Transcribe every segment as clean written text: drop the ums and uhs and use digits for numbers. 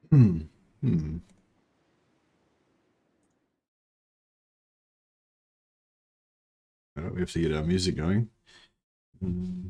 Hmm. Hmm. We have to get our music going. Hmm.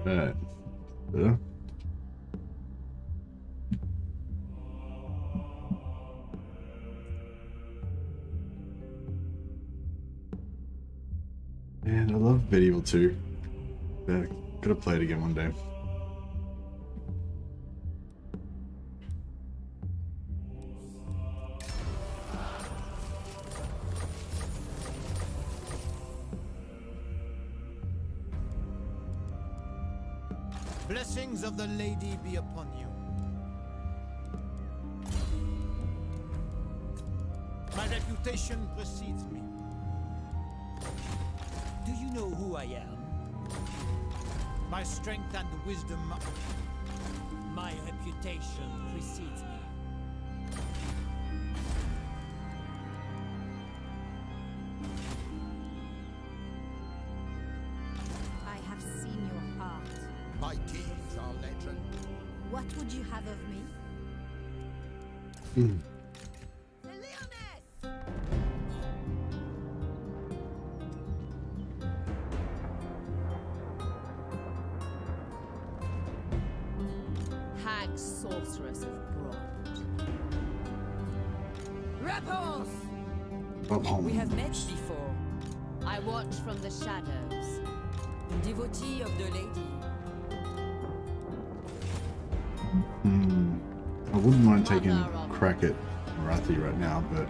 Right. Yeah. Man, I love Medieval 2. Yeah, gotta play it again one day. Blessings of the Lady be upon you. My reputation precedes me. Do you know who I am? My strength and wisdom. My reputation precedes me. I have seen your heart. My deeds are legend. What would you have of me? Mm. The Lyonesse! Hag sorceress of bronze. Repanse! We have met before. I watch from the shadows. Devotee of the lady. Hmm. I wouldn't mind taking a crack at Marathi right now, but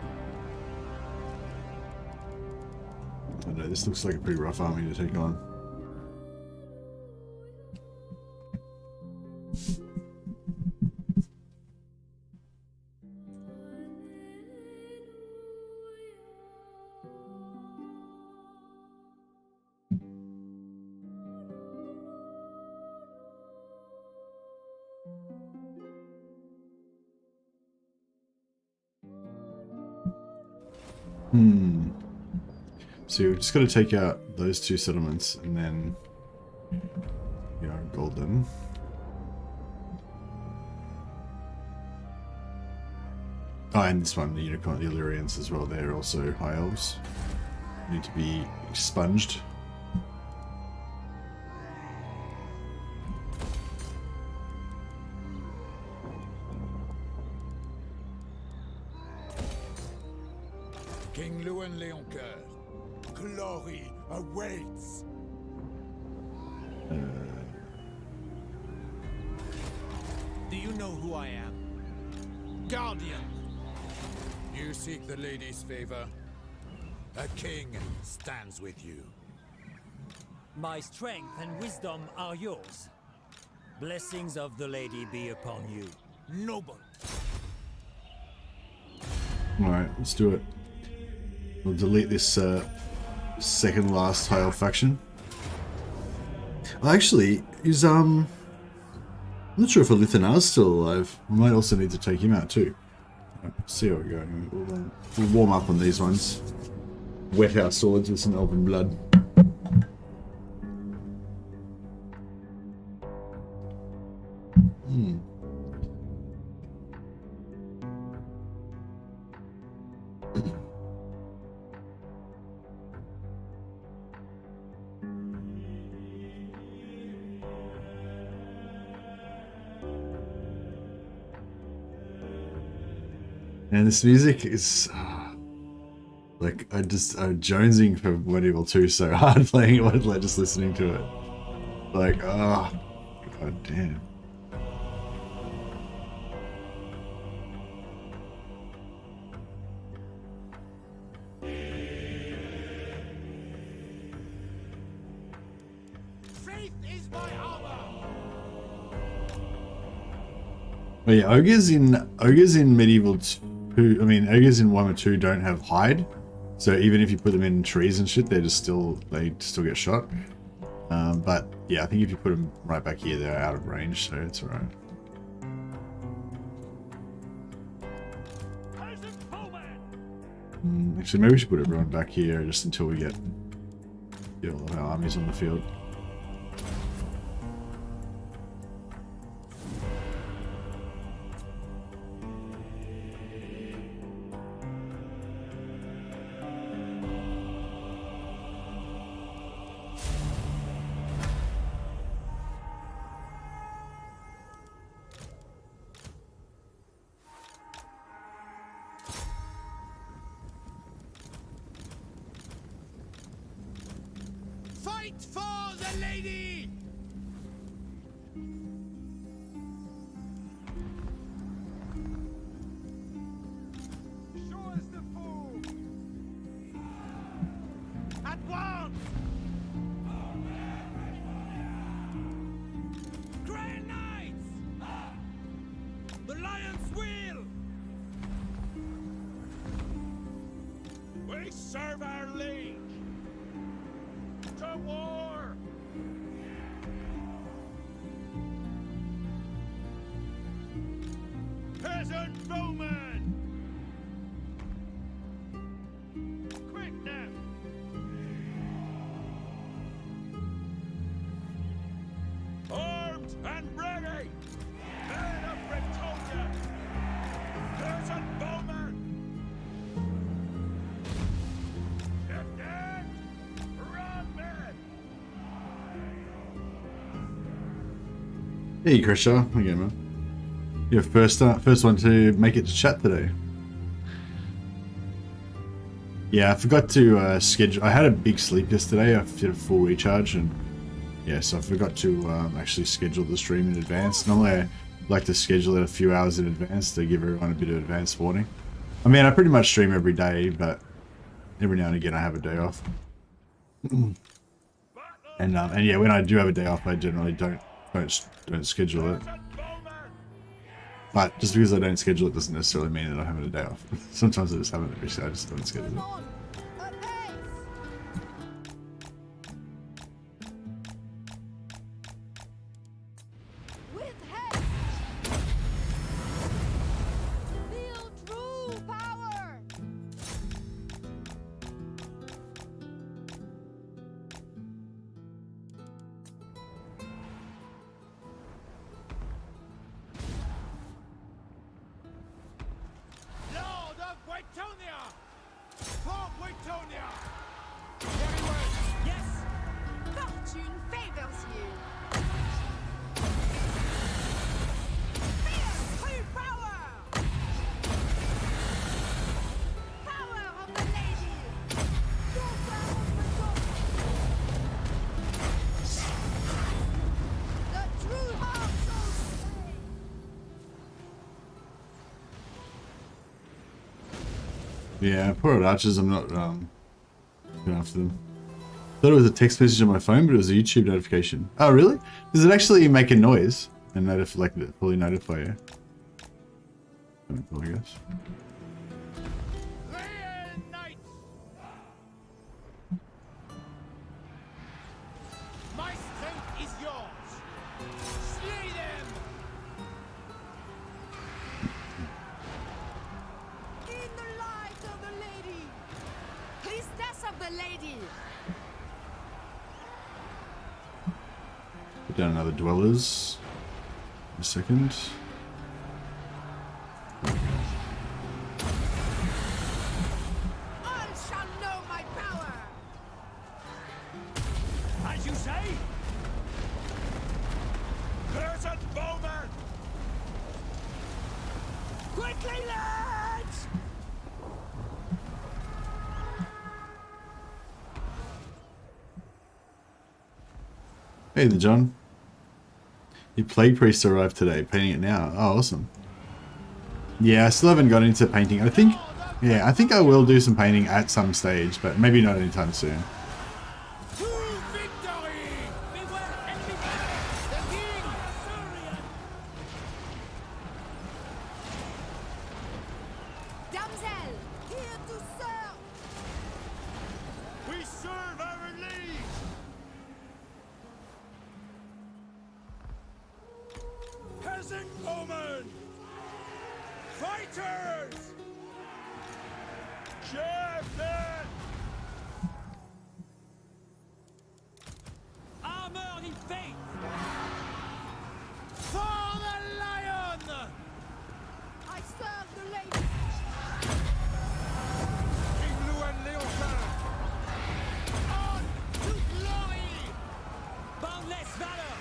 I don't know, this looks like a pretty rough army to take on. Hmm. So you're just got to take out those two settlements and then, you know, golden. Oh, and this one, the Unicorn, the Illyrians as well, they're also high elves. Need to be expunged. King Louan Leoncoeur, glory awaits. Do you know who I am? Guardian. You seek the lady's favor. A king stands with you. My strength and wisdom are yours. Blessings of the lady be upon you. Noble. Alright, let's do it. We'll delete this second last high elf faction. Actually, is I'm not sure if Ulthuan is still alive. We might also need to take him out too. See how we're going. We'll warm up on these ones. Wet our swords with some elven blood. Hmm. And this music is like I'm jonesing for Medieval 2 so hard playing it, like just listening to it. Like, oh, god damn. But yeah, ogres in medieval 2, I mean ogres in Warhammer 2 don't have hide, so even if you put them in trees and shit, they still get shot. But yeah, I think if you put them right back here, they're out of range, so it's alright. Actually, maybe we should put everyone back here just until we get all of our armies on the field. Fight for the lady! Show us the fool! At once! Grey Knights! The Lion's Wheel! We serve our liege! To war! Peasant bowmen! Quick now! Armed and ready! Men of Brettonia! Peasant bowmen! Hey Krisha, okay man. You're first one to make it to chat today. Yeah, I forgot to schedule. I had a big sleep yesterday. I did a full recharge, and yeah, so I forgot to actually schedule the stream in advance. Normally I like to schedule it a few hours in advance to give everyone a bit of advance warning. I mean, I pretty much stream every day, but every now and again I have a day off. And yeah, when I do have a day off, I generally don't schedule it. But just because I don't schedule it doesn't necessarily mean that I'm having a day off. Sometimes I just haven't, so I just don't schedule it. Bretonia! For Bretonia! Very well. Yes! Fortune favors you. Fierce true power! Power of the lady! Daughter of Bretonia! The true heart shall stay! Yeah, poor old archers, I'm not going after them. Thought it was a text message on my phone, but it was a YouTube notification. Oh, really? Does it actually make a noise and fully notify you? I guess. My strength is yours. Slay them. In the light of the lady! Priestess of the lady! Put down another dwellers. A second. All shall know my power! As you say. Peasant bowman. Quickly, lads! Hey there, John. Your Plague Priest arrived today. Painting it now. Oh, awesome. Yeah, I still haven't got into painting. I think I will do some painting at some stage, but maybe not anytime soon. To victory! Beware enemy! Damsel, here to serve. We serve our liege! Peasant woman! Fighters! Champion! Armored in faith! For the lion! I serve the lady. King Luan Leopold! On to glory! Boundless valor!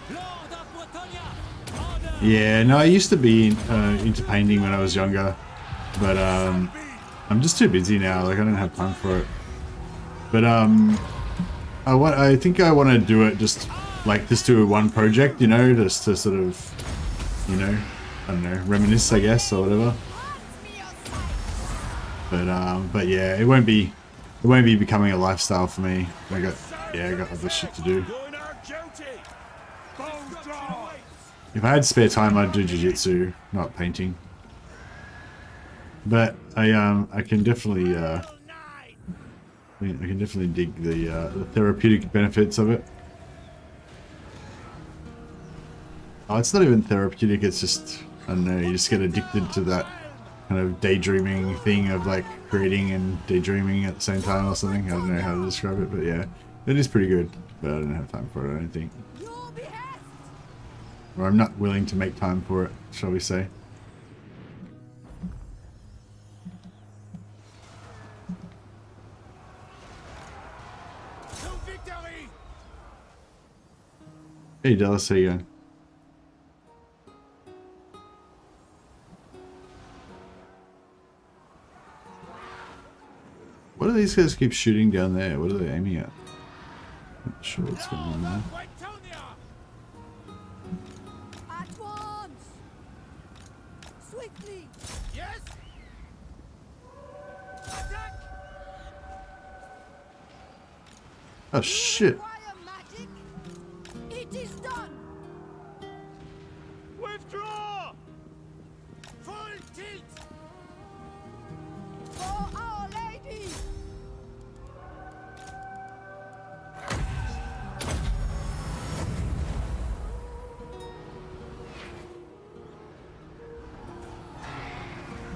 Lord of Brettonia! Honor! Yeah, no, I used to be into painting when I was younger, but I'm just too busy now. Like I don't have time for it. But I think I want to do it just do one project, you know, just to sort of, you know, I don't know, reminisce, I guess, or whatever. But yeah, it won't be becoming a lifestyle for me. I got other shit to do. Doing our duty! Bow draw! If I had spare time, I'd do jiu-jitsu, not painting. But I can definitely I can definitely dig the therapeutic benefits of it. Oh, it's not even therapeutic. It's just, I don't know. You just get addicted to that kind of daydreaming thing of like creating and daydreaming at the same time or something. I don't know how to describe it, but yeah, it is pretty good. But I don't have time for it, I don't think. Your behest. Or I'm not willing to make time for it, shall we say. To victory! Hey Dallas, how you going? What do these guys keep shooting down there? What are they aiming at? Not sure what's going on there. Bretonia! At once. Swiftly. Yes! Attack! Oh shit! Require magic. It is done. Withdraw! Full tilt! For Our Lady.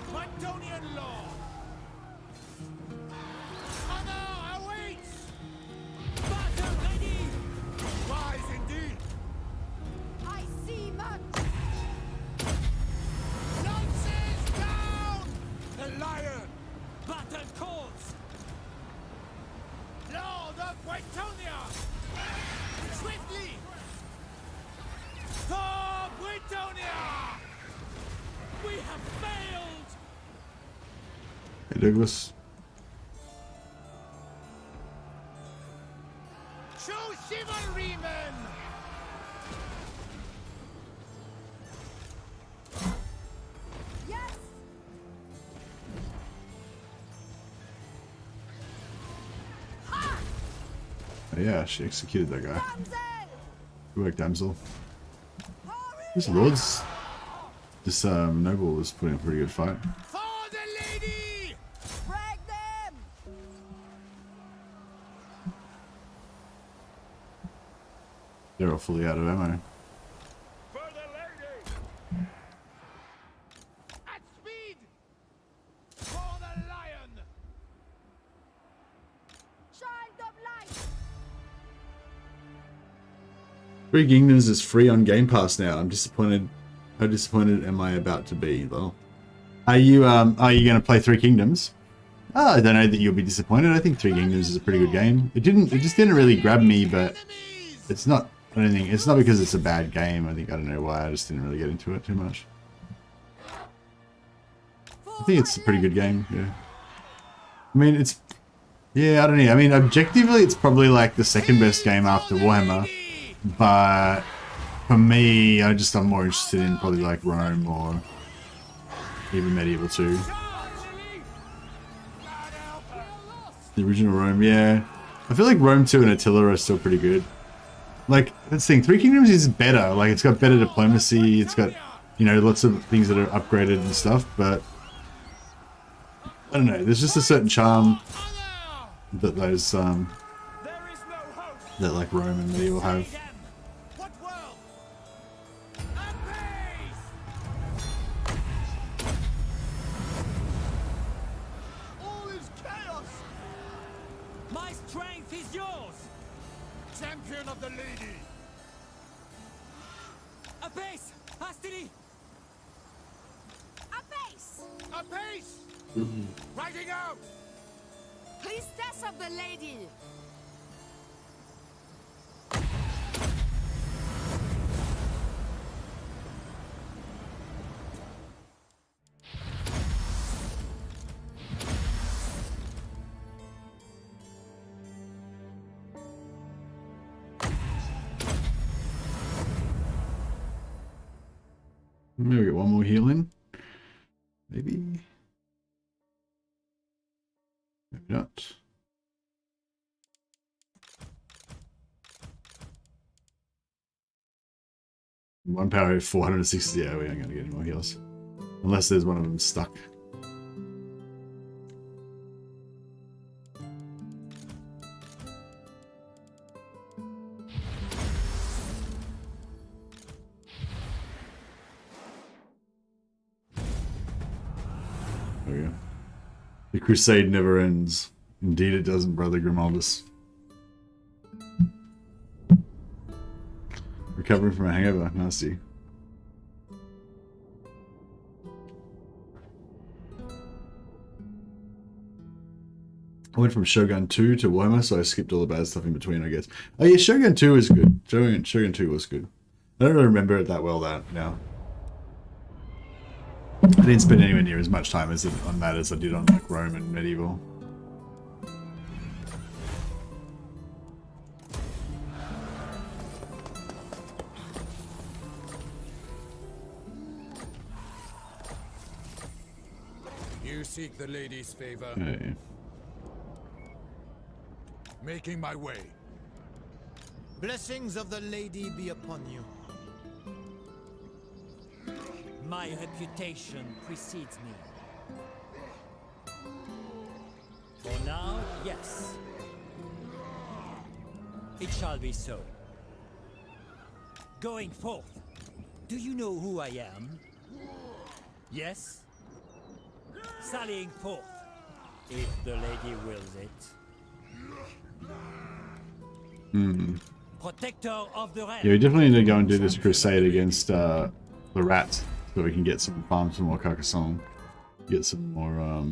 Bretonnian law! Honor awaits! Battle ready! Wise indeed! I see much. Lances down! The lion! Battle calls! Lord of Bretonia! Swiftly! For Bretonia! We have failed! Hey Douglas. True chivalrymen! Yes. Oh, yeah, she executed that guy. Damsel. Good work, damsel. Hurry. This lord's, this noble was putting a pretty good fight. For the lady! Break them. They're all fully out of ammo. For the lady! At speed! For the lion! Child of light. Three Kingdoms is free on Game Pass now. I'm disappointed. How disappointed am I about to be? Well, are you going to play Three Kingdoms? Oh, I don't know that you'll be disappointed. I think Three Kingdoms is a pretty good game. It just didn't really grab me, but it's not. I don't think it's not because it's a bad game. I don't know why. I just didn't really get into it too much. I think it's a pretty good game. Yeah. I mean, it's. Yeah, I don't know. I mean, objectively, it's probably like the second best game after Warhammer. But for me, I'm more interested in probably like Rome or even Medieval 2. The original Rome, yeah. I feel like Rome 2 and Attila are still pretty good. like, that's the thing, Three Kingdoms is better. Like, it's got better diplomacy, it's got, you know, lots of things that are upgraded and stuff, but I don't know, there's just a certain charm that those, that like Rome and medieval have. What world? All is chaos. My strength is yours! Champion of the lady. Apace! Hastily! Apace! Apace! Riding out. Priestess of the lady! Maybe we get one more healing. Maybe. Maybe not. One power of 460. Yeah, we ain't gonna get any more heals. Unless there's one of them stuck. There we go. The crusade never ends. Indeed it doesn't, Brother Grimaldus. Recovering from a hangover. Nasty. I went from Shogun 2 to Warhammer, so I skipped all the bad stuff in between, I guess. Oh yeah, Shogun 2 is good. Shogun 2 was good. I don't really remember it that well now. I didn't spend anywhere near as much time on that as I did on like Rome and medieval. You seek the lady's favor. Okay. Making my way. Blessings of the lady be upon you. My reputation precedes me. For now, yes. It shall be so. Going forth. Do you know who I am? Yes? Sallying forth, if the lady wills it. Protector of the realm. Yeah, we definitely need to go and do this crusade against the rats so we can get some farm some more Carcassonne. Get some more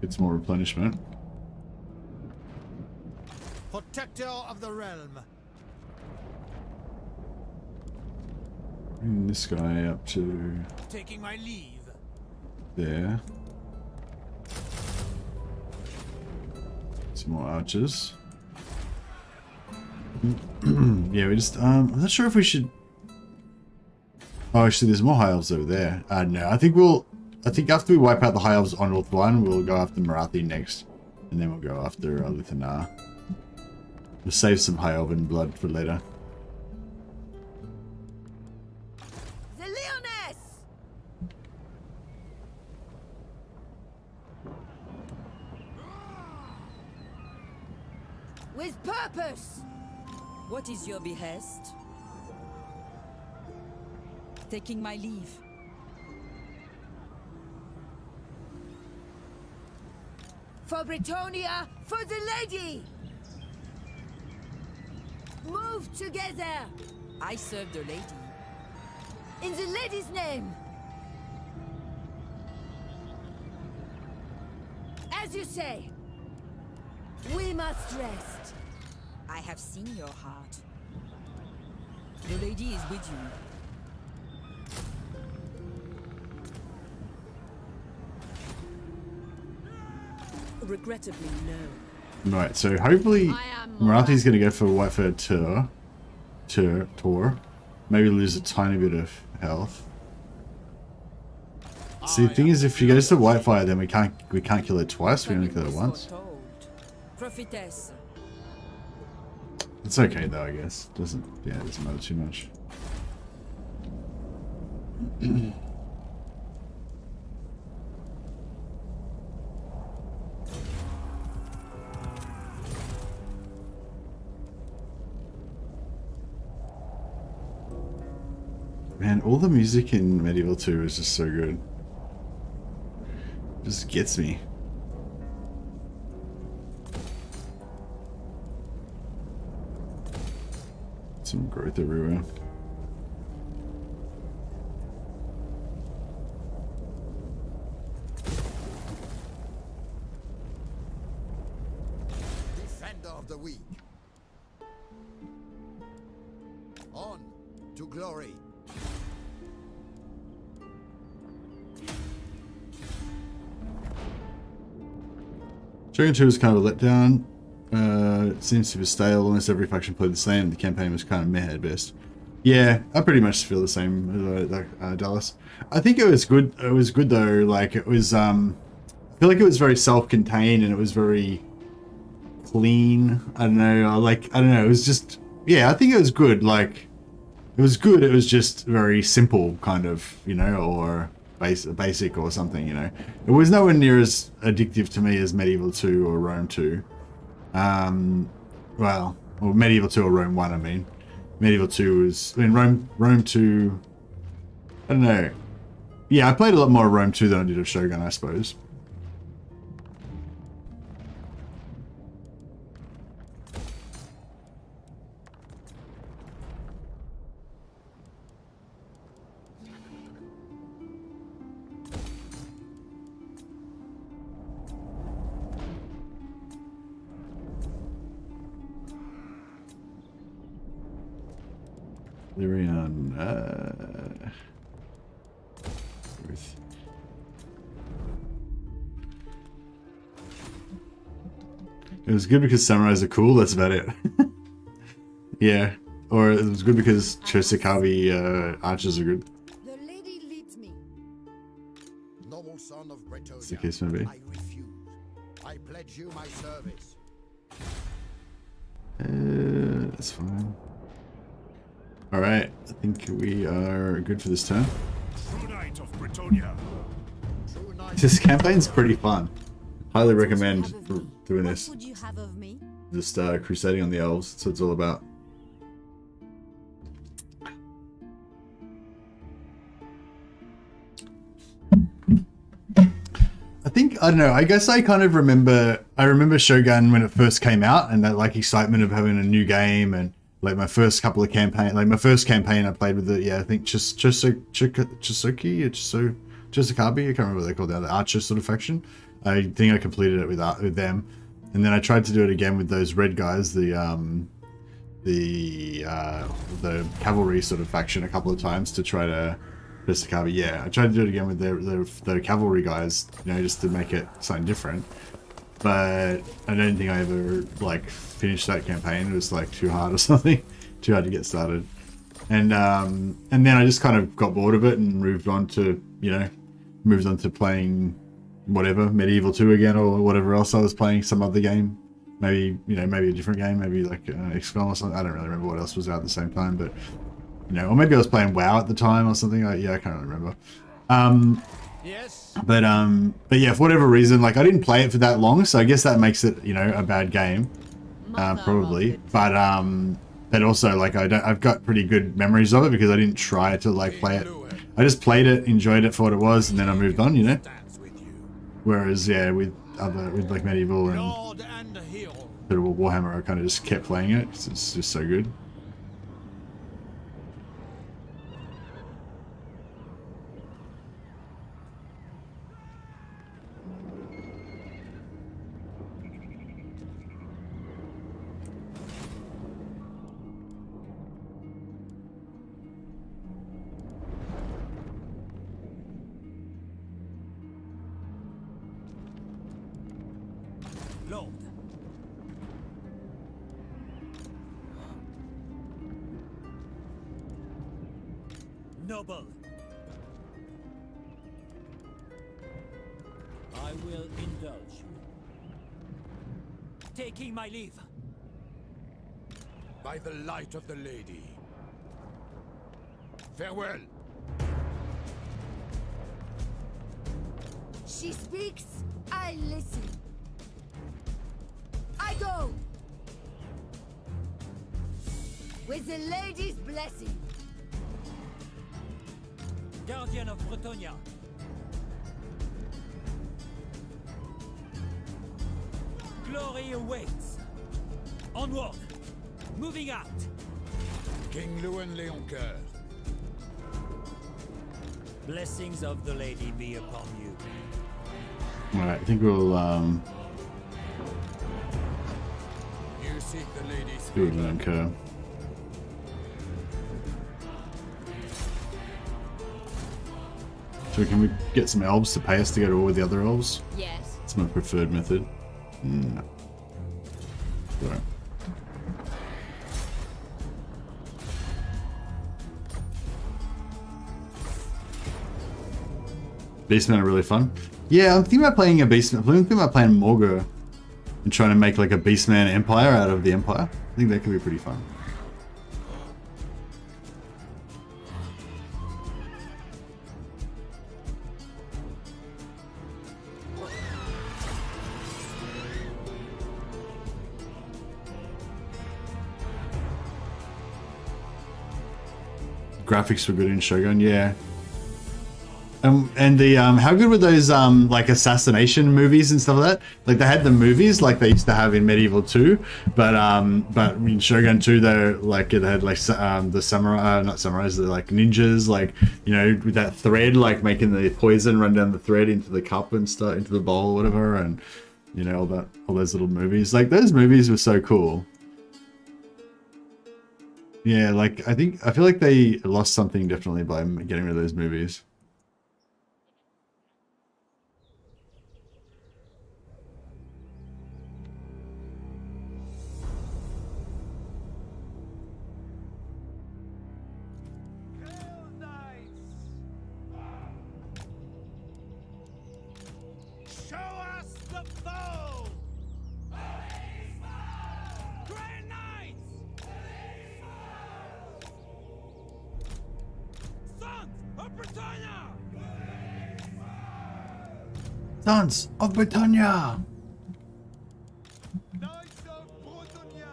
get some more replenishment. Protector of the realm. Bring this guy up to Taking my leave. there. Some more archers. Yeah, we just I'm not sure if we should. Oh, actually, there's more high elves over there. No, I think after we wipe out the high elves on Ulthuan, we'll go after Marathi next, and then we'll go after Lyonesse. We'll save some high elven blood for later. The Lyonesse! With purpose! What is your behest? Taking my leave. For Brettonia, for the lady! Move together! I serve the lady. In the lady's name! As you say, we must rest. I have seen your heart. The lady is with you. Regrettably, no. Right, so hopefully Marathi's gonna go for White Fur Tour. Maybe lose a tiny bit of health. See, the thing is, if she goes to Whitefire, then we can't kill it twice. We only kill it once. Prophetess. It's okay though, I guess. Doesn't matter too much. Man, all the music in Medieval 2 is just so good. Just gets me. Some growth everywhere. Defender of the weak. On to glory. Shogun 2 was kind of a letdown. It seems to be stale. Almost every faction played the same. The campaign was kind of meh at best. Yeah, I pretty much feel the same as Dallas. I think it was good. It was good though. Like it was. I feel like it was very self-contained and it was very clean. I don't know. Like I don't know. It was just. Yeah, I think it was good. Like it was good. It was just very simple, kind of, you know, or basic or something. You know, it was nowhere near as addictive to me as Medieval 2 or Rome 2. Well, or Medieval 2 or Rome 1, I mean. Medieval 2 was... I mean, Rome 2... I don't know. Yeah, I played a lot more of Rome 2 than I did of Shogun, I suppose. It was good because samurais are cool, that's about it. Yeah. Or it was good because Chosekabe archers are good. The lady leads me. Noble son of Brettonia, That's the case maybe. I refuse. I pledge you my service. That's fine. Alright, I think we are good for this turn. True knight of Brettonia. True knight. This campaign's pretty fun. Highly recommend Have of me. doing What this. would you have of me? Just crusading on the elves, that's what it's all about. I think, I don't know, I guess I kind of remember, Shogun when it first came out and that like excitement of having a new game and like my first couple of campaign, like my first campaign I played with it, yeah, I think Chosekabe, I can't remember what they called that, the archer sort of faction. I think I completed it with them. And then I tried to do it again with those red guys, the cavalry sort of faction a couple of times to try to Chosekabe. Yeah, I tried to do it again with the cavalry guys, you know, just to make it something different. But I don't think I ever like finished that campaign. It was like too hard or something, too hard to get started. And then I just kind of got bored of it and moved on to playing whatever, Medieval 2 again or whatever else I was playing, some other game. Maybe, you know, maybe a different game, maybe like XCOM or something. I don't really remember what else was out at the same time, but, you know, or maybe I was playing WoW at the time or something. Yeah, I can't really remember. Yes. But yeah, for whatever reason, like I didn't play it for that long, so I guess that makes it, you know, a bad game, probably. But also like I've got pretty good memories of it because I didn't try to like play it. I just played it, enjoyed it for what it was, and then I moved on, you know. Whereas yeah, with like Medieval and Lord and hero. Warhammer, I kind of just kept playing it because it's just so good. Lord. Noble. will indulge. Taking my leave. By the light of the lady. Farewell. She speaks, I listen. I go. With the lady's blessing. Guardian of Brettonia. Glory awaits. Onward. Moving out. King Lewin Leoncoeur. Blessings of the lady be upon you. Alright, I think we'll You seek the lady's do it favor. Leoncoeur. So can we get some elves to pay us to go to war with the other elves? Yes. It's my preferred method. No. Sorry. Beastmen are really fun. Yeah, I'm thinking about playing a Beastman. I'm thinking about playing Morgul and trying to make like a Beastman empire out of the Empire. I think that could be pretty fun. Graphics were good in Shogun, yeah. And the how good were those like assassination movies and stuff like that? Like they had the movies like they used to have in Medieval 2, but in Shogun 2 they like it had like the samurai, not samurais, they're like ninjas, like you know with that thread like making the poison run down the thread into the cup and stuff, into the bowl or whatever, and you know all those little movies. Like those movies were so cool. Yeah, like I feel like they lost something definitely by getting rid of those movies. Show us the foe! Grand Knights! Sons of Brettonia! Sons of Brettonia! Knights of Brettonia!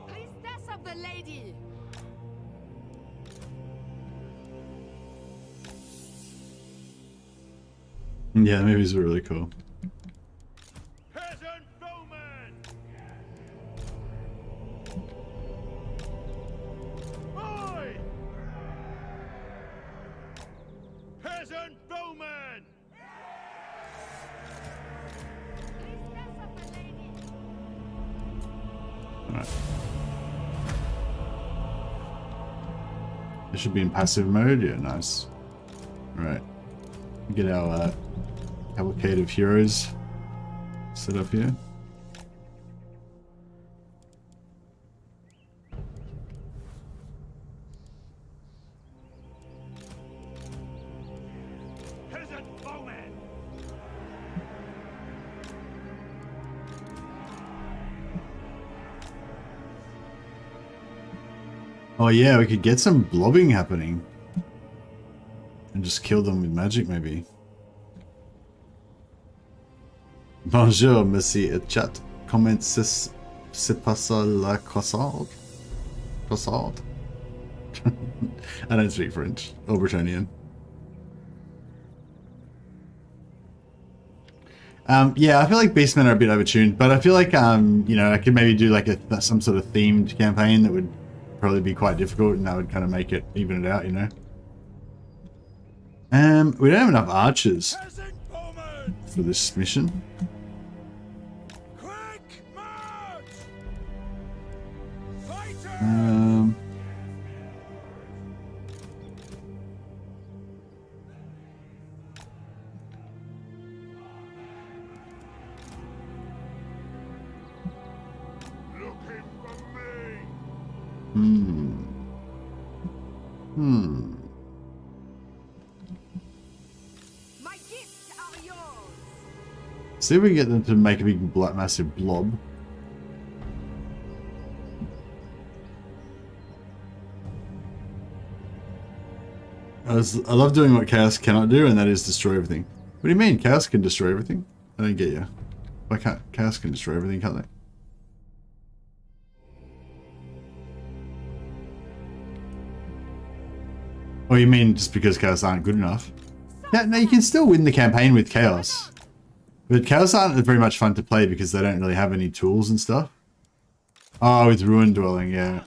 Priestess of the lady. Yeah, the movies were really cool. Peasant bowman! Oi! Peasant bowman! Priestess of the lady. Alright. This should be in passive mode. Yeah, nice. Alright. Get our cavalcade of heroes set up here. Peasant bowman! Oh yeah, we could get some blobbing happening. And just kill them with magic maybe. Bonjour, monsieur et chat. Comment se passe la croissade? Croissade? I don't speak French or Bretonnian. Yeah, I feel like Beastmen are a bit overtuned, but I feel like you know, I could maybe do like some sort of themed campaign that would probably be quite difficult, and that would kind of make it even it out, you know. We don't have enough archers Peasant bowman! for this mission. Quick march! Fighter! Looking for me! My gifts are yours. see if we can get them to make a big black massive blob. I love doing what Chaos cannot do, and that is destroy everything. What do you mean? Chaos can destroy everything? I don't get you. Why can't Chaos can destroy everything, can't they? Oh, you mean just because Chaos aren't good enough? Yeah, no, you can still win the campaign with Chaos. But Chaos aren't very much fun to play because they don't really have any tools and stuff. Oh, with Ruin Dwelling, yeah.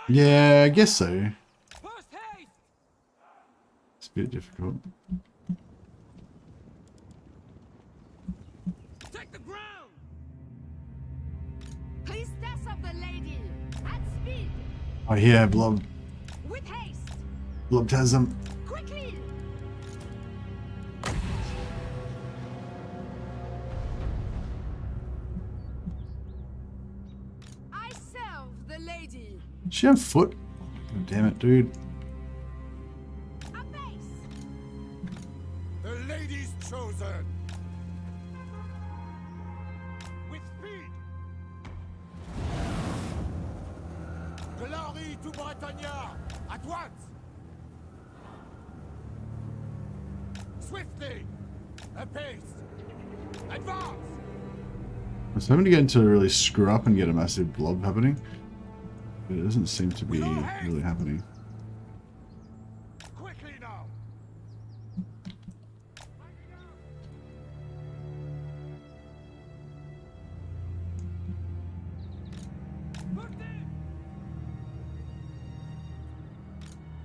Yeah, I guess so. It's a bit difficult. Take the ground! Priestess of the lady, at speed! Oh yeah, Blob. With haste! Blobtasm. Quickly! I serve the lady. Does she have foot? God damn it, dude. A base! The lady's chosen. With speed. Glory to Brettonia. At once. Swiftly. Apace. Advance. I was hoping to get into really screw up and get a massive blob happening. But it doesn't seem to be really happening. Quickly now.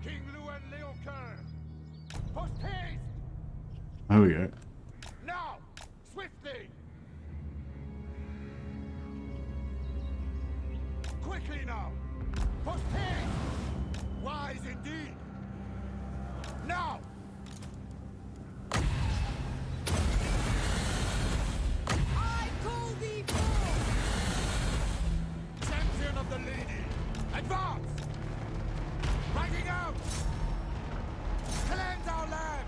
King Luan Leocoeur. Post haste. There we go. Now. Swiftly. Quickly now. Post haste. Wise indeed. Now. I call thee forth! Champion of the lady. Advance. Riding out. Cleanse our land.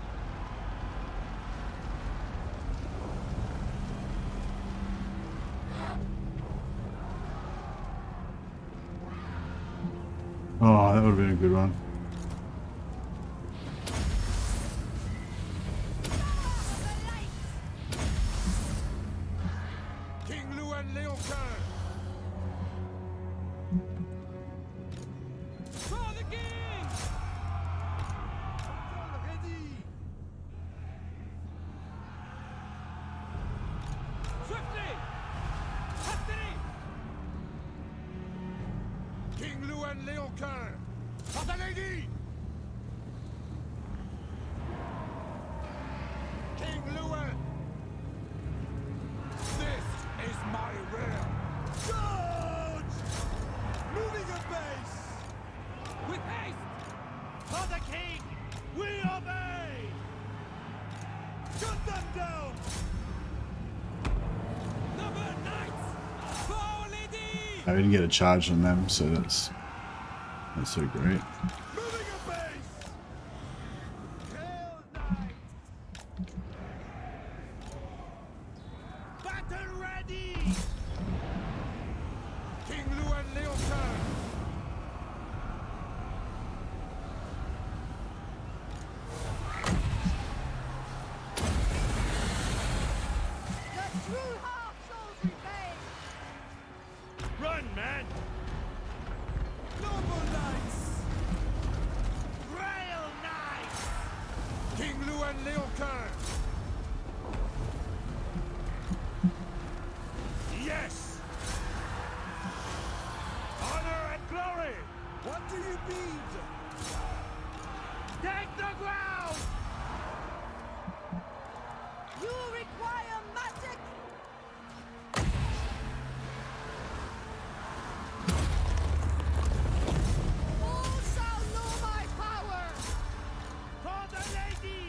Oh, that would have been a good one. King Luan Leocoeur. For the king! Ready! Swiftly! Hastily! King Luan Leocoeur. For the lady! King Luan! This is my realm! Charge! Moving a base! With haste! For the king! We obey! Cut them down! Number knights! For our lady! I didn't get a charge on them, so that's so great. Moving a base! Hail knight! Battle ready! King Luan Leocoeur! The true heart souls remain! Run, man! Noble knights! Grail knights! King Luan Leocoeur! Yes! Honor and glory! What do you need? Take the ground! You require magic! All shall know my power! For the lady!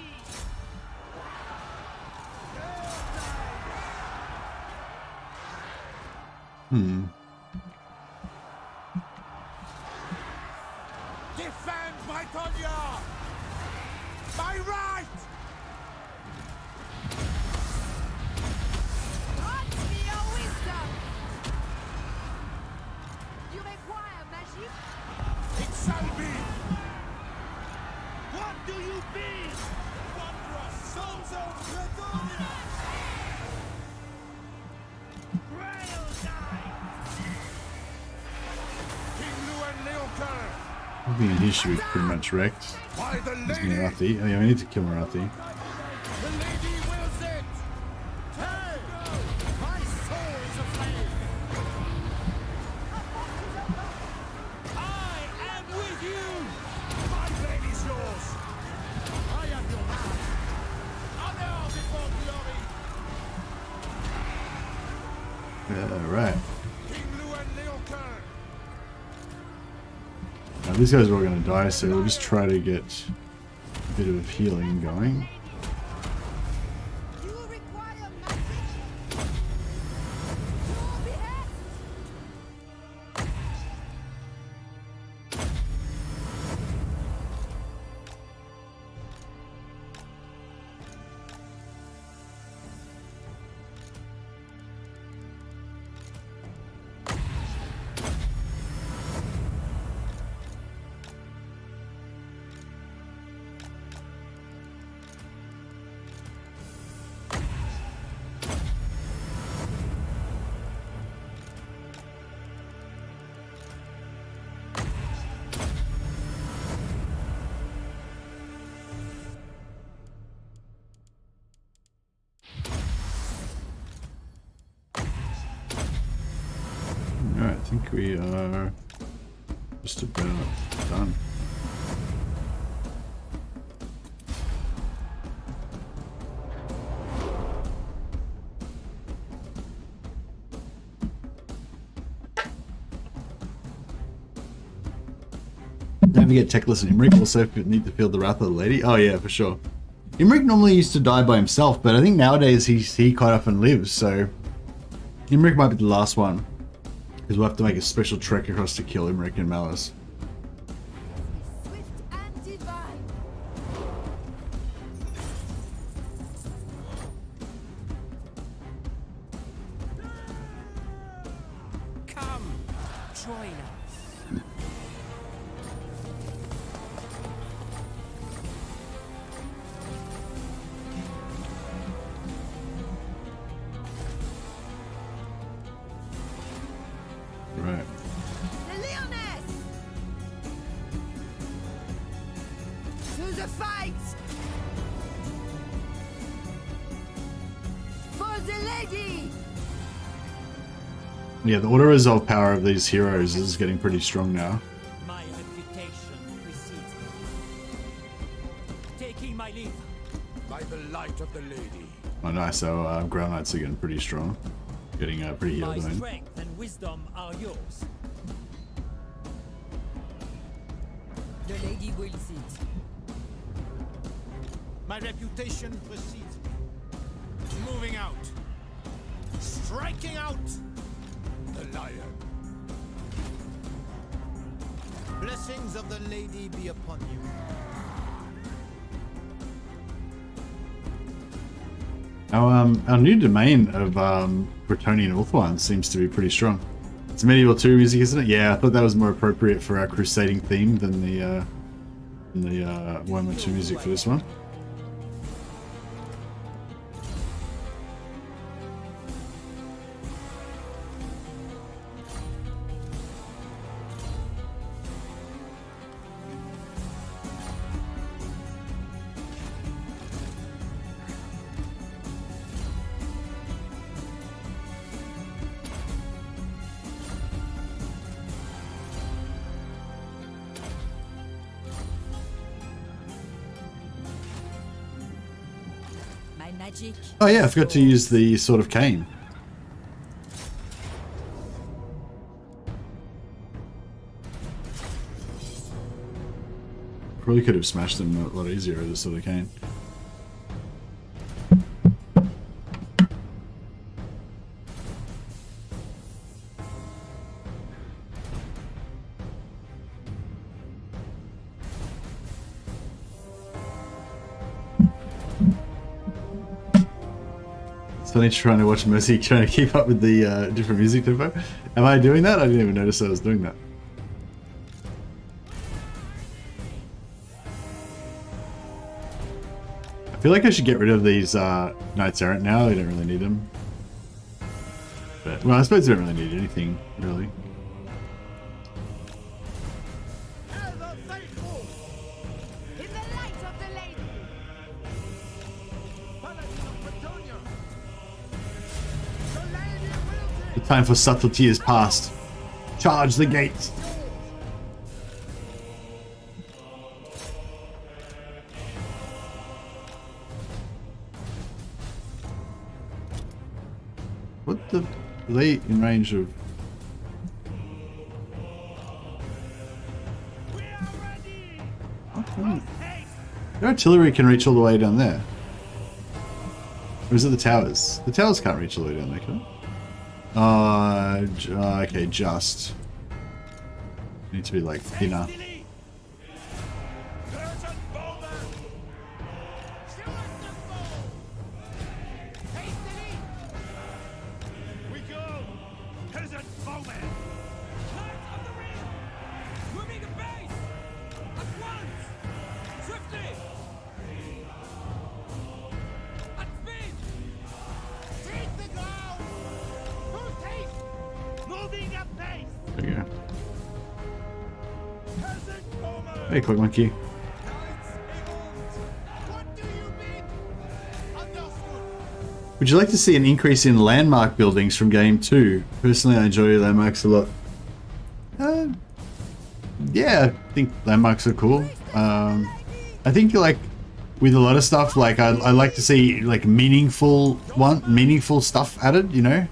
Defend Brettonia! By right! Speed! Wondrous sons of Brettonia! Grail die! King Lyonesse! I think he should be pretty much wrecked. By the There's lady! Marathi. Oh yeah, we need to kill Marathi. The lady wills it! Turn! My soul is aflame! I am with you! My blade is yours! I am your man! Honor before glory! Alright. King Lyonesse! Now these guys are all going to die, so we'll just try to get a bit of healing going. You require magic? Your behest! Alright, I think we are just about done. Don't forget Teclis and Imric also need to feel the wrath of the lady. Oh yeah, for sure. Imric normally used to die by himself, but I think nowadays he quite often lives, so Imric might be the last one. Because we'll have to make a special trek across to kill Imric and Malice. Swift and divine. Come, join us. Right. The Lyonesse! To the fight! For the lady! Yeah, the auto-resolve power of these heroes is getting pretty strong now. My reputation precedes me. Taking my leave. By the light of the lady! Oh nice, our Ground Knights are getting pretty strong. Getting pretty My healed in. strength and wisdom are yours. The lady wills it. My reputation precedes me. Moving out. Striking out. The lion! Blessings of the lady be upon you. Our new domain of Bretonnian Ulthuan seems to be pretty strong. It's medieval 2 music, isn't it? Yeah, I thought that was more appropriate for our crusading theme than the Warhammer II music for this one. My magic. Oh yeah, I forgot to use the Sword of Cain. Probably could have smashed them a lot easier with the Sword of Cain. It's funny trying to watch Mercy trying to keep up with the different music tempo. Am I doing that? I didn't even notice I was doing that. feel like I should get rid of these Knights Errant now. I don't really need them. But, well, I suppose I don't really need anything, really. Ever faithful! In the light of the lady! Paladin of Brettonia! The lady will The time for subtlety is past. Charge the gates. What the? Are they in range of? Okay. The artillery can reach all the way down there. Or is it the towers? The towers can't reach all the way down there, can they? Okay, just. Need to be like thinner. Hey, Quick Monkey. Would you like to see an increase in landmark buildings from game 2? Personally, I enjoy landmarks a lot. Yeah, I think landmarks are cool. I think like with a lot of stuff, like I like to see like meaningful stuff added. You know,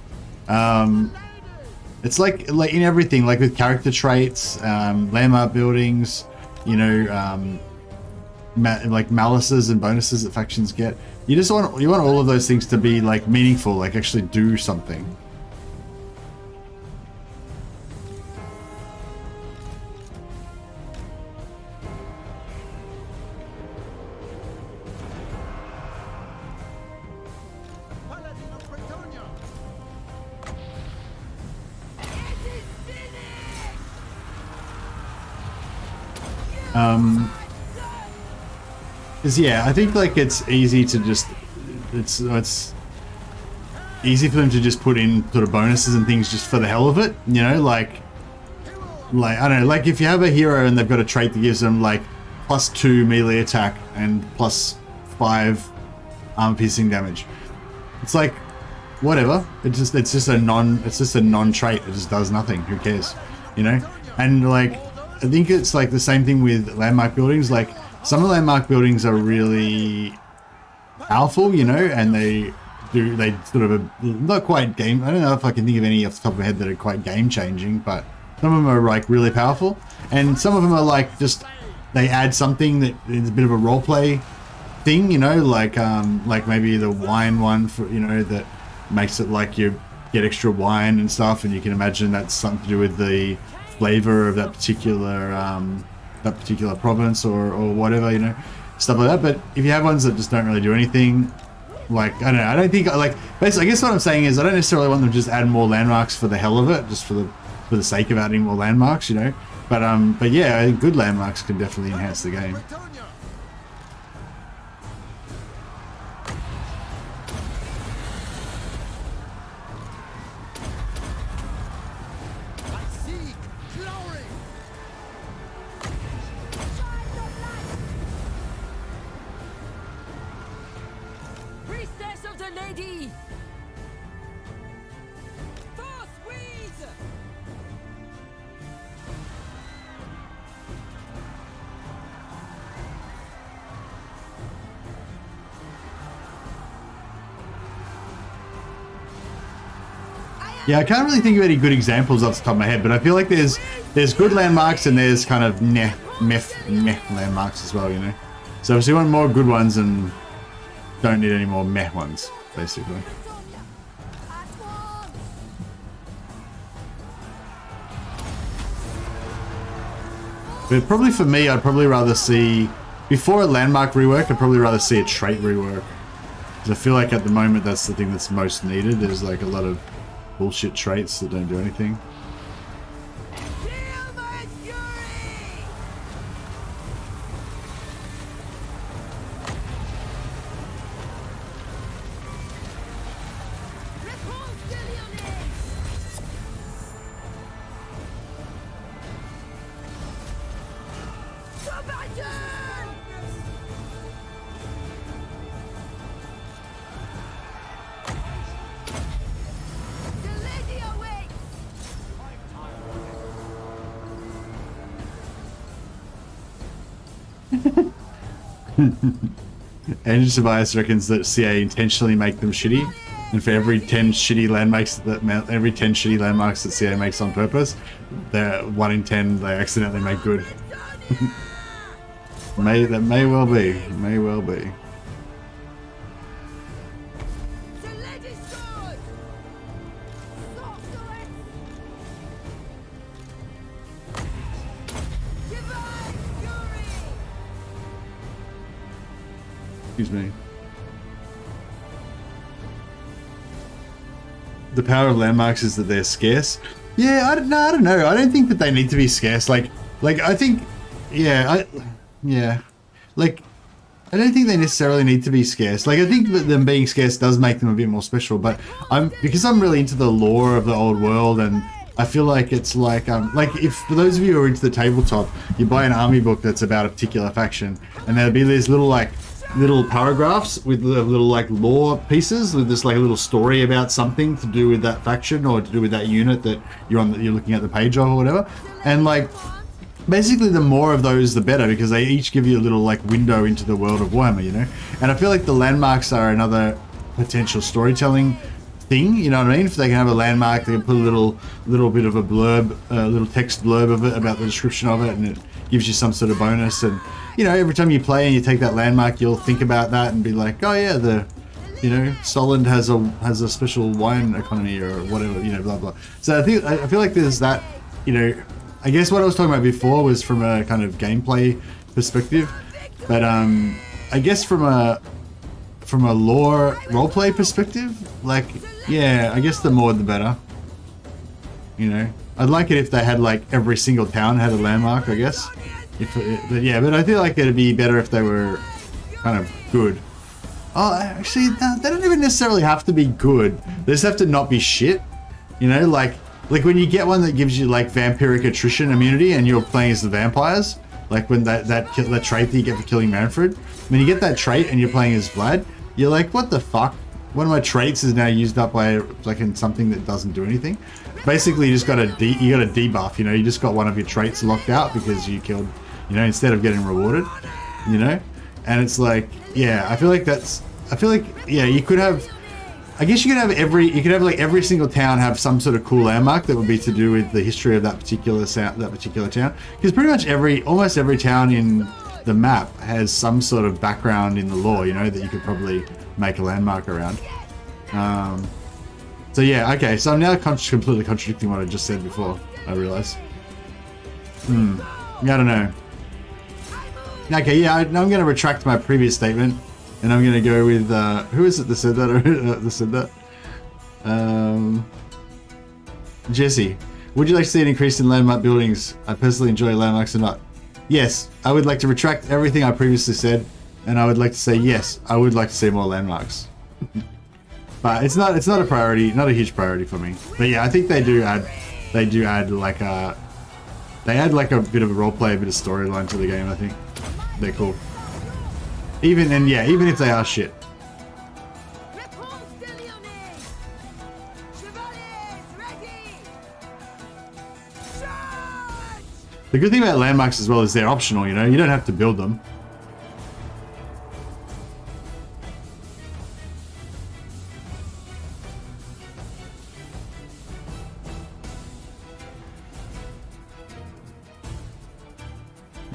it's like in everything, like with character traits, landmark buildings. You know, like malices and bonuses that factions get. You want all of those things to be like meaningful, like actually do something. Paladin of Brettonia! Cause yeah, I think like it's easy to just, it's easy for them to just put in sort of bonuses and things just for the hell of it, you know, like I don't know, like if you have a hero and they've got a trait that gives them like +2 melee attack and +5 armor piercing damage, it's like whatever. It's just a non trait. It just does nothing. Who cares, you know? And like I think it's like the same thing with landmark buildings. Like some of the landmark buildings are really powerful, you know, and they sort of not quite game. I don't know if I can think of any off the top of my head that are quite game changing, but some of them are like really powerful, and some of them are like just they add something that is a bit of a role play thing, you know, like maybe the wine one for, you know, that makes it like you get extra wine and stuff, and you can imagine that's something to do with the flavor of that particular province or whatever, you know, stuff like that. But if you have ones that just don't really do anything, like I don't know, I don't think like basically, I guess what I'm saying is I don't necessarily want them to just add more landmarks for the hell of it, just for the sake of adding more landmarks, you know. But yeah, I think good landmarks can definitely enhance the game. Yeah, I can't really think of any good examples off the top of my head, but I feel like there's good landmarks and there's kind of meh landmarks as well, you know. So if you want more good ones and don't need any more meh ones, basically. But probably for me, I'd probably rather see, before a landmark rework, I'd probably rather see a trait rework. Because I feel like at the moment that's the thing that's most needed. There's like a lot of bullshit traits that don't do anything. Andrew Tobias reckons that CA intentionally make them shitty, and for every 10 shitty landmarks that CA makes on purpose, they're 1 in 10 they accidentally make good. That may well be. May well be. The lady's sword! Sorceress! Divine fury! Excuse me. The power of landmarks is that they're scarce. Yeah, I don't know. I don't think that they need to be scarce. Like I think, yeah, like, I don't think they necessarily need to be scarce. Like, I think that them being scarce does make them a bit more special, but because I'm really into the lore of the old world, and I feel like it's like if, for those of you who are into the tabletop, you buy an army book that's about a particular faction, and there'll be these little paragraphs with little like lore pieces with this like a little story about something to do with that faction or to do with that unit that you're looking at the page of or whatever. And like, basically the more of those the better, because they each give you a little like window into the world of Warhammer, you know. And I feel like the landmarks are another potential storytelling thing, you know what I mean? If they can have a landmark, they can put a little bit of a blurb, a little text blurb of it about the description of it, and it gives you some sort of bonus. And you know, every time you play and you take that landmark, you'll think about that and be like, oh yeah, Solent has a special wine economy or whatever, you know, blah blah. So I feel like there's that, you know. I guess what I was talking about before was from a kind of gameplay perspective, but I guess from a lore roleplay perspective, like, yeah, I guess the more the better. You know, I'd like it if they had like every single town had a landmark, I guess. But I feel like it'd be better if they were kind of good. Oh, actually, they don't even necessarily have to be good. They just have to not be shit. You know, like when you get one that gives you like vampiric attrition immunity and you're playing as the vampires, like when that trait that you get for killing Manfred, when you get that trait and you're playing as Vlad, you're like, what the fuck? One of my traits is now used up by like in something that doesn't do anything. Basically, you just got a debuff. You know, you just got one of your traits locked out because you killed. You know, instead of getting rewarded. You know, and it's like, yeah, I feel like yeah, you could have. I guess you could have like every single town have some sort of cool landmark that would be to do with the history of that particular town. Because pretty much almost every town in the map has some sort of background in the lore, you know, that you could probably make a landmark around. So yeah, okay, so I'm now completely contradicting what I just said before, I realise. I don't know. Okay, yeah, I'm going to retract my previous statement. And I'm going to go with, who is it that said that? Jesse. Would you like to see an increase in landmark buildings? I personally enjoy landmarks or not. Yes, I would like to retract everything I previously said. And I would like to say, yes, I would like to see more landmarks. But it's not a priority, not a huge priority for me. But yeah, I think they do add like a bit of a roleplay, a bit of storyline to the game, I think. They're cool. Even if they are shit. Repanse de Lyonesse! Chevaliers, ready! Charge! The good thing about landmarks as well is they're optional, you know? You don't have to build them.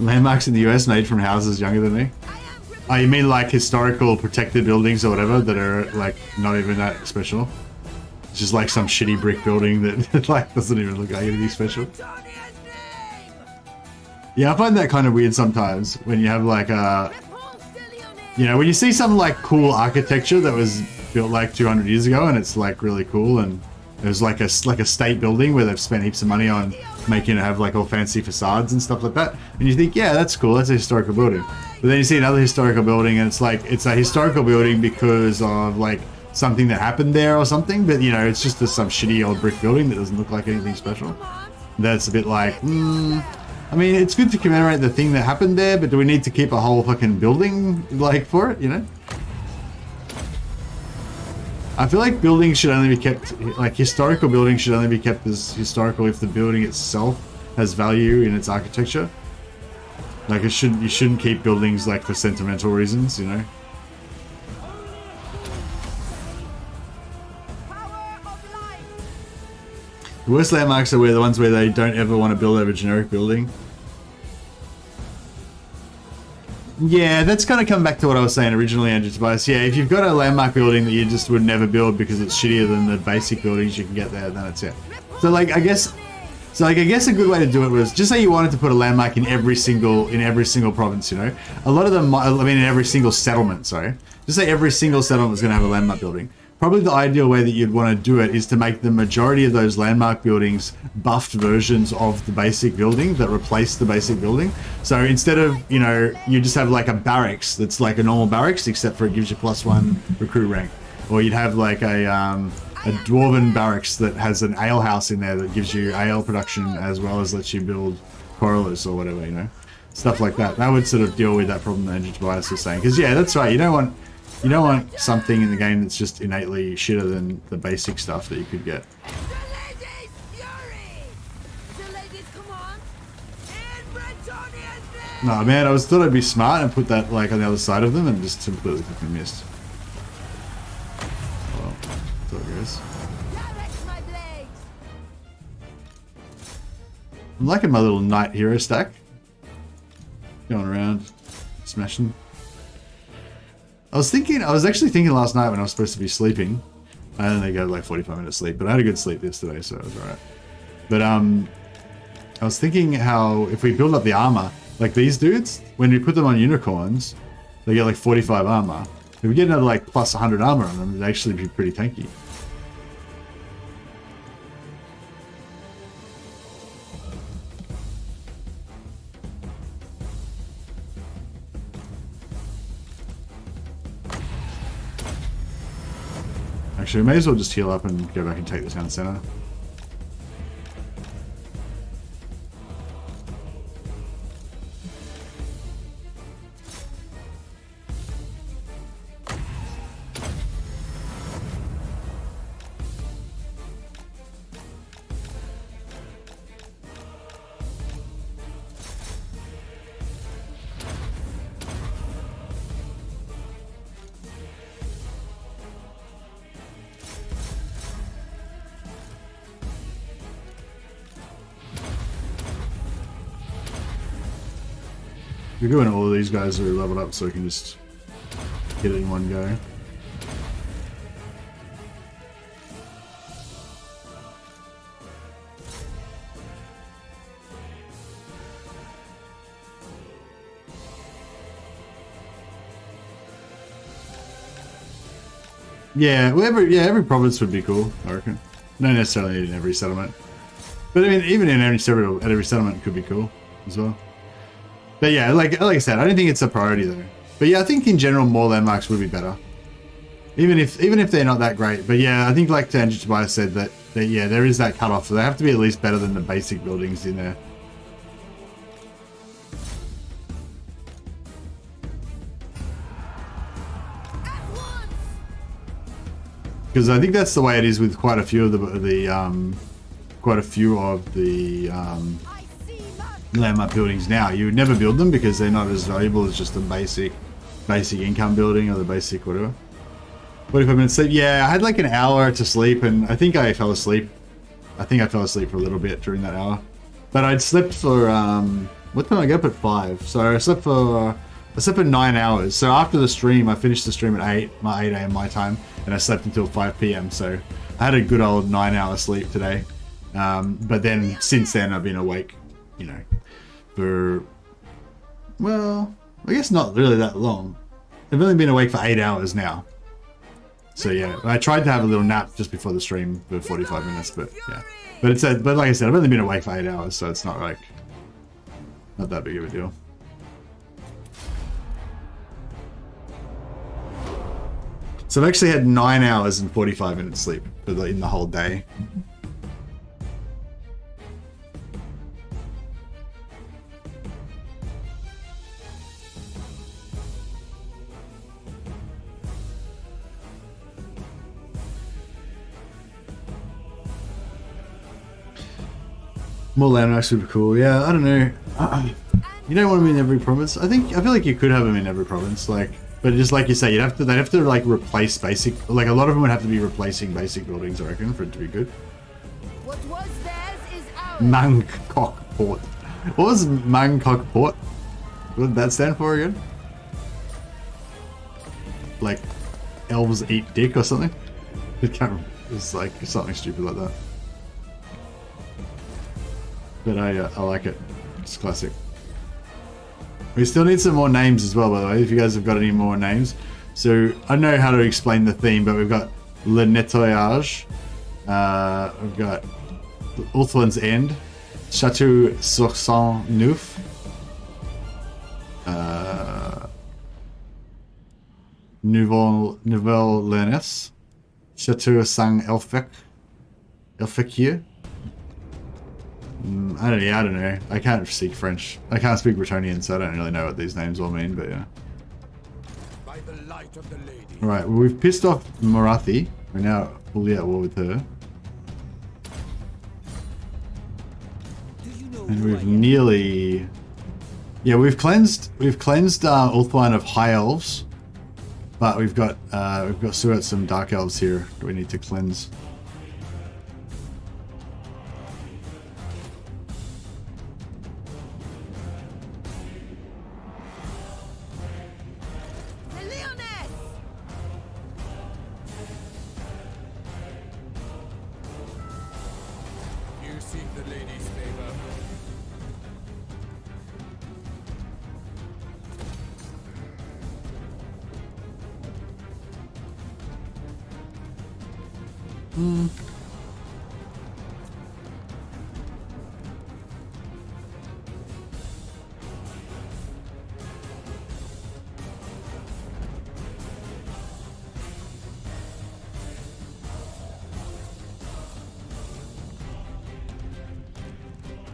Landmarks in the US made from houses younger than me? Oh, you mean like historical protected buildings or whatever that are like not even that special? It's just like some shitty brick building that like doesn't even look like anything special. Yeah, I find that kind of weird sometimes when you have like you know, when you see some like cool architecture that was built like 200 years ago and it's like really cool, and it was like a state building where they've spent heaps of money on making it have like all fancy facades and stuff like that, and you think, yeah, that's cool, that's a historical building. But then you see another historical building and it's like, it's a historical building because of like something that happened there or something, but you know, it's just some shitty old brick building that doesn't look like anything special. That's a bit like, I mean, it's good to commemorate the thing that happened there, but do we need to keep a whole fucking building like for it, you know? I feel like buildings should only be kept, like historical buildings should only be kept as historical if the building itself has value in its architecture. Like you shouldn't keep buildings like for sentimental reasons, you know. The worst landmarks are the ones where they don't ever want to build over a generic building. Yeah, that's kind of come back to what I was saying originally, Andrew Tobias. Yeah, if you've got a landmark building that you just would never build because it's shittier than the basic buildings you can get there, then it's it. So like, I guess a good way to do it was just say you wanted to put a landmark in every single province, you know. A lot of them, I mean, in every single settlement. Sorry, just say every single settlement was going to have a landmark building. Probably the ideal way that you'd want to do it is to make the majority of those landmark buildings buffed versions of the basic building that replace the basic building. So instead of, you know, you just have like a barracks that's like a normal barracks, except for it gives you +1 recruit rank. Or you'd have like a dwarven barracks that has an ale house in there that gives you ale production as well as lets you build correlers or whatever, you know. Stuff like that. That would sort of deal with that problem that Andrew Tobias was saying. Because yeah, that's right. You don't want something in the game that's just innately shitter than the basic stuff that you could get. The lady's fury! The lady's command in Bretonia's name! No man, I thought I'd be smart and put that like on the other side of them and just completely fucking missed. Well, that's how it goes. Direct my blade! I'm liking my little knight hero stack. Going around, smashing. I was actually thinking last night when I was supposed to be sleeping. I only got like 45 minutes sleep, but I had a good sleep yesterday, so it was alright. But I was thinking how if we build up the armor, like these dudes, when we put them on unicorns, they get like 45 armor. If we get another like plus 100 armor on them, it'd actually be pretty tanky. Actually, we may as well just heal up and go back and take the town center. We're doing all of these guys are leveled up so we can just get it in one go. Yeah, well, every province would be cool, I reckon. Not necessarily in every settlement. But I mean, even in every settlement could be cool as well. But yeah, like I said, I don't think it's a priority though. But yeah, I think in general more landmarks would be better. Even if they're not that great. But yeah, I think like Andrew Tobias said that yeah, there is that cutoff. So they have to be at least better than the basic buildings in there. Because I think that's the way it is with quite a few of the landmark buildings now. You would never build them because they're not as valuable as just the basic income building or the basic whatever. 45 minutes sleep. Yeah, I had like an hour to sleep and I think I fell asleep. I think I fell asleep for a little bit during that hour. But I'd slept for what time did I get up at 5? So I slept for 9 hours. So after the stream, I finished the stream at 8 a.m. my time, and I slept until 5 p.m. So I had a good old 9-hour sleep today. But then since then I've been awake, you know, for, well, I guess not really that long. I've only been awake for 8 hours now. So yeah, I tried to have a little nap just before the stream for 45 minutes, but yeah. But like I said, I've only been awake for 8 hours, so it's not like, not that big of a deal. So I've actually had 9 hours and 45 minutes sleep in the whole day. More landmarks would be cool. Yeah, I don't know. You don't want them in every province. I feel like you could have them in every province, like, but just like you say, they'd have to like replace basic, like a lot of them would have to be replacing basic buildings, I reckon, for it to be good. What was theirs is ours. Mangkok Port. What was Mangkok Port? What did that stand for again? Like, elves eat dick or something? It can't remember. It's like something stupid like that. But I like it. It's classic. We still need some more names as well, by the way, if you guys have got any more names. So, I don't know how to explain the theme, but we've got Le Nettoyage. We've got Ulthuan's End. Chateau sur Saint-Neuf. Nouvelle Lyonesse. Chateau Saint-Elphec. Elphecier. I don't know. I can't speak French. I can't speak Bretonnian, so I don't really know what these names all mean, but yeah. By the light of the lady. Alright, well, we've pissed off Morathi. We're now fully at war with her. And we've nearly... Yeah, we've cleansed Ulthuan of High Elves. But we've still got some Dark Elves here that we need to cleanse. The Lyonesse! You seek the lady's favor.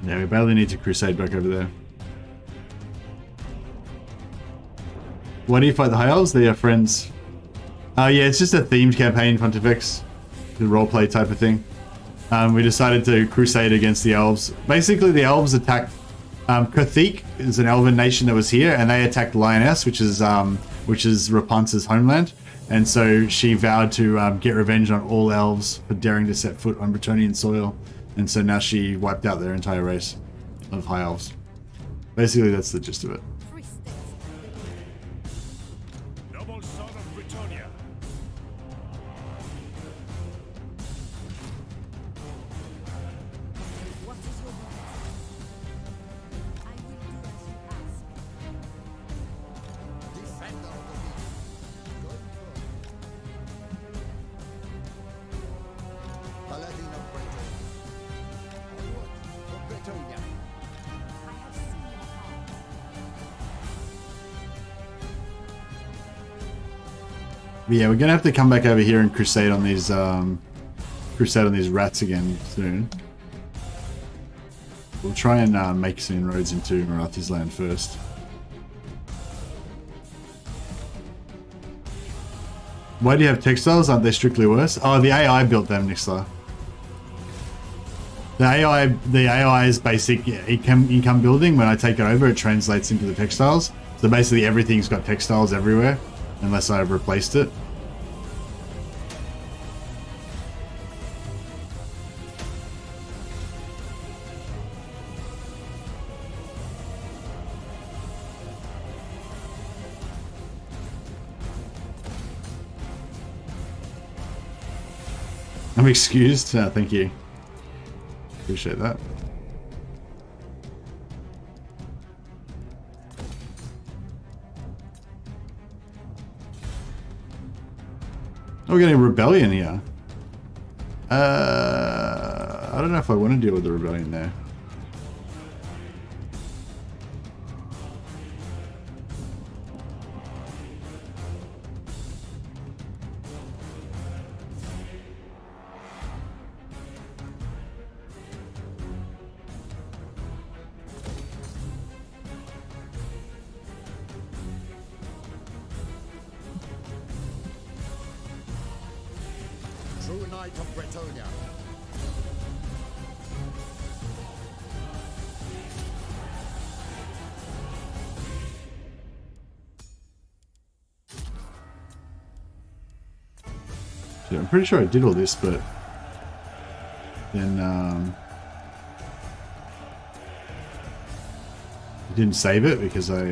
Yeah, we badly need to crusade back over there. Why do you fight the High Elves? They are friends. Yeah, it's just a themed campaign, Pontifex. The roleplay type of thing. We decided to crusade against the Elves. Basically, the Elves attacked... Kothique is an Elven nation that was here, and they attacked Lyonesse, which is Repanse's homeland. And so she vowed to get revenge on all Elves for daring to set foot on Bretonnian soil. And so now she wiped out their entire race of High Elves. Basically, that's the gist of it. Noble son of Brettonia. What is your will? I will do as you ask. Defender of the weak. Good for Paladin of Breton. Onward for Brettonia. I have seen your heart. But yeah, we're gonna have to come back over here and crusade on these rats again soon. We'll try and make some inroads into Morathi's land first. Why do you have textiles? Aren't they strictly worse? Oh, the AI built them, Nixla. The AI is basic income building. When I take it over, it translates into the textiles. So basically everything's got textiles everywhere, unless I've replaced it. I'm excused. Thank you. Appreciate that. Oh, we're getting a rebellion here. I don't know if I want to deal with the rebellion there. True knight of Brettonia. Yeah, I'm pretty sure I did all this, but then I didn't save it because I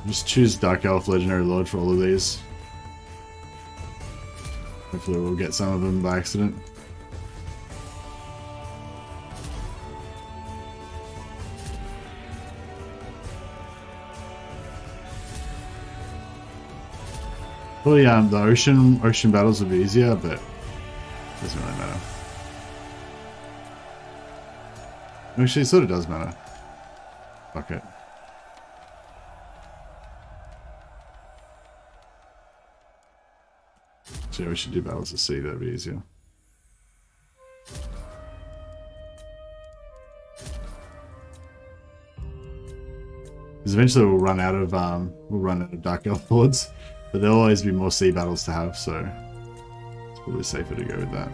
just choose Dark Elf Legendary Lord for all of these. Hopefully we'll get some of them by accident. Probably the ocean battles would be easier, but it doesn't really matter. Actually, it sort of does matter. Fuck it. So yeah, we should do battles at sea, that'd be easier. Because eventually we'll run out of Dark Elf Lords, but there'll always be more sea battles to have, so it's probably safer to go with that.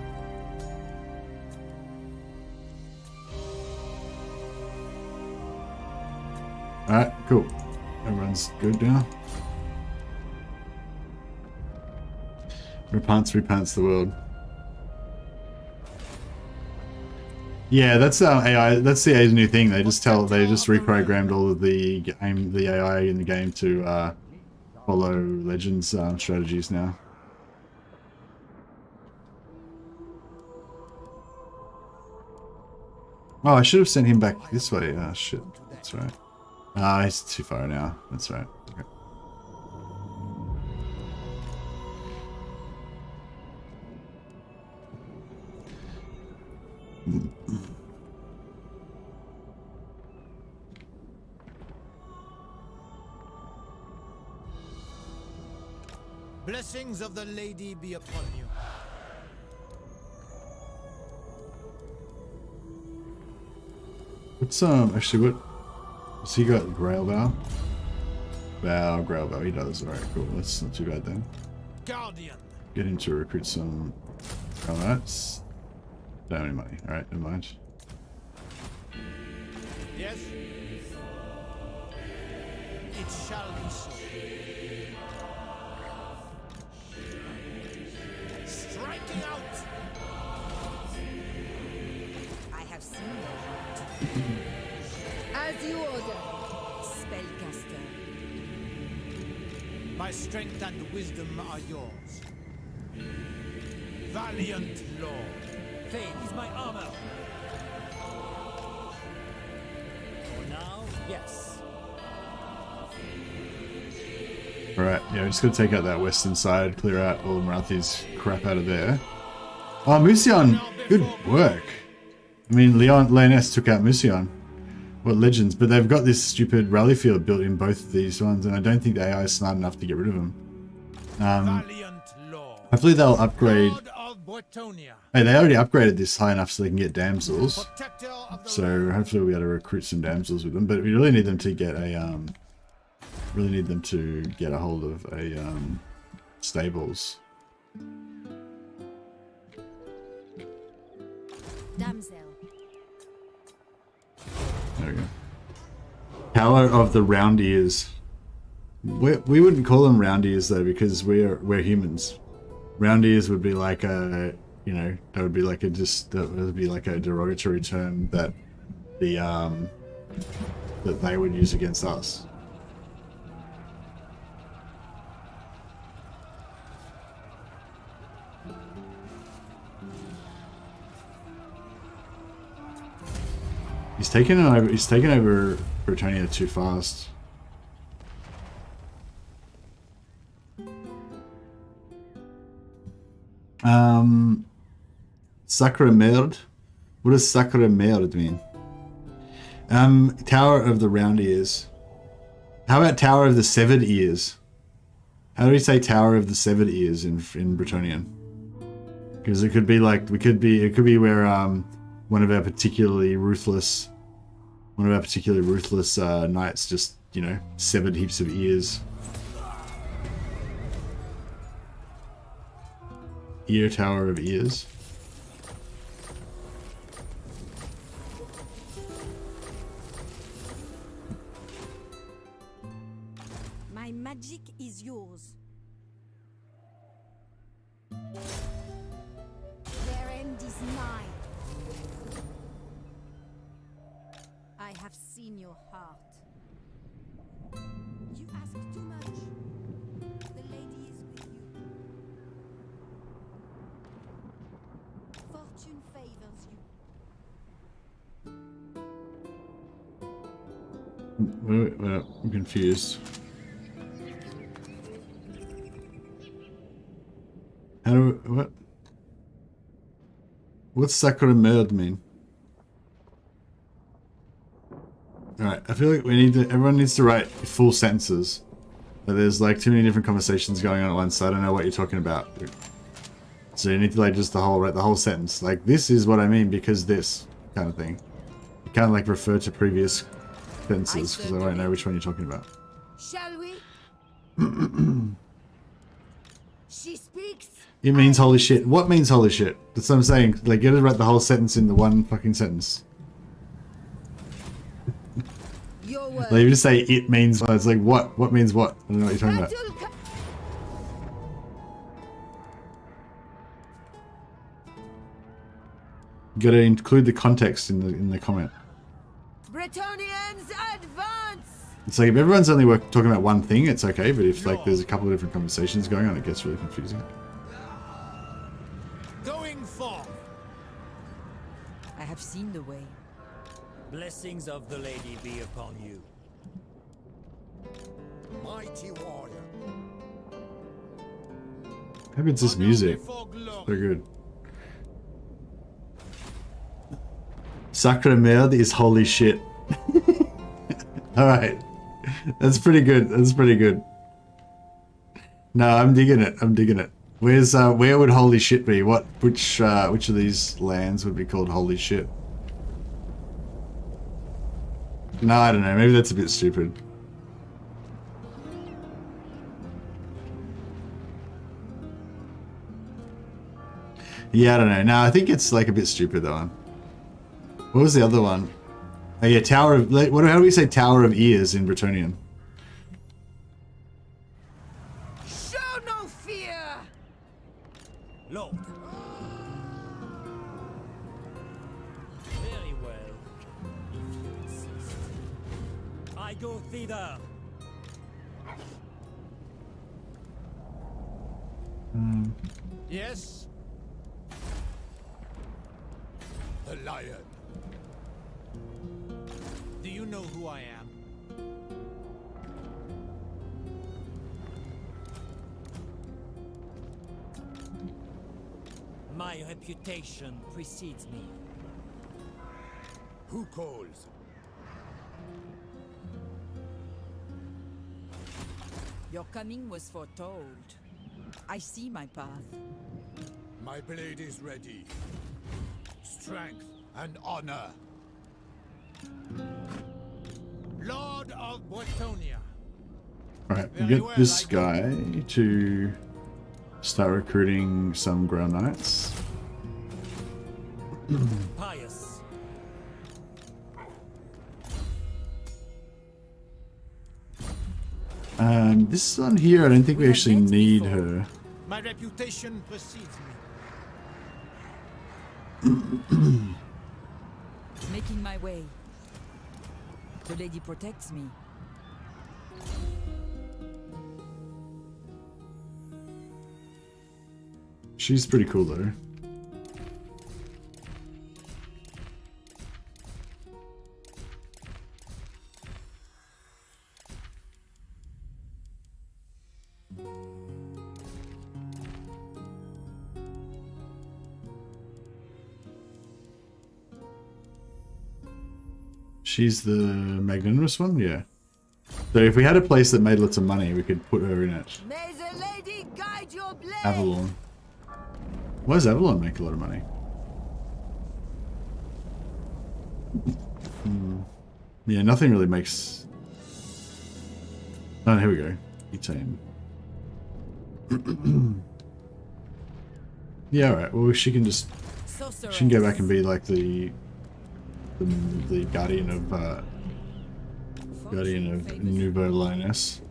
Alright, cool. Everyone's good now. Repanse the world. Yeah, that's AI. That's the AI's new thing. They just reprogrammed all of the AI in the game to follow Legends strategies now. Oh, I should have sent him back this way. Ah, shit. That's right. Ah, he's too far now. That's right. Okay. Blessings of the lady be upon you. What's actually what? Has he got Grail Bow? Grail Bow. He does. All right, cool. That's not too bad then. Guardian. Get him to recruit some Grail Knights. Don't have any money. All right, never mind. Yes. It shall be so. Striking out. I have seen your heart. As you order. Spellcaster. My strength and wisdom are yours. Valiant Lord. Fade is my armor. For now, yes. Alright, yeah, we're just gonna take out that western side, clear out all Marathi's crap out of there. Oh, Musion! Good work! I mean, Lyonesse took out Musion. What legends, but they've got this stupid rally field built in both of these ones, and I don't think the AI is smart enough to get rid of them. Valiant Lord. Hopefully they'll upgrade. Lord of Brettonia. Hey, they already upgraded this high enough so they can get damsels. Protector of the So hopefully we'll be able to recruit some damsels with them, but we really need them to get a hold of a stables. Damsel. There we go. Power of the round ears. We wouldn't call them round ears though, because we're humans. Round ears would be like a, you know, that would be like a derogatory term that that they would use against us. He's taken over Brettonia too fast. Sacre Merde? What does Sacre Merde mean? Tower of the Round Ears. How about Tower of the Severed Ears? How do we say Tower of the Severed Ears in Bretonnian? Because it could be like, it could be where one of our particularly ruthless knights just, you know, severed heaps of ears. Ear Tower of Ears. My magic is yours. Their end is mine. I have seen your heart. You ask too much. The lady is with you. Fortune favors you. Wait, I'm confused. How do what? What's sacre merde mean? Alright, I feel like we need to, everyone needs to write full sentences. But there's like too many different conversations going on at once, so I don't know what you're talking about. So you need to like just write the whole sentence. Like, this is what I mean because this kind of thing. You can't like refer to previous sentences because I won't know which one you're talking about. Shall we? She speaks. It means holy shit. What means holy shit? That's what I'm saying. Like, you gotta write the whole sentence in the one fucking sentence. Your word. Like, you just say it means, it's like, what? What means what? I don't know what you're talking about. You gotta include the context in the comment. Bretonnians advance. It's like, if everyone's only talking about one thing, it's okay, but if like there's a couple of different conversations going on, it gets really confusing. Going forth. I have seen the way. Blessings of the lady be upon you. Mighty warrior. Maybe it's this music. They're good. Sacre merde is holy shit. Alright. That's pretty good. That's pretty good. No, I'm digging it. I'm digging it. Where's where would holy shit be? Which of these lands would be called holy shit? No, I don't know. Maybe that's a bit stupid. Yeah, I don't know. No, I think it's like a bit stupid, that one. What was the other one? Oh yeah, Tower of... How do we say Tower of Ears in Bretonnian? Show no fear. Lord. Very well, if you insist. I go thither. Yes. The lion. Do you know who I am? My reputation precedes me. Who calls? Your coming was foretold. I see my path. My blade is ready. Strength and honor. Lord of Brettonia. Alright, we'll get this guy to start recruiting some Ground Knights. Pious. This one here, I don't think we actually need her. My reputation precedes Making my way. The lady protects me. She's pretty cool though. She's the magnanimous one? Yeah. So if we had a place that made lots of money, we could put her in it. May the lady guide your blade. Avalon. Why does Avalon make a lot of money? Yeah, nothing really makes... Oh, here we go. Butane. Yeah, alright. Well, she can just... She can go back and be like the guardian of Nouveau Lyonesse.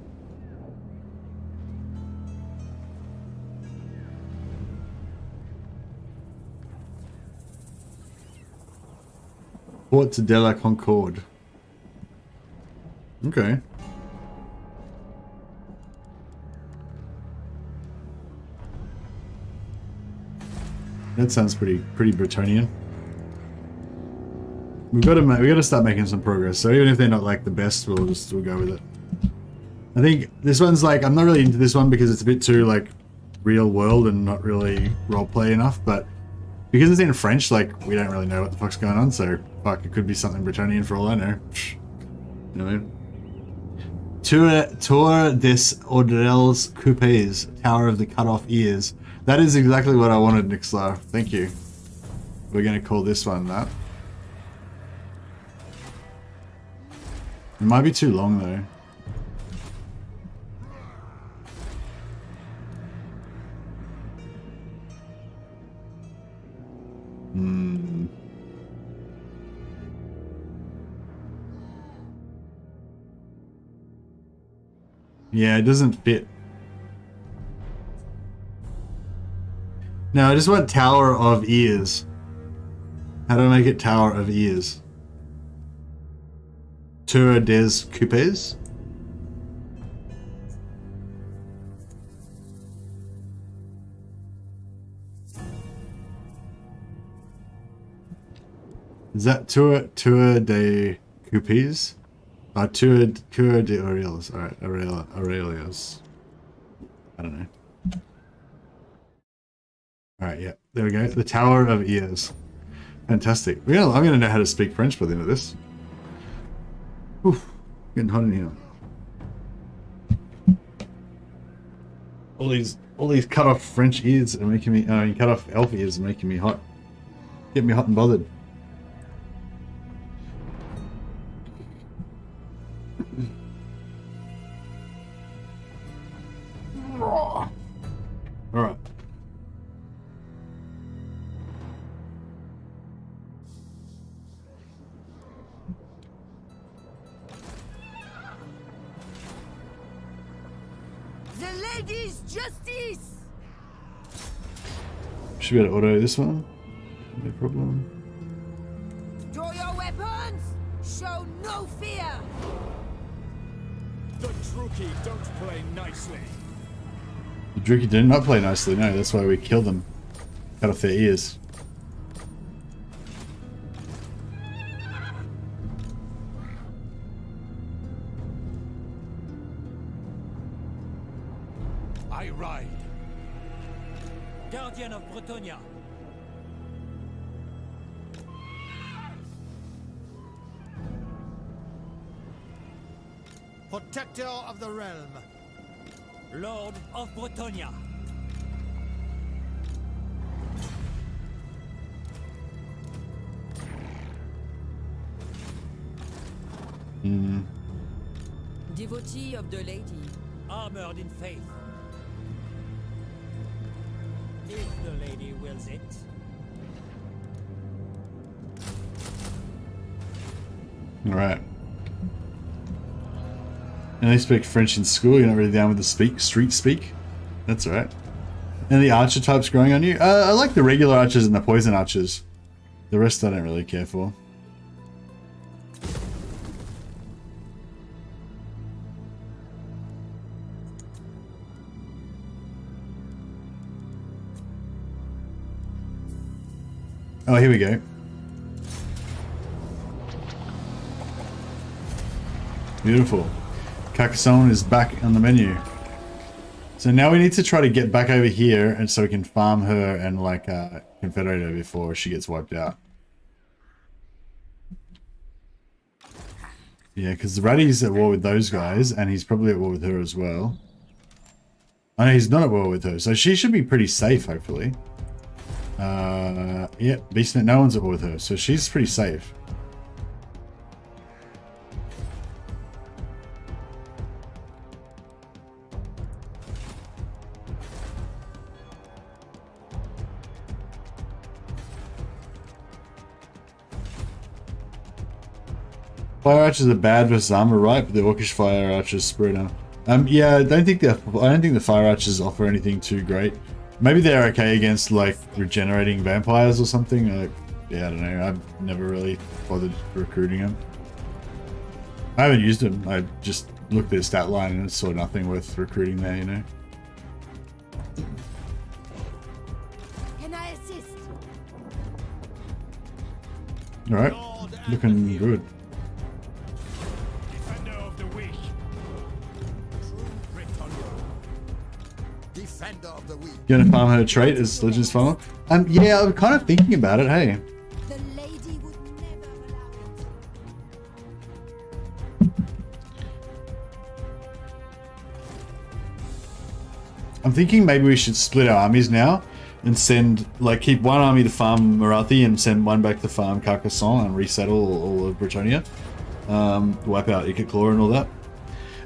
Port de la Concorde. Okay. That sounds pretty Bretonnian. We gotta start making some progress. So even if they're not like the best, we'll go with it. I think this one's like, I'm not really into this one because it's a bit too like real world and not really roleplay enough, but because it's in French, like we don't really know what the fuck's going on, so fuck, it could be something Bretonnian for all I know. You know what I mean? Tour des Audrelles Coupes, Tower of the Cut Off Ears. That is exactly what I wanted, Nixlar. Thank you. We're gonna call this one that. It might be too long though. Yeah, it doesn't fit. No, I just want Tower of Ears. How do I make it Tower of Ears? Tour des Coupes? Is that Tour de Coupes? Tour de Aurelius. Alright, Aurelius. I don't know. Alright, yeah. There we go. The Tower of Ears. Fantastic. Yeah, I'm gonna know how to speak French by the end of this. Oof, getting hot in here. All these cut off French ears are making me cut off elf ears are making me hot. Get me hot and bothered. Alright. The lady's justice! Should be able to auto this one. No problem. Draw your weapons! Show no fear! The Druki don't play nicely. The Druki did not play nicely, no, that's why we killed them. Cut off their ears. I ride. Guardian of Brettonia. Protector of the realm. Lord of Brettonia. Devotee of the lady. Armored in faith. If the lady wills it. Alright. And they speak French in school, you're not really down with the street speak? That's alright. And the archer types growing on you? I like the regular archers and the poison archers. The rest I don't really care for. Oh, here we go. Beautiful. Carcassonne is back on the menu. So now we need to try to get back over here and so we can farm her and like confederate her before she gets wiped out. Yeah, because Ratty's at war with those guys and he's probably at war with her as well. Oh no, he's not at war with her, so she should be pretty safe, hopefully. Yeah, Beastnet, no one's at war with her, so she's pretty safe. Fire archers are bad versus armor, right? But the orcish fire archers spreader. Yeah, I don't think the fire archers offer anything too great. Maybe they're okay against like regenerating vampires or something. yeah, I don't know. I've never really bothered recruiting him. I haven't used him. I just looked at his stat line and saw nothing worth recruiting there, you know. Can I assist? All right, looking good. Defender of the weak. Bretonnia. Defender of the weak. You want to farm her trait as Legends Farmer? Yeah, I'm kind of thinking about it, hey. The lady would never allow it. I'm thinking maybe we should split our armies now and send, like, keep one army to farm Marathi and send one back to farm Carcassonne and resettle all of Brettonia. Wipe out Ikit-Claw and all that.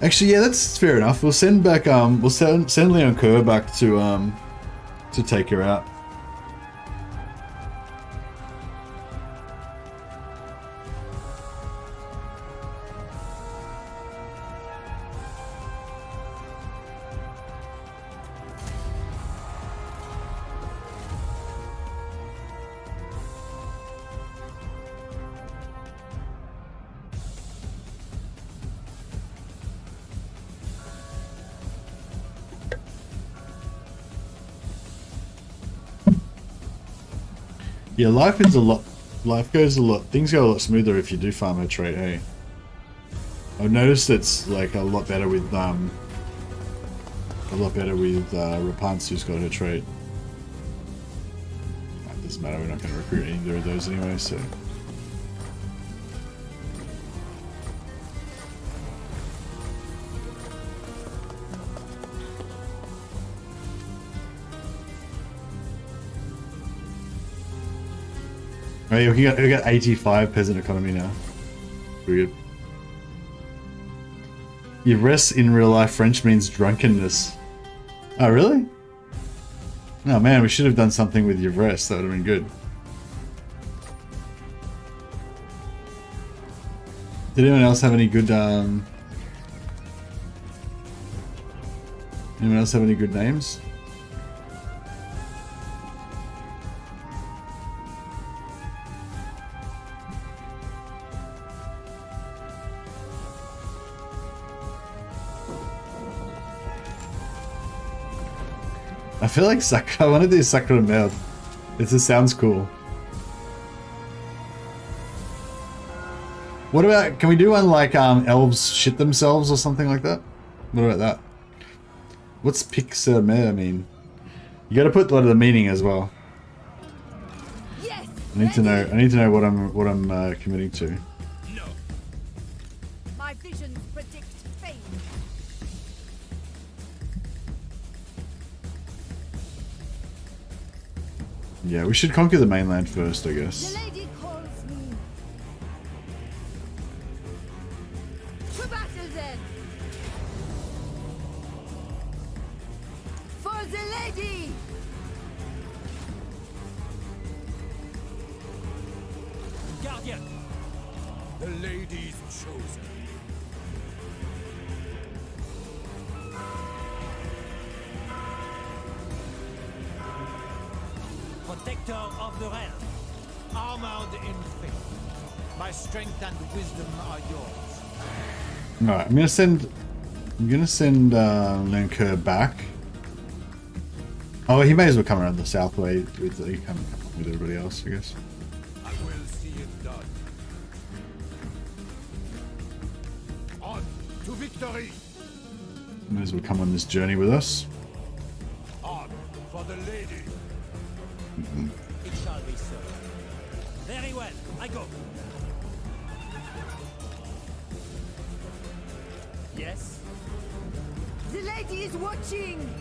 Actually, yeah, that's fair enough. We'll send back, we'll send Leon Kerr back to take her out. Yeah, life goes a lot, things go a lot smoother if you do farm a trait, hey. I've noticed it's like a lot better with Repanse, who's got her trait. It doesn't matter, we're not going to recruit either of those anyway, so. Oh yeah, we got 85 peasant economy now. Pretty good. Ivresse in real life French means drunkenness. Oh really? Oh man, we should have done something with Ivresse, that would have been good. Did anyone else have any good names? I feel like Sakura. I want to do Sakura Meld. It just sounds cool. What about, can we do one like elves shit themselves or something like that? What about that? What's Pixar Mer mean? You got to put the meaning as well. Yes. I need to know what I'm committing to. No. My visions predict fate. Yeah, we should conquer the mainland first, I The guess. lady calls me. To battle then. For the lady. Guardian. The lady's chosen. Protector of the realm. Armored in faith. My strength and wisdom are yours. Alright, I'm gonna send Lenker back. Oh, he may as well come around the south way with everybody else, I guess. I will see it done. On to victory! May as well come on this journey with us. On for the lady! It shall be so. Very well, I go. Yes? The lady is watching.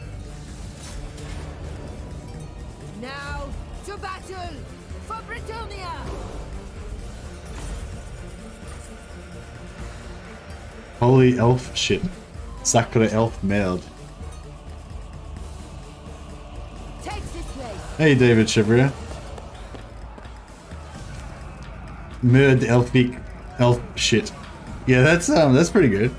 Now to battle for Brettonia. Holy elf shit. Sakura elf meld. Takes this place. Hey David Chevrier. Merd elfic elf shit. Yeah, that's pretty good.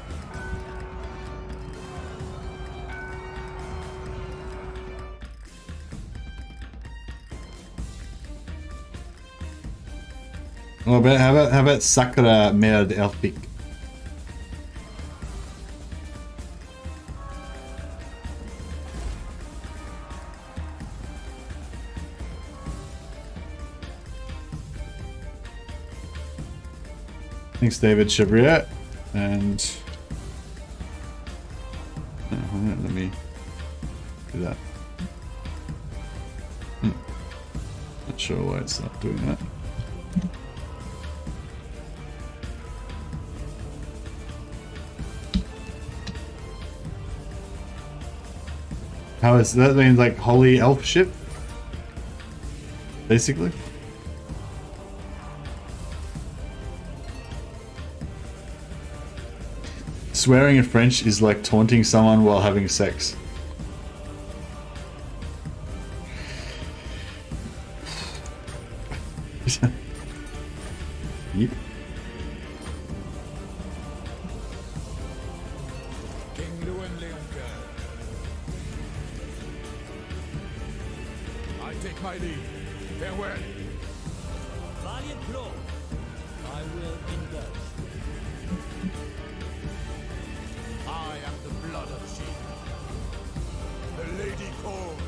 Well, but how about Sakura Merd Elfpick? Thanks, David Chevrier. And let me do that. Not sure why it's not doing that. How is that? Means like holy elf ship, basically. Swearing in French is like taunting someone while having sex. Yep. Take my leave. Farewell. Valiant blow. I will indulge. I am the blood of sheep. The lady calls.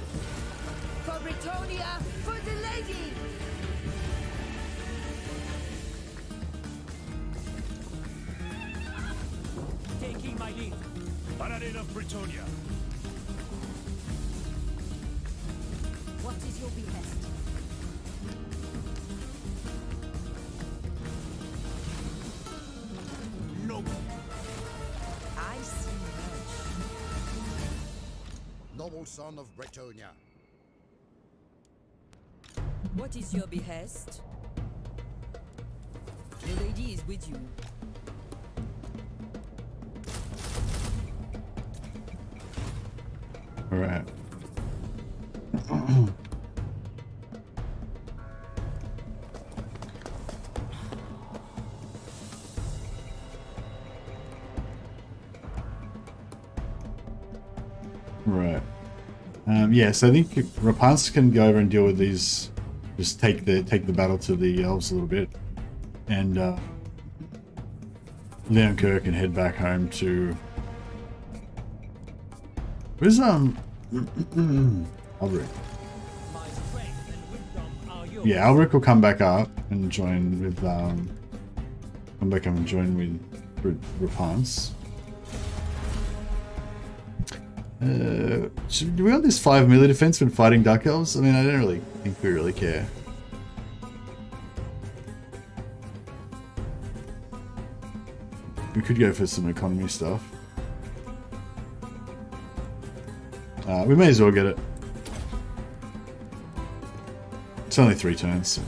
For Brettonia, for the lady! Taking my leave. Paladin of Bretonnia. What is your behest? No. I see much. Noble son of Brettonia. What is your behest? The lady is with you. All right. Right. Yeah, so I think Repanse can go over and deal with these. Just take the battle to the elves a little bit, and Leonkirk can head back home to. Where's Albric? My strength and wisdom are yours. Yeah, Albric will come back up and join with come back up and join with Repanse. Do we want this 5 melee defense when fighting Dark Elves? I mean, I don't really think we really care. We could go for some economy stuff. We may as well get it. It's only 3 turns, so.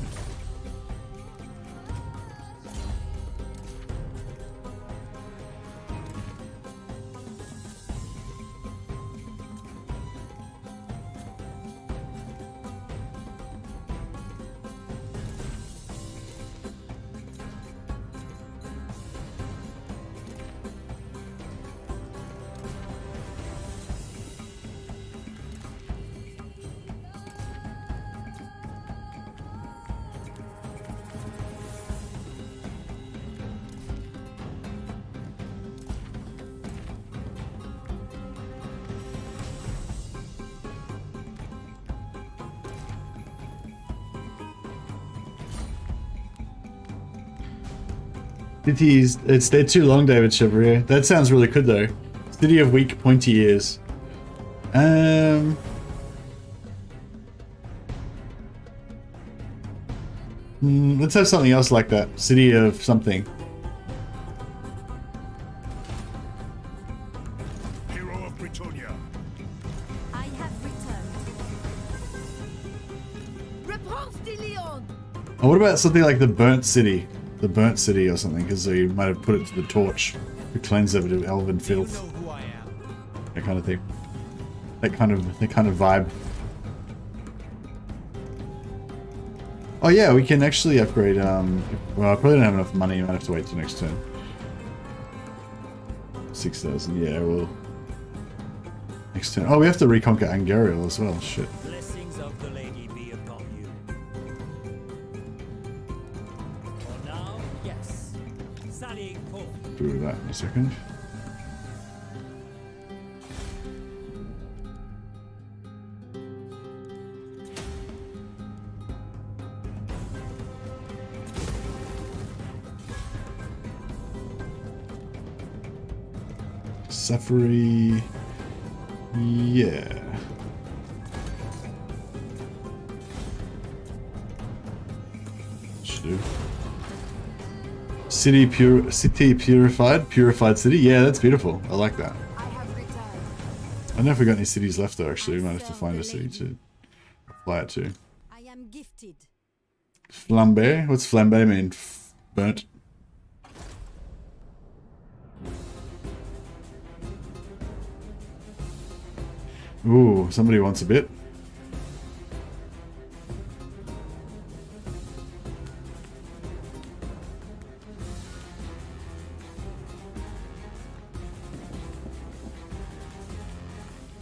They're too long, David Chevrier. That sounds really good though. City of weak pointy ears. Let's have something else like that. City of something. Hero of Bretonnia. I have returned. Repanse de Leon! Oh, what about something like the burnt city? The burnt city or something, because they might have put it to the torch to cleanse it of elven Do you filth. know who I am? That kind of thing. That kind of vibe. Oh yeah, we can actually upgrade, well, I probably don't have enough money, I might have to wait till next turn. 6,000, yeah, well. Next turn. Oh, we have to reconquer Angariel as well, shit. Blessings of the lady be upon you. For do that in a second. Safari, yeah. Should do. City purified city. Yeah, that's beautiful. I like that. I have returned. I don't know if we got any cities left though. Actually, we might have to find a city to apply it to. I am gifted. Flambe. What's flambe mean? Burnt. Ooh, somebody wants a bit.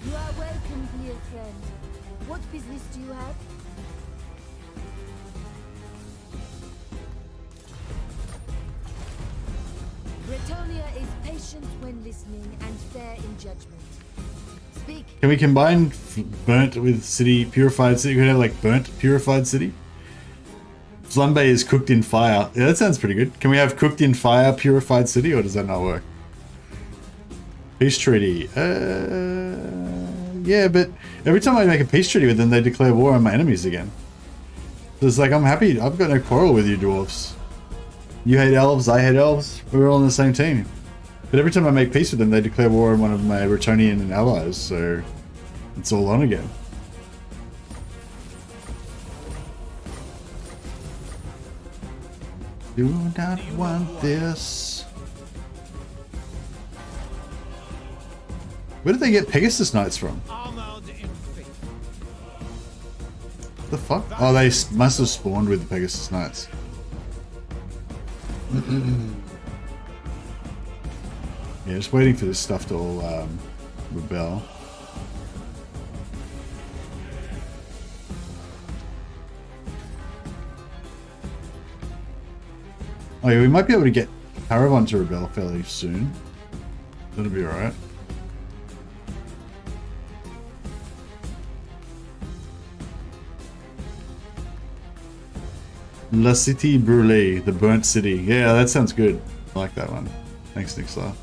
You are welcome, dear friend. What business do you have? Brettonia is patient when listening and fair in judgment. Speak. Can we combine burnt with city purified city? Could we have like burnt purified city? Flambe is cooked in fire. Yeah, that sounds pretty good. Can we have cooked in fire purified city, or does that not work? Peace treaty. Yeah, but every time I make a peace treaty with them, they declare war on my enemies again. So it's like, I'm happy. I've got no quarrel with you dwarves. You hate elves, I hate elves. We're all on the same team. But every time I make peace with them, they declare war on one of my Bretonnian allies, so it's all on again. Do not want this. Where did they get Pegasus Knights from? Armored in faith. The fuck? Oh, they must have spawned with the Pegasus Knights. Yeah, just waiting for this stuff to all rebel. Oh yeah, we might be able to get Caravan to rebel fairly soon. That'll be alright. La Cité Brûlée, the burnt city. Yeah, that sounds good. I like that one. Thanks, Nixla.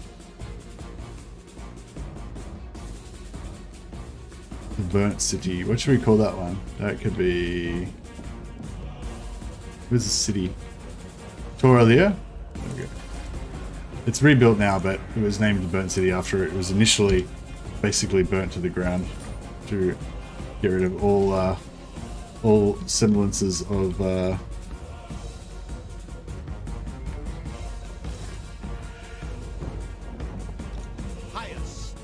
The burnt city. What should we call that one? That could be... Where's the city? Toralia? There we go. It's rebuilt now, but it was named the burnt city after it was initially basically burnt to the ground to get rid of all semblances of Highest,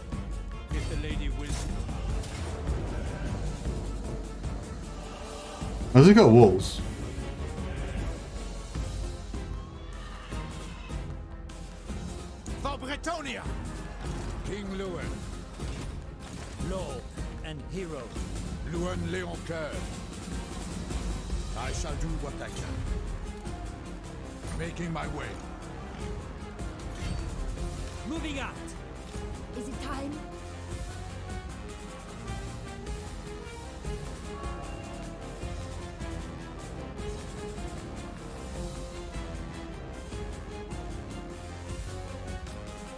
if the lady wills. How's it got walls? For Brettonia, King Luan, Lord and hero. Luan Léoncoeur. I shall do what I can. Making my way. Moving out. Is it time?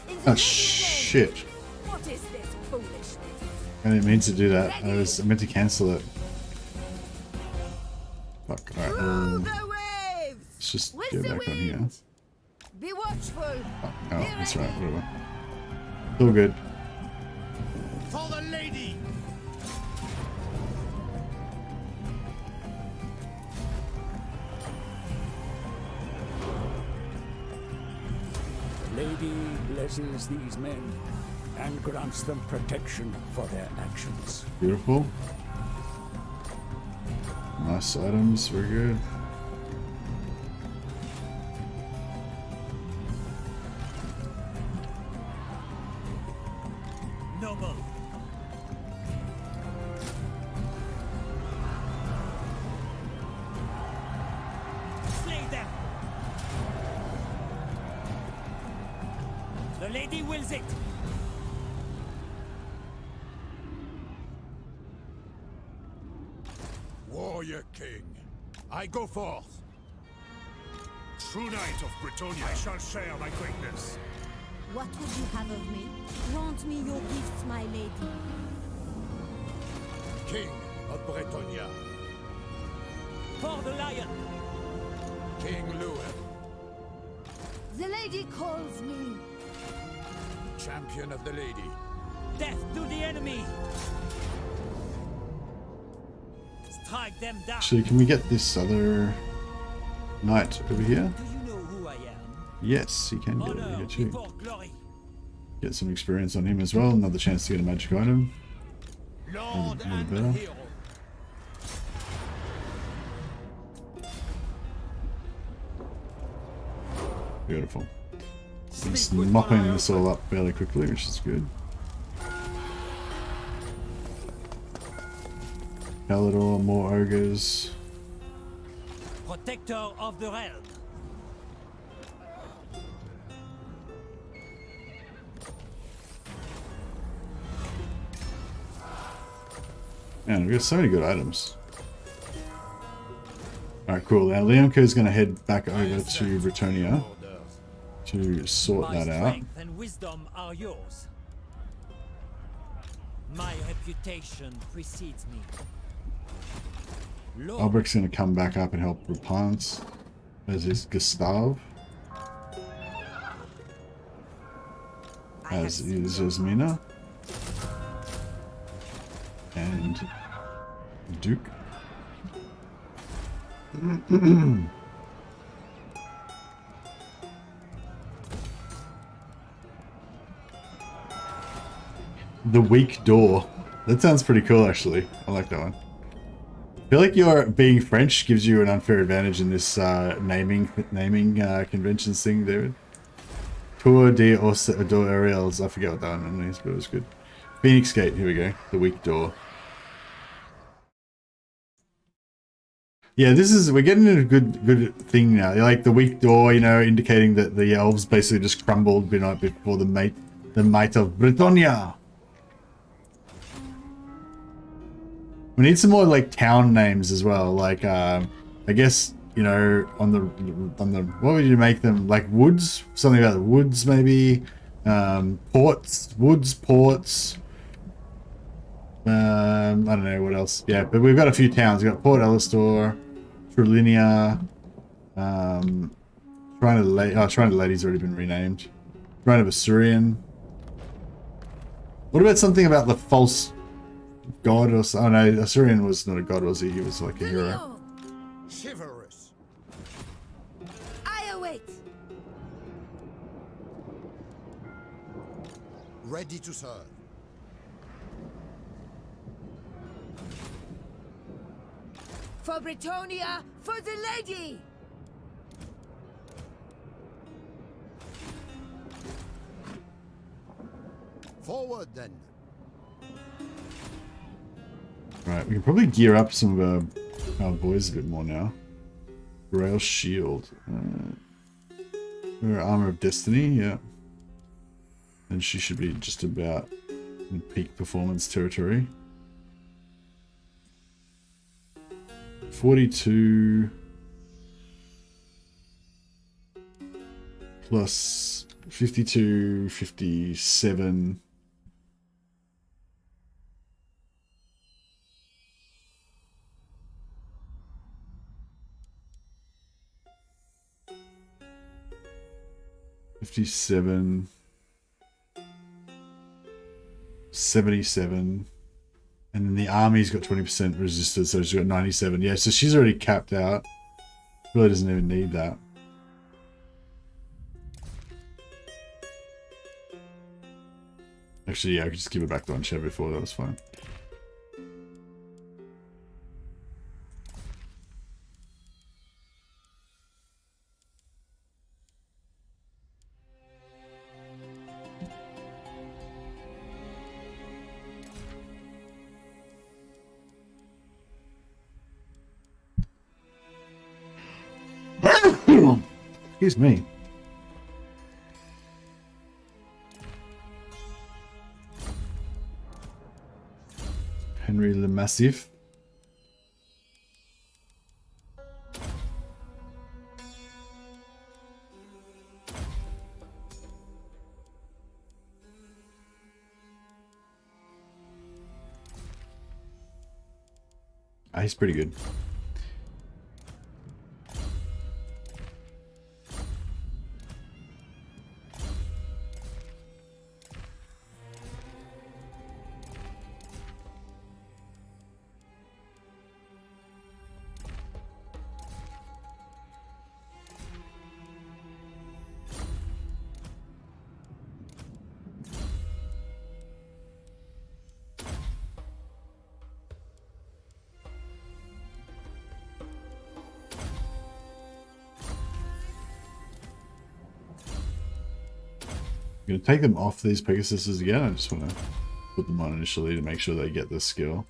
In the Oh name shit. of what is this foolishness? I didn't mean to do that. I meant to cancel it. Fuck. Alright, Through the waves! let's just With go the back on here. wind! Be watchful! Oh, that's right, whatever. Still good. For the lady! Lady blesses these men and grants them protection for their actions. Beautiful. Nice items, very good. Noble. Slay them. lady wills it. Warrior King, I go forth. True knight of Bretonia, I shall share my greatness. What would you have of me? Grant me your gifts, my lady. King of Brettonia, For the lion. King Louis, The lady calls me. champion of the lady. Death to the enemy. Strike them down. Actually, can we get this other knight over here? Do you know who I am? Yes, he can get over Honor here too. before glory. Get some experience on him as well. Another chance to get a magic item. Lord little and better. hero. Beautiful. It's mopping this all up fairly quickly, which is good. Palador, more ogres. Protector of the realm. Man, we've got so many good items. Alright, cool. Now Leonco is going to head back over to Brettonia to sort My that out. strength and wisdom are yours. My reputation precedes me. Lord, Albric's going to come back up and help Repanse, as is Gustav, as is Osmina, and Duke. The weak door. That sounds pretty cool, actually. I like that one. I feel like your being French gives you an unfair advantage in this naming conventions thing, David. Tour de Ariels. I forget what that one means, but it was good. Phoenix Gate. Here we go. The weak door. Yeah, we're getting a good thing now. Like the weak door, you know, indicating that the elves basically just crumbled before the might of Bretonia. We need some more like town names as well. Like I guess, you know, on the what would you make them? Like woods, something about the woods maybe. Ports, ports. I don't know what else. Yeah, but we've got a few towns. We've got Port Elistor, Trulinia, Shrine of the Lady's already been renamed. Shrine of Assyrian. What about something about the false god or so? Oh no, Assyrian was not a god, was he? He was like a hero. Chivalrous. I await. Ready to serve. For Bretonia, for the lady! Forward then. Right, we can probably gear up some of our boys a bit more now. Rail shield. Armor of Destiny, yeah. And she should be just about in peak performance territory. 42 plus 52, 57. $57, 77, and then the army's got 20% resisted, so she's got 97. Yeah, so she's already capped out. Really doesn't even need that. Actually, yeah, I could just give it back to Unshed before, that was fine. Excuse me. Henry le Massif. Ah, he's pretty good. I'm going to take them off these Pegasuses again. I just want to put them on initially to make sure they get this skill.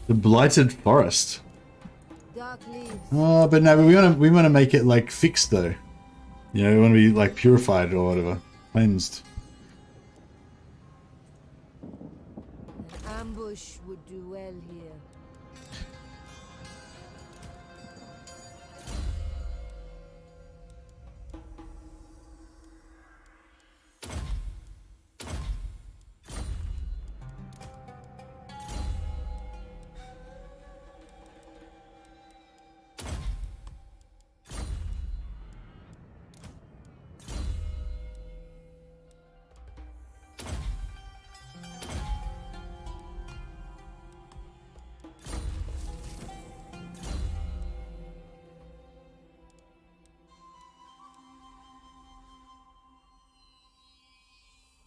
The Blighted Forest. Dark leaves. Oh, but no, we want to make it like fixed though. You know, we want to be like purified or whatever, cleansed. An ambush would do well here.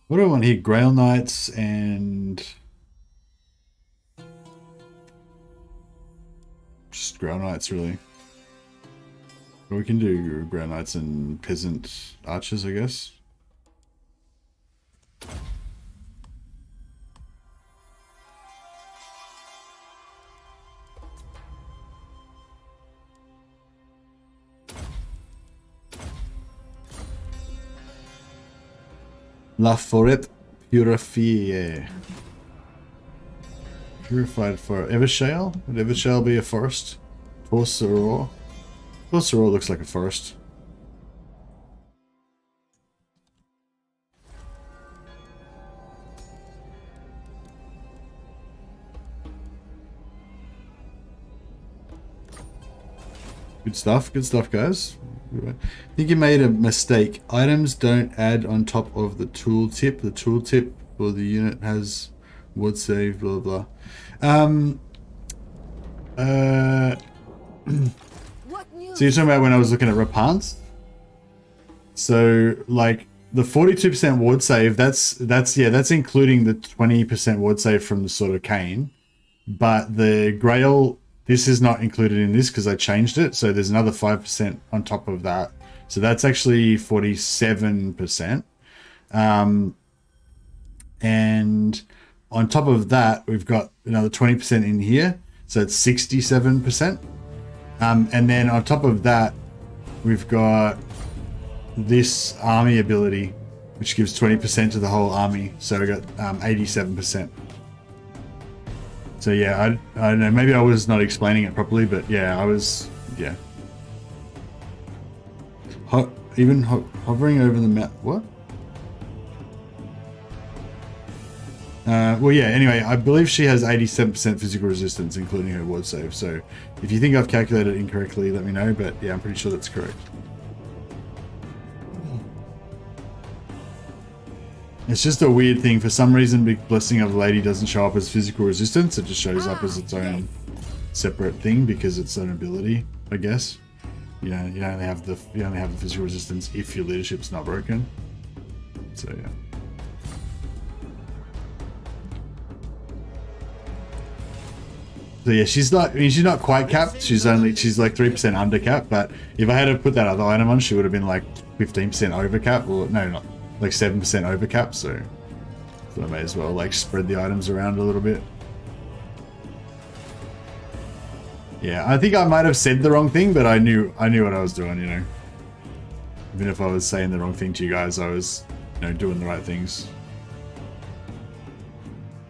What do I want here? Grail Knights and just Grail Knights, really. Or we can do Grail Knights and Peasant Archers, I guess. La Forêt Purifiée. Purified for Evershale? Would Evershale be a forest? Torsoror? Torsoror looks like a forest. Good stuff, guys. I think you made a mistake. Items don't add on top of the tooltip. The tooltip for the unit has ward save, blah blah. What news? So you're talking about when I was looking at Repanse? So like the 42% ward save, that's including the 20% ward save from the Sword of Cain. But the Grail, this is not included in this because I changed it. So there's another 5% on top of that. So that's actually 47%. And on top of that, we've got another 20% in here. So it's 67%. And then on top of that, we've got this army ability, which gives 20% to the whole army. So we got 87%. So yeah, I don't know, maybe I was not explaining it properly, but yeah, I was, yeah. Hovering over the map, what? Well, yeah, anyway, I believe she has 87% physical resistance, including her ward save. So if you think I've calculated it incorrectly, let me know. But yeah, I'm pretty sure that's correct. It's just a weird thing. For some reason, Big Blessing of the Lady doesn't show up as physical resistance. It just shows up as its own separate thing because it's an ability, I guess. You know, you only have the physical resistance if your leadership's not broken. So yeah. So yeah, she's not quite capped. She's like 3% under cap. But if I had to put that other item on, she would have been like 15% over cap, or no, not like 7% over cap. So I may as well like spread the items around a little bit. Yeah, I think I might have said the wrong thing, but I knew what I was doing. You know, even if I was saying the wrong thing to you guys, I was, you know, doing the right things.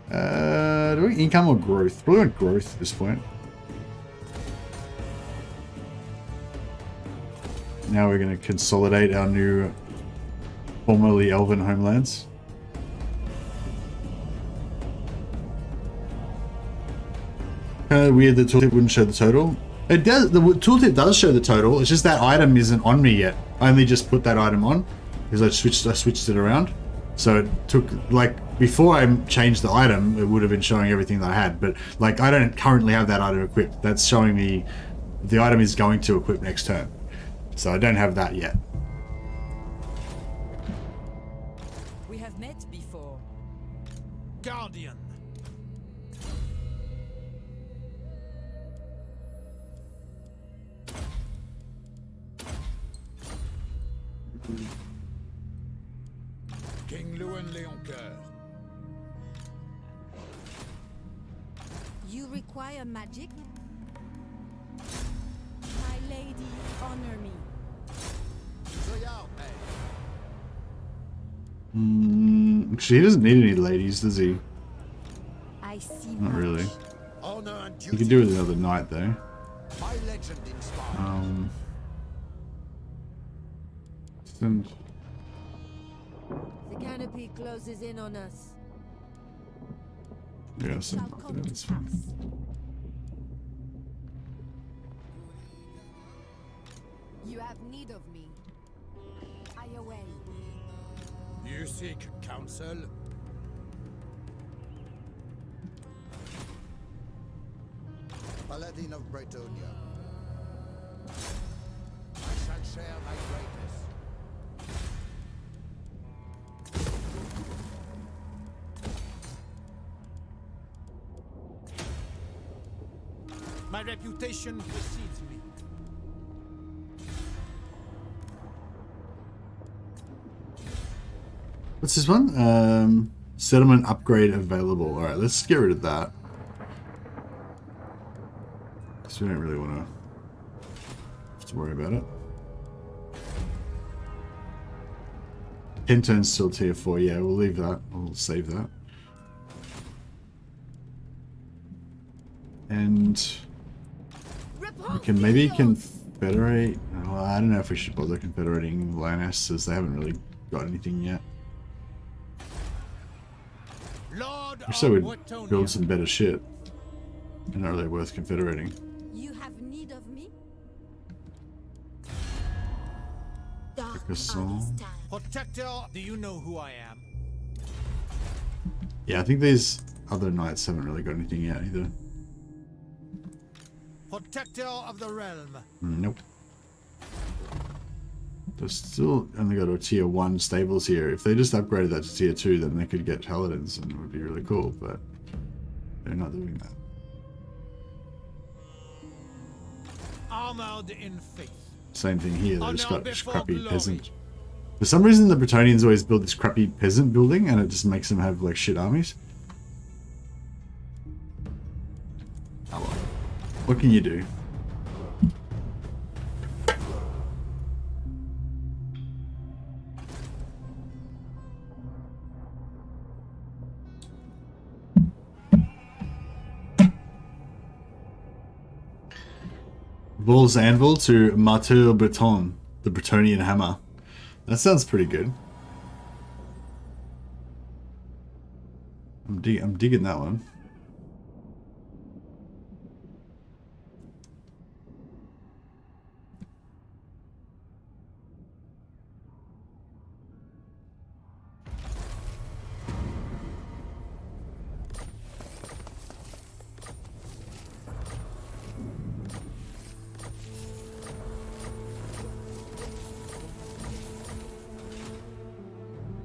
Do we income or growth? Probably want growth at this point. Now we're going to consolidate our new, formerly elven homelands. Kind of weird the tooltip wouldn't show the total. It does. The tooltip does show the total. It's just that item isn't on me yet. I only just put that item on because I switched it around. So it took, like, before I changed the item, it would have been showing everything that I had. But like, I don't currently have that item equipped. That's showing me the item is going to equip next turn. So I don't have that yet. We have met before. Guardian. King Luan Leoncoeur. You require magic? My lady, honor me. He doesn't need any ladies, does he? I see. Not really. Honor and You duty. could do it another night though. My legend inspired. And The canopy closes in on us. yeah, so Shall come that's to fine. pass. You have need of me. I away. You seek counsel? Paladin of Bretonia. I shall share my greatness. My reputation precedes me. What's this one? Settlement upgrade available. Alright, let's get rid of that. Because we don't really want to worry about it. 10 turns still tier 4. Yeah, we'll leave that. We'll save that. And we can maybe confederate. Well, I don't know if we should bother confederating Lyonesse, as they haven't really got anything yet. Lord I so of would Brettonia. build some better shit. They're not really worth confederating. You have need of me? Dark a song. time. Protector, do you know who I am? Yeah, I think these other knights haven't really got anything yet either. Protector of the realm. Nope. They've still only got a tier 1 stables here. If they just upgraded that to tier 2, then they could get paladins and it would be really cool, but they're not doing that. Armored in faith. Same thing here, they just Honor got this before crappy glory. peasant. For some reason the Bretonnians always build this crappy peasant building and it just makes them have like shit armies. Oh well. What can you do? Bull's Anvil to Marteau Breton, the Bretonnian hammer. That sounds pretty good. I'm digging that one.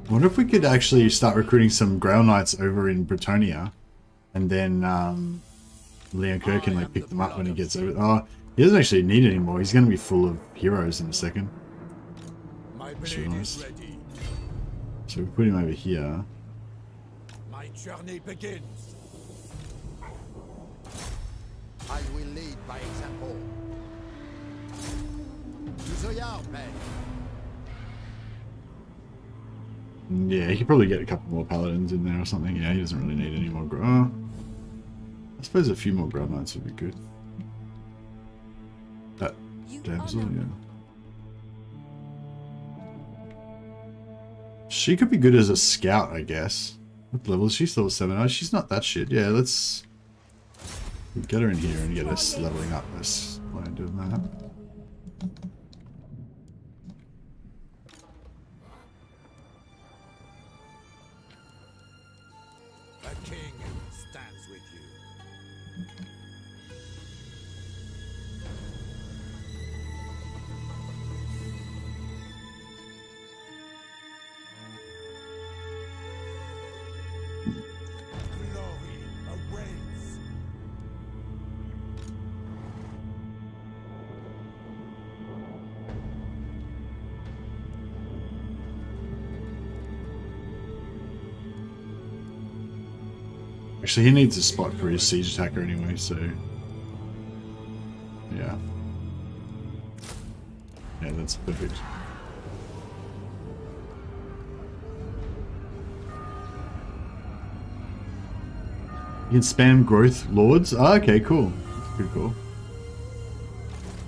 I wonder if we could actually start recruiting some Grail Knights over in Brettonia, and then Lyonesse can like pick them up when he gets over. Oh, he doesn't actually need it anymore. He's going to be full of heroes in a second. My blade is ready. So we put him over here. My journey begins. I will lead by example. To the yard, men. Yeah, he could probably get a couple more paladins in there or something. Yeah, he doesn't really need any more. I suppose a few more Grail Knights would be good. That damsel, yeah. She could be good as a scout, I guess. What level is she? She's level 7. Oh, she's not that shit. Yeah, let's get her in here and get us leveling up. Let's plan on doing that. A king stands with you. Glory awaits. Actually, he needs a spot for his siege attacker anyway, so yeah. Yeah, that's perfect. You can spam growth lords. Oh, okay, cool. That's pretty cool.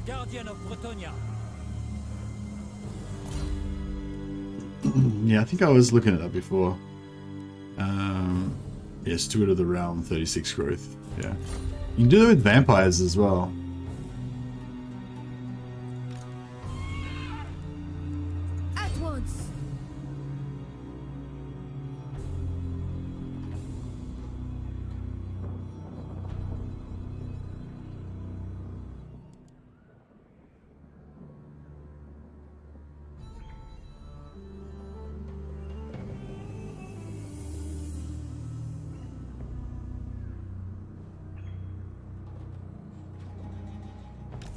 Guardian of Brettonia. Yeah, I think I was looking at that before. Yeah, Steward of the Realm, 36 growth. Yeah. You can do it with vampires as well. At once.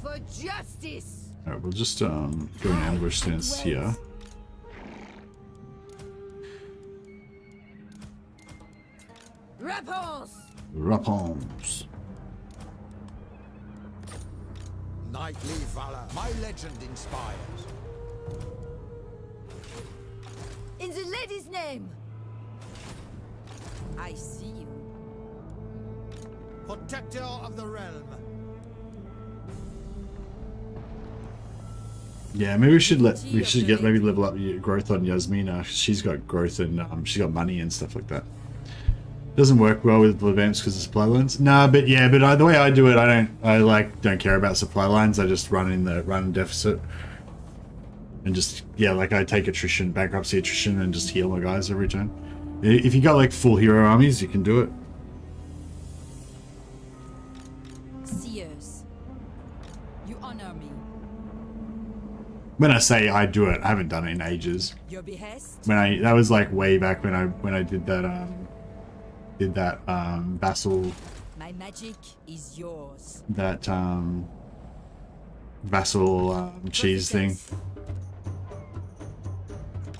For justice. Alright, we'll just go in ambush stance here. Repanse. Repanse. Knightly valor. My legend inspires. In the lady's name. I see you. Protector of the realm. Yeah, maybe we should maybe level up your growth on Yasmina. She's got growth and she's got money and stuff like that. Doesn't work well with blood vamps because of supply lines. Nah, but yeah, but the way I do it, don't care about supply lines. I just run deficit, and just I take attrition, bankruptcy attrition, and just heal my guys every turn. If you got like full hero armies, you can do it. Seers, you honor me. When I say I do it, I haven't done it in ages. Your behest. That was like way back when I did that vassal. My magic is yours. That vassal cheese thing.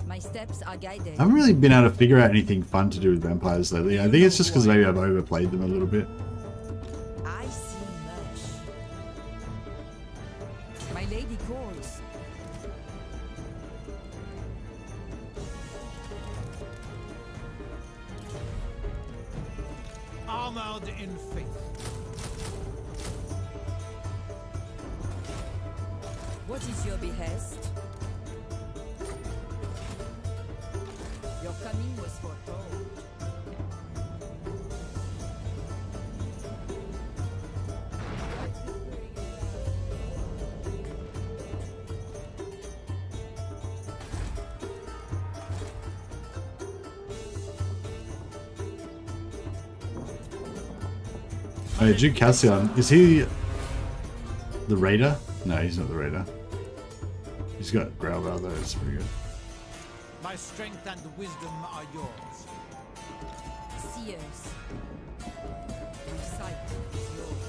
My steps are guided. I haven't really been able to figure out anything fun to do with vampires lately. I think it's just because maybe I've overplayed them a little bit. I see much. My lady calls. Armored in faith. What is your behest? Your coming was foretold. Oh, yeah, Duke Cassian. Is he the raider? No, he's not the raider. He's got Growlbow though, it's pretty good. My strength and wisdom are yours. Seers. My sight is yours.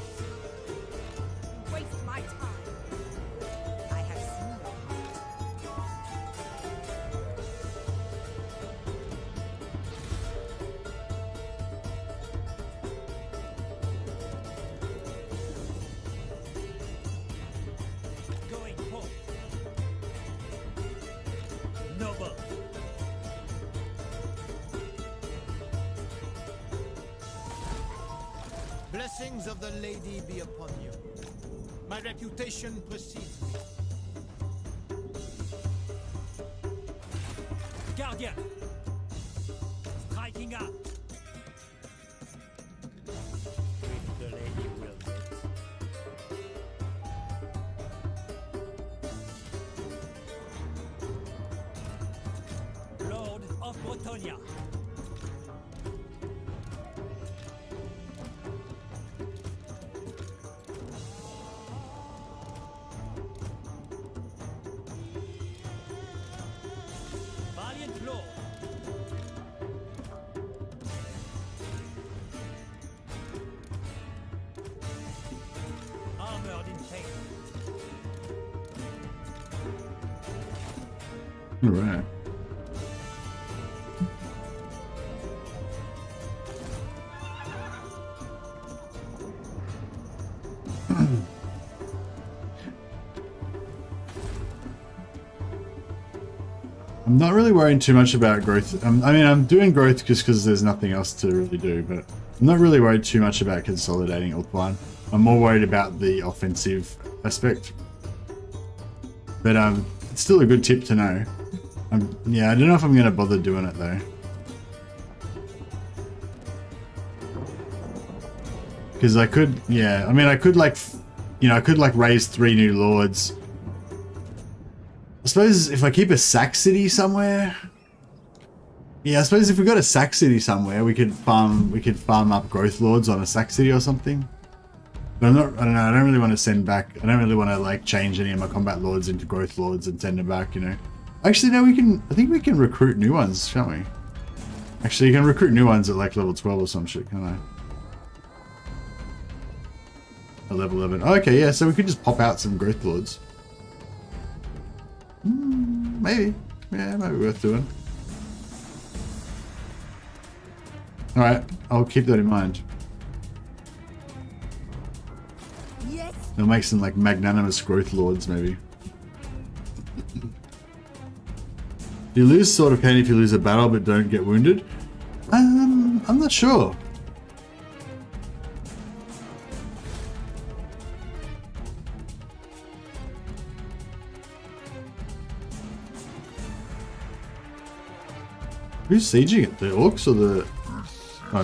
Waste my time. I have seen your Going forth. Noble. Blessings of the lady be upon you. My reputation precedes me. Guardian. Striking out. If the lady wills it. Lord of Brettonia. Valiant Lord. Armored in pain. Alright. I'm not really worrying too much about growth. I mean, I'm doing growth just because there's nothing else to really do, but I'm not really worried too much about consolidating Ulthuan. I'm more worried about the offensive aspect. But it's still a good tip to know. Yeah, I don't know if I'm going to bother doing it though. Because I could, yeah, I mean, I could like, you know, I could like raise 3 new lords. I suppose if I keep a sack city somewhere. Yeah, I suppose if we got a sack city somewhere, we could farm up growth lords on a sack city or something. But I don't know, I don't really want to send back, I don't really want to like change any of my combat lords into growth lords and send them back, you know. Actually, no, I think we can recruit new ones, can't we? Actually, you can recruit new ones at like level 12 or some shit, can't I? At level 11. Oh, okay, yeah, so we could just pop out some growth lords. Maybe. Yeah, it might be worth doing. Alright, I'll keep that in mind. Yes. They'll make some like magnanimous growth lords, maybe. You lose Sword of Pain if you lose a battle but don't get wounded? I'm not sure. Who's sieging it? The orcs or the... Oh, no,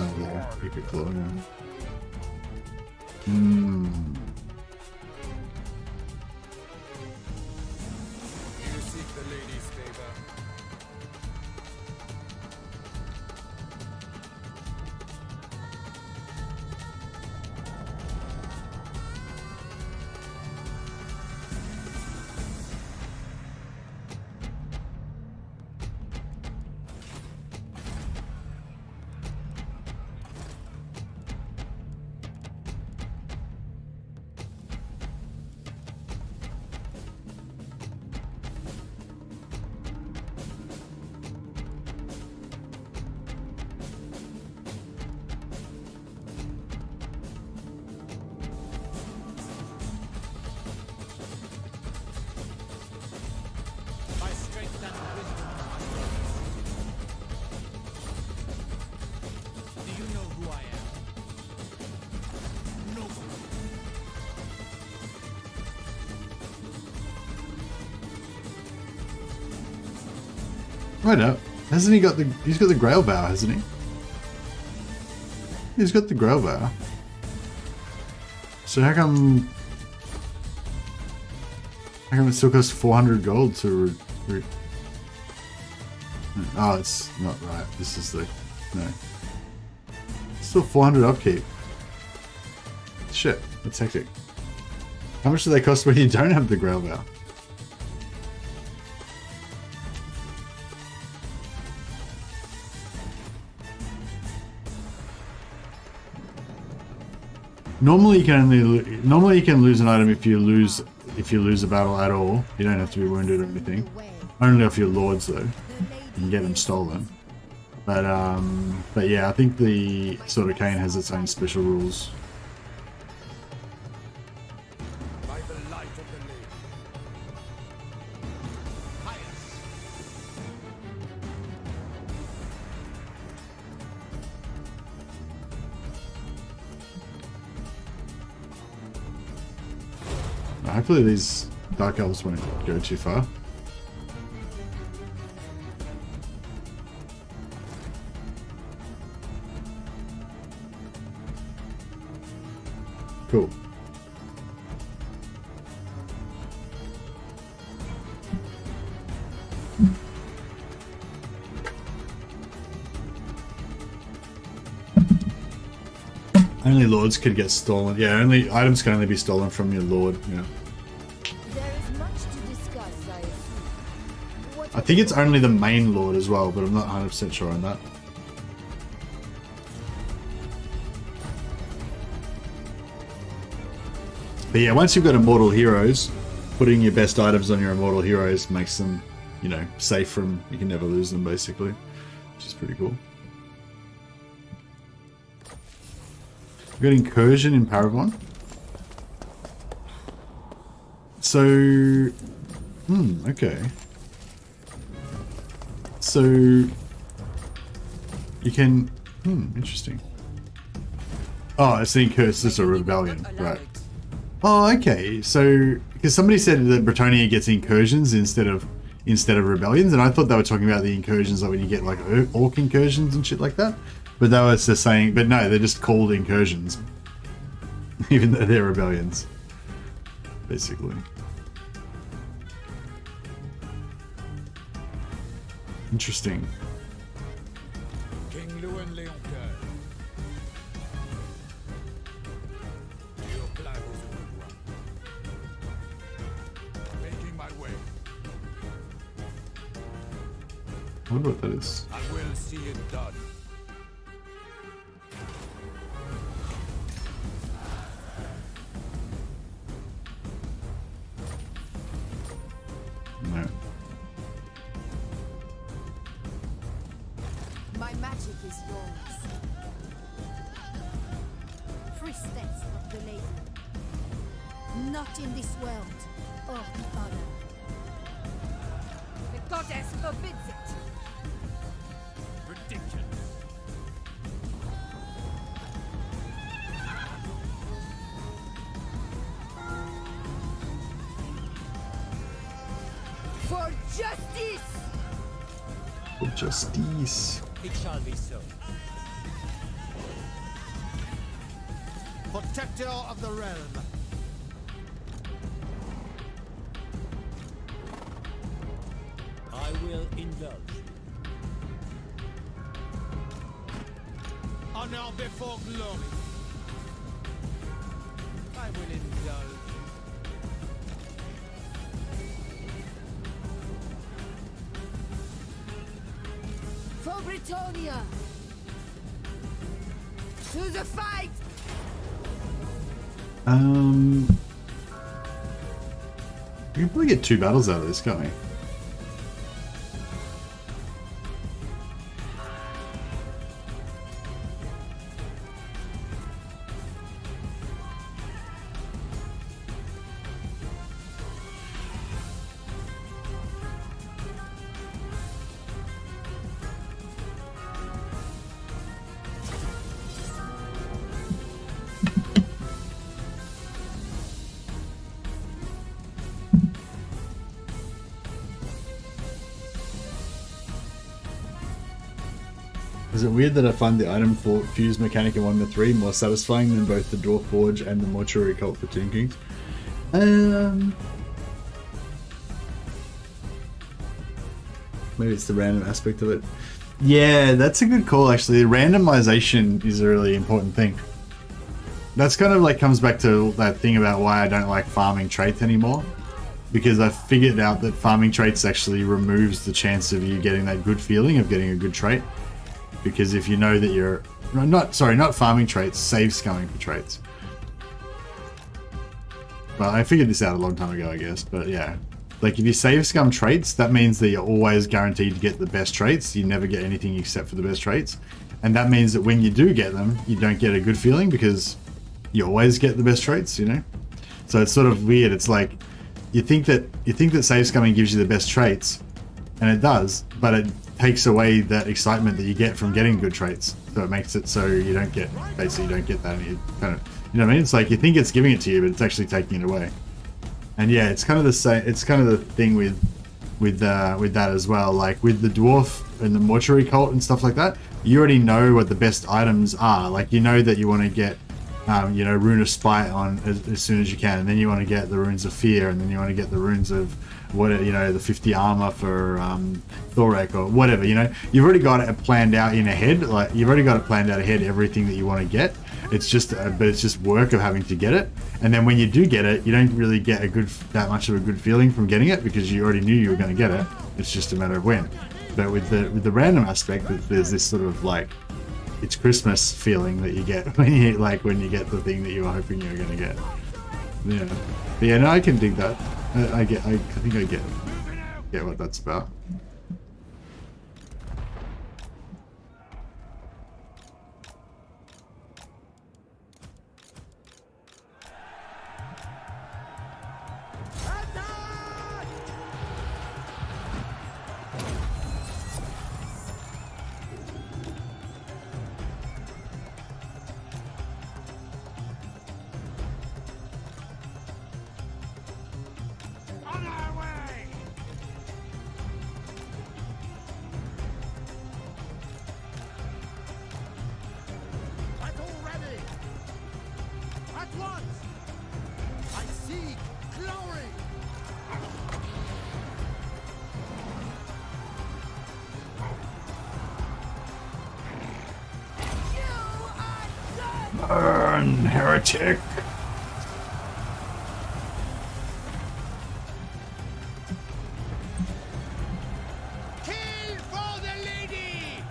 the Epic Claw, yeah. You seek the lady's favor. My strength and wisdom are yours. Do you know who I am? Noble. Right up. Hasn't he got the... He's got the Grail Bow, hasn't he? He's got the Grail Bow. So how come... How come it still costs 400 gold to... Oh, it's not right. This is the... No. Still 400 upkeep. shit, that's hectic. How much do they cost when you don't have the Grail Vow? Normally you can lose an item if you lose a battle at all. You don't have to be wounded or anything. Only if you're lords though. You can get them stolen. But yeah, I think the Sword of Cain has its own special rules. By the light of the lady. Pious. Hopefully these Dark Elves won't go too far. Cool. Only lords could get stolen. Yeah, only items can only be stolen from your lord. Yeah. There is much to discuss, I assume. I think it's only the main lord as well, but I'm not 100% sure on that. But yeah, once you've got immortal heroes, putting your best items on your immortal heroes makes them, you know, safe from, you can never lose them basically, which is pretty cool. We've got Incursion in Paravon. So, okay. So, you can, interesting. Oh, it's the Incursion, it's a rebellion, right. Oh, okay. So, because somebody said that Brettonia gets incursions instead of rebellions, and I thought they were talking about the incursions like when you get like orc incursions and shit like that. But they were just saying, but no, they're just called incursions, even though they're rebellions, basically. Interesting. King Luan Leoncoeur. Your plan is a good one. Making my way. I wonder what that is. I will see it done. No. My magic is yours. Free steps of the lady. Not in this world or the other. The goddess forbids it. Ridiculous. For justice! For justice. It shall be so. Protector of the realm. I will indulge. Honor before glory. I will indulge. For Brettonia! To the fight! We can probably get 2 battles out of this, can't we? Is it weird that I find the item for fuse mechanic in 1-3 more satisfying than both the Dwarf Forge and the Mortuary Cult for Tomb Kings? Maybe it's the random aspect of it. Yeah, that's a good call actually. Randomization is a really important thing. that's kind of like comes back to that thing about why I don't like farming traits anymore. Because I figured out that farming traits actually removes the chance of you getting that good feeling of getting a good trait. Because if you know that you're not farming traits, save scumming for traits. Well, I figured this out a long time ago, I guess, but yeah. Like if you save scum traits, that means that you're always guaranteed to get the best traits. You never get anything except for the best traits. And that means that when you do get them, you don't get a good feeling because you always get the best traits, you know? So it's sort of weird. It's like you think that save scumming gives you the best traits, and it does, but it takes away that excitement that you get from getting good traits. So it makes it so you don't get that, and you kind of, you know what I mean? It's like you think it's giving it to you, but it's actually taking it away. And yeah, it's kind of the same. It's kind of the thing with that as well. Like with the dwarf and the mortuary cult and stuff like that, you already know what the best items are. Like you know that you want to get, you know, Rune of Spite on as soon as you can, and then you want to get the Runes of Fear, and then you want to get the Runes of what, you know, the 50 armor for Thorek or whatever. You know, you've already got it planned out in ahead. Like you've already got it planned out ahead. Everything that you want to get. It's just, but it's just work of having to get it. And then when you do get it, you don't really get that much of a good feeling from getting it because you already knew you were going to get it. It's just a matter of when. But with the random aspect, there's this sort of like, it's Christmas feeling that you get when you get the thing that you were hoping you were going to get. Yeah. But yeah, no, I can dig that. I think I get what that's about. Burn, heretic! Kill for the lady!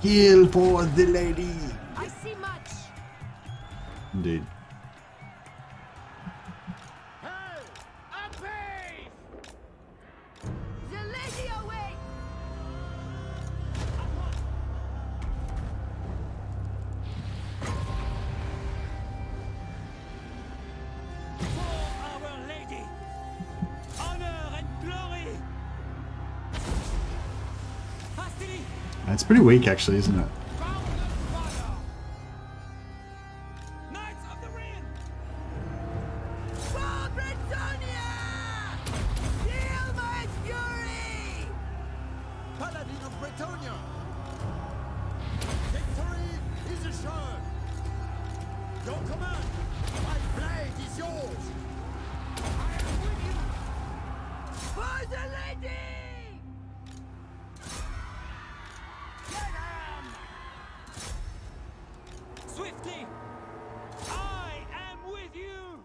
Kill for the lady! I see much. Indeed. Hey! A pace! The lady away. For Our Lady, honor and glory. Hastily. It's pretty weak actually, isn't it? Knights of the Ring. For Brettonia! Feel my fury! Paladin of Bretonia! Victory is assured! Your command! My blade is yours! I am with you! For the lady! Swiftly. I am with you.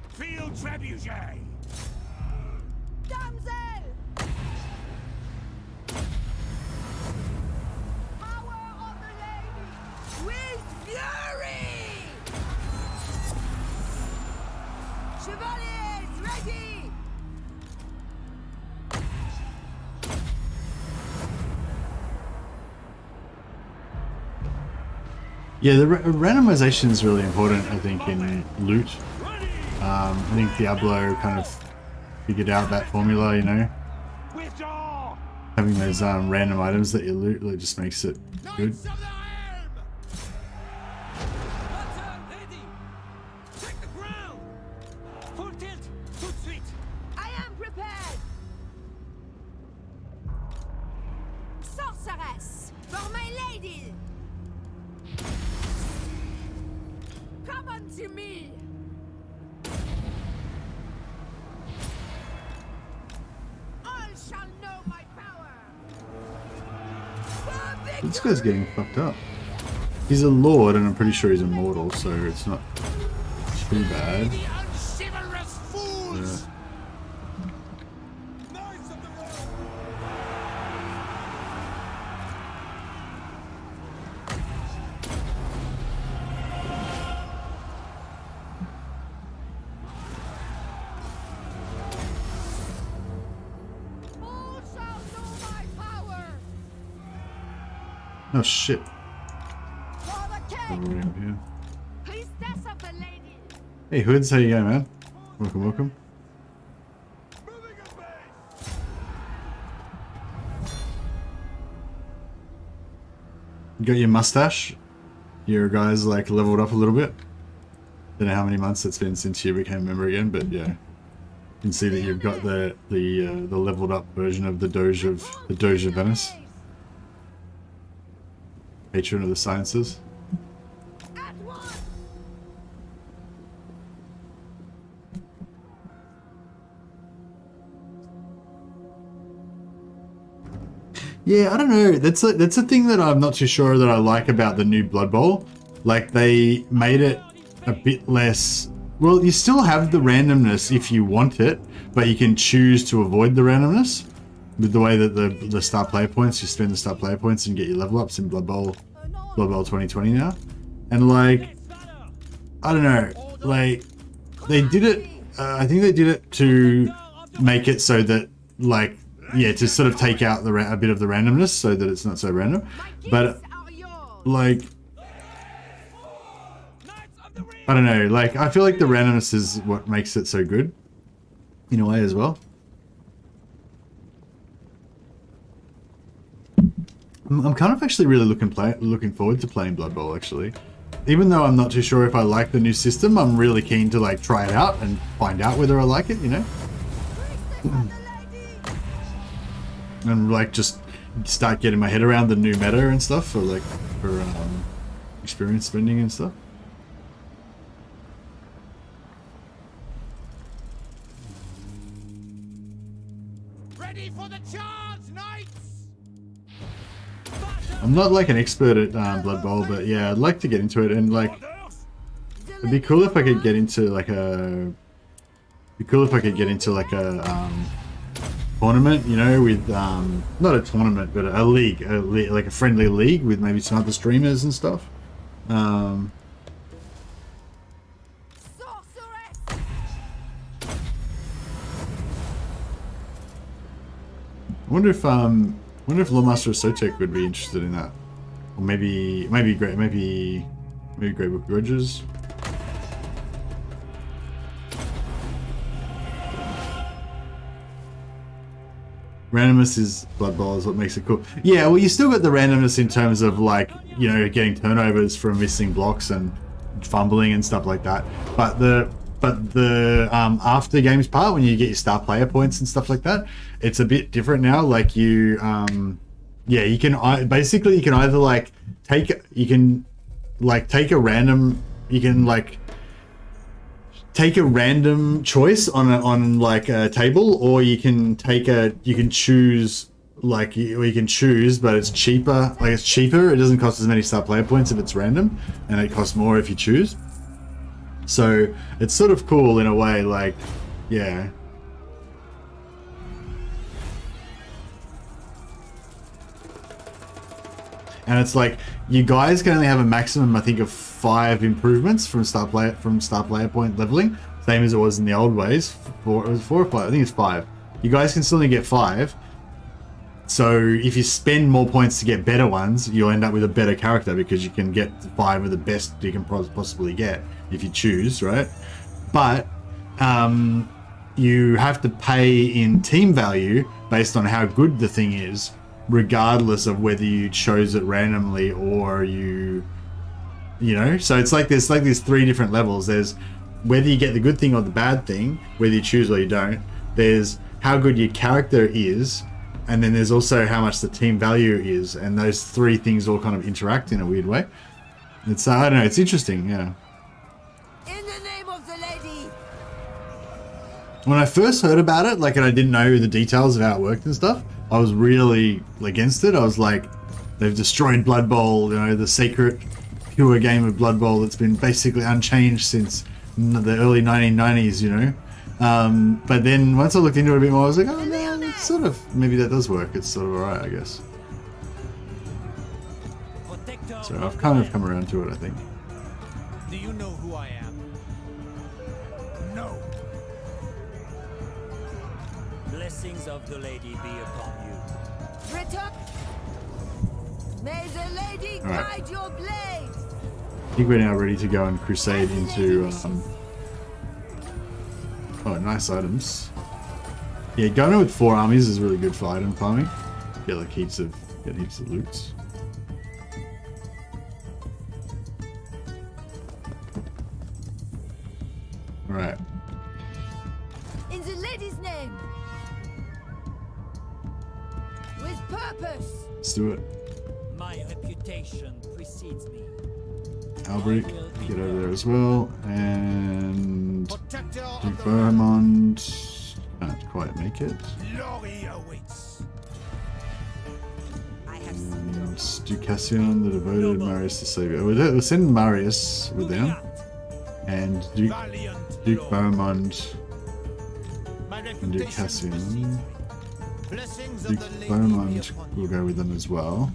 Field Trebuchet! Damsel! Power of the lady! With fury! Chevaliers, ready! Yeah, the randomization is really important, I think, in loot. I think Diablo kind of figured out that formula, you know? Withdraw! Having those random items that you loot really just makes it good. Knights of the Helm! Butter ready. Take the ground. Full tilt. Tout de suite. I am prepared! Sorceress! For my lady! Come unto me! All shall know my power! For This guy's getting fucked up. He's a lord, and I'm pretty sure he's immortal, so it's not too bad. The unchivalrous fools! All shall know my power. Oh shit. For the What king. do we have here? Priestess of the lady. Hey Hoods, how you going, man? Welcome, welcome. You got your mustache? Your guys like leveled up a little bit. Don't know how many months it's been since you became a member again, but yeah, you can see that you've got the leveled up version of the Doge of Venice, patron of the sciences. At once. Yeah, I don't know. That's a thing that I'm not too sure that I like about the new Blood Bowl. Like, they made it a bit less... Well, you still have the randomness if you want it, but you can choose to avoid the randomness with the way that the star player points, you spend the star player points and get your level ups in Blood Bowl 2020 now. And like, I don't know, like, they did it, I think they did it to make it so that, like, yeah, to sort of take out a bit of the randomness so that it's not so random. But, like, I don't know, like, I feel like the randomness is what makes it so good, in a way as well. I'm kind of actually really looking forward to playing Blood Bowl, actually. Even though I'm not too sure if I like the new system, I'm really keen to, like, try it out and find out whether I like it, you know? And, like, just start getting my head around the new meta and stuff for experience spending and stuff. Ready for the charge, knights! I'm not like an expert at Blood Bowl, but yeah, I'd like to get into it, and like, it'd be cool if I could get into like a, tournament, you know, with not a tournament, but a league, like a friendly league with maybe some other streamers and stuff. I wonder if Lawmaster of Sotek would be interested in that, or maybe Great Book of Grudges. Randomness is Blood Bowl is what makes it cool. Yeah, well, you still got the randomness in terms of, like, you know, getting turnovers from missing blocks and fumbling and stuff like that. But the after games part, when you get your star player points and stuff like that, it's a bit different now. Like, you yeah, you can basically you can either like take a random, you can like take a random choice on like a table, or you can choose, like, you can choose, but it's cheaper. Like, it's cheaper. It doesn't cost as many star player points if it's random, and it costs more if you choose. So it's sort of cool in a way, like, yeah. And it's like, you guys can only have a maximum, I think, of 5 improvements from star player point leveling, same as it was in the old ways. It was 4 or 5. I think it's 5. You guys can still only get 5. So if you spend more points to get better ones, you'll end up with a better character, because you can get 5 of the best you can possibly get if you choose, right? But you have to pay in team value based on how good the thing is, regardless of whether you chose it randomly or you know. So it's like there's 3 different levels. There's whether you get the good thing or the bad thing, whether you choose or you don't. There's how good your character is, and then there's also how much the team value is, and those 3 things all kind of interact in a weird way. It's I don't know, it's interesting, yeah. In the name of the lady. When I first heard about it, like, and I didn't know the details of how it worked and stuff, I was really against it. I was like, they've destroyed Blood Bowl, you know, the secret pure game of Blood Bowl that's been basically unchanged since the early 1990s, you know. But then once I looked into it a bit more, I was like, oh no, it's sort of, maybe that does work. It's sort of alright, I guess. So I've kind of come around to it, I think. Do you know who I am? No. Blessings of the lady be upon you. Breton! May the lady guide your blade! I think we're now ready to go and crusade into oh, nice items. Yeah, going with 4 armies is really good for item farming. Get like heaps of loots. Alright. In the lady's name! With purpose! Let's do it. My reputation precedes me. Albrecht, get over there as well. And Protector of Duke the Vermont. Can't quite make it. glory awaits. I have seen your And Duke Cassian, the devoted, Marius the Savior. We'll send Marius with them. And Duke Valiant Lord. Beaumont My and Duke reputation precedes Cassian. me. Blessings of Duke the lady be Beaumont upon will you. go with them as well.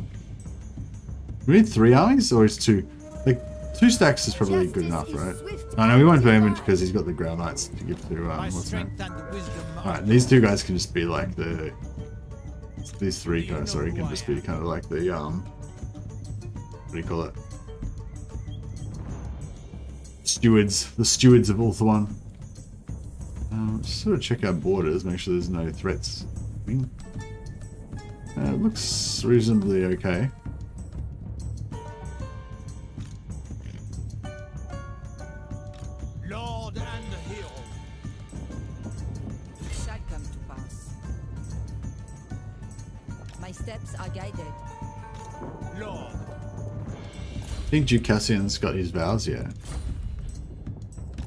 We need 3 armies, or is 2? Like, 2 stacks is probably good enough, right? Oh no, we want Beaumont because he's got the Ground Knights to give to, My what's his name? strength and wisdom are Alright, these 2 guys can just be like the... These 3 guys, sorry, can just be kind of like the, what do you call it? Stewards. The stewards of Ulthuan. Just sort of check our borders, make sure there's no threats. It looks reasonably okay. Lord and hero. it shall come to pass. My steps are guided. Lord. I think Duke Cassian's got his vows yet.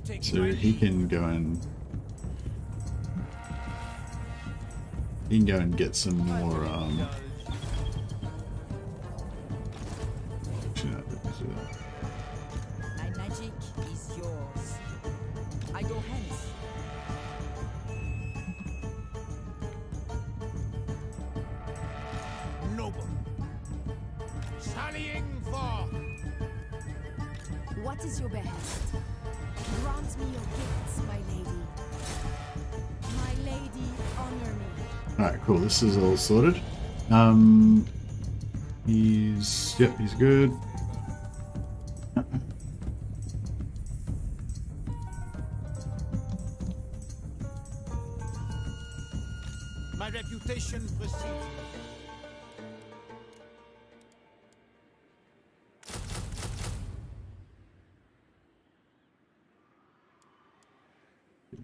Take So my he lead. can go and... He can go and get some more, actually, no, let's do that. My magic is yours. I go hence. Noble. Sallying forth. What is your behest? Grant me your gifts, my lady. My lady, honor me. Alright, cool. This is all sorted. He's good. My reputation precedes me.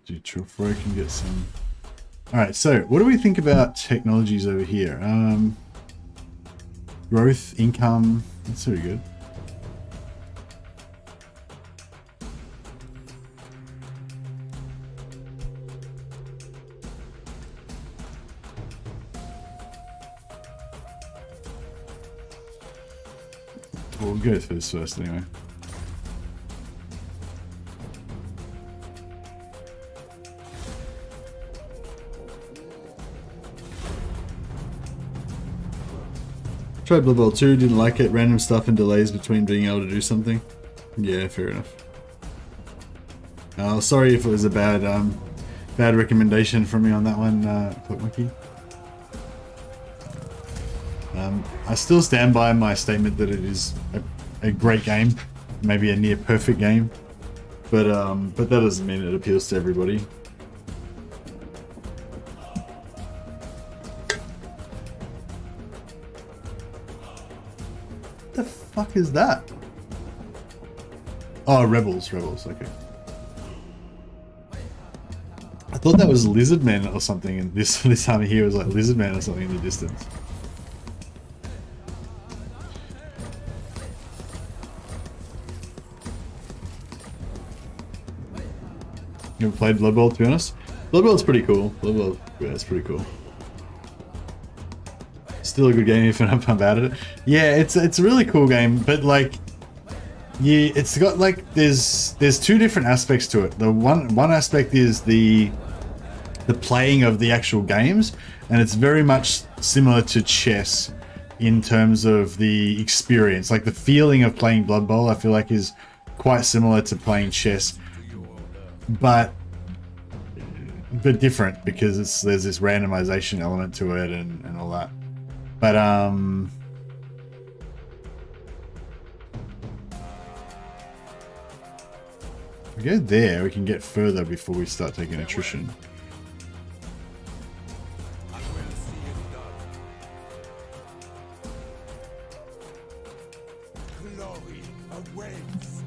Do Chilfroy can get some. Alright, so what do we think about technologies over here? Growth, income, that's very good. We'll go through this first anyway. Tried Blood Bowl 2, didn't like it. Random stuff and delays between being able to do something. Yeah, fair enough. Sorry if it was a bad bad recommendation from me on that one, Clock Monkey. I still stand by my statement that it is a great game, maybe a near perfect game, but that doesn't mean it appeals to everybody. The fuck is that? Oh, rebels, okay. I thought that was Lizardmen or something, and this army here was like Lizardmen or something in the distance. You ever played Blood Bowl, to be honest? Blood Bowl's pretty cool. Blood Bowl, yeah, it's pretty cool. Still a good game if you're not bad at it. Yeah, it's a really cool game, but like, Yeah, it's got like there's two different aspects to it. The one aspect is the playing of the actual games, and it's very much similar to chess in terms of the experience. Like the feeling of playing Blood Bowl, I feel like is quite similar to playing chess, but different because there's this randomization element to it and all that. But if we go there, we can get further before we start taking attrition. Glory awaits.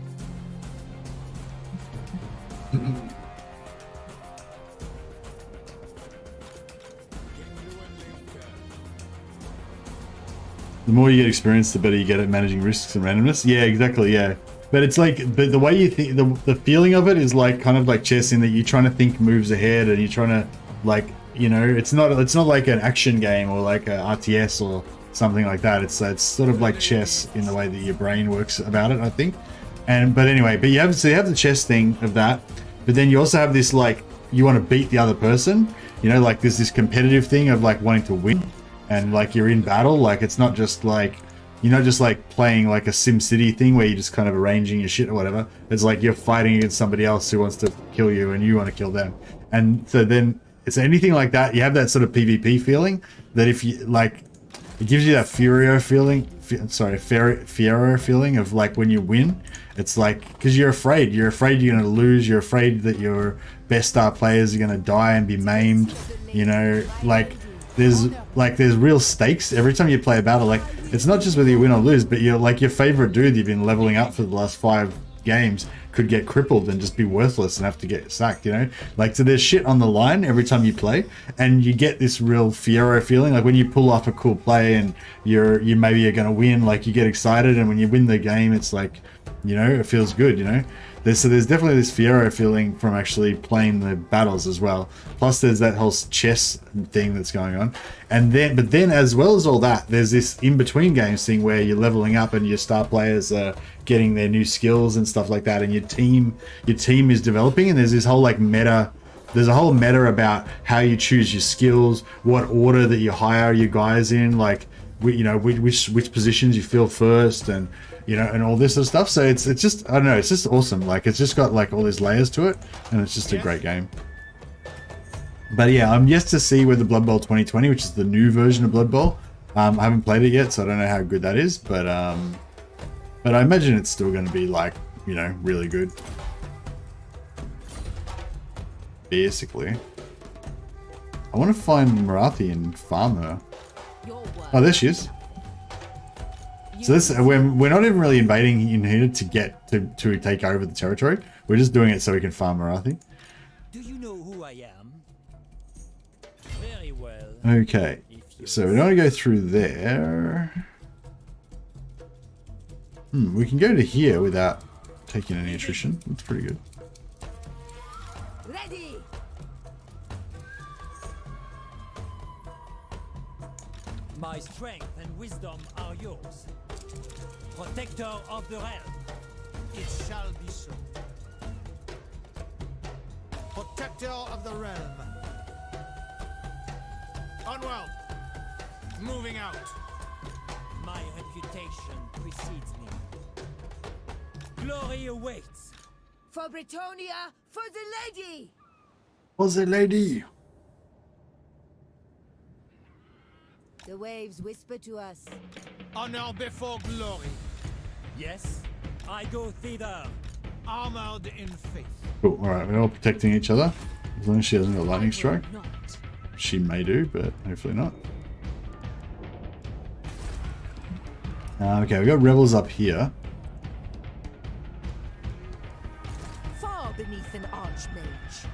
The more you get experience, the better you get at managing risks and randomness. Yeah, exactly. Yeah, but it's like, but the way you think, the feeling of it is like kind of like chess in that you're trying to think moves ahead and you're trying to like, you know, it's not like an action game or like a RTS or something like that. It's sort of like chess in the way that your brain works about it, I think. But anyway, but you have the chess thing of that, but then you also have this like you want to beat the other person. You know, like there's this competitive thing of like wanting to win. And like you're in battle, like it's not just like, you're not just like playing like a SimCity thing where you're just kind of arranging your shit or whatever. It's like you're fighting against somebody else who wants to kill you and you want to kill them. And so then it's anything like that. You have that sort of PvP feeling that if you like, it gives you that Fiero feeling of like when you win. It's like, because you're afraid you're going to lose. You're afraid that your best star players are going to die and be maimed, you know, like, there's real stakes every time you play a battle. Like it's not just whether you win or lose, but you're like your favorite dude you've been leveling up for the last 5 games could get crippled and just be worthless and have to get sacked, you know? Like, so there's shit on the line every time you play, and you get this real Fiero feeling. Like when you pull off a cool play and you maybe you're gonna win, like you get excited, and when you win the game, it's like, you know, it feels good, you know? There's definitely this Fiero feeling from actually playing the battles as well. Plus there's that whole chess thing that's going on. But then as well as all that, there's this in-between games thing where you're leveling up and your star players are getting their new skills and stuff like that, and your team is developing, and there's this whole like meta. There's a whole meta about how you choose your skills, what order that you hire your guys in, like, you know, which positions you fill first, and you know, and all this sort of stuff. So it's just, I don't know, it's just awesome. Like it's just got like all these layers to it, and it's just a great game. But yeah, I'm yet to see whether Blood Bowl 2020, which is the new version of Blood Bowl, I haven't played it yet, so I don't know how good that is. But I imagine it's still going to be like, you know, really good. Basically, I want to find Marathi and farm her. Oh, there she is. So this, we're not even really invading in here to get to take over the territory. We're just doing it so we can farm Marathi. Do you know who I am? Very well. Okay, so we don't want to go through there. We can go to here without taking any attrition. That's pretty good. Ready. My strength and wisdom are yours. Protector of the realm. It shall be so. Protector of the realm. Onward. Moving out. My reputation precedes me. Glory awaits. For Brettonia, for the lady. For the lady. The waves whisper to us. Honor before glory. Yes, I go thither. Armored in faith. Cool. All right, we're all protecting each other. As long as she hasn't got lightning strike. She may do, but hopefully not. Okay, we got rebels up here. Far beneath an archmage.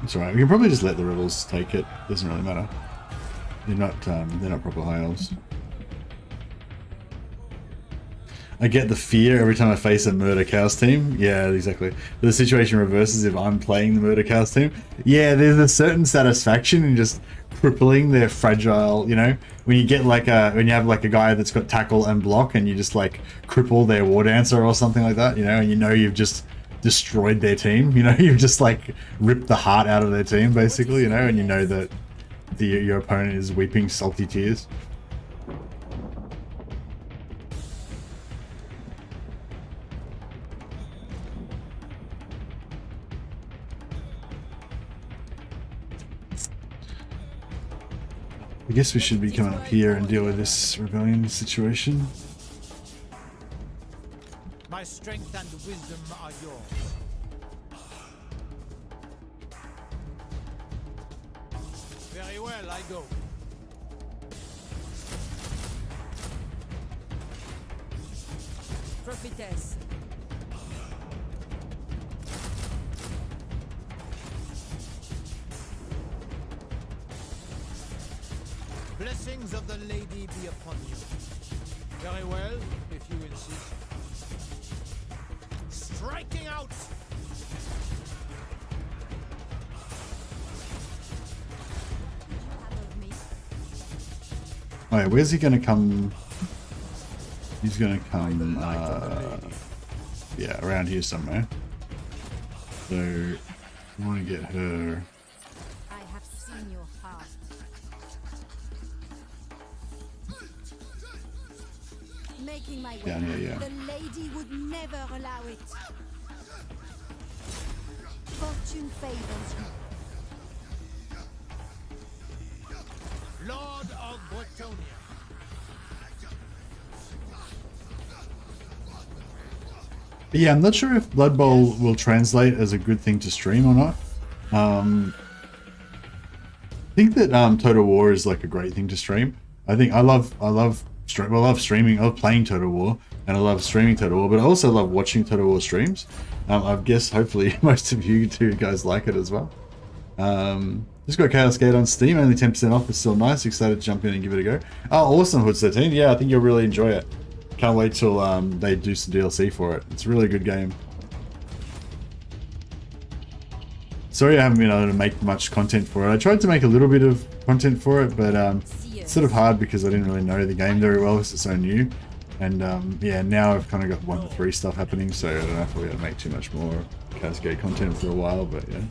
It's alright. We can probably just let the rebels take it. Doesn't really matter. They're not proper high elves. I get the fear every time I face a murder cows team. Yeah, exactly. But the situation reverses if I'm playing the murder cows team. Yeah, there's a certain satisfaction in just crippling their fragile, you know, when you get like when you have like a guy that's got tackle and block and you just like cripple their war dancer or something like that, you know, and you know you've just destroyed their team, you know, you've just like ripped the heart out of their team basically, you know, and you know that your opponent is weeping salty tears. I guess we should be coming up here and deal with this rebellion situation. My strength and wisdom are yours. Very well, I go. Prophetess. Blessings of the lady be upon you. Very well, if you insist. Striking out! Alright, where's he gonna come? He's gonna come, yeah, around here somewhere. So, I want to get her. I have seen your heart. Making my way. Down here, yeah. The lady would never allow it. Fortune favors you. Lord of Brettonia. Yeah, I'm not sure if Blood Bowl will translate as a good thing to stream or not. I think that Total War is like a great thing to stream. I think I love streaming. I love playing Total War, and I love streaming Total War. But I also love watching Total War streams. I guess hopefully most of you two guys like it as well. Just got Chaos Gate on Steam, only 10% off, but still nice. Excited to jump in and give it a go. Oh, awesome, Hood 13. Yeah, I think you'll really enjoy it. Can't wait till they do some DLC for it. It's a really good game. Sorry I haven't been able to make much content for it. I tried to make a little bit of content for it, but it's sort of hard because I didn't really know the game very well because it's so new. And yeah, now I've kind of got 1 to 3 stuff happening, so I don't know if we're going to make too much more Chaos Gate content for a while, but yeah.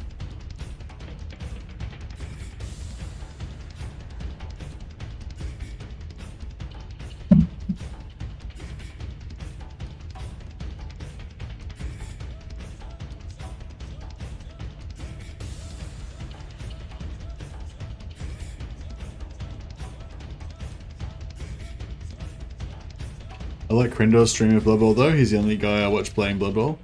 I like Krindor's stream of Blood Bowl though, he's the only guy I watch playing Blood Bowl.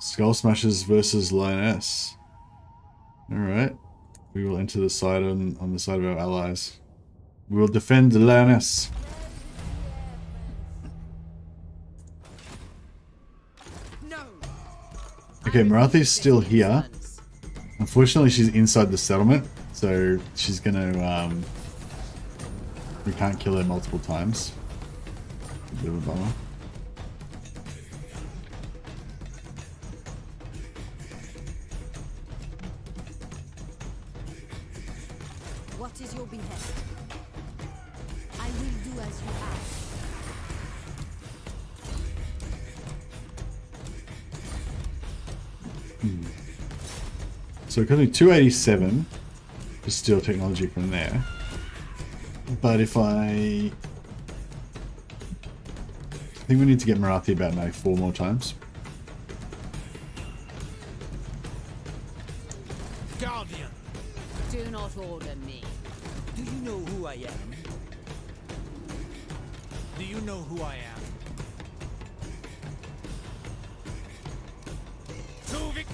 Skull Smashers versus Lyonesse. Alright. We will enter the side on the side of our allies. We will defend the Lyonesse. Okay, Marathi's still here. Unfortunately she's inside the settlement, so she's gonna we can't kill her multiple times. A bit of a bummer. What is your behest? I will do as you ask. So it cost me 287 to steal technology from there. But if I think we need to get Marathi about maybe 4 more times. Guardian. Do not order me. Do you know who I am? Do you know who I am? Tuvik.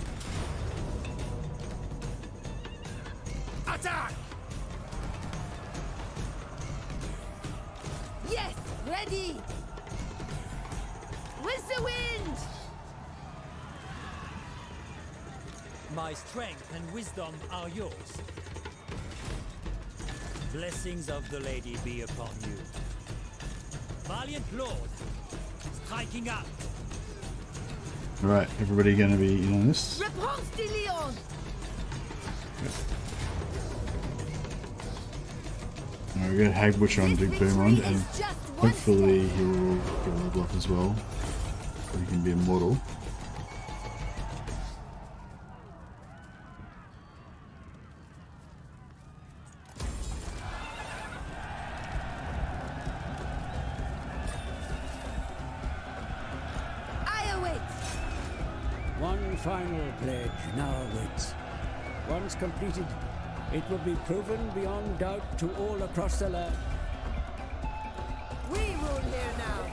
Attack! Yes, ready. With the wind. My strength and wisdom are yours. Blessings of the lady be upon you. Valiant lord, striking out. Alright, everybody gonna be in on this? Repanse de Lyon! Alright, we got Hag Butcher on Duke Boomond, and hopefully he will get a level up as well. So he can be immortal. One final pledge now awaits. Once completed, it will be proven beyond doubt to all across the land. We rule here now.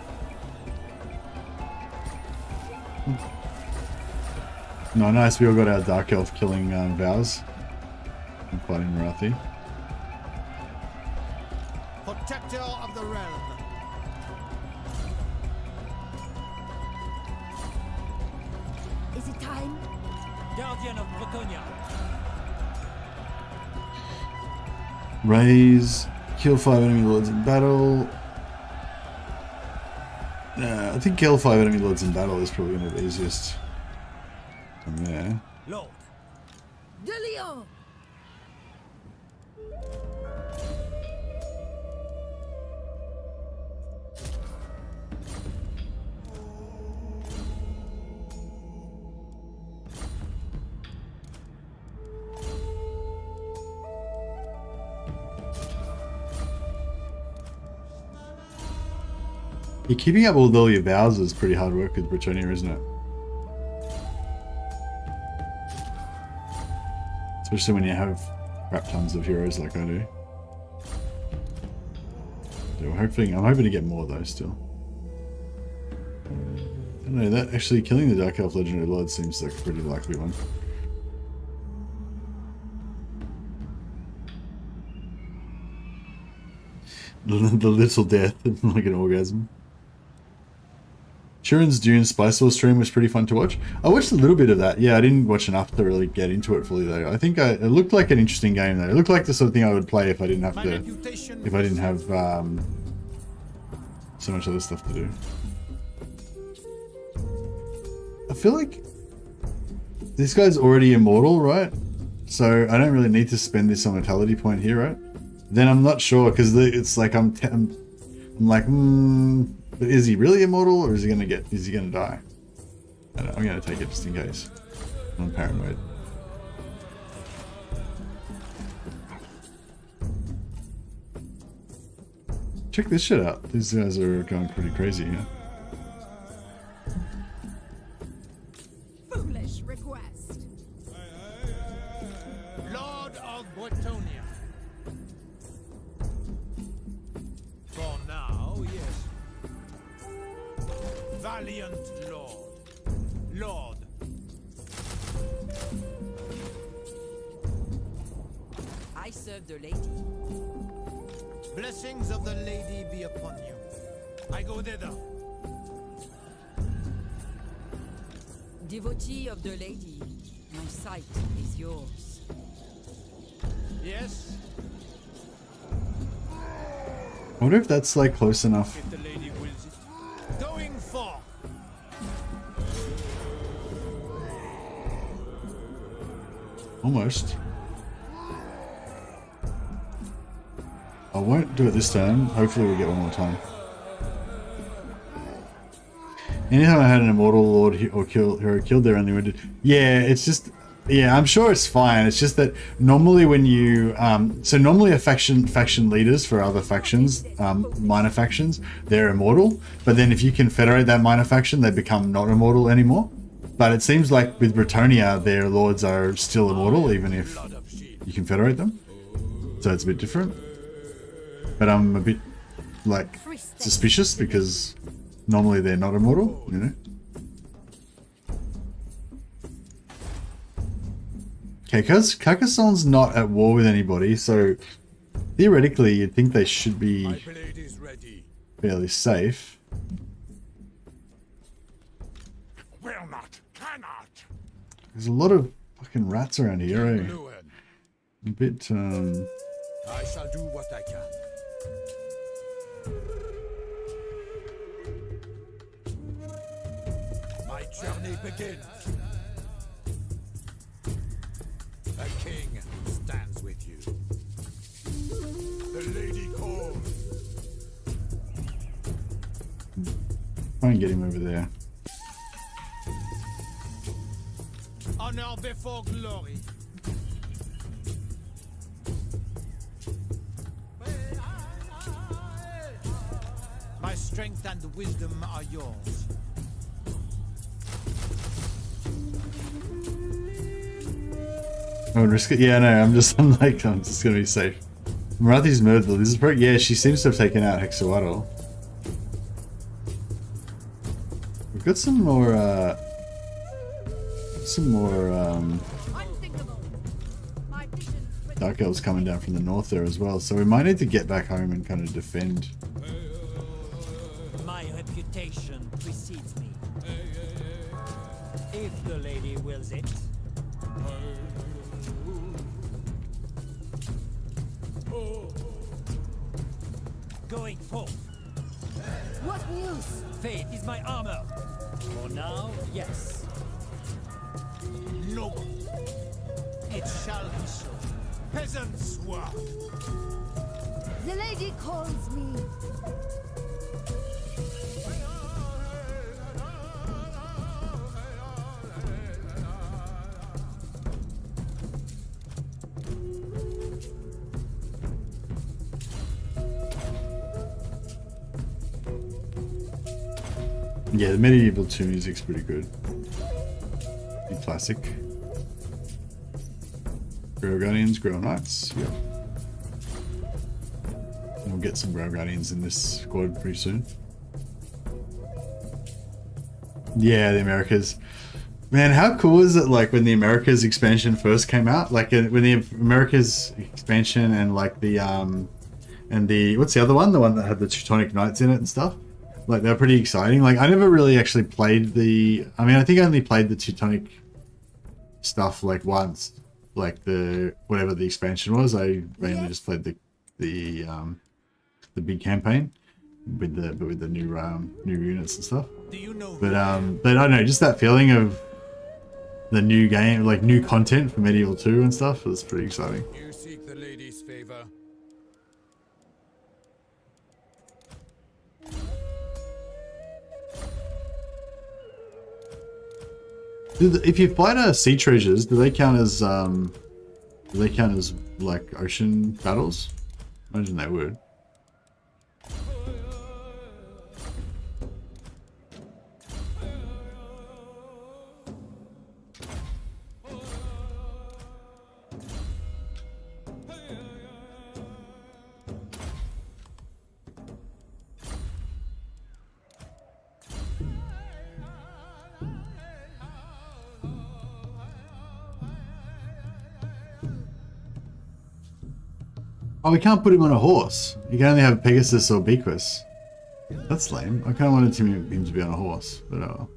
No, nice, we all got our Dark Elf killing vows. I'm fighting Marathi. Protector of the realm. Is it time? Guardian of Brettonia. Raise, kill 5 enemy lords in battle. I think kill 5 enemy lords in battle is probably going to be the easiest from there. Lord. De Lyon! Yeah, keeping up with all your vows is pretty hard work with Brettonia, isn't it? Especially when you have crap tons of heroes like I do. So I'm hoping to get more though still. I don't know, that actually killing the Dark Elf Legendary Lord seems like a pretty likely one. The little death, like an orgasm. Sharon's Dune Spice Wars stream was pretty fun to watch. I watched a little bit of that. Yeah, I didn't watch enough to really get into it fully though. I think it looked like an interesting game though. It looked like the sort of thing I would play if I didn't have so much other stuff to do. I feel like this guy's already immortal, right? So I don't really need to spend this on Mortality point here, right? Then I'm not sure because it's like I'm like, but is he really immortal or is he gonna die? I don't know, I'm gonna take it just in case. I'm paranoid. Check this shit out. These guys are going pretty crazy here. Foolish request. Lord of Brettonia. For now, yes. Valiant Lord. Lord. I serve the lady. Blessings of the lady be upon you. I go thither. Devotee of the lady, my sight is yours. Yes? I wonder if that's like close enough. If the lady wills it. Going forth. Almost. I won't do it this time. Hopefully we get one more time. Anytime I had an immortal lord or hero killed there only wounded. Yeah, it's just, yeah, I'm sure it's fine. It's just that normally when you so normally a faction leaders for other factions, minor factions, they're immortal. But then if you confederate that minor faction, they become not immortal anymore. But it seems like with Brettonia, their lords are still immortal even if you confederate them. So it's a bit different. But I'm a bit like suspicious because normally they're not immortal, you know. Okay, because Carcassonne's not at war with anybody, so theoretically you'd think they should be fairly safe. Will not, cannot. There's a lot of fucking rats around here, eh? A bit I shall do what I can. My journey begins. A king stands with you. The lady calls. Try and get him over there. Honor before glory. My strength and wisdom are yours. I would risk it. Yeah, no, I'm just gonna be safe. Marathi's murdered the lizard folk. Yeah, she seems to have taken out Hexawatl. We've got some more Dark Elves coming down from the north there as well, so we might need to get back home and kind of defend. My reputation precedes me. If the lady wills it. Going forth. What news? Faith is my armor. For now, yes. Noble. It shall be so. Peasants work. The lady calls me. Yeah, the Medieval 2 music's pretty good. Pretty classic. Grail Guardians, Grail Knights, yep. And we'll get some Grail Guardians in this squad pretty soon. Yeah, the Americas. Man, how cool is it, like, when the Americas expansion first came out? Like, when the Americas expansion and, like, the, and the, what's the other one? The one that had the Teutonic Knights in it and stuff? Like, they're pretty exciting. Like, I never really actually played the... I mean, I think I only played the Teutonic stuff, like, once. Like, the... whatever the expansion was. I mainly just played the big campaign with the new units and stuff. Do you know but I don't know, just that feeling of the new game, like, new content for Medieval 2 and stuff was pretty exciting. You seek the lady's favor. If you fight sea treasures, do they count as like ocean battles? Imagine they would. Oh, we can't put him on a horse. You can only have Pegasus or Bequus. That's lame. I kind of wanted him to be on a horse, but oh.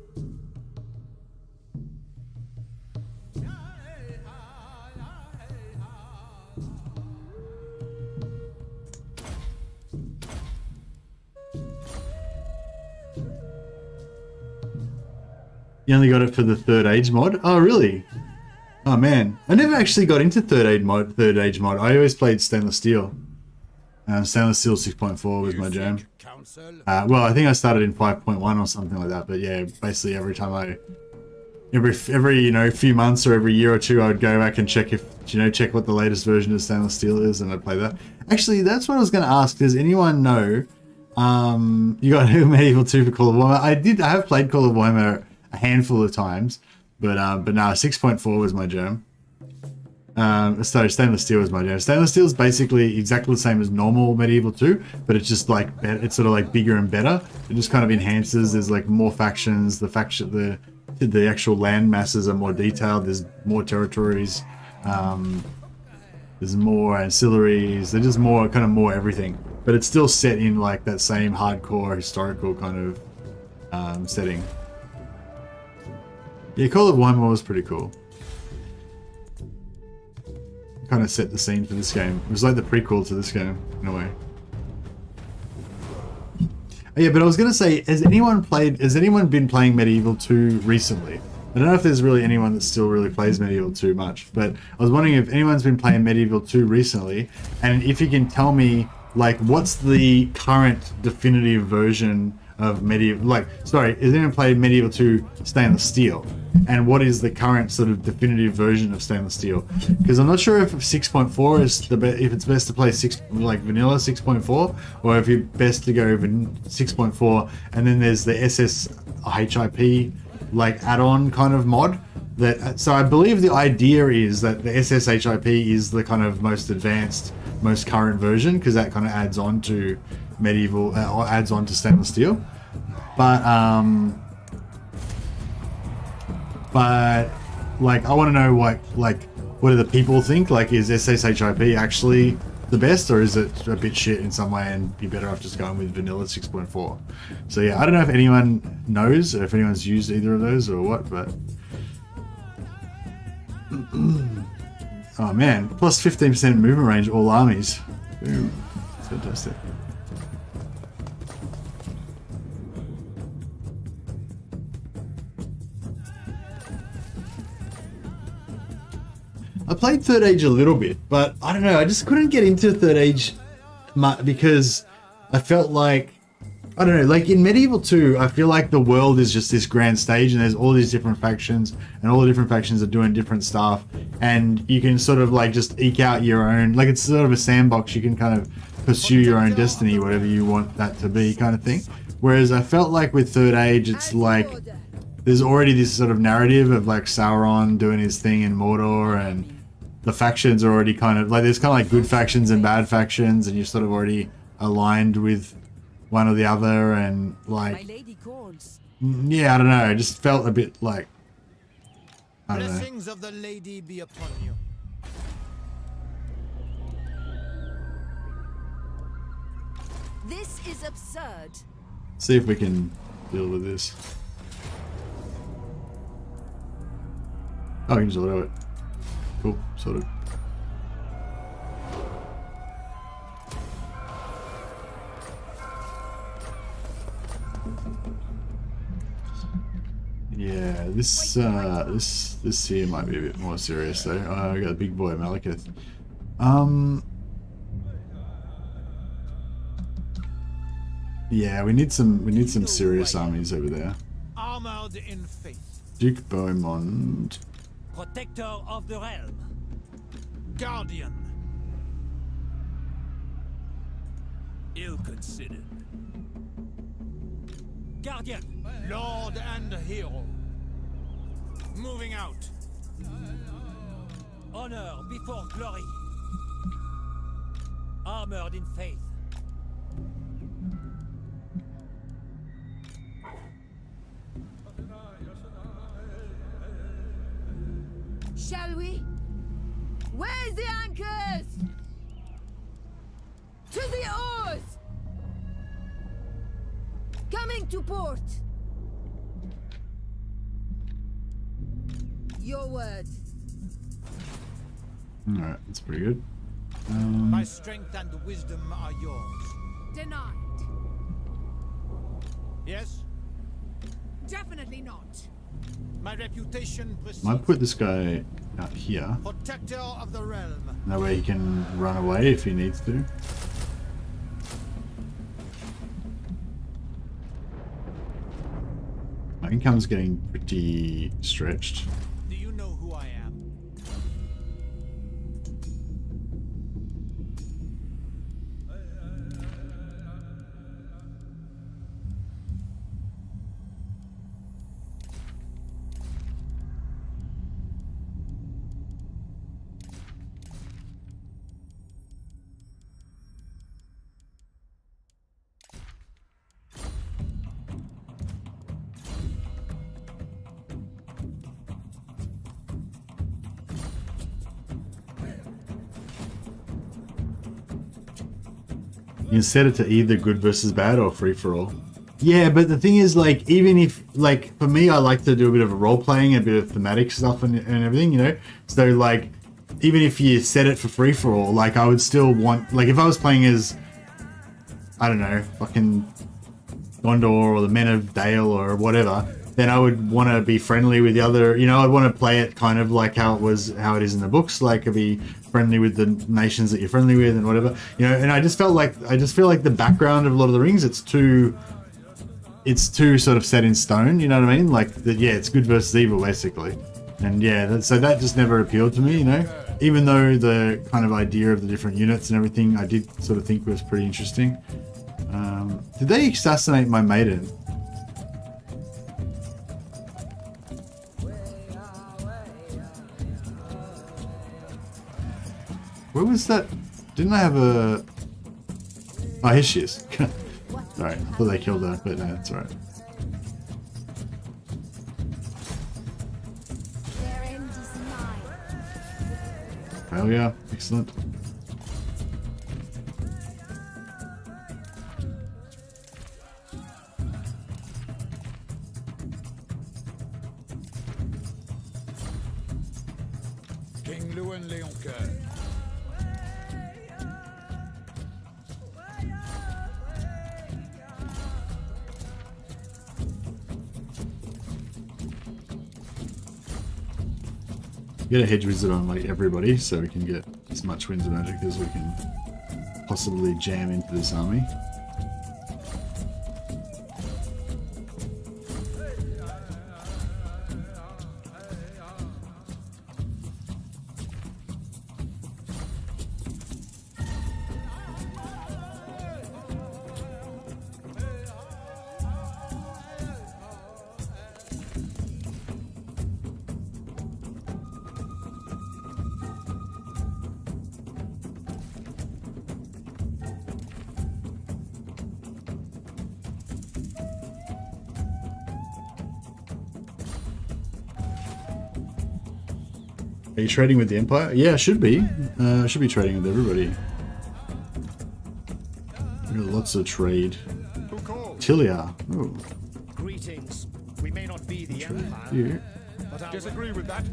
You only got it for the Third Age mod? Oh, really? Oh man, I never actually got into Third Age mod. I always played Stainless Steel. Stainless Steel 6.4 was my jam. Well, I think I started in 5.1 or something like that. But yeah, basically every time every few months or every year or two, I would go back and check check what the latest version of Stainless Steel is, and I'd play that. Actually, that's what I was going to ask. Does anyone know? You got Medieval 2 for Call of Warhammer? I have played Call of Warhammer a handful of times. But no, 6.4 was my jam. So Stainless Steel was my jam. Stainless Steel is basically exactly the same as normal Medieval 2, but it's just like it's sort of like bigger and better. It just kind of enhances. There's like more factions. The actual land masses are more detailed. There's more territories. There's more ancillaries. There's just more everything. But it's still set in like that same hardcore historical kind of setting. Yeah, Call of Warhammer was pretty cool. kind of set the scene for this game. It was like the prequel to this game in a way. Oh, yeah, but I was gonna say, has anyone been playing Medieval 2 recently? I don't know if there's really anyone that still really plays Medieval 2 much, but I was wondering if anyone's been playing Medieval 2 recently, and if you can tell me, like, what's the current definitive version of Medieval, like, sorry, has anyone played Medieval 2 Stainless Steel? And what is the current sort of definitive version of Stainless Steel? Because I'm not sure if 6.4 is if it's best to play vanilla 6.4, or if it's best to go 6.4, and then there's the SSHIP like add-on kind of mod. So I believe the idea is that the SSHIP is the kind of most advanced, most current version, because that kind of adds on to Medieval, or adds on to Stainless Steel. But like, I want to know what do the people think? Like, is SSHIP actually the best, or is it a bit shit in some way and you're better off just going with vanilla 6.4? So yeah, I don't know if anyone knows, or if anyone's used either of those or what, but oh man, plus 15% movement range, all armies. Boom. That's fantastic. I played Third Age a little bit, but I don't know, I just couldn't get into Third Age much because I felt like, I don't know, like in Medieval 2, I feel like the world is just this grand stage and there's all these different factions, and all the different factions are doing different stuff, and you can sort of like just eke out your own, like it's sort of a sandbox, you can kind of pursue your own destiny, whatever you want that to be, kind of thing. Whereas I felt like with Third Age, it's like there's already this sort of narrative of like Sauron doing his thing in Mordor, and the factions are already kind of like, there's kind of like good factions and bad factions, and you're sort of already aligned with one or the other, and like, My lady calls. yeah, I don't know, it just felt a bit like, I don't know. Blessings of the lady be upon you. This is absurd. See if we can deal with this. Oh, you can just auto it. Cool, sort of. Yeah, this here might be a bit more serious though. Oh, I got a big boy Malekith. Yeah, we need some serious armies over there. Armored in faith. Duke Beaumont. Protector of the realm. Guardian. Ill-considered. Guardian. Lord and hero. Moving out. Honor before glory. Armored in faith. Shall we? Where's the anchors? To the oars! Coming to port. Your word. Alright, that's pretty good. My strength and wisdom are yours. Denied. Yes? Definitely not. My reputation precedes. Might put this guy out here. Protector of the realm. That way he can run away if he needs to. My income's getting pretty stretched. Do you know who I am? You can set it to either good versus bad or free for all. Yeah, but the thing is, like, even if, like, for me, I like to do a bit of a role playing, a bit of thematic stuff and everything, you know? So, like, even if you set it for free for all, like I would still want, like if I was playing as, I don't know, fucking Gondor or the Men of Dale or whatever, then I would want to be friendly with the other, you know, I'd want to play it kind of like how it is in the books, like be friendly with the nations that you're friendly with and whatever, you know. And I just feel like the background of Lord of the Rings, it's too sort of set in stone, you know what I mean? Like that, yeah, it's good versus evil basically. And yeah, so that just never appealed to me, you know, even though the kind of idea of the different units and everything I did sort of think was pretty interesting. Did they assassinate my maiden? Where was that? Didn't I have a... Oh, here she is. Sorry, I thought they killed her, but no, that's alright. Their end is mine. Hell yeah, excellent. King Luan Leoncoeur. Get a hedge wizard on like everybody so we can get as much winds of magic as we can possibly jam into this army. Are you trading with the Empire? Yeah, I should be. I should be trading with everybody. We've got lots of trade. Tilia. Oh. Greetings. We may not be the Empire, You. but I disagree with that.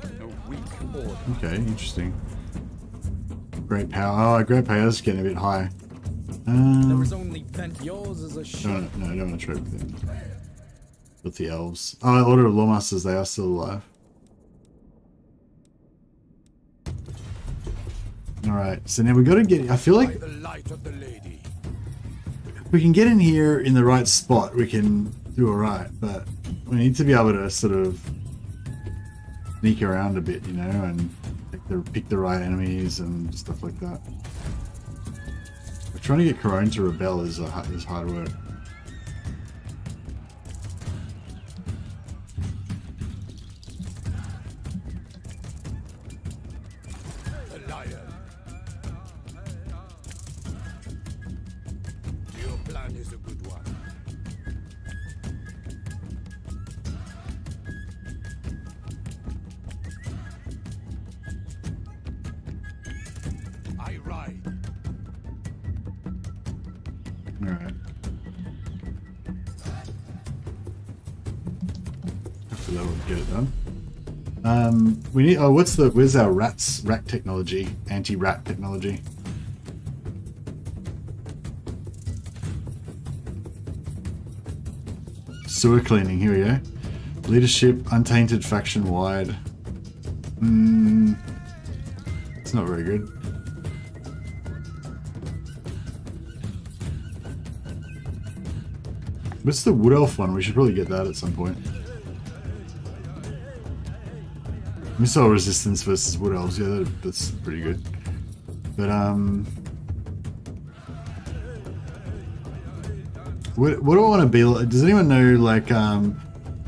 A weak order. Okay, interesting. Great power. Oh, great power is getting a bit high. There was only vent. Yours is a shot. No, I don't want to trade with them. With the elves. Oh, Order of Lawmasters, they are still alive. Alright, so now we got to get... I feel like... By the light of the lady. If we can get in here in the right spot, we can do alright, but we need to be able to sort of sneak around a bit, you know, and pick the right enemies and stuff like that. But trying to get Corone to rebel is hard work. We need. Oh, where's our rat technology? Anti-rat technology. Sewer cleaning. Here we go. Leadership, untainted faction wide. It's not very good. What's the wood elf one? We should probably get that at some point. Missile resistance versus wood elves, yeah, that's pretty good. But what do I want to be like? Does anyone know, like,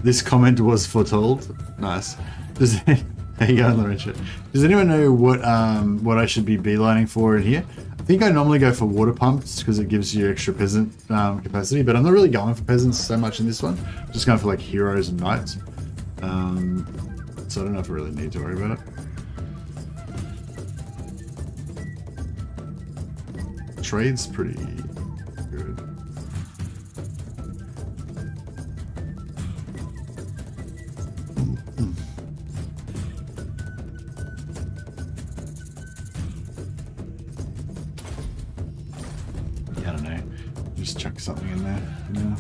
this comment was foretold? Nice. There you go, Lorenzo. Does anyone know what I should be beelining for in here? I think I normally go for water pumps because it gives you extra peasant capacity, but I'm not really going for peasants so much in this one. I'm just going for like heroes and knights. So I don't know if I really need to worry about it. Trade's pretty good. I don't know. Just chuck something in there. Yeah.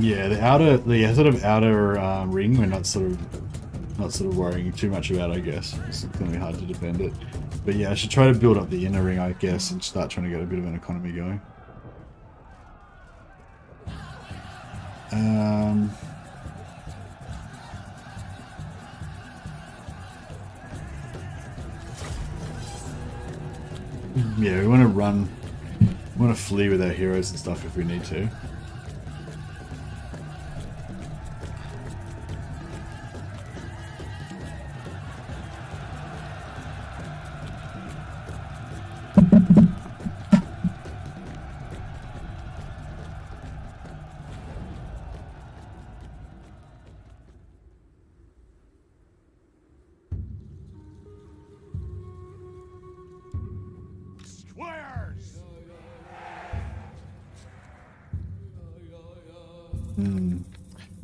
Yeah, the sort of outer ring, we're not sort of worrying too much about, I guess. It's going to be hard to defend it. But yeah, I should try to build up the inner ring, I guess, and start trying to get a bit of an economy going. Yeah, we want to flee with our heroes and stuff if we need to.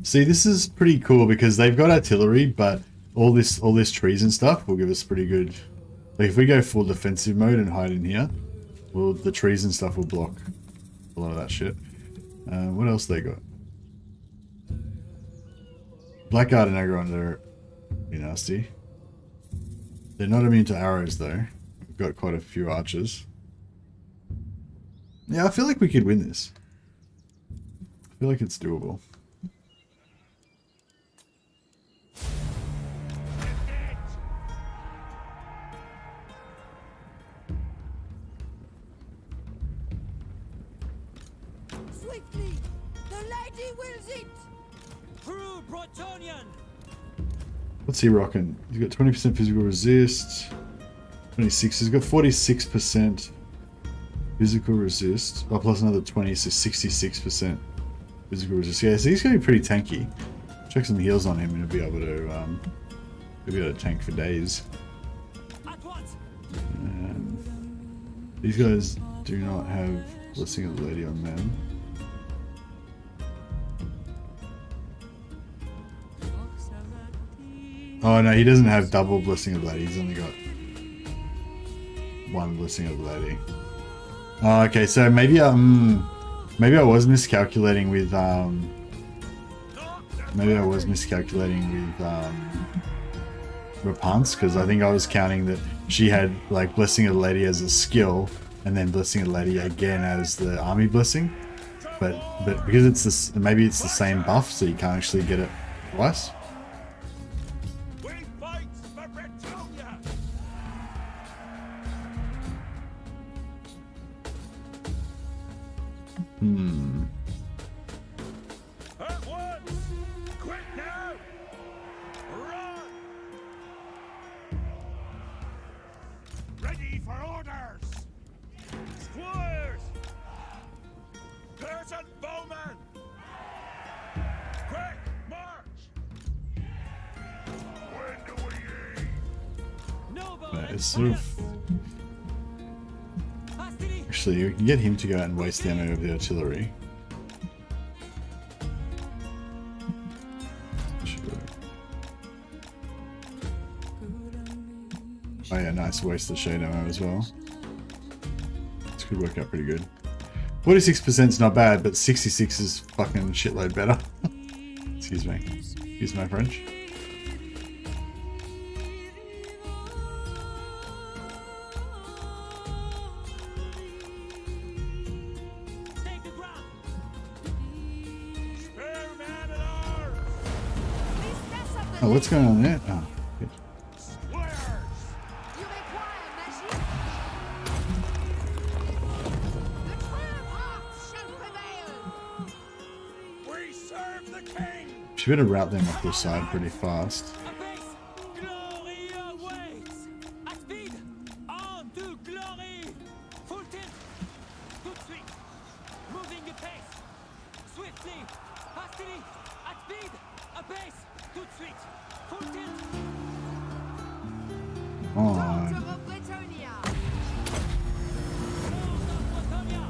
See, this is pretty cool because they've got artillery, but all this trees and stuff will give us pretty good. Like if we go full defensive mode and hide in here, well, the trees and stuff will block a lot of that shit. What else they got? Blackguard and Aggro under pretty nasty. They're not immune to arrows though. We've got quite a few archers. Yeah, I feel like we could win this. I feel like it's doable. Swiftly! The lady wills it! True Bretonnian! What's he rocking? He's got 20% physical resist. 26. He's got 46% physical resist. Oh, plus another 20, so 66% physical resist. Yeah, so he's going to be pretty tanky. Check some heals on him and he'll be able to tank for days. These guys do not have Blessing of the Lady on them. Oh no, he doesn't have double Blessing of the Lady. He's only got one Blessing of the Lady. Oh, okay, so maybe I was miscalculating with Repanse, because I think I was counting that she had like Blessing of the Lady as a skill and then Blessing of the Lady again as the army blessing, but because it's this, maybe it's the same buff, so you can't actually get it twice. We fight for Brettonia. At once! Quick now! Run! Ready for orders! Squires! Curtain bowmen! Quick march! When do we eat? It's sort of... Actually, you can get him to go out and waste the ammo of the artillery. Oh yeah, nice. Waste the shade ammo as well. This could work out pretty good. 46% is not bad, but 66 is fucking shitload better. Excuse me. Excuse my French. Oh, what's going on there? Oh, good. You require magic? The twelve hearts shall prevail! We serve the king! Should better route them off the side pretty fast. Glory awaits! At speed! On to glory! Full tilt! Tout de suite! Moving apace! Swiftly! Hastily! At Speed! A base! Tout de suite! Full tilt! Oh, Daughter of Brettonia! Lord of Brettonia!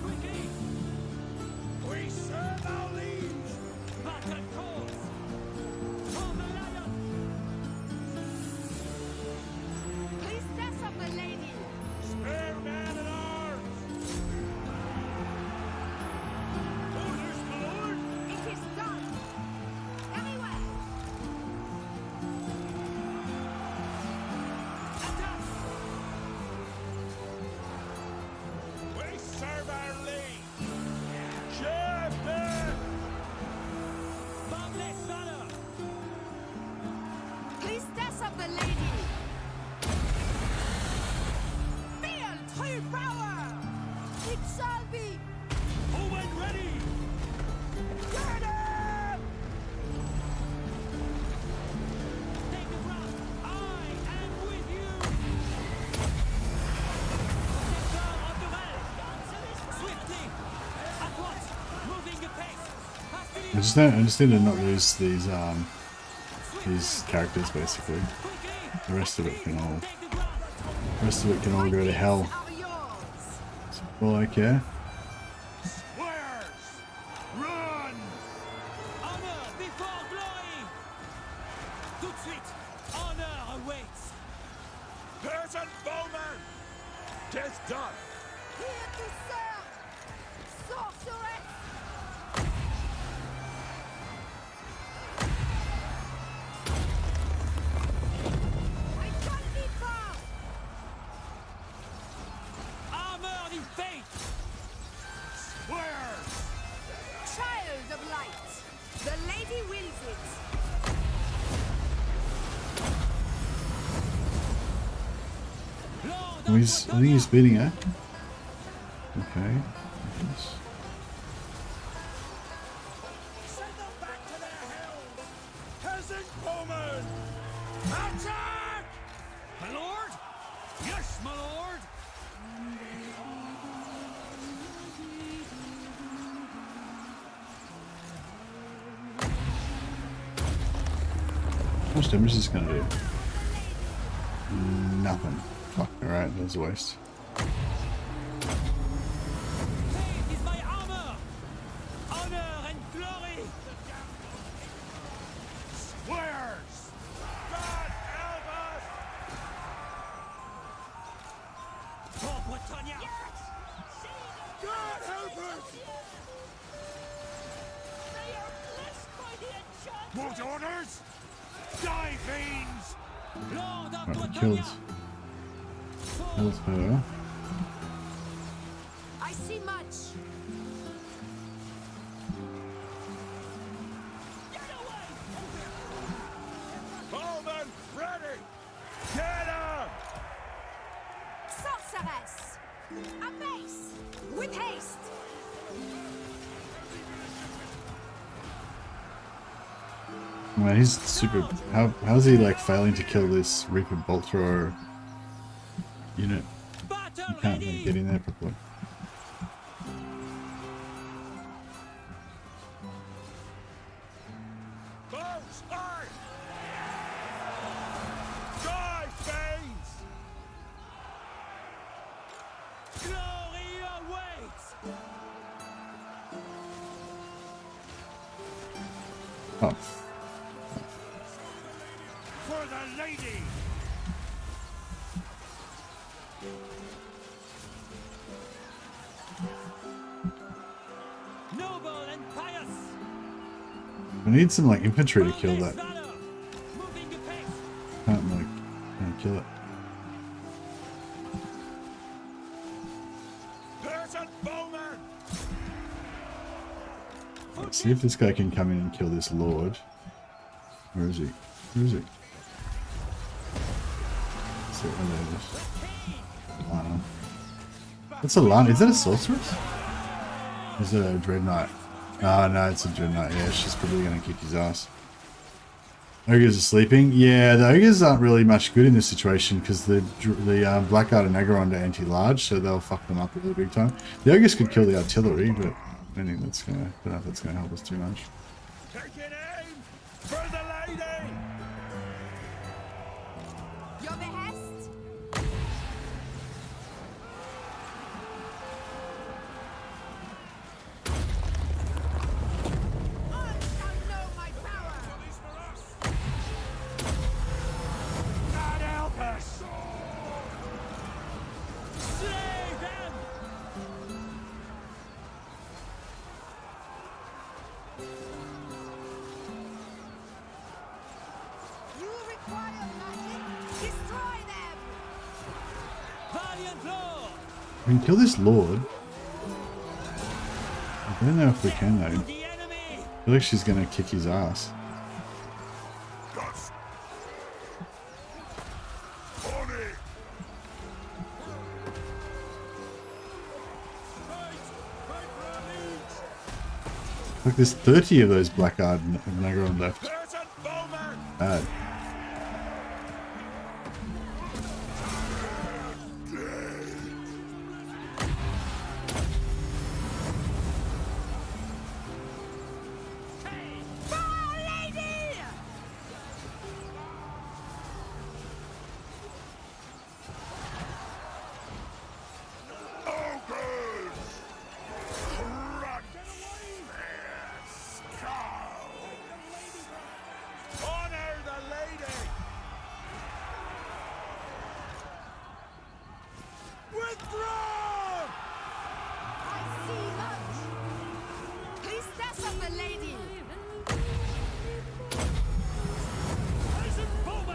Quickly! We serve our liege! Battle calls! For the lion! Priestess of the lady! Spare man at arms! Orders, my lord! It is done! Very well! Attack! We serve our liege! Champion! Boundless valor! Priestess of the lady! Feel true power! It shall be! Who went ready? Gird up! Take the ground! I am with you! Protector of the realm! Swiftly! At once! Moving apace! Hostility! I just need to not lose these characters basically. Quickly! The rest of it can all Take the ground! go to hell. Are yours! That's all I care. Squares! Run! Honor before glory! Tout de suite! Honor awaits! Peasant bowman! 'Tis done! Here to serve! Sorceress! I shall be proud! Armor in faith! Squares! Child of light! The lady wills it! Lord Oh, of I think he's Brettonia! beating her. Okay. Yes. Send them back to their hells! Peasant bowman! Attack! My lord? Yes, my lord! How much damage is this gonna do? Nothing. Fuck, alright, that was a waste. Faith is my armor! Honor and glory! Squares! God help us! For Brettonia! God help us! What orders? Die, fiends! Lord of Alright, Brettonia! kills her. I see much! Bowman, ready! Get up! Sorceress! A base! With haste! Man, he's super. How's he like failing to kill this Reaper bolt thrower unit? Battle He can't ready! like, get in there properly. Bows high! Die, fiends! Glory awaits! Oh, For the lady! Noble and pious! we need some like infantry to kill that. Valor! Moving apace! Can't like kill it. Peasant bowman! Let's see if this guy can come in and kill this lord. Where is he? Where is he? Let's see, oh, there it is. Lana. What's a Lana? Is that a sorceress? Is it a Dread Knight? Oh no, it's a Dread Knight. Yeah, she's probably gonna kick his ass. Ogres are sleeping. Yeah, the ogres aren't really much good in this situation because the Blackguard and Aggron are anti-large, so they'll fuck them up really big time. The ogres could kill the artillery, but I think that's gonna. I don't know if that's gonna help us too much. Taking aim for the lady! Your behest? I shall know my power! God help us! Slay them! You require magic? Destroy them! Valiant lord! We can kill this lord. I don't know if we can though. The enemy! I feel like she's gonna kick his ass. Look, there's 30 of those black-eyed Negron left. Bad.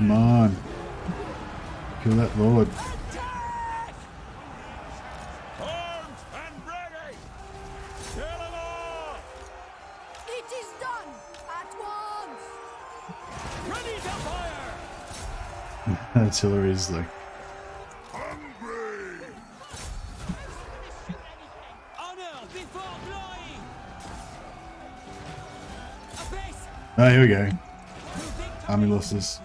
Come on. Kill that lord. Armed and ready! Kill them all! It is done! At once! Ready to fire! Artillery's like... Honor before glory! A base! Oh, here we go. Army losses.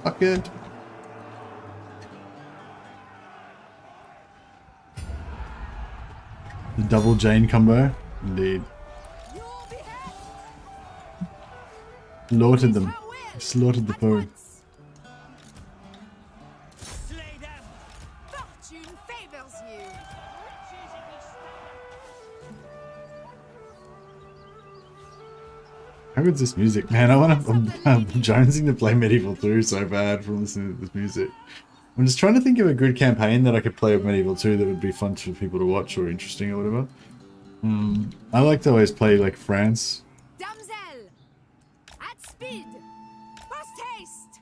Fuck it. The double Jane combo. Indeed. Slaughtered them. Slaughtered the foe. Slay them! Fortune favors you! How good's this music? Man, I'm jonesing to play Medieval 2 so bad from listening to this music. I'm just trying to think of a good campaign that I could play of Medieval 2 that would be fun for people to watch or interesting or whatever. I like to always play like France. Damsel! At speed! Post haste!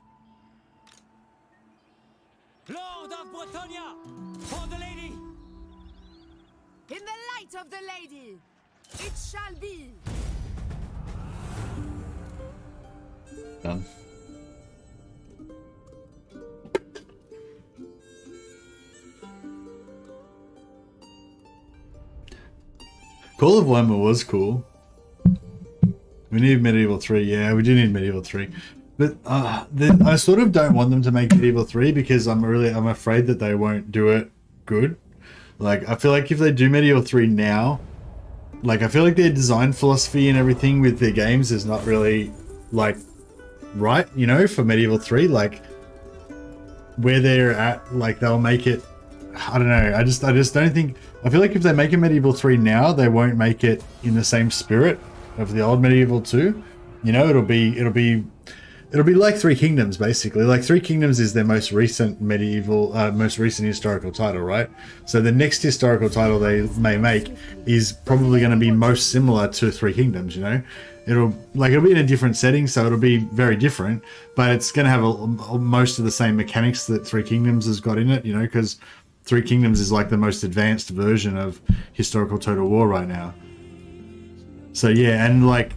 Lord of Brettonia! For the lady! In the light of the lady! It shall be! Done. Call of Warhammer was cool. We need Medieval 3, yeah, we do need Medieval 3. But I sort of don't want them to make Medieval 3 because I'm afraid that they won't do it good. Like, I feel like if they do Medieval 3 now, like, I feel like their design philosophy and everything with their games is not really, like, right, you know, for Medieval 3. Like, where they're at, like, they'll make it, I don't know, I just don't think, I feel like if they make a Medieval 3 now, they won't make it in the same spirit of the old Medieval 2. You know, it'll be like Three Kingdoms, basically. Like, Three Kingdoms is their most recent medieval, most recent historical title, right? So the next historical title they may make is probably going to be most similar to Three Kingdoms, you know? It'll be in a different setting, so it'll be very different, but it's going to have most of the same mechanics that Three Kingdoms has got in it, you know, because Three Kingdoms is like the most advanced version of historical Total War right now. So yeah, and like,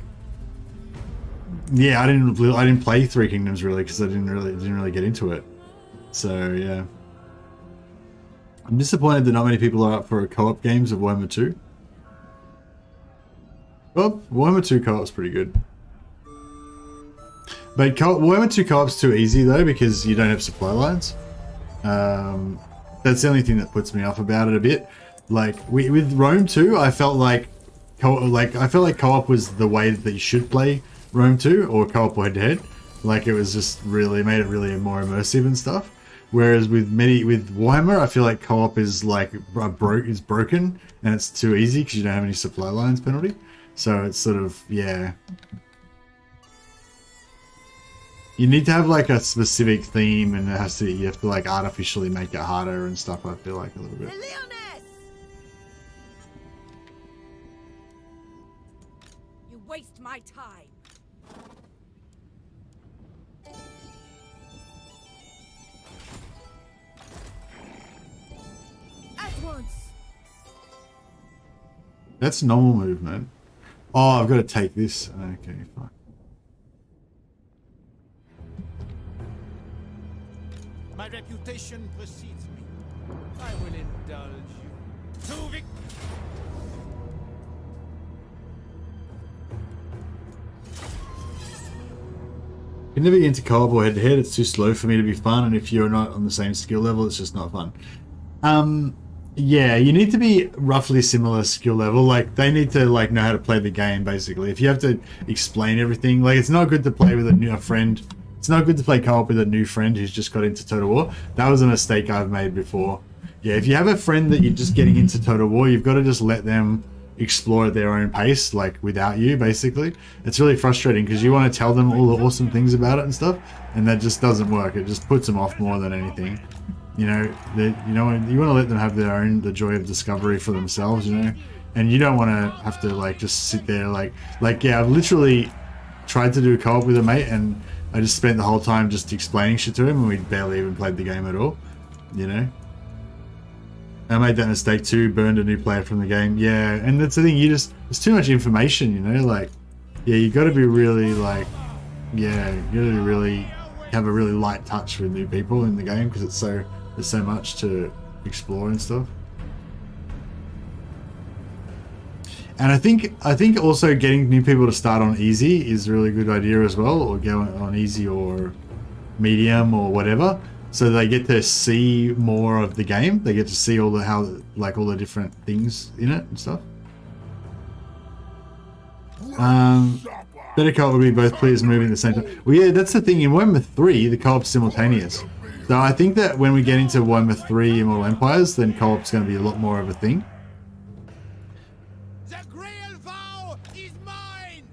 yeah, I didn't play Three Kingdoms really because I didn't really get into it. So yeah, I'm disappointed that not many people are up for co-op games of Warhammer 2. Well, Warhammer 2 co-op's pretty good, but Warhammer 2 co-op's too easy though because you don't have supply lines. That's the only thing that puts me off about it a bit. Like with Rome 2, I felt like like I feel like co-op was the way that you should play Rome 2 or co-op or head-to-head. Like it was just really made it really more immersive and stuff. Whereas with Warhammer, I feel like co-op is like is broken and it's too easy because you don't have any supply lines penalty. So it's sort of, yeah. You need to have like a specific theme, and it has to, you have to like artificially make it harder and stuff. I feel like a little bit. Lyonesse! You waste my time. At once. That's normal movement. Oh, I've got to take this. Okay, fine. My reputation precedes me. I will indulge you. To Vic. You can never get into co-op or head-to-head. It's too slow for me to be fun, and if you're not on the same skill level, it's just not fun. Yeah, you need to be roughly similar skill level. Like, they need to like know how to play the game, basically. If you have to explain everything, like, it's not good to play with a new friend. It's not good to play co-op with a new friend who's just got into Total War. That was a mistake I've made before. Yeah, if you have a friend that you're just getting into Total War, you've got to just let them explore at their own pace, like without you, basically. It's really frustrating because you want to tell them all the awesome things about it and stuff, and that just doesn't work. It just puts them off more than anything. You know, you want to let them have the joy of discovery for themselves, you know, and you don't want to have to like just sit there like yeah, I've literally tried to do a co-op with a mate, and I just spent the whole time just explaining shit to him, and we barely even played the game at all, you know. I made that mistake too, burned a new player from the game. Yeah, and that's the thing, there's too much information, you know, like, yeah, you got to be really like, yeah, you got to really have a really light touch with new people in the game because there's so much to explore and stuff. And I think also getting new people to start on easy is a really good idea as well, or go on easy or medium or whatever, so they get to see more of the game. They get to see all the different things in it and stuff. Better co-op would be both players moving at the same time. Well, yeah, that's the thing. In Warhammer 3, the co-op's simultaneous. So I think that when we get into Warhammer 3 Immortal Empires, then co-op's going to be a lot more of a thing. The Grail vow is mine.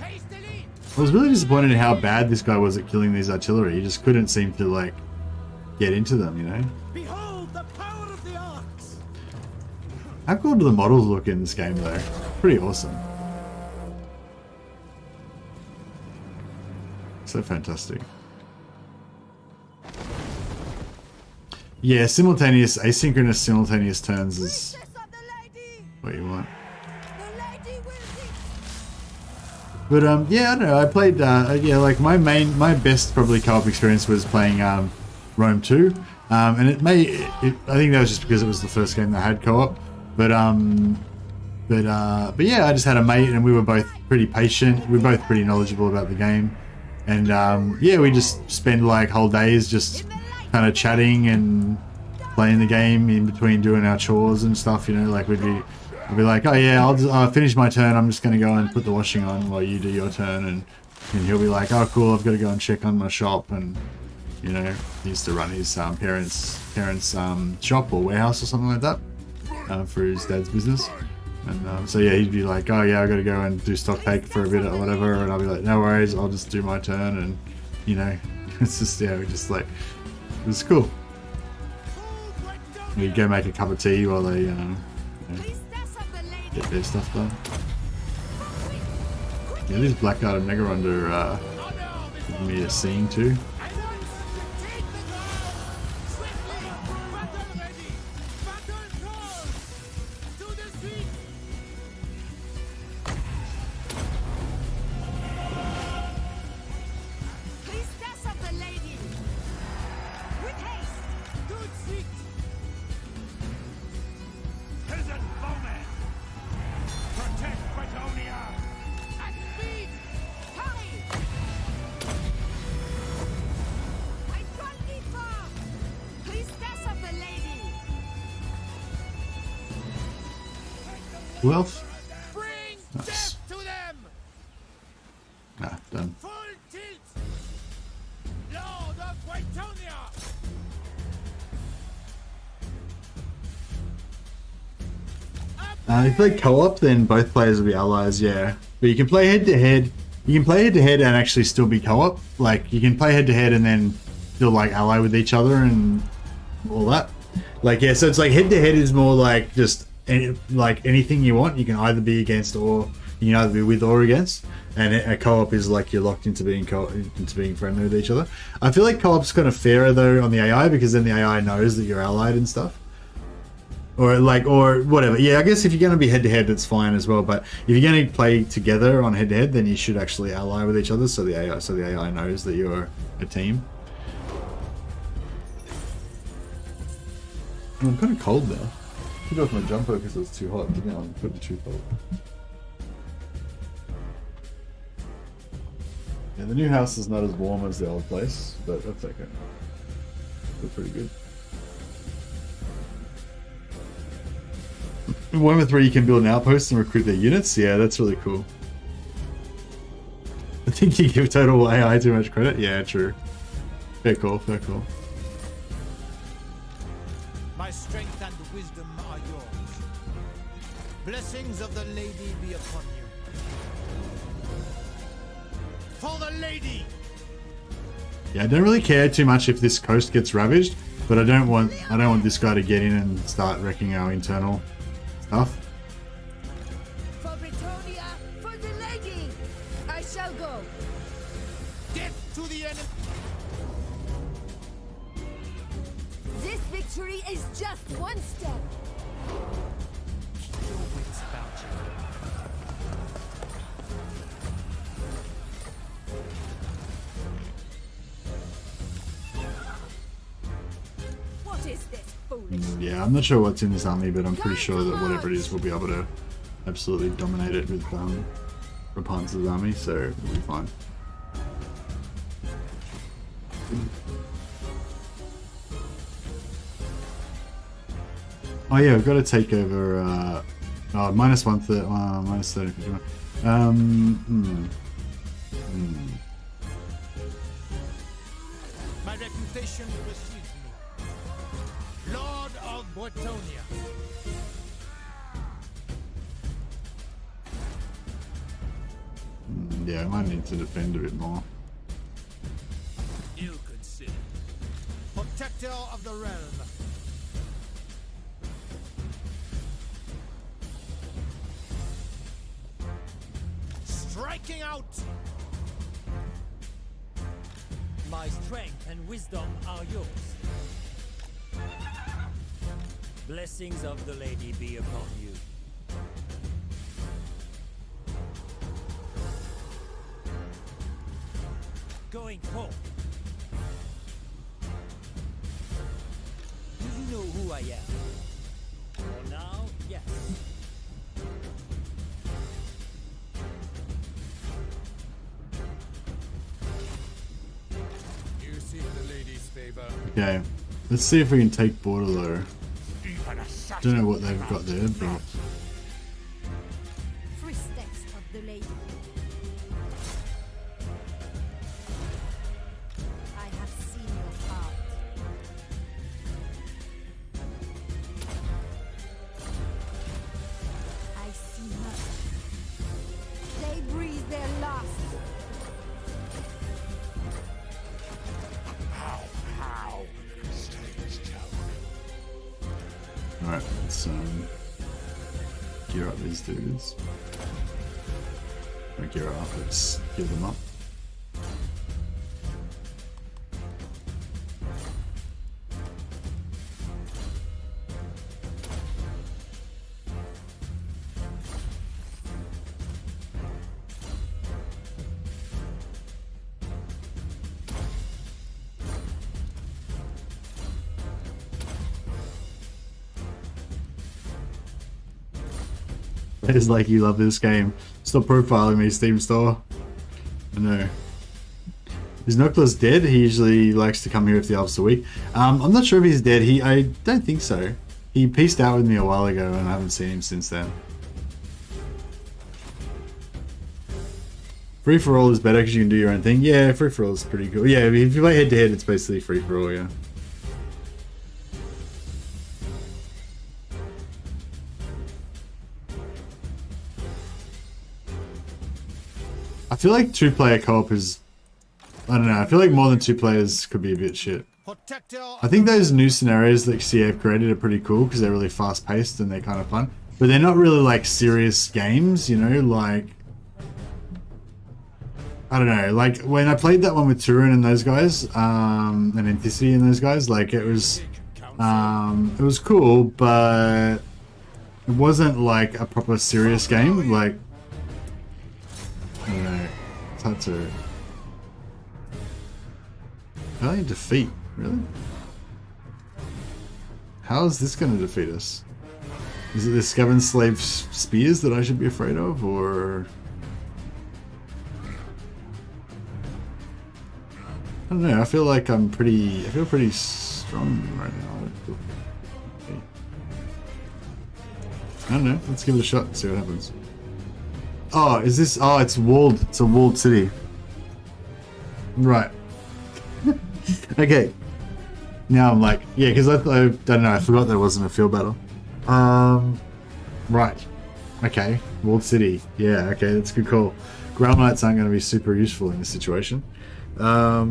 Hastily. I was really disappointed in how bad this guy was at killing these artillery. He just couldn't seem to like get into them, you know. Behold the power of the ox. How cool do the models look in this game though? Pretty awesome. So fantastic. Yeah, asynchronous simultaneous turns is what you want. But yeah, I don't know. I played yeah, like my best probably co-op experience was playing Rome 2, and I think that was just because it was the first game that had co-op. But yeah, I just had a mate, and we were both pretty patient. We were both pretty knowledgeable about the game, and yeah, we just spend like whole days just kind of chatting and playing the game in between doing our chores and stuff, you know. Like I'd be like, oh yeah, I'll finish my turn, I'm just gonna go and put the washing on while you do your turn, and he'll be like, oh cool, I've got to go and check on my shop, and you know, he used to run his parents shop or warehouse or something like that for his dad's business, and so yeah, he'd be like, oh yeah, I got to go and do stock take for a bit or whatever, and I'll be like, no worries, I'll just do my turn, and you know, it's just, yeah, we just like, it was cool. We go make a cup of tea while they get their stuff done. Yeah, this Blackguard and Megaronda are giving me a scene too. Who else? Bring Nice. death to them! Nah, done. Full tilt! Lord of Brettonia! If you play co-op, then both players will be allies, yeah. But you can play head-to-head. You can play head-to-head and actually still be co-op. Like, you can play head-to-head and then still, like, ally with each other and all that. Like, yeah, so it's like head-to-head is more like just like anything you want. You can either be against or you can either be with or against. And a co-op is like you're locked into being friendly with each other. I feel like co-op's kind of fairer though on the AI because then the AI knows that you're allied and stuff. Or whatever. Yeah, I guess if you're going to be head-to-head, that's fine as well. But if you're going to play together on head-to-head, then you should actually ally with each other so the AI knows that you're a team. I'm kind of cold now. I took off my jumper because it was too hot, but now I'm putting too cold. Yeah, the new house is not as warm as the old place, but that's okay. Still pretty good. In Warhammer 3 you can build an outpost and recruit their units. Yeah, that's really cool. I think you give total AI too much credit. Yeah, true. Fair call, fair call. My strength and wisdom are yours. Blessings of the lady be upon you. For the lady! Yeah, I don't really care too much if this coast gets ravaged, but I don't want this guy to get in and start wrecking our internal stuff. For Brettonia, for the lady! I shall go. Death to the enemy! This victory is just one step. Keep your wits about you. What is this foolishness? Yeah, I'm not sure what's in this army, but I'm pretty sure that whatever it is, we'll be able to absolutely dominate it with Repanse's army, so it'll be fine. Oh yeah, we've got to take over, minus 130, minus 30, My reputation precedes me. Lord of Brettonia. Yeah, I might need to defend a bit more. You consider. Protector of the realm. Striking out! My strength and wisdom are yours. Blessings of the lady be upon you. Going forth. Do you know who I am? For now, yes. You seek the lady's favor. Okay, let's see if we can take border though. Don't know what they've got there, but Three steps of the lady. I have seen your heart. I see much. They breathe their last. alright, let's gear up these dudes. Or gear up, let's gear them up. It's like you love this game. Stop profiling me, Steam Store. I know. Is Nokla's dead? He usually likes to come here if the elves are weak. I'm not sure if he's dead. I don't think so. He peaced out with me a while ago and I haven't seen him since then. Free for all is better because you can do your own thing. Yeah, free for all is pretty cool. Yeah, if you play head to head, it's basically free for all. Yeah. I feel like 2-player co-op is, I don't know, I feel like more than 2 players could be a bit shit. I think those new scenarios that CA have created are pretty cool because they're really fast paced and they're kind of fun. But they're not really like serious games, you know, like, I don't know, like when I played that one with Turin and those guys, and Anticity and those guys, like it was cool, but it wasn't like a proper serious game, like, I don't know, it's hard to... How do you defeat? Really? How is this going to defeat us? Is it the Scaven Slave spears that I should be afraid of, or... I don't know, I feel like I feel pretty strong right now. I don't know, let's give it a shot and see what happens. Oh, is this... Oh, it's walled. It's a walled city. Right. Okay. Now I'm like... Yeah, because I don't know, I forgot there wasn't a field battle. Right. Okay. Walled city. Yeah, okay, that's a good call. Ground Knights aren't going to be super useful in this situation. I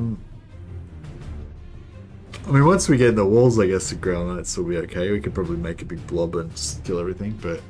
mean, once we get the walls, I guess the Ground Knights will be okay. We could probably make a big blob and just kill everything, but...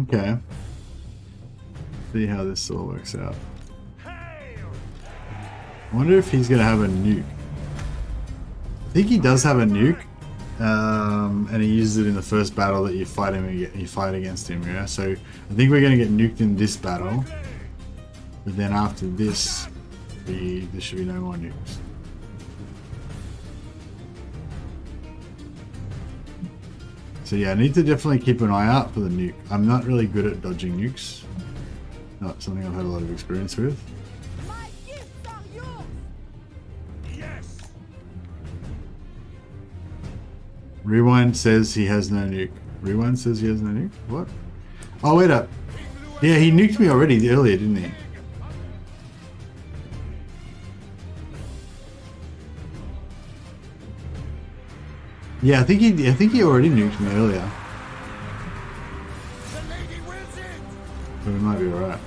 Okay. See how this all works out. I wonder if he's gonna have a nuke. I think he does have a nuke, and he uses it in the first battle that you fight against him. Yeah. So I think we're gonna get nuked in this battle, but then after this, there should be no more nukes. So yeah, I need to definitely keep an eye out for the nuke. I'm not really good at dodging nukes. Not something I've had a lot of experience with. My gifts are yours. Yes. Rewind says he has no nuke. Rewind says he has no nuke? What? Oh, wait up. Yeah, he nuked me already earlier, didn't he? Yeah, I think he already nuked me earlier. But we might be alright.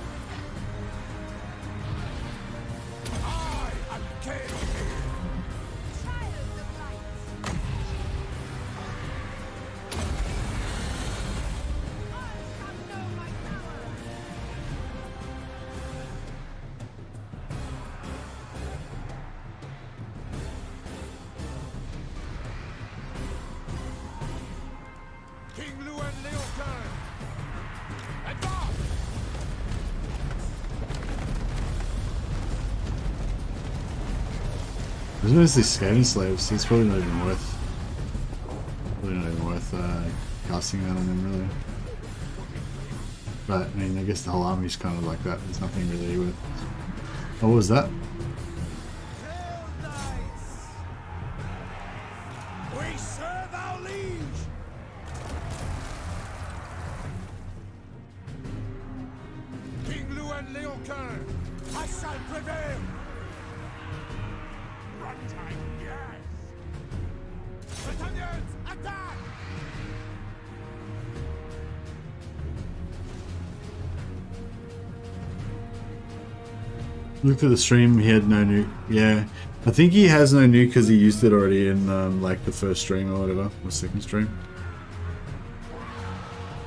There's mostly Scaven Slaves, it's probably not even worth casting that on them really. But I mean, I guess the whole army's kind of like that. There's nothing really with. Oh, what was that? We serve our liege. King Luan Leocan, I shall prevail. Runtime, yes. Bretonnians, attack! Looked at the stream, he had no nuke. Yeah, I think he has no nuke because he used it already in like the first stream or whatever, or second stream.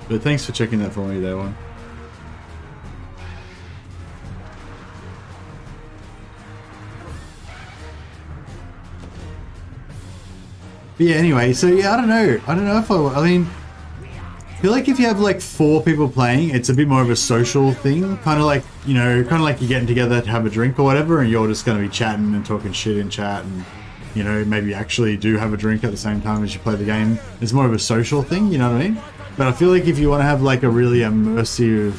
But thanks for checking that for me, day one. But yeah, anyway, so yeah, I don't know if I mean, I feel like if you have like 4 people playing, it's a bit more of a social thing. Kind of like, you know, kind of like you're getting together to have a drink or whatever, and you're just going to be chatting and talking shit in chat, and, you know, maybe actually do have a drink at the same time as you play the game. It's more of a social thing, you know what I mean? But I feel like if you want to have like a really immersive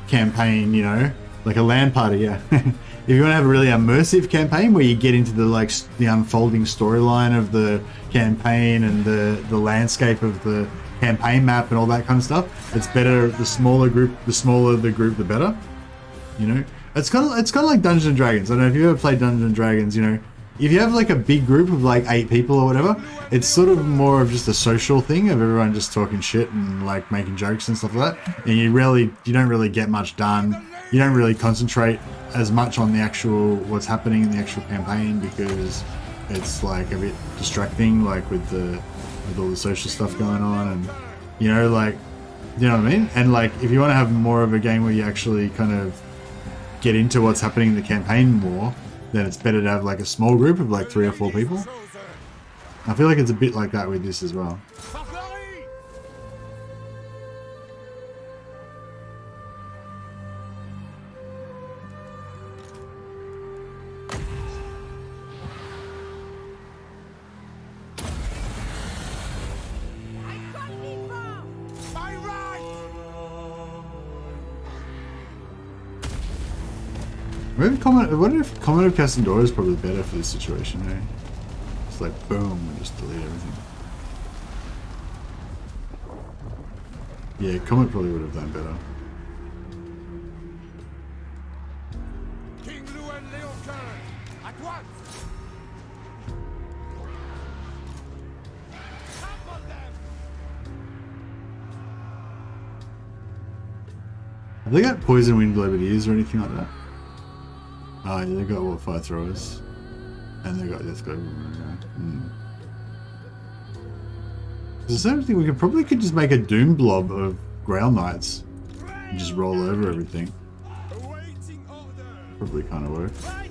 campaign, you know, like a LAN party, yeah. If you want to have a really immersive campaign where you get into the like the unfolding storyline of the campaign and the landscape of the campaign map and all that kind of stuff, it's better the smaller the group, the better. You know, it's kind of like Dungeons and Dragons. I don't know if you ever played Dungeons and Dragons. You know, if you have like a big group of like 8 people or whatever, it's sort of more of just a social thing of everyone just talking shit and like making jokes and stuff like that. And you don't really get much done. You don't really concentrate as much on the actual what's happening in the actual campaign because it's like a bit distracting, like with all the social stuff going on, and you know, like, you know what I mean? And like if you want to have more of a game where you actually kind of get into what's happening in the campaign more, then it's better to have like a small group of like 3 or 4 people. I feel like it's a bit like that with this as well. What if Common of Casandora is probably better for this situation, eh? It's like boom and just delete everything. Yeah, Comet probably would have done better. King Luan Leoncoeur, at once! Trample them! Have they got poison wind globadiers or anything like that? Oh, yeah, they got what, fire throwers, and they got death globe. The same thing. We could just make a doom blob of Grail Knights and just roll over everything. Probably kind of work. I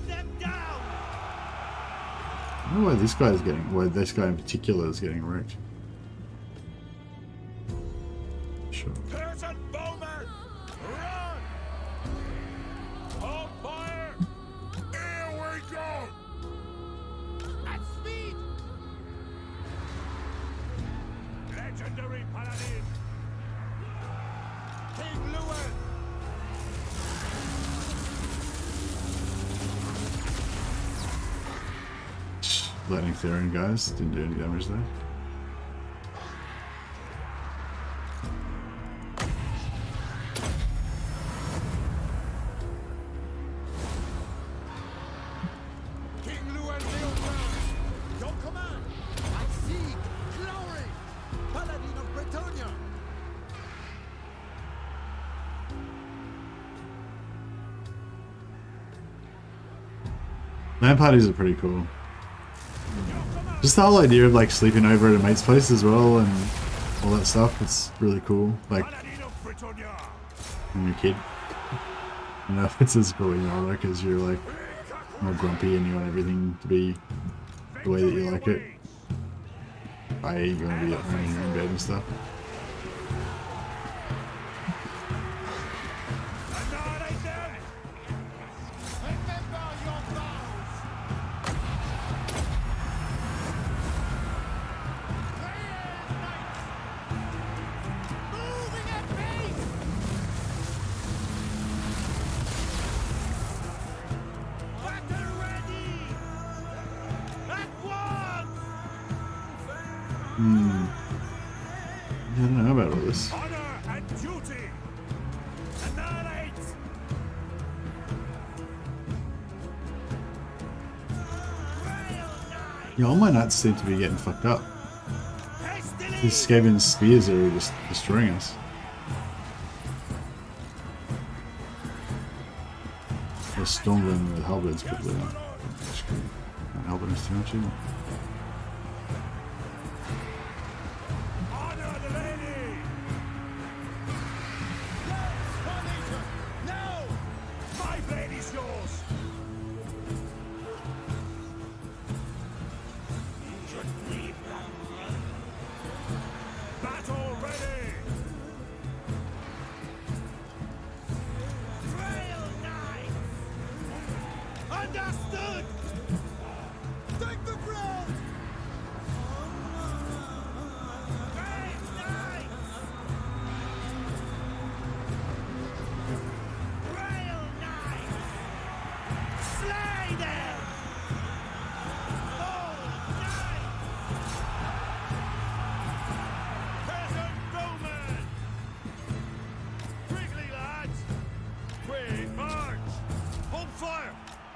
don't know why this guy is getting. Why this guy in particular is getting wrecked. Sure. Lightning Theron guys, didn't do any damage there. King Luan Leoncoeur, your command! I seek glory! Paladin of Bretonia! LAN parties are pretty cool. Just the whole idea of like sleeping over at a mate's place as well and all that stuff, it's really cool. Like when you're a kid. You know, it's as cool when you're older because you're like more grumpy and you want everything to be the way that you like it. I.e. you want to be at home in your own bed and stuff. I don't know about all this. Honor and duty. Annihilate. Yeah, all my nuts seem to be getting fucked up. These Skaven spears are just destroying us. They're storming with halberds, but they're not. Can't halberd us too much either.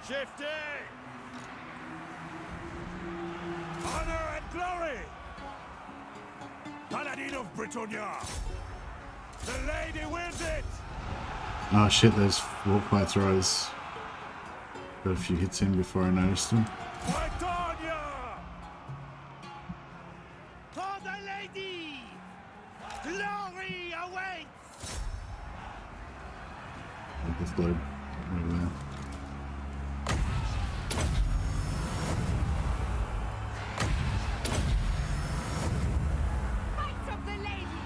Shifty! Honor and glory! Paladin of Brettonia! The lady wins it! Oh shit, those warpfire throwers. Got a few hits in before I noticed them. Brettonia! For the lady! Glory awaits! Like this globe over there. Fight of the lady!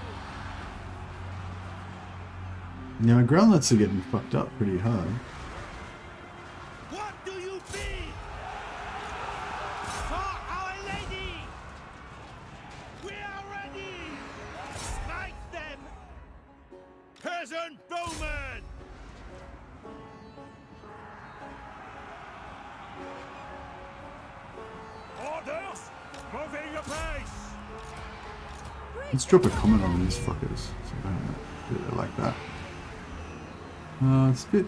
Now my groundlets are getting fucked up pretty hard. What do you bid? For our lady! We are ready! Smite them! Peasant bowman! Orders! Moving apace! Let's drop a comment on these fuckers. So I don't do it like that. It's a bit.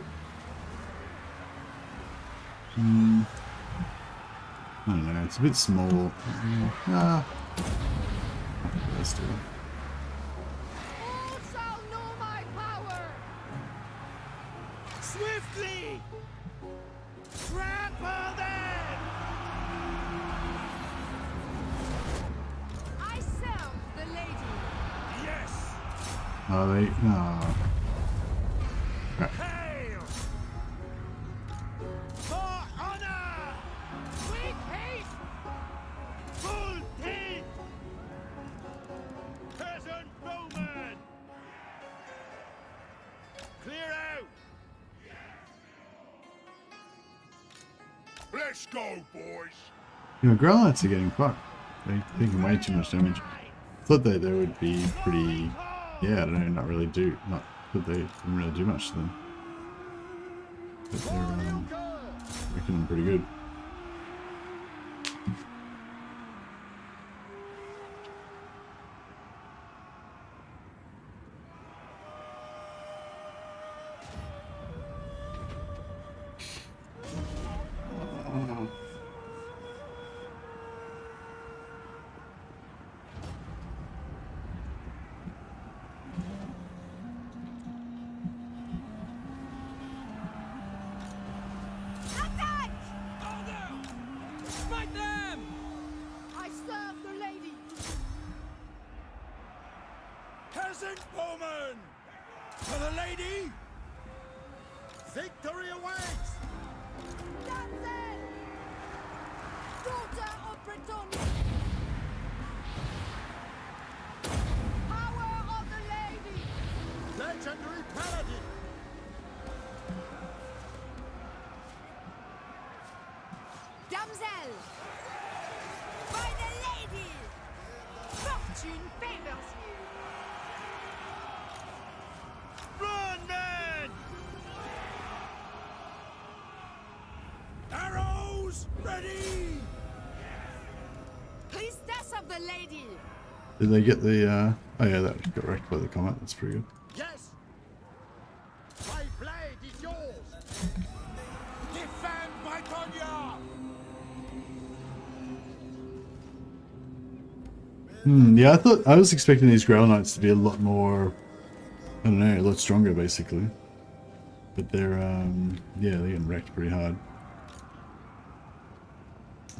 I don't know. It's a bit small. Let's do it. All shall know my power! Swiftly! Trample them! I serve the lady! Yes! Oh, they. Oh. Crap. Hail! For honor! With haste! Full tilt! Peasant bowman! Clear out! Let's go, boys! You know, groundlights are getting fucked. They're taking way too much damage. I thought that they would be pretty. Yeah, I don't know, not really do. Not that they didn't really do much to them. But they're making them pretty good. Attack! Smite them! I serve the lady! Peasant bowman! For the lady! Victory awaits! Damsel! Daughter of Bretonia! Power of the lady! Legendary paladin! Damsel! By the lady! Fortune favors you! Run, men! Arrows ready! Priestess of the lady! Did they get the? Oh yeah, that got wrecked by the comment. That's pretty good. Yes! My blade is yours! Defend Brettonia! Yeah, I was expecting these ground knights to be a lot more. I don't know, a lot stronger basically. But they're yeah, they're getting wrecked pretty hard.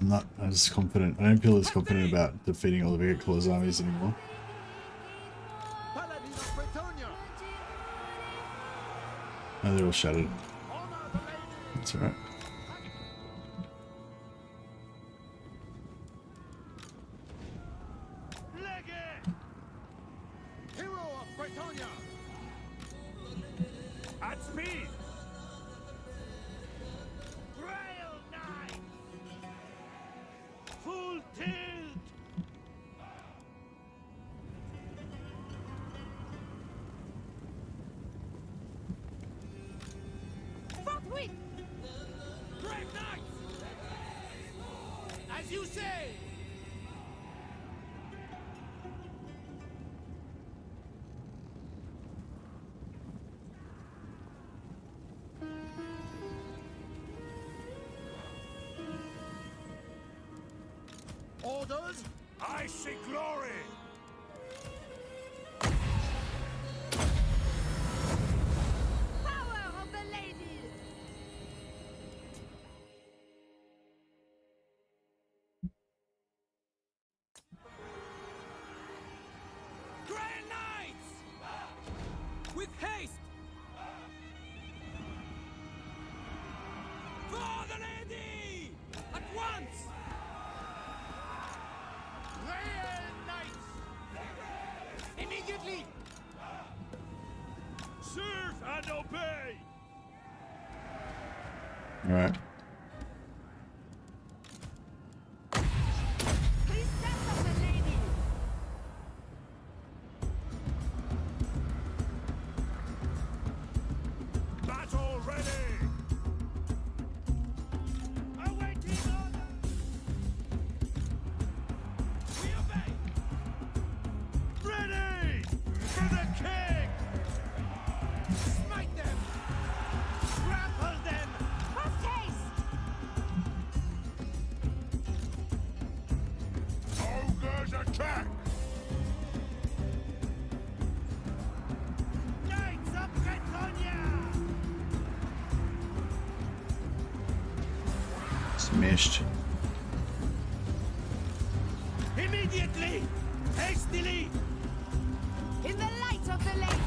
I'm not as confident. I don't feel as confident about defeating all the Big Claw's armies anymore. Paladin of Brettonia! Oh, they're all shattered. Honor the lady! That's alright. Legate! Hero of Brettonia! At speed! Grail Knight! Full tilt! Forthwith! Brave Knights! As you say! I see glory! Power of the lady! Grey Knights! With haste! For the lady! At once! Royal Knights! Immediately! Serve and obey! All right. Priestess of the lady! Battle ready! Awaiting order! We obey! Ready! For the king! Smite them! Trample them! Post haste! Ogres attack! Knights of Brettonia! Smashed. Immediately! Hastily! In the light of the lady!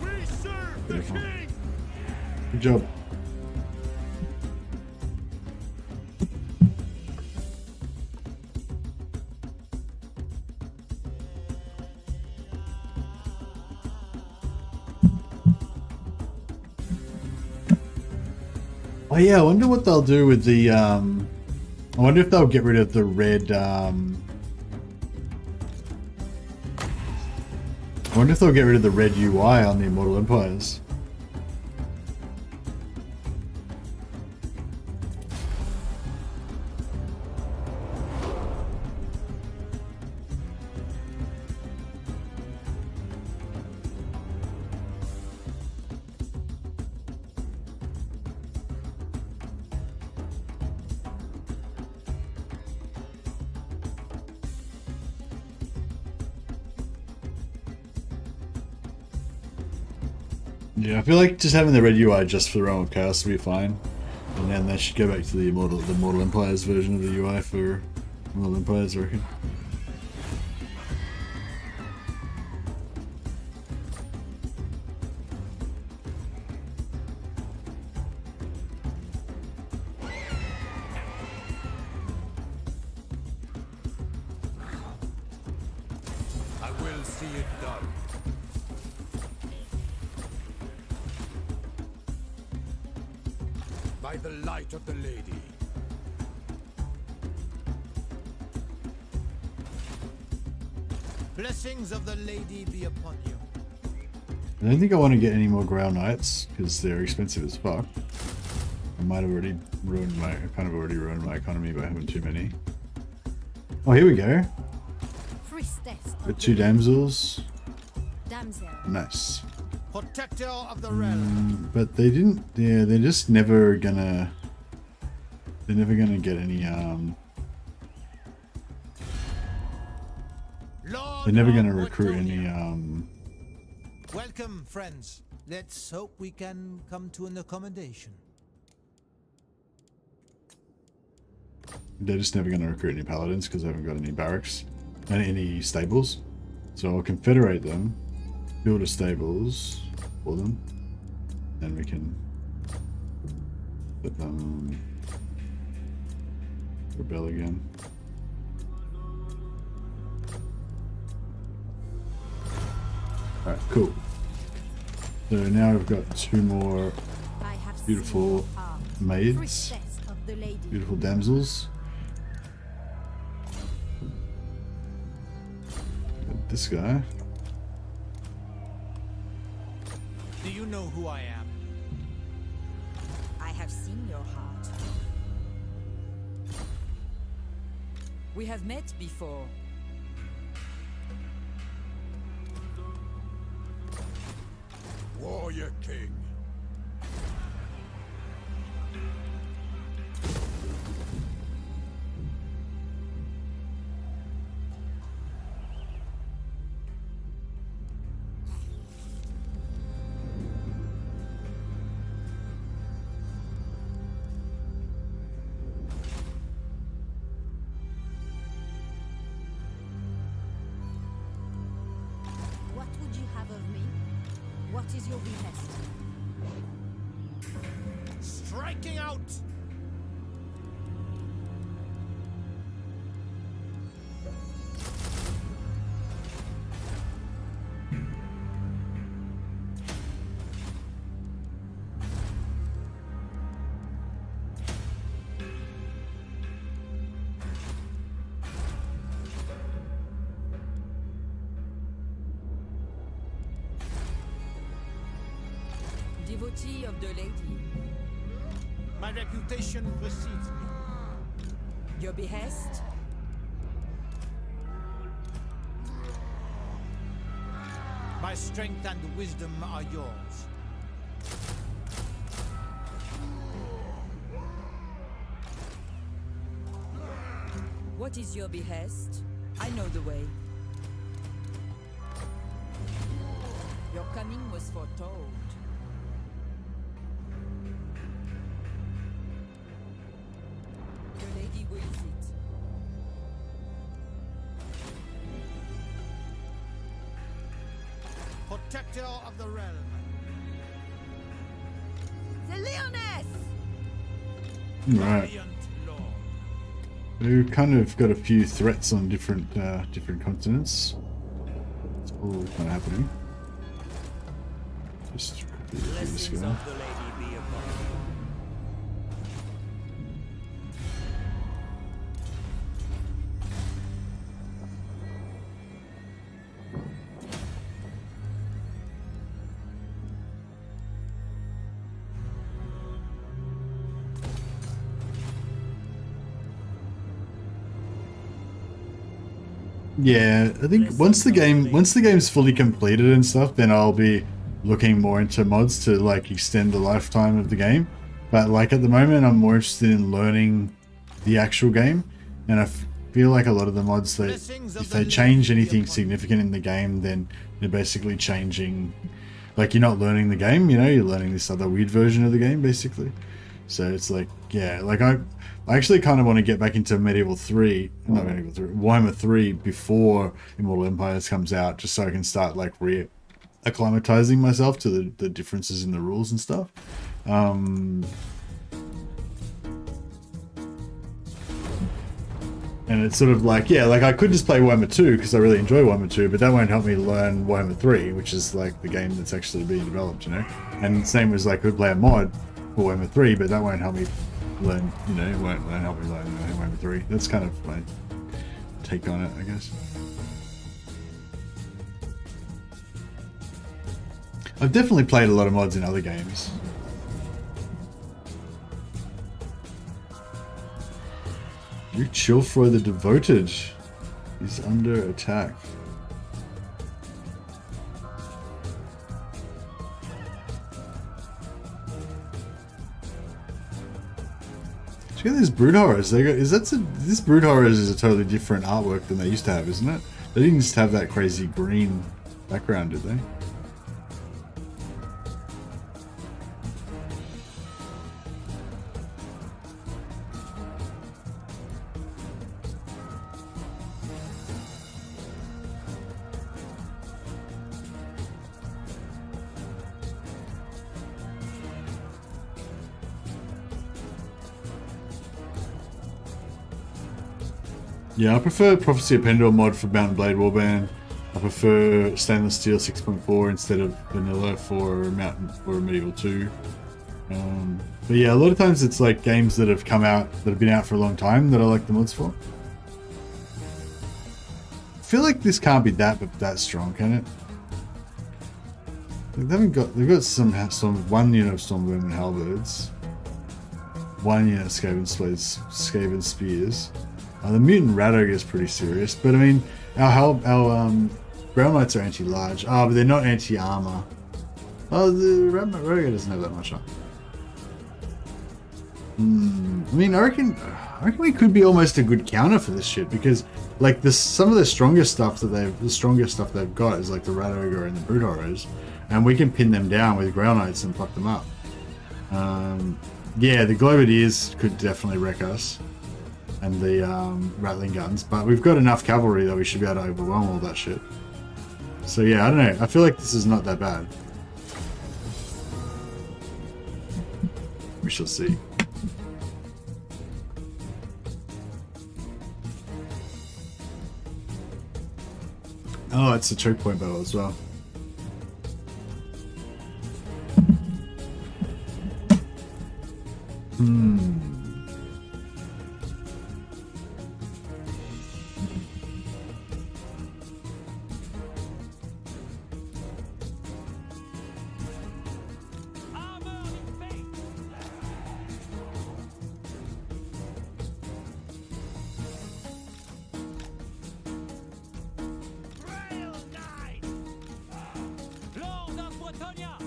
We serve the Beautiful. king! Good job. Oh yeah, I wonder what they'll do with the I wonder if they'll get rid of the red I wonder if they'll get rid of the red UI on the Immortal Empires. Yeah, I feel like just having the red UI just for the Realm of Chaos will be fine. And then they should go back to the Mortal Empires version of the UI for Mortal Empires, I reckon. I will see it done. By the light of the lady. Blessings of the lady be upon you. I don't think I want to get any more Grail Knights because they're expensive as fuck. I might have already ruined my, I kind of already ruined my economy by having too many. Oh, here we go. Priestess of The the two damsels. damsel. Nice. Protector of the realm. But they didn't, yeah, they're just never gonna, they're never gonna get any, Lord they're never of gonna recruit Bretonnia. any, Welcome, friends. Let's hope we can come to an accommodation. they're just never gonna recruit any paladins because they haven't got any barracks and any stables. So I'll confederate them, build a stables for them, and we can let them rebel again. Alright, cool. So now we've got two more I have beautiful seen your heart. maids, Priestess of the lady. beautiful damsels. Got this guy. Do you know who I am? I have seen your heart. We have met before. Warrior King. What is your behest? Striking out! Devotee of the lady. My reputation precedes me. Your behest? My strength and wisdom are yours. What is your behest? I know the way. Your coming was foretold. The lady wills it. Protector of the realm. The Lyonesse! Right. Valiant lord. We've kind of got a few threats on different different continents. It's all kind of happening. Just quickly do this Blessings guy. of the lady be upon you. Yeah, I think once the game's fully completed and stuff, then I'll be looking more into mods to like extend the lifetime of the game. But like at the moment, I'm more interested in learning the actual game, and I feel like a lot of the mods that if they change anything significant in the game, then they're basically changing. Like you're not learning the game, you know, you're learning this other weird version of the game, basically. So it's like, yeah, like I actually kind of want to get back into Medieval 3, not Medieval 3, Warhammer 3 before Immortal Empires comes out, just so I can start like acclimatizing myself to the differences in the rules and stuff. And it's sort of like, yeah, like I could just play Warhammer 2 because I really enjoy Warhammer 2, but that won't help me learn Warhammer 3, which is like the game that's actually being developed, you know? And same as like I could play a mod for Warhammer 3, but that won't help me learn, you know, it won't help me learn Warhammer 3. That's kind of my take on it, I guess. I've definitely played a lot of mods in other games. You Chilfroy the Devoted is under attack. Look at these brood horrors. They got this brood horrors is a totally different artwork than they used to have, isn't it? They didn't just have that crazy green background, did they? Yeah, I prefer Prophecy of Pendor mod for Mountain Blade Warband. I prefer Stainless Steel 6.4 instead of Vanilla for Medieval 2. But yeah, a lot of times it's like games that have come out, that have been out for a long time, that I like the mods for. I feel like this can't be that strong, can it? They've got some 1 unit of Stormvermin Halberds, 1 unit of Skaven Spears. The Mutant Rat Ogre is pretty serious, but I mean, our Brown Knights are anti-large. Oh, but they're not anti-armor. Oh, the Rat Ogre doesn't have that much armor. I mean, I reckon we could be almost a good counter for this shit, because like some of the strongest stuff they've got is like the Rat Ogre and the Brood Horrors, and we can pin them down with Grail Knights and fuck them up. Yeah, the Globadiers could definitely wreck us, and the Rattling Guns, but we've got enough cavalry that we should be able to overwhelm all that shit. So yeah, I don't know. I feel like this is not that bad. We shall see. Oh, it's a choke point battle as well. Lord of Brettonia!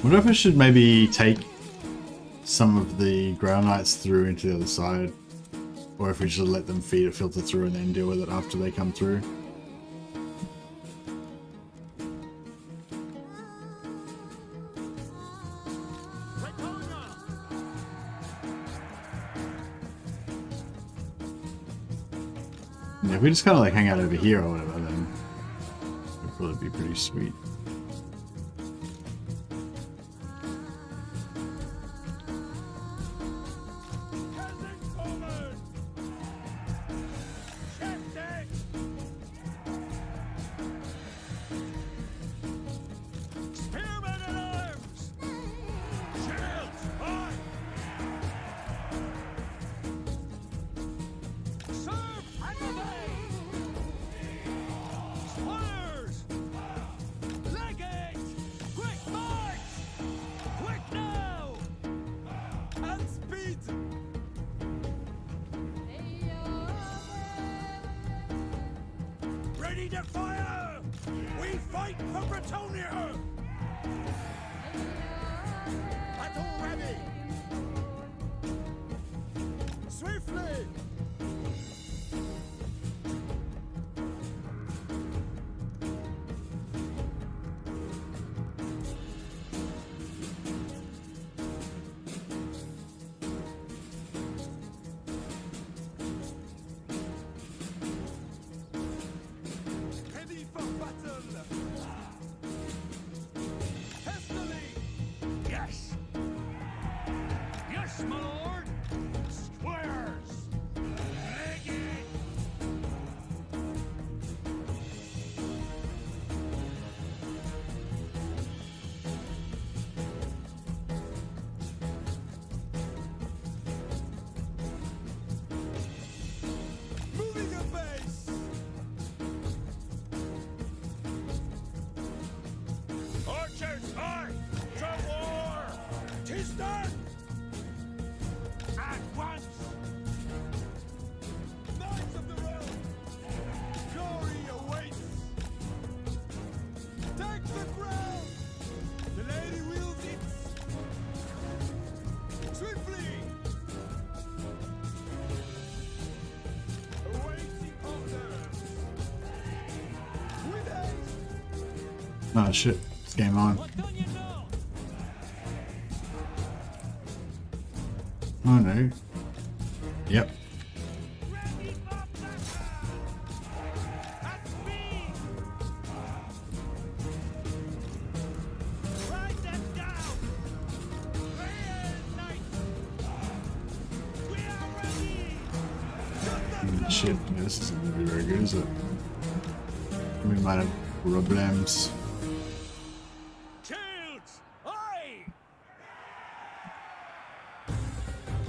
Wonder if I should maybe take some of the ground knights through into the other side, or if we should let them feed it, filter through, and then deal with it after they come through. Yeah, if we just kind of like hang out over here or whatever, then it'd probably be pretty sweet. Ready to fire! We fight for Brettonia! Battle ready! Swiftly! Ready for battle! Hastily! Yes! Yes, my lord! Squares! Leggy! Moving a base! Archers, aye! To war! 'Tis done! At once! Knights of the realm! Glory awaits! Take the ground! The lady wields it! Swiftly! Awaiting orders! With haste! Oh shit, it's game on. Brettonia North! Oh no. Yep. Ready for battle! At speed! Ride them down! Prayer knights! We are ready! Shut them Shit, yeah, this isn't gonna be very good, is it? We might have problems. Shields! Aye!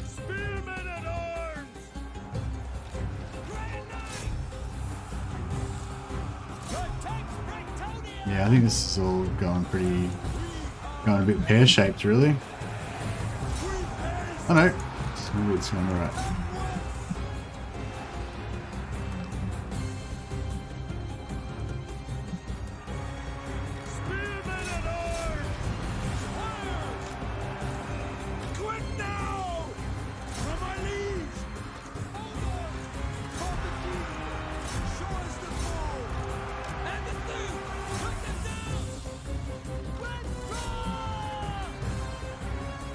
Spearmen at arms! Grey knights! Protect Brettonia! Yeah, I think this is all going a bit pear-shaped, really. Oh no, it's going alright. Spearmen at arms! Squires! Quick now! For my liege! Hold on! Show us the foe! And the two! Put them down! Withdraw!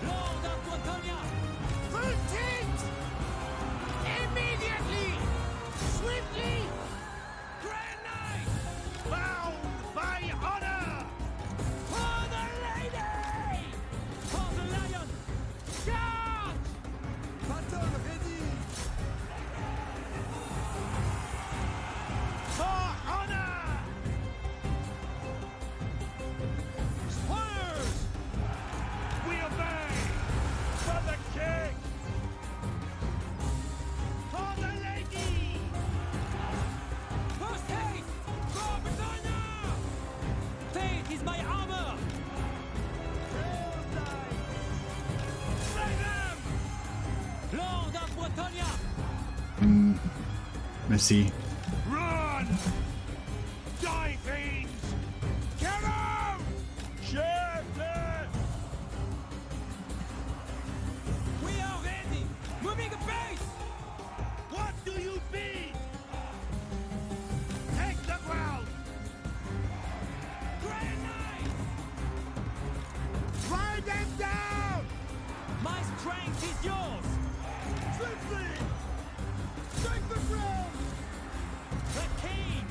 Lord of Brettonia! Retreat! messy. Run! Die, fiends! Get out! Shifted! We are ready! Moving a base! What do you mean? Take the ground! Grenade! Ride them down! My strength is yours! Swiftly! Take the ground! The king!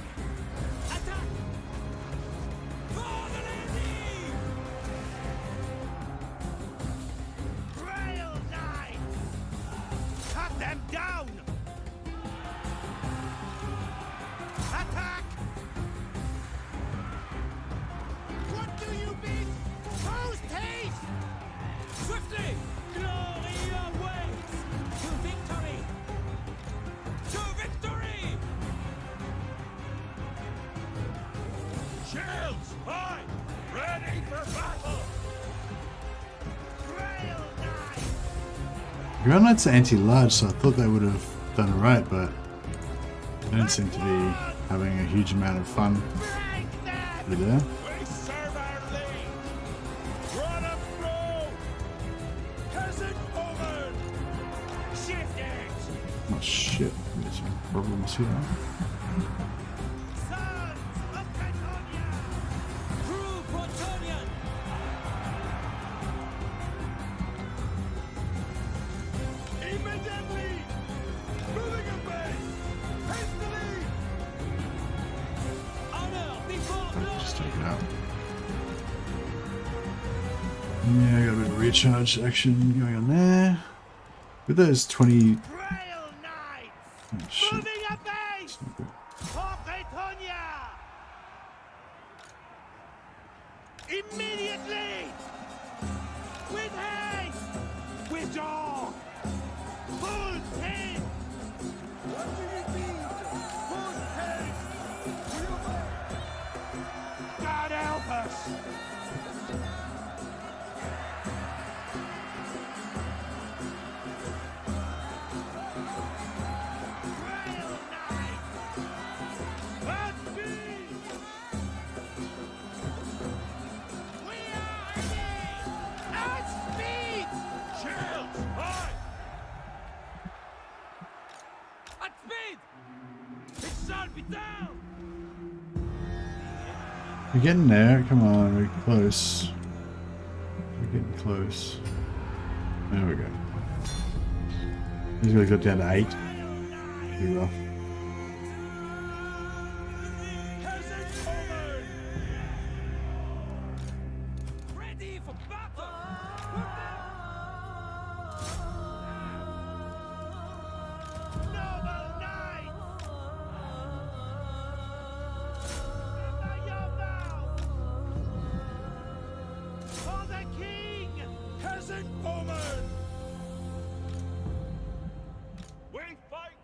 Attack! For the lady! Trail knights! Cut them down! Attack! What do you mean? Post haste! Swiftly! Glory awaits! To victory! To victory! Shields high! Ready for battle! Trail knights! Ground Knights are anti-large, so I thought they would have done it right, but they don't seem to be having a huge amount of fun Break them! over there. We serve our lead! Run up through! Peasant woman! Shift it! Oh shit, there's some problems here. Sons of Brettonia! True Bretonnian! Immediately! Moving away! Hastily! Honor before I'll just glory! take it out. Yeah, I got a bit of recharge action going on there. With those 20... Trail knights! Oh, shit. Moving a base! It's not good. For Brettonia! Immediately! With haste! Withdraw! Full haste! What do you mean? Full haste! God help us! Trail knights! At speed! We are ready! At speed! Shields high! At speed! It shall be down! We're getting there. Come on, we're close. We're getting close. There we go. He's gonna go down to 8. Pretty rough. Peasant woman! Ready for battle! Noble knights! Remember your vow! For the king! Peasant woman! We fight!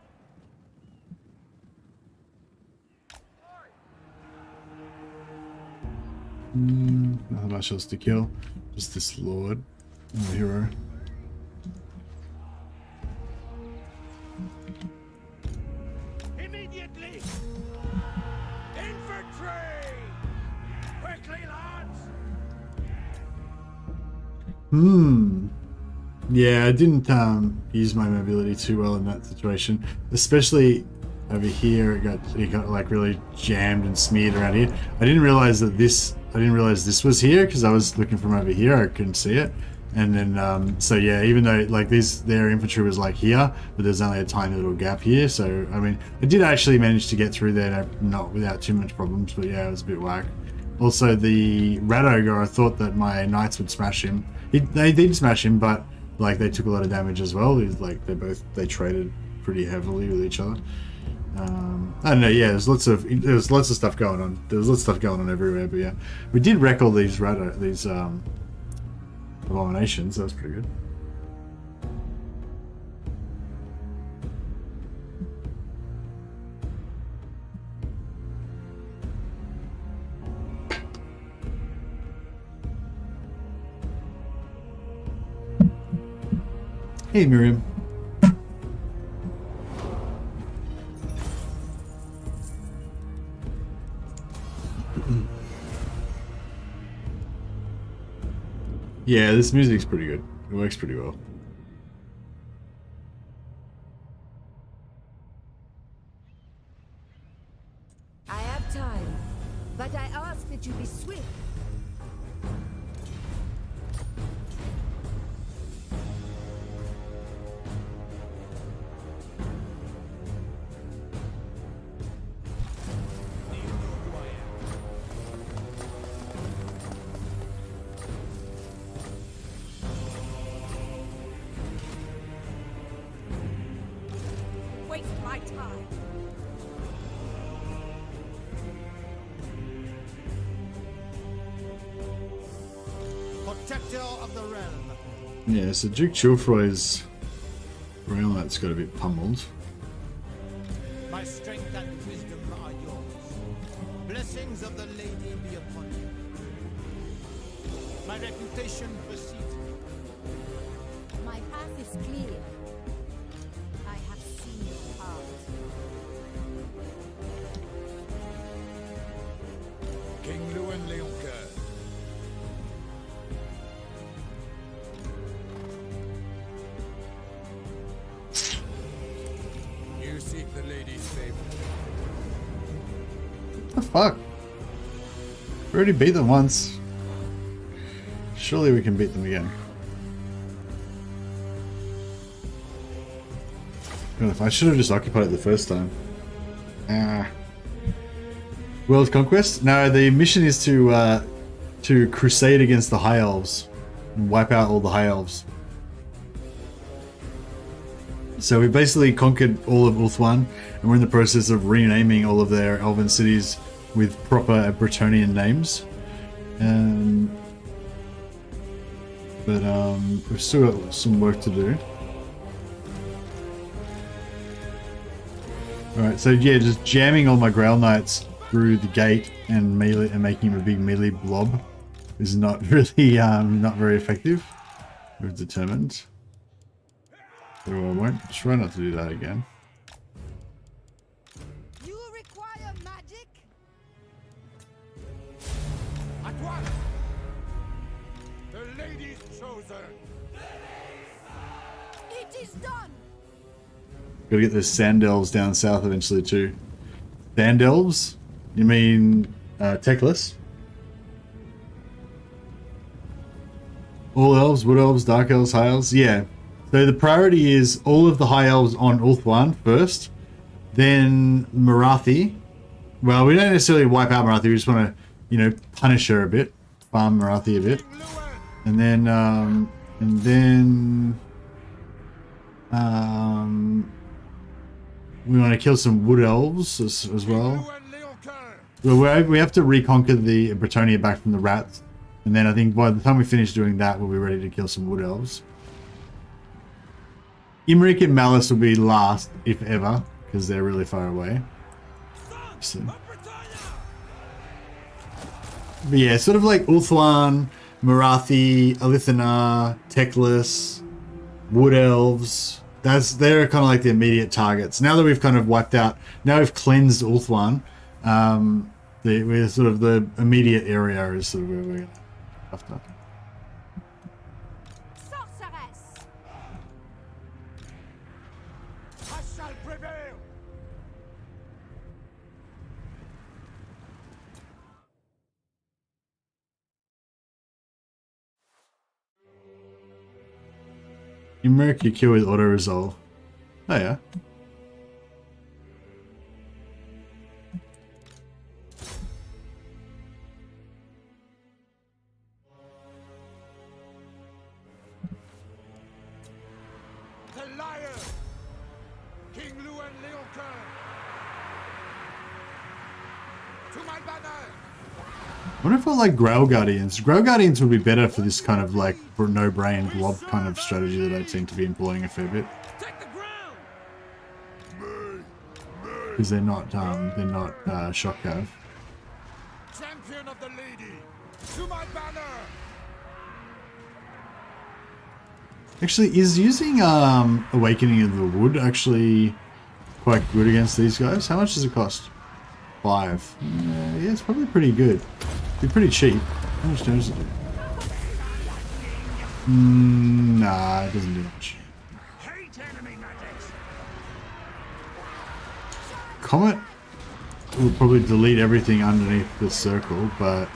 Nothing much else to kill. Just this lord and the hero. Immediately! Infantry! Quickly, lads! Yeah, I didn't use my mobility too well in that situation, especially over here. It got like really jammed and smeared around here. I didn't realize this was here because I was looking from over here. I couldn't see it, and then so yeah, even though like their infantry was like here, but there's only a tiny little gap here. So I mean, I did actually manage to get through there, not without too much problems. But yeah, it was a bit whack. Also, the Rat Ogre, I thought that my knights would smash him. They did smash him, but like they took a lot of damage as well. Like they traded pretty heavily with each other. I don't know. Yeah, there was lots of stuff going on. There was lots of stuff going on everywhere. But yeah, we did wreck all these abominations. That was pretty good. Hey, Miriam. Yeah, this music's pretty good. It works pretty well. I have time, but I ask that you be swift. Waste my time. Protector of the realm. Yeah, so Duke Chilfroy's realm that's got a bit pummeled. My strength and wisdom are yours. Blessings of the lady be upon you. My reputation precedes me. My path is clear. I have seen your heart. King Luan Leoncoeur. You seek the lady's favor. What the fuck? We already beat them once. Surely we can beat them again. God, if I should have just occupied it the first time. World Conquest? No, the mission is to crusade against the High Elves and wipe out all the High Elves. So we basically conquered all of Ulthuan, and we're in the process of renaming all of their elven cities with proper Bretonnian names. But we've still got some work to do. Alright, so yeah, just jamming all my Grail Knights through the gate and melee and making him a big melee blob is not really not very effective. We've determined. So I won't try not to do that again. You require magic? At once! The lady's chosen! It is done! Gotta get those Sand Elves down south eventually too. Sand Elves? You mean Techless? All Elves, Wood Elves, Dark Elves, High Elves? Yeah. So the priority is all of the High Elves on Ulthuan first, then Marathi. Well, we don't necessarily wipe out Marathi, we just want to, you know, punish her a bit, farm Marathi a bit, and then we want to kill some Wood Elves as well. Well, we have to reconquer the Brettonia back from the rats, and then I think by the time we finish doing that, we'll be ready to kill some Wood Elves. Imric and Malice will be last, if ever, because they're really far away. So. But yeah, sort of like Ulthuan, Marathi, Alithana, Techless, Wood Elves. They're kind of like the immediate targets. Now that we've kind of wiped out, now we've cleansed Ulthuan, we're sort of the immediate area is sort of where we're after. Sorceress! I shall prevail! You merc your kill with auto resolve. Oh yeah. The liar! King Luan Leoncoeur! To my banner! I wonder if I like Grail Guardians. Grail Guardians would be better for this kind of like no-brain blob kind of strategy that I seem to be employing a fair bit. Because they're not shock cav. Champion of the lady! To my banner! Actually, is using Awakening of the Wood actually quite good against these guys? How much does it cost? 5. Yeah, it's probably pretty good. Be pretty cheap. How much damage does it do? Nah, it doesn't do much. Comet will probably delete everything underneath the circle, but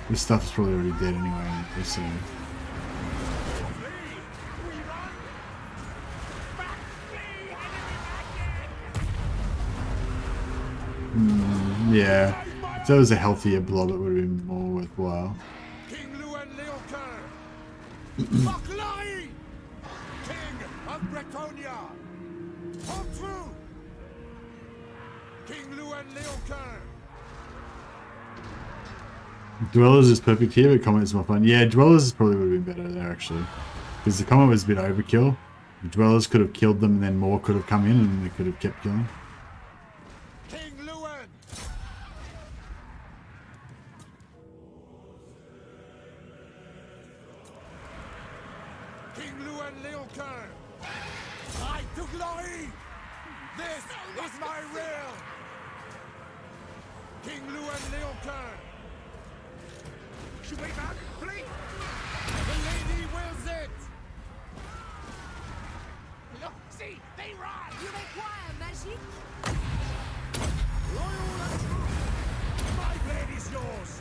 this stuff is probably already dead anyway. So. Yeah, if that was a healthier blob, it would have been more worthwhile. King of Brettonia! Hold true! King Luan Leocar! Dwellers is perfect here, but Comet is more fun. Yeah, Dwellers probably would have been better there, actually. Because the Comet was a bit overkill. The Dwellers could have killed them, and then more could have come in, and they could have kept killing. King Luan! King Luan Leocar! I to glory! This is my will! King Luan Leocar! Should we back, please? The lady wills it! Look, see, they ride! You require magic? Royal and true! My blade is yours!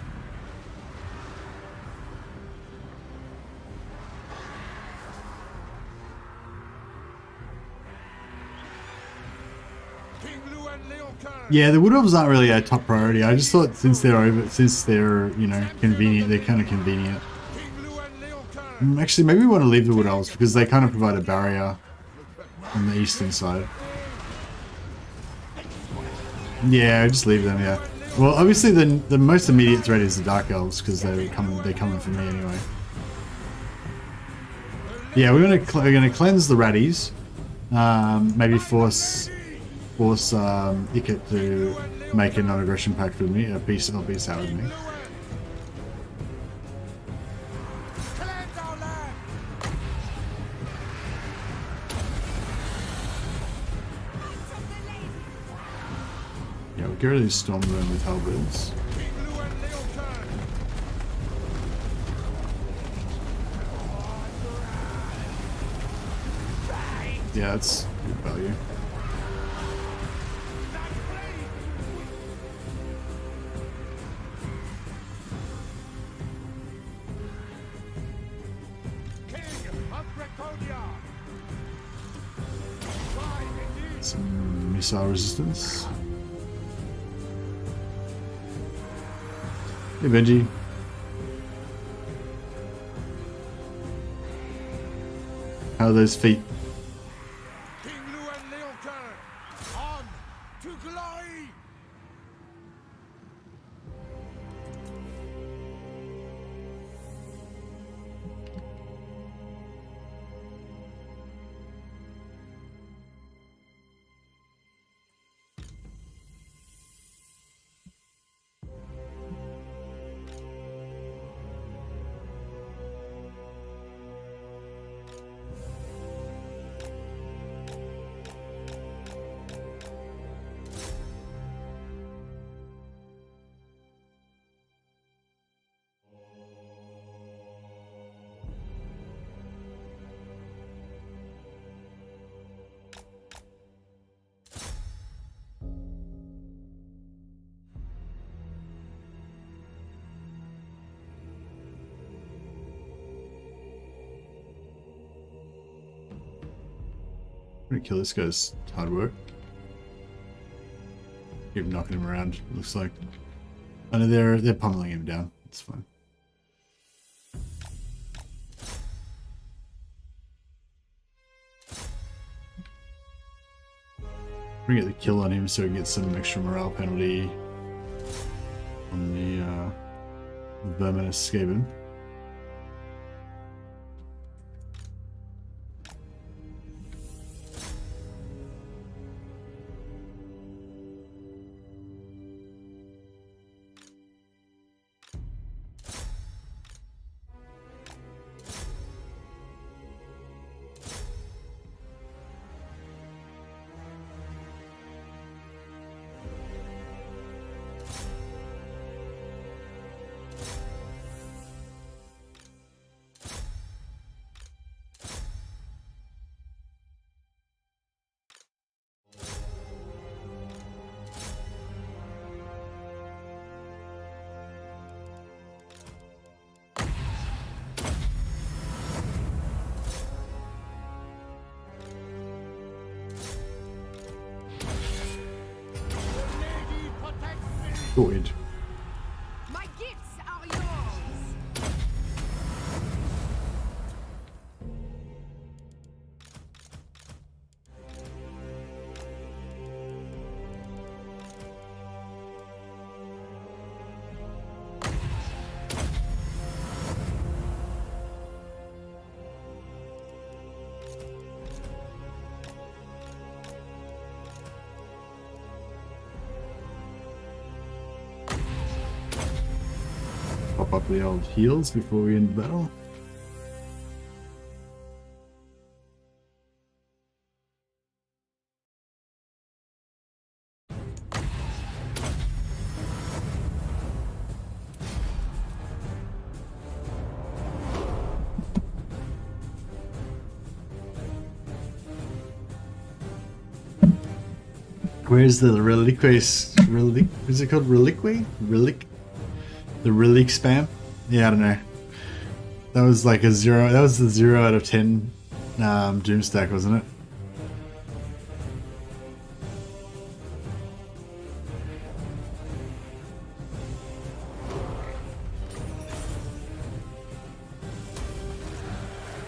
King Luan Leocar! Yeah, the Wood Elves aren't really a top priority. I just thought since they're you know, convenient, they're kind of convenient. King Luan Leocar! Actually, maybe we want to leave the Wood Elves because they kind of provide a barrier on the eastern side. Yeah, just leave them. Yeah. Well, obviously the most immediate threat is the Dark Elves because they're coming for me anyway. Yeah, we're gonna cleanse the Ratties. Maybe force Icket to make a non-aggression pact with me, a peace out with me. Yeah, we'll get rid of these Stormburn with halberds. Yeah, that's good value. Some missile resistance. Hey Benji. How are those feet? King Luan Leocar! On to glory! I'm gonna kill this guy's hard work. Keep knocking him around, looks like. I know they're pummeling him down. It's fine. We're gonna get the kill on him so we can get some extra morale penalty on the verminous Skaven. Sorted. My gifts are yours. Pop up the old heals before we end the battle. Where's the reliquary? Is it called reliquary? The relic spam? Yeah, I don't know. That was like a 0. That was the 0 out of 10 doom stack, wasn't it?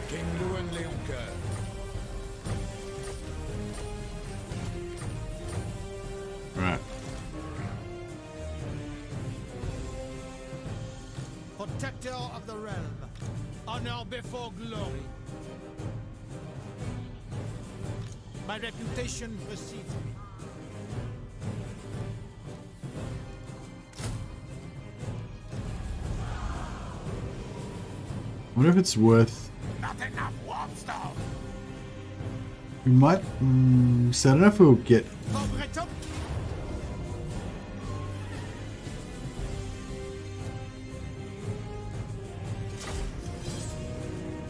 King Luan Leoncoeur. Right. Protector of the realm, honor before glory. My reputation precedes me. I wonder if it's worth. Not enough warm stuff. We might. So I don't know if we'll get. For Breton,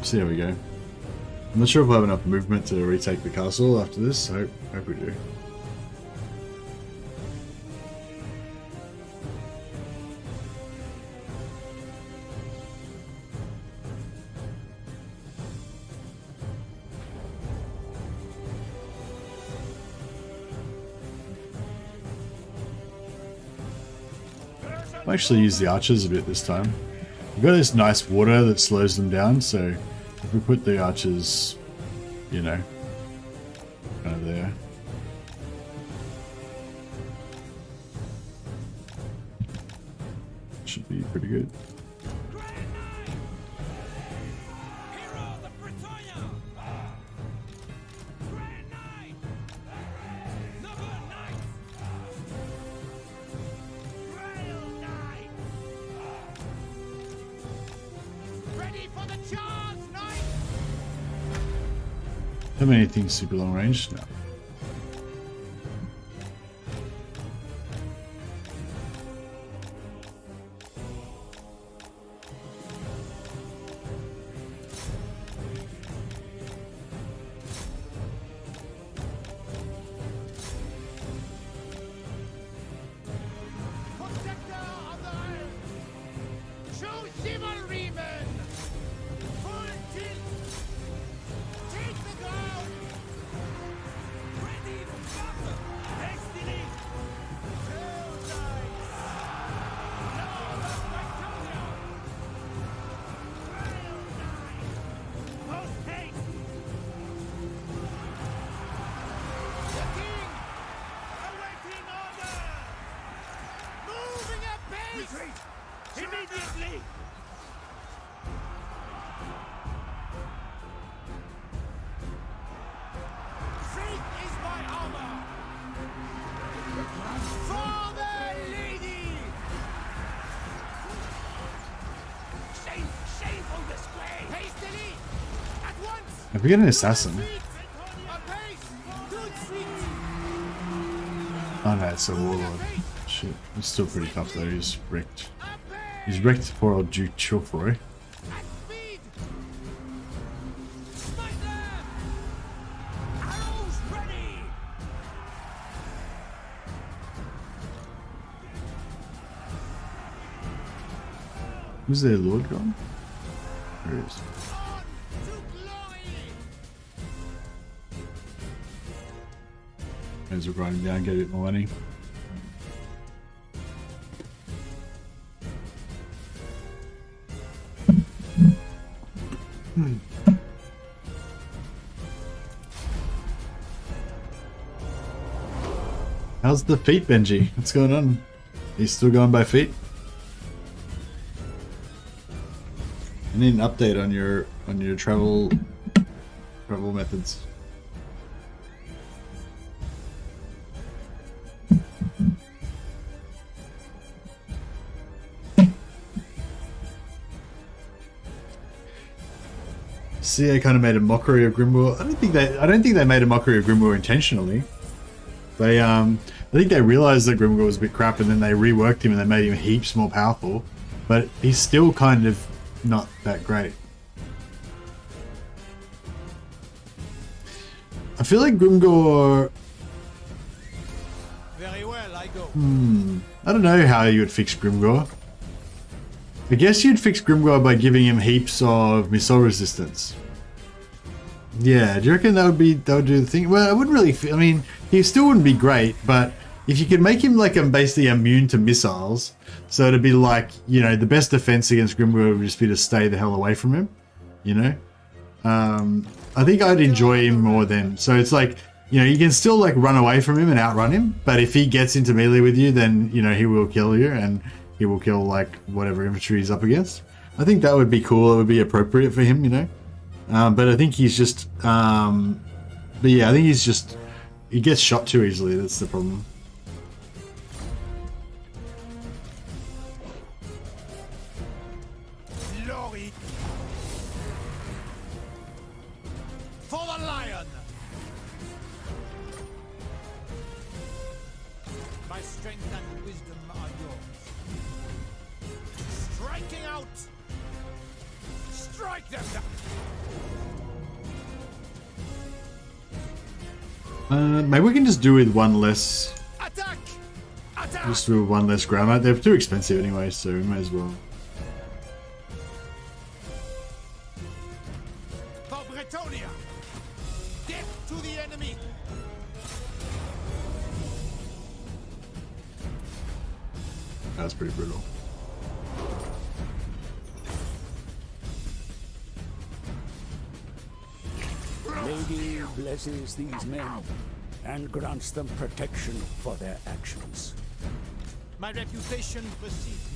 See how we go. I'm not sure if we'll have enough movement to retake the castle after this. Hope we do. I'll actually use the archers a bit this time. We've got this nice water that slows them down, so if we put the archers, you know, kind of there. Should be pretty good. Hero of Brettonia! Grand Knight! Noble Knight! Royal Knight! ready for the charge, knight! How many things super long range? No. Protector of the realm, true chivalry men, full tilt, take the ground, Ready for battle! Destiny! two knights, Lord of Brettonia, Royal Knight! Post haste! the king, awaiting order, moving at pace. Retreat! Immediately! Faith is my armor. For the lady. Shameful display! Hastily, at once. If we get an assassin. Sweet. Apace, good sweet. Oh no, it's a warlord. Shit. He's still pretty tough though, he's wrecked. He's wrecked poor old Duke Chilfoy. At speed. Smite them. Arrows ready! Who's their lord gone? There he is. On to glory. As we're grinding down, get a bit more money. How's the feet, Benji? What's going on? He's still going by feet? I need an update on your travel methods. CA kind of made a mockery of Grimwar. I don't think they made a mockery of Grimwar intentionally. They I think they realized that Grimwar was a bit crap, and then they reworked him and they made him heaps more powerful. But he's still kind of not that great. I feel like Grimgor. Very well, I go. I don't know how you would fix Grimgor. I guess you'd fix Grimgor by giving him heaps of missile resistance. Yeah, do you reckon that would do the thing? Well, I wouldn't really. I mean, he still wouldn't be great, but if you could make him like basically immune to missiles, so it'd be like, you know, the best defense against Grimgor would just be to stay the hell away from him. You know, I think I'd enjoy him more then. So it's like, you know, you can still like run away from him and outrun him, but if he gets into melee with you, then you know he will kill you and he will kill like whatever infantry he's up against. I think that would be cool. It would be appropriate for him, you know. But I think he's just, but yeah, I think he's just, he gets shot too easily. That's the problem. Glory for the lion. My strength and wisdom are yours. Striking out. Strike them down. Maybe we can just do with one less. Attack! Attack! Just do one less ground. They're too expensive anyway, so we may as well. For Brettonia! Death to the enemy! That's pretty brutal. Lady blesses these men and grants them protection for their actions. My reputation precedes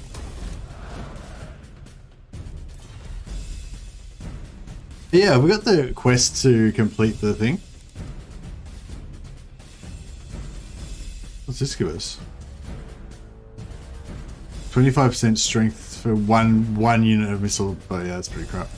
me. Yeah, we got the quest to complete the thing. What's this give us? 25% strength for one unit of missile. Oh yeah, that's pretty crap.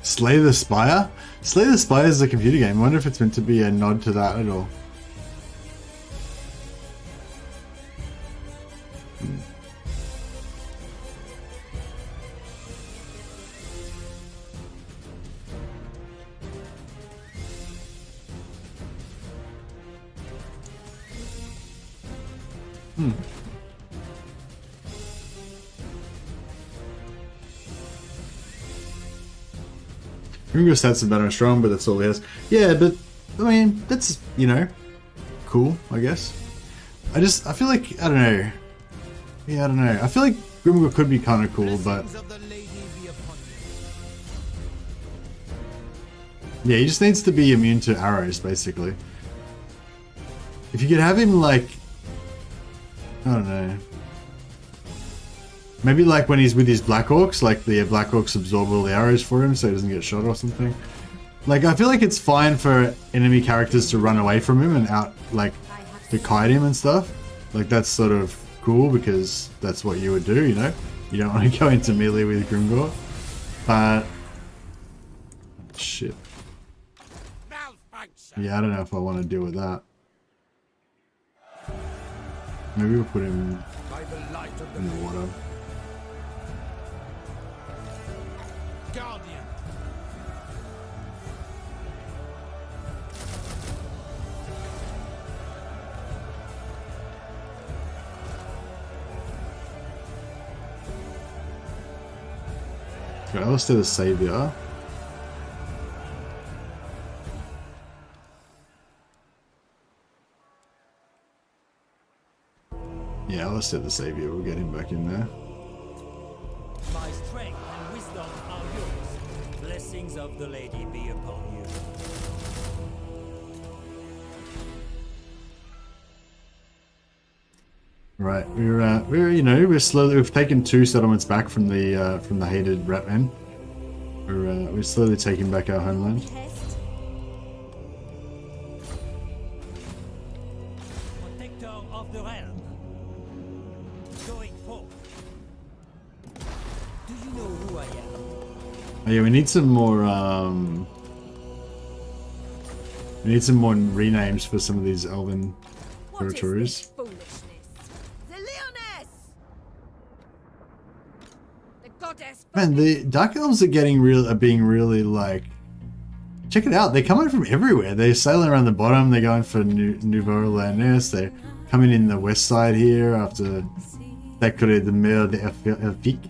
Slay the Spire? Slay the Spire is a computer game. I wonder if it's meant to be a nod to that at all. Grimgor stats are better and strong, but that's all he has. Yeah, but I mean, that's, you know, cool, I guess. I feel like, I don't know. Yeah, I don't know. I feel like Grimgor could be kind of cool, but yeah, he just needs to be immune to arrows, basically. If you could have him like, I don't know. Maybe like when he's with his Black Orcs, like the Black Orcs absorb all the arrows for him so he doesn't get shot or something. Like, I feel like it's fine for enemy characters to run away from him and out, like, to kite him and stuff. Like, that's sort of cool because that's what you would do, you know? You don't want to go into melee with Grimgor. But... shit. Yeah, I don't know if I want to deal with that. Maybe we'll put him in the water. Guardian. Okay, let's do the Savior. Yeah, let's set the savior. We'll get him back in there. My strength and wisdom are yours. Blessings of the lady be upon you. Right, we're slowly. We've taken 2 settlements back from the hated Ratmen. We're slowly taking back our homeland. Protector of the realm. Going forth. Do you know who I am? Oh, yeah, we need some more. We need some more renames for some of these elven territories. Foolishness. The Lyonesse! The goddess. Man, the Dark Elves are being really like. Check it out, they're coming from everywhere. They're sailing around the bottom. They're going for Nouveau Lyonesse. They're coming in the west side here after Sacre de Mer de Elfique.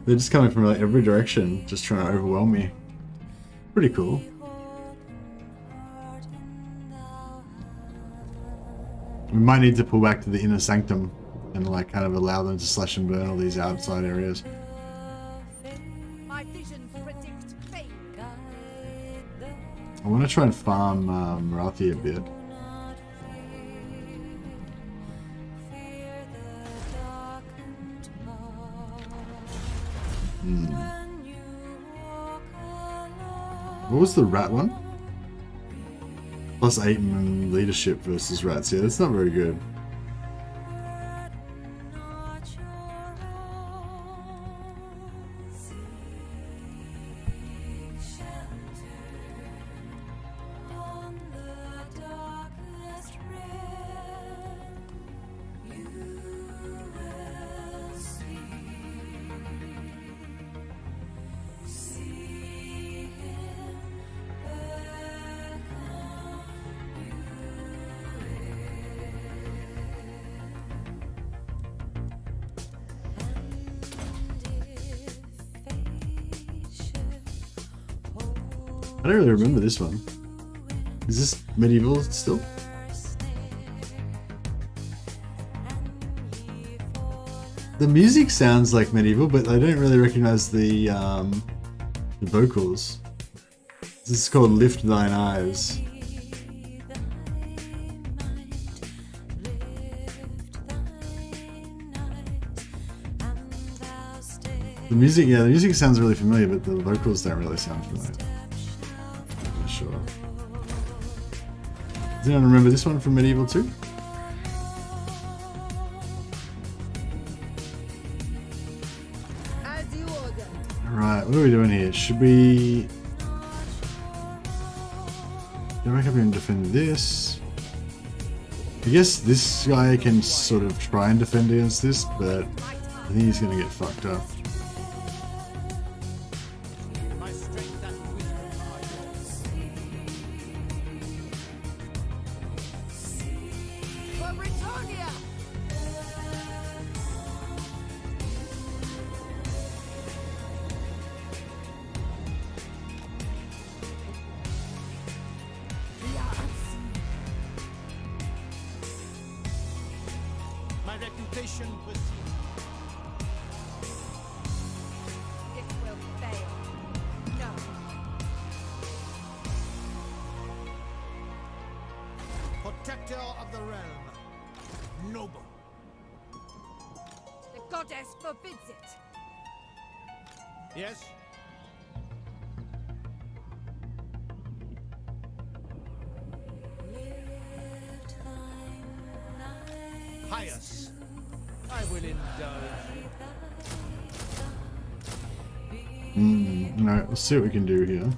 They're just coming from like every direction, just trying to overwhelm me. Pretty cool. We might need to pull back to the inner sanctum and like kind of allow them to slash and burn all these outside areas. My visions predict fate. I want to try and farm Marathi a bit. What was the rat one? +8 in leadership versus rats. Yeah, that's not very good. I don't really remember this one. Is this medieval still? The music sounds like medieval, but I don't really recognize the vocals. This is called Lift Thine Eyes. The music sounds really familiar, but the vocals don't really sound familiar. Sure. Does anyone remember this one from Medieval 2? As you order. Alright, what are we doing here? Should we... Go back up and defend this. I guess this guy can sort of try and defend against this, but I think he's gonna get fucked up. For Brettonia! We are unseen. My reputation precedes. This will fail. No. Protector of the realm. Noble. The goddess forbids it. Yes? Pious. I will indulge you. Alright, let's see what we can do here.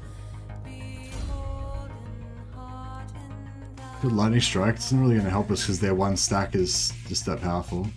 Good lightning strike isn't really going to help us because their one stack is just that powerful.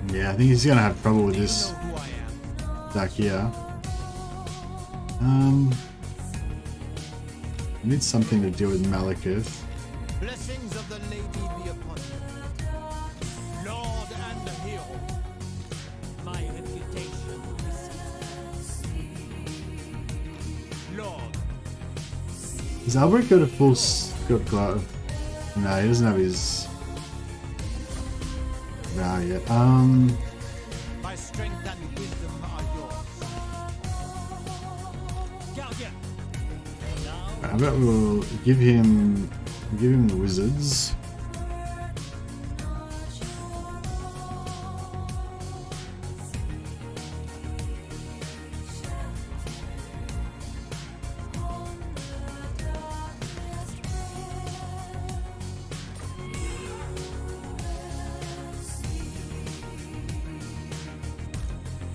Yeah, I think he's gonna have trouble with Do you this know who I am? back here. I need something to deal with Malekith. Blessings of the lady be upon you. Lord and hero. My reputation precedes Lord. Has Albert got a full got no, he doesn't have his yet. My strength and wisdom are yours. Guardian. I bet we'll give him the wizards.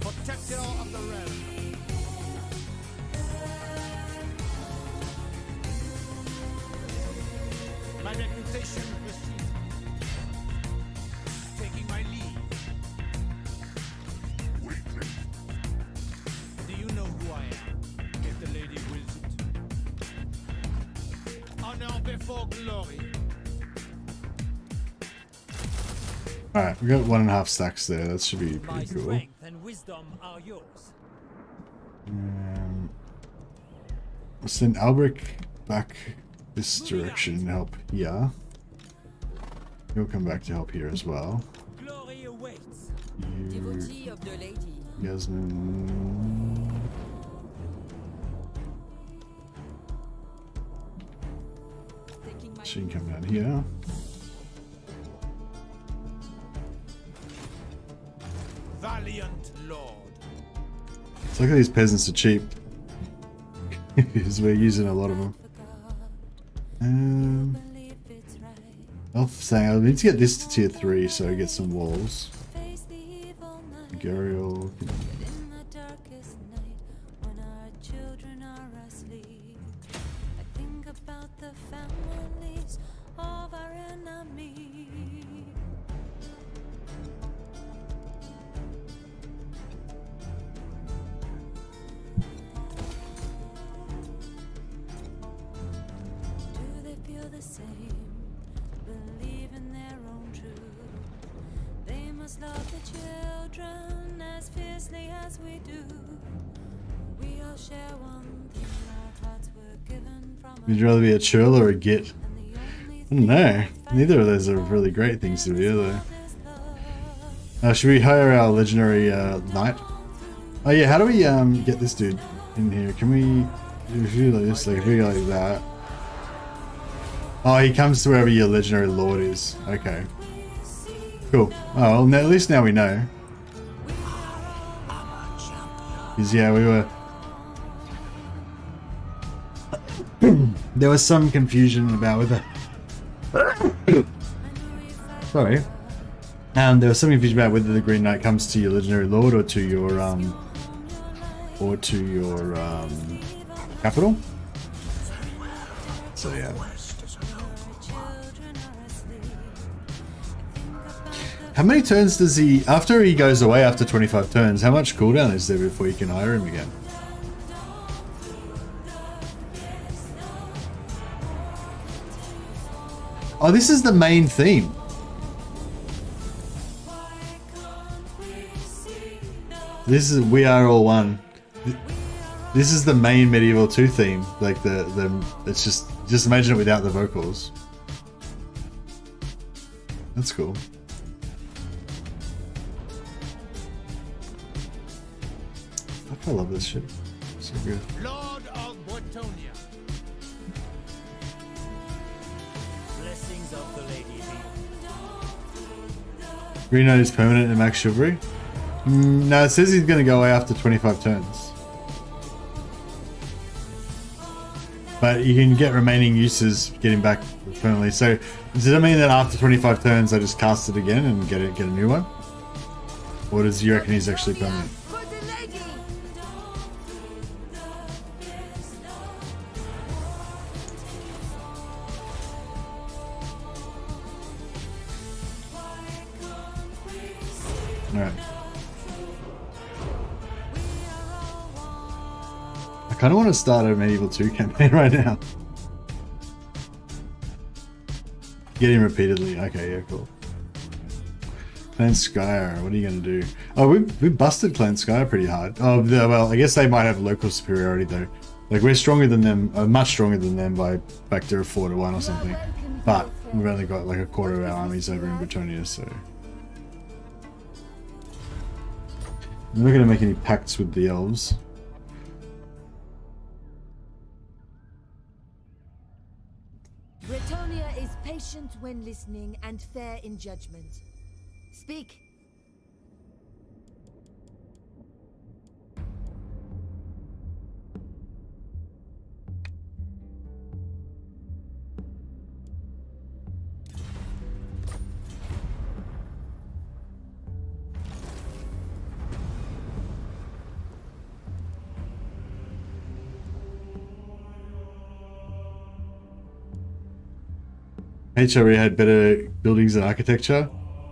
Protector of the realm. My reputation precedes me. Taking my lead. Do you know who I am? If the lady wills it. Honor before glory. Alright, we got 1.5 stacks there. That should be My pretty cool. strength and wisdom are yours. We'll send Albrecht back this direction and help here. He'll come back to help here as well. Glory awaits. You, Devotee of the lady. Yasmin. Taking my She can come down here. Valiant Lord. It's like these peasants are cheap. Because we're using a lot of them. Elf saying I need to get this to tier 3 so I get some walls. Gariel. Love the children as fiercely as we do. We all share one thing, our hearts were given from Would you rather be a churl or a git? I don't know. Neither of those are really great things to do, though. Should we hire our legendary knight? Oh yeah, how do we get this dude in here? Can we do like this? Like if we go like that. Oh, he comes to wherever your legendary lord is. Okay. Cool. Oh, well, at least now we know. Because yeah, we were... there was some confusion about whether... Sorry. There was some confusion about whether the Green Knight comes to your legendary lord or to your capital. So yeah. How many turns does he, after he goes away after 25 turns, how much cooldown is there before you can hire him again? Oh, this is the main theme. This is We Are All One. This is the main Medieval 2 theme. Like it's just imagine it without the vocals. That's cool. I love this shit. So good. Lord of Brettonia. Blessings of the lady be. Green Knight is permanent in max chivalry. No, it says he's going to go away after 25 turns. But you can get remaining uses getting back permanently. So does that mean that after 25 turns I just cast it again and get a new one? Or does you reckon he's actually permanent? Alright. I kind of want to start a Medieval 2 campaign right now. Get him repeatedly. Okay, yeah, cool. Clan Skyer, what are you going to do? Oh, we busted Clan Skyer pretty hard. Oh, well, I guess they might have local superiority though. Like, we're stronger than them, much stronger than them by factor of 4 to 1 or something. But we've only got like a quarter of our armies over in Brettonia, so... I'm not going to make any pacts with the elves. Brettonia is patient when listening and fair in judgment. Speak. HRE had better buildings and architecture.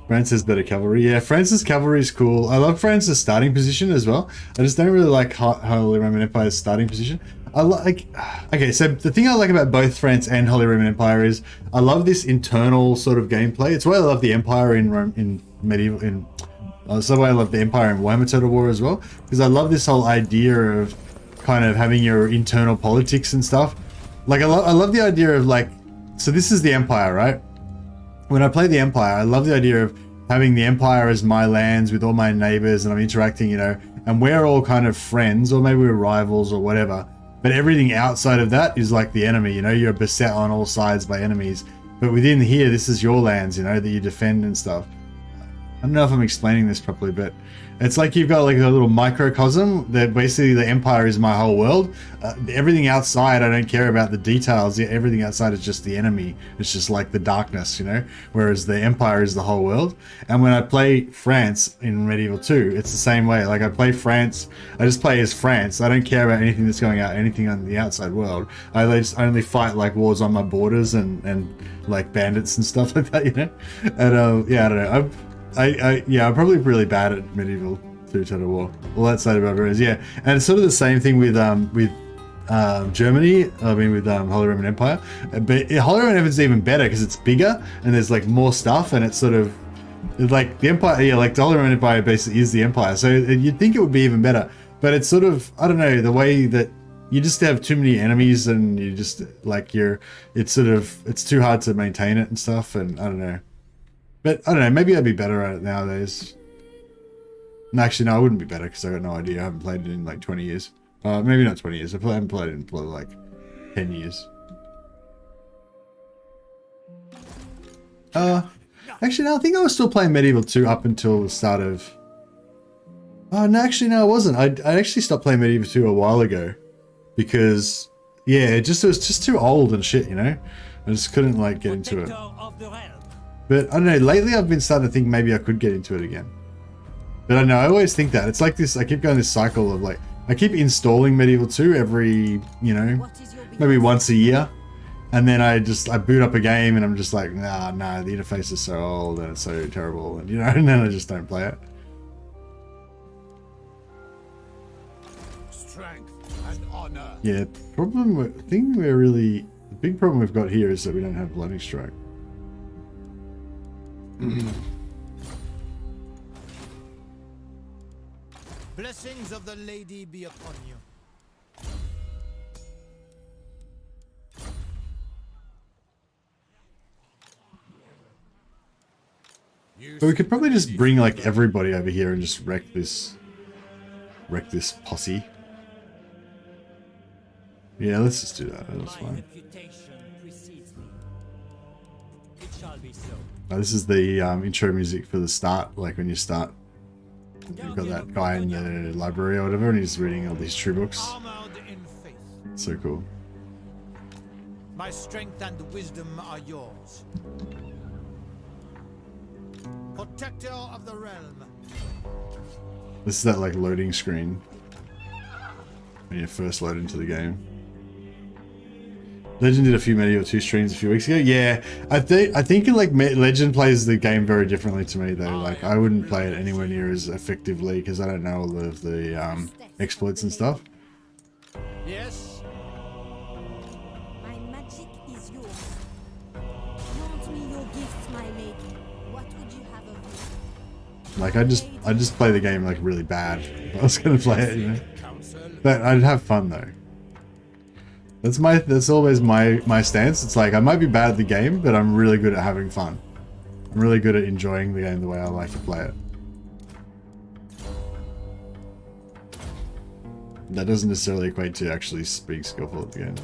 France has better cavalry. Yeah, France's cavalry is cool. I love France's starting position as well. I just don't really like Holy Roman Empire's starting position. I like... Okay, so the thing I like about both France and Holy Roman Empire is I love this internal sort of gameplay. It's why I love the Empire in medieval... That's why I love the Empire in Warhammer Total War as well. Because I love this whole idea of kind of having your internal politics and stuff. Like, I love the idea of like... So this is the Empire, right? When I play the Empire, I love the idea of having the Empire as my lands with all my neighbors and I'm interacting, you know, and we're all kind of friends or maybe we're rivals or whatever. But everything outside of that is like the enemy, you know, you're beset on all sides by enemies. But within here, this is your lands, you know, that you defend and stuff. I don't know if I'm explaining this properly, but it's like you've got like a little microcosm that basically the Empire is my whole world. Everything outside, I don't care about the details. Everything outside is just the enemy. It's just like the darkness, you know, whereas the Empire is the whole world. And when I play France in Medieval 2, it's the same way. Like I play France, I just play as France. I don't care about anything that's going out, anything on the outside world. I just only fight like wars on my borders and like bandits and stuff like that, you know? And yeah, I don't know. I'm probably really bad at Medieval 2 Total War. All that side about it is, yeah. And it's sort of the same thing with Germany. I mean, with Holy Roman Empire. But Holy Roman Empire is even better because it's bigger and there's like more stuff, and it's sort of like the Empire. Yeah, like the Holy Roman Empire basically is the Empire. So you'd think it would be even better, but it's sort of, I don't know, the way that you just have too many enemies and you just like it's too hard to maintain it and stuff, and I don't know. But, I don't know, maybe I'd be better at it nowadays. No, actually, no, I wouldn't be better because I got no idea. I haven't played it in like 20 years. Maybe not 20 years. I haven't played it in probably like 10 years. Actually, no, I think I was still playing Medieval 2 up until the start of... Oh, no, actually, no, I wasn't. I actually stopped playing Medieval 2 a while ago. Because, yeah, it was just too old and shit, you know? I just couldn't, like, get into it. But I don't know, lately I've been starting to think maybe I could get into it again. But I don't know, I always think that. It's like this, I keep going this cycle of like, I keep installing Medieval 2 every, you know, maybe once a year. And then I boot up a game and I'm just like, nah, the interface is so old and it's so terrible. And, you know, and then I just don't play it. Strength and honor. Yeah, the big problem we've got here is that we don't have Lightning Strike. Blessings of the lady be upon you. But we could probably just bring like everybody over here and just wreck this posse. Yeah, let's just do that. That's fine. This is the intro music for the start, like when you start. You've got that guy in the library or whatever, and he's reading all these history books. So cool. My strength and wisdom are yours. Protector of the realm. This is that like loading screen when you first load into the game. Legend did a few Medieval 2 streams a few weeks ago. Yeah, I think like Legend plays the game very differently to me though. Like I wouldn't play it anywhere near as effectively because I don't know all of the exploits and stuff. Yes? My magic is yours. Grant me your gifts, my lady. What would you have of me? Like I just play the game like really bad. If I was gonna play it, you know. But I'd have fun though. That's always my stance. It's like I might be bad at the game, but I'm really good at having fun. I'm really good at enjoying the game the way I like to play it. That doesn't necessarily equate to actually being skillful at the game.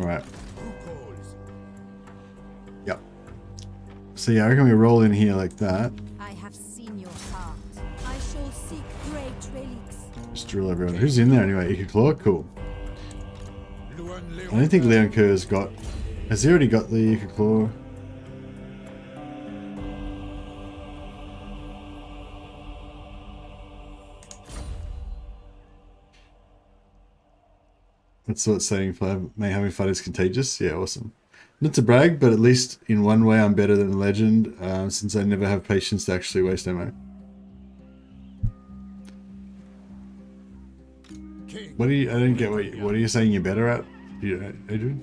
Alright. Yep. So yeah, I reckon we roll in here like that. I have seen your heart. I shall seek great relics. Just drill everyone. Who's in there anyway? Ikiclaw? Cool. I don't think Leoncoeur's got... Has he already got the Ikiclaw? That's what saying may having fun is contagious. Yeah, awesome. Not to brag, but at least in one way I'm better than Legend, since I never have patience to actually waste ammo. What are you? I don't get what are you saying you're better at, Adrian?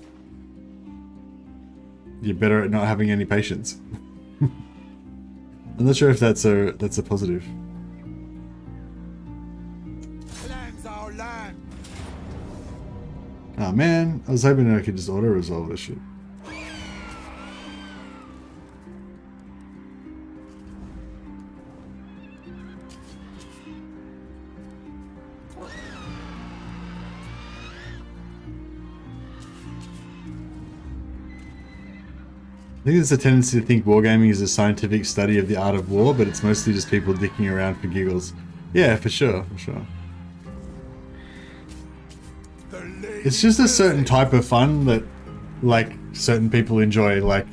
You're better at not having any patience. I'm not sure if that's a positive. Oh man, I was hoping I could just auto-resolve this shit. I think there's a tendency to think wargaming is a scientific study of the art of war, but it's mostly just people dicking around for giggles. Yeah, for sure, for sure. It's just a certain type of fun that, like, certain people enjoy. Like,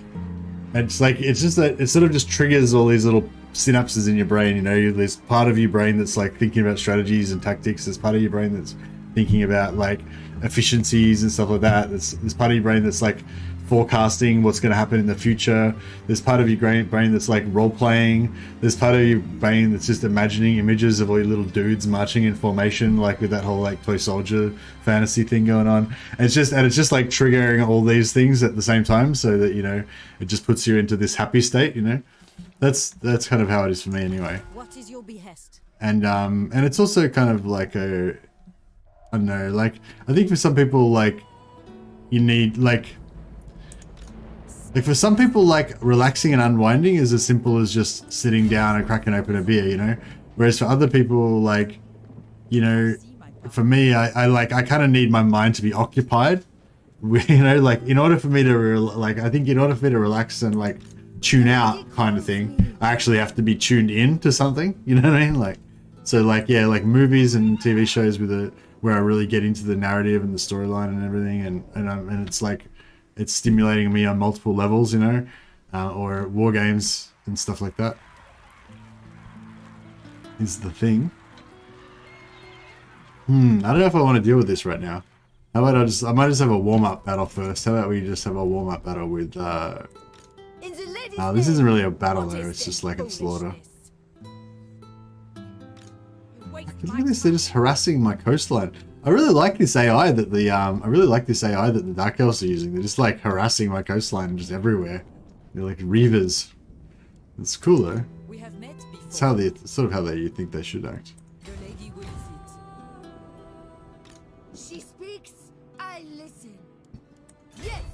it's just that it sort of just triggers all these little synapses in your brain. You know, there's part of your brain that's like thinking about strategies and tactics. There's part of your brain that's thinking about like efficiencies and stuff like that. There's part of your brain that's like forecasting what's going to happen in the future. There's part of your brain that's like role playing. There's part of your brain that's just imagining images of all your little dudes marching in formation, like with that whole like toy soldier fantasy thing going on. And it's just like triggering all these things at the same time, so that, you know, it just puts you into this happy state. You know, that's kind of how it is for me anyway. What is your behest? And it's also kind of like I don't know, like I think for some people, like you need like for some people, like relaxing and unwinding is as simple as just sitting down and cracking open a beer, you know. Whereas for other people, like, you know, for me, I kind of need my mind to be occupied. You know, like in order for me to I think in order for me to relax and like tune out kind of thing, I actually have to be tuned in to something. You know what I mean? Like, so like yeah, like movies and TV shows where I really get into the narrative and the storyline and everything, and it's like, it's stimulating me on multiple levels, you know, or war games and stuff like that is the thing. I don't know if I want to deal with this right now. How about I might just have a warm-up battle first. How about we just have a warm-up battle with, this isn't really a battle though, it's just like a slaughter. Look at this, they're just harassing my coastline. I really like this AI that the Dark Elves are using. They're just like harassing my coastline just everywhere. They're like reavers. It's cool though. We have met before. It's how sort of how you think they should act. The lady wills it. She speaks, I listen. Yes.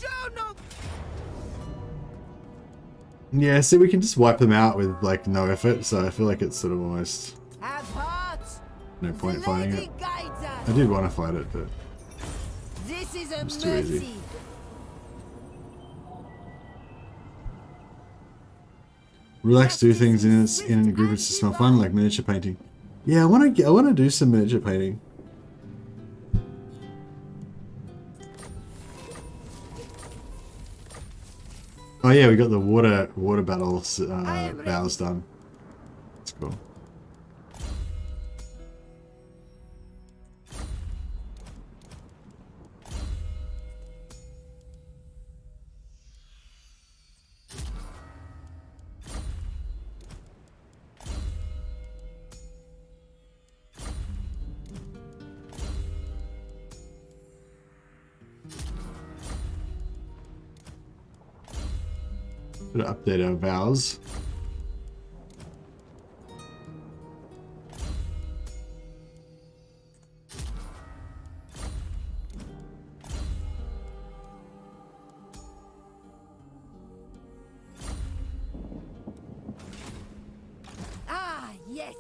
Show no. Yeah, see, we can just wipe them out with like no effort, so I feel like it's sort of almost no point fighting it. I did want to fight it, but This is a it's too easy. Relax, do things in groups to smell fun, like miniature painting. Yeah, I want to do some miniature painting. Oh yeah, we got the water battle vows done. Cool. Gotta update our vows. Ah, yes.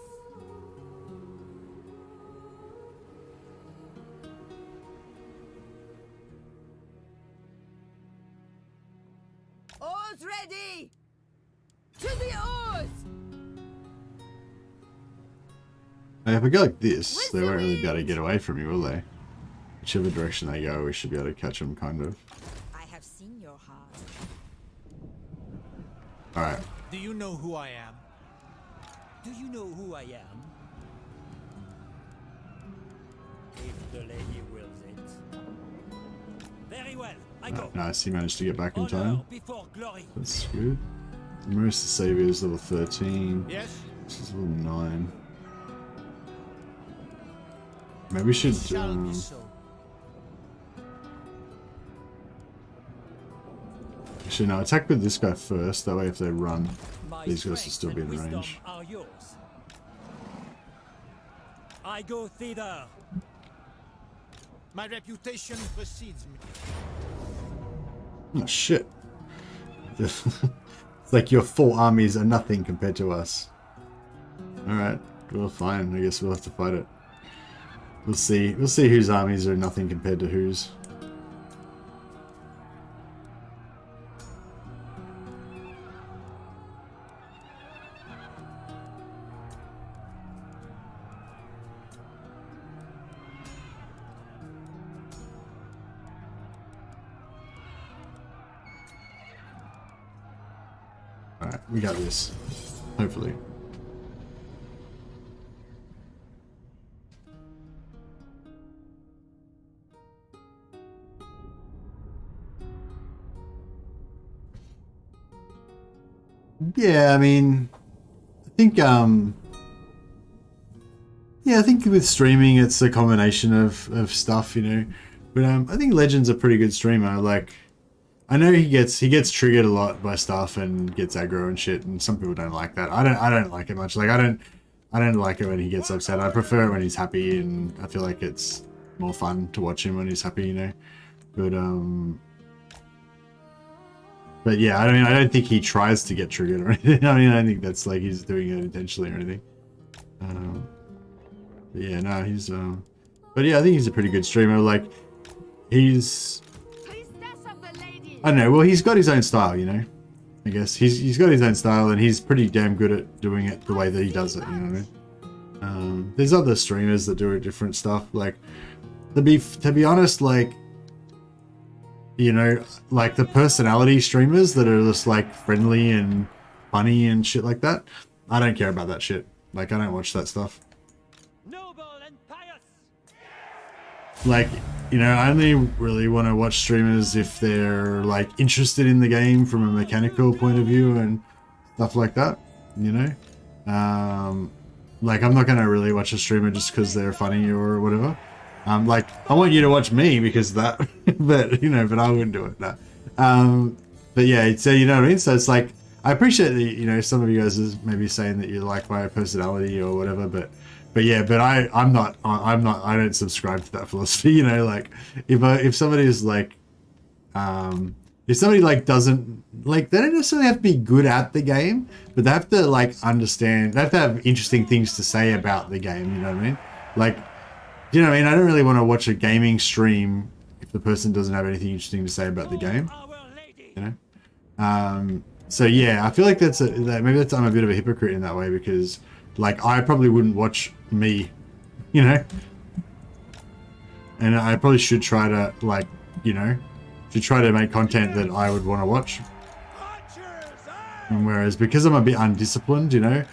Oars ready! To the oars! If we go like this, they won't really be able to get away from you, will they? Whichever direction they go, we should be able to catch them, kind of. I have seen your heart. Alright. Do you know who I am? Do you know who I am? If the lady wills it. Very well, I go. Nice, he managed to get back in Honor time. before glory. That's good. Most of the Savior is level 13. Yes? This is level 9. Maybe we should. Shall be so. Actually, no, attack with this guy first. That way, if they run, My these guys will strength still be and in wisdom range. are yours. I go thither. My reputation precedes me. Oh shit! It's like your 4 armies are nothing compared to us. All right, well, fine. I guess we'll have to fight it. We'll see. We'll see whose armies are nothing compared to whose. Alright, we got this. Hopefully. Yeah, I mean, I think, yeah, I think with streaming, it's a combination of stuff, you know. But I think Legend's a pretty good streamer. Like, I know he gets triggered a lot by stuff and gets aggro and shit, and some people don't like that. I don't like it much. Like, I don't like it when he gets upset. I prefer it when he's happy, and I feel like it's more fun to watch him when he's happy, you know. But yeah, I mean, I don't think he tries to get triggered or anything. I mean, I think that's like he's doing it intentionally or anything. But yeah, no, he's. But yeah, I think he's a pretty good streamer. Like, he's. I don't know. Well, he's got his own style, you know. I guess he's got his own style, and he's pretty damn good at doing it the way that he does it. You know what I mean? There's other streamers that do different stuff. Like, to be honest, like, you know, like the personality streamers that are just like friendly and funny and shit like that. I don't care about that shit. Like, I don't watch that stuff. Noble and pious. Like, you know, I only really want to watch streamers if they're like interested in the game from a mechanical point of view and stuff like that, you know. Like, I'm not gonna really watch a streamer just because they're funny or whatever. Like, I want you to watch me because of that, but you know, but I wouldn't do it. No. But yeah, so you know what I mean. So it's like, I appreciate that, you know, some of you guys is maybe saying that you like my personality or whatever, but yeah, but I don't subscribe to that philosophy, you know. Like, if somebody is like, if somebody like doesn't like, they don't necessarily have to be good at the game, but they have to like understand, they have to have interesting things to say about the game, you know what I mean? Like, you know what I mean? I don't really want to watch a gaming stream if the person doesn't have anything interesting to say about the game, you know. So yeah, I feel like maybe I'm a bit of a hypocrite in that way, because like, I probably wouldn't watch me, you know, and I probably should try to, like, you know, make content that I would want to watch. And whereas, because I'm a bit undisciplined, you know,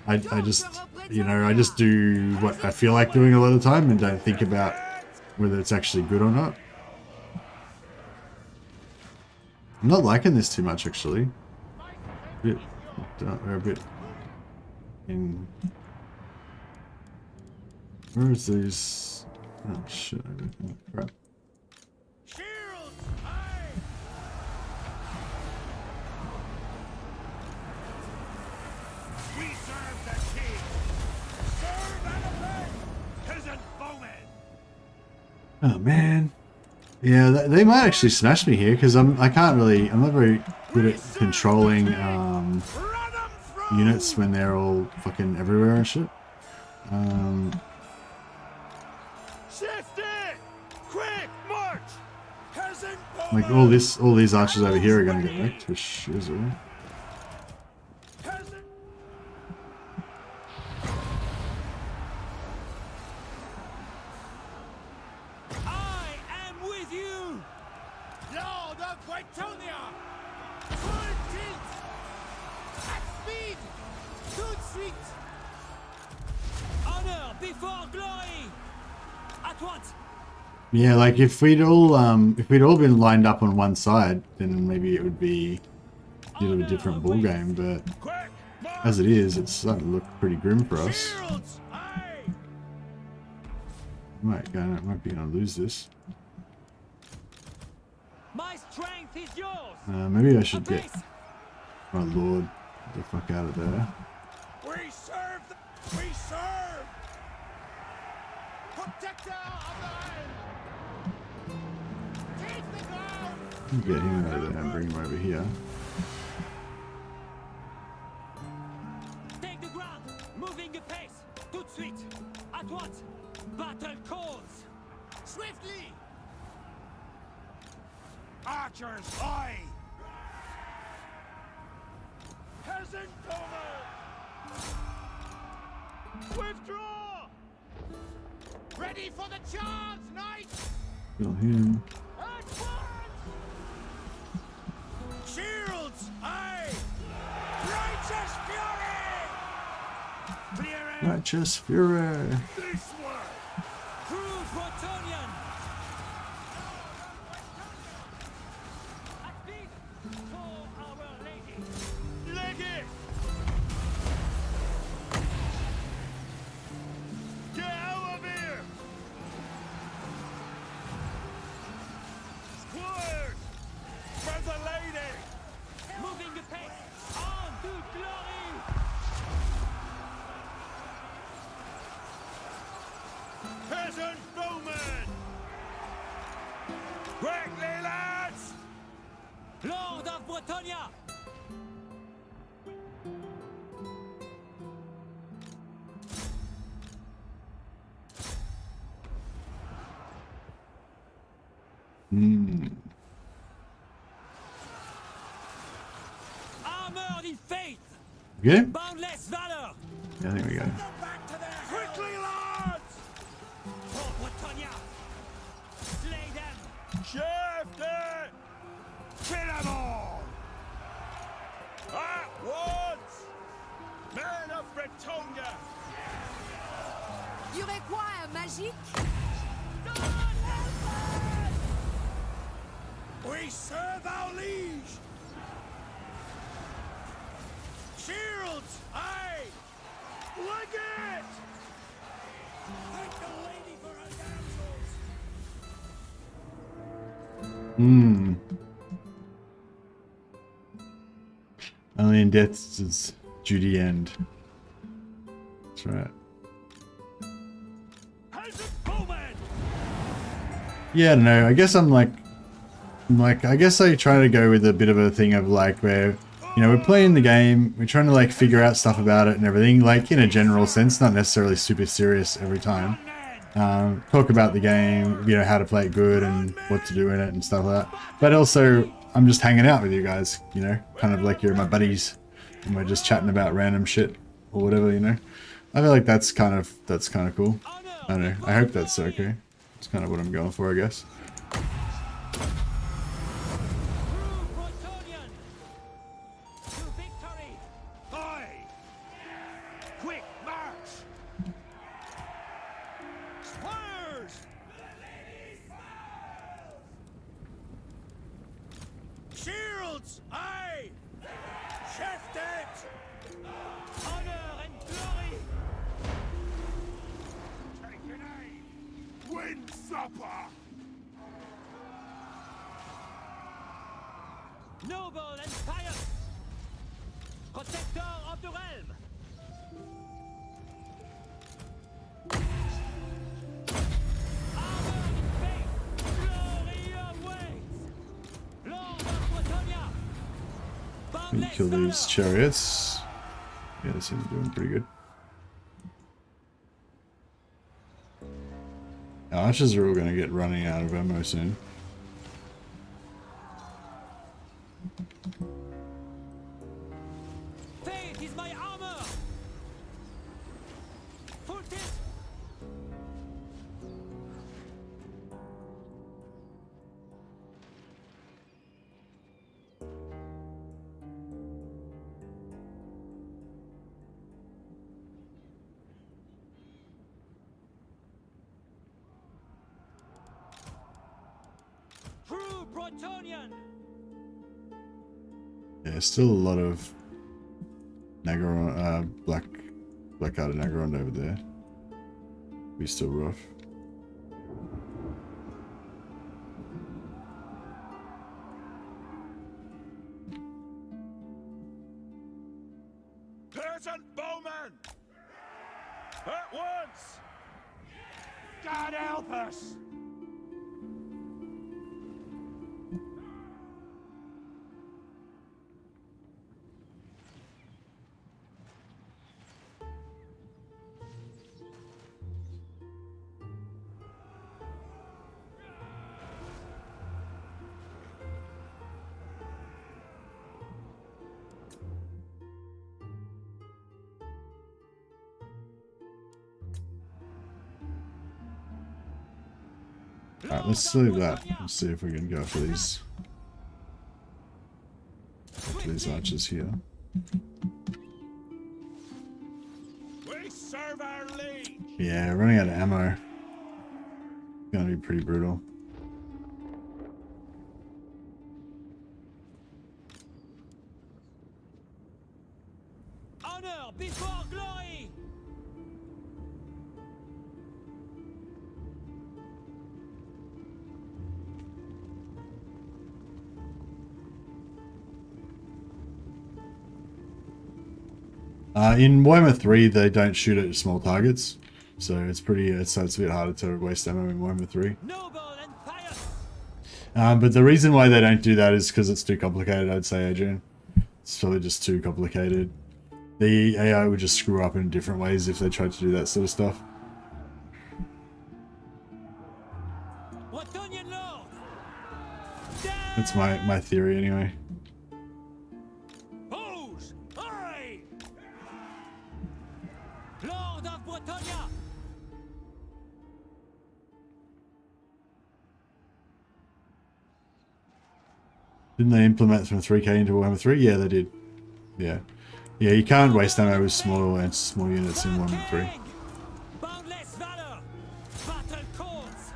I just, you know, I just do what I feel like doing a lot of the time and don't think about whether it's actually good or not. I'm not liking this too much, actually. We're a bit in... Where is these? Oh shit! Oh, crap. We serve the king. Serve and obey. Peasant bowmen. Oh man. Yeah, they might actually smash me here because I'm not very good at controlling units when they're all fucking everywhere and shit. Quick march. Peasant Like all these archers over here are gonna get wrecked for shizzle. Lord of Brettonia! Full tilt! At speed! Tout de suite! Honor before glory! At once! Yeah, like if we'd all been lined up on one side, then maybe it would be a bit of a different ball game. But as it is, it's starting to look pretty grim for us. Might be gonna lose this. My strength is yours. Maybe I should get my lord the fuck out of there. We serve. We serve. Protector of the land! Take the ground! Get him out of there and bring him over here. Take the ground. Moving apace. Tout de suite. At once. Battle calls. Swiftly! Archers, aye! Peasant bowmen! Withdraw! Ready for the charge, knights! Kill him. Shields, aye! Righteous fury! Clear it! Righteous fury. This way! True Bretonnian. At speed. For our lady. Leg it! Get out of here! Squires! For the lady! Moving apace. On to glory. Peasant bowmen! Quickly, lads! Lord of Brettonia. Armored in faith. Okay? Boundless valor. Yeah, there we go. Back to their quickly, lads. For Brettonia. Slay them. Shift it! Kill them all! At once! Men of Brettonia! You require magic? We serve our liege! Shields! Aye! Leg it! Thank the lady for her damsels! Only in death does duty end. That's right. Yeah, I don't know. I guess I'm like, I guess I try to go with a bit of a thing of like where, you know, we're playing the game, we're trying to like figure out stuff about it and everything, like in a general sense, not necessarily super serious every time. Talk about the game, you know, how to play it good and what to do in it and stuff like that. But also, I'm just hanging out with you guys, you know, kind of like you're my buddies and we're just chatting about random shit or whatever, you know. I feel like that's kind of cool. I don't know. I hope that's okay. It's kind of what I'm going for, I guess. proper. Noble and pious, protector of the realm. Armor in faith, glory awaits. Lord of Brettonia, We boundless kill these valor. chariots. Yeah, they seem to be doing pretty good. Our archers are all going to get running out of ammo soon. Faith is my armor. Full tilt. True Bretonnian. Yeah, still a lot of Nagaron, Blackguard and Nagaron over there. Be still rough. Peasant bowmen! At once! God help us! Alright, let's leave that. Let's see if we can go for these archers here. We serve our liege! Yeah, running out of ammo. Gonna be pretty brutal. Honor before glory. In Warhammer 3, they don't shoot at small targets, so it's a bit harder to waste ammo in Warhammer 3. Noble and pious. But the reason why they don't do that is because it's too complicated, I'd say, Adrian. It's probably just too complicated. The AI would just screw up in different ways if they tried to do that sort of stuff. Bretonnian Lord. That's my theory anyway. Who's I? Lord of Brettonia. Didn't they implement from 3K into Warhammer 3? Yeah, they did. Yeah. Yeah, you can't waste ammo with small units in Warhammer 3. Boundless valor. Battle cords.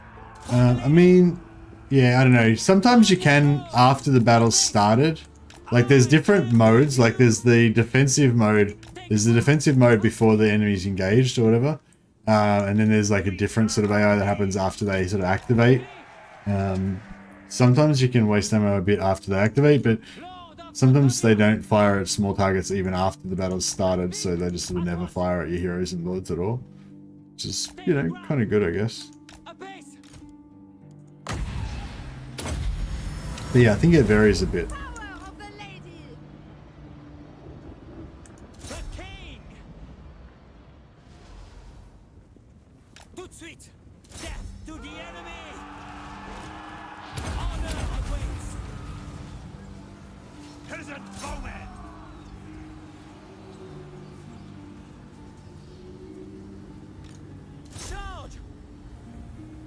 I mean, yeah, I don't know. Sometimes you can after the battle's started. Like, there's different modes. Like, there's the defensive mode. There's the defensive mode before the enemy's engaged or whatever. And then there's like a different sort of AI that happens after they sort of activate. Sometimes you can waste ammo a bit after they activate, but sometimes they don't fire at small targets even after the battle's started, so they just would never fire at your heroes and lords at all. Which is, you know, kind of good, I guess. But yeah, I think it varies a bit.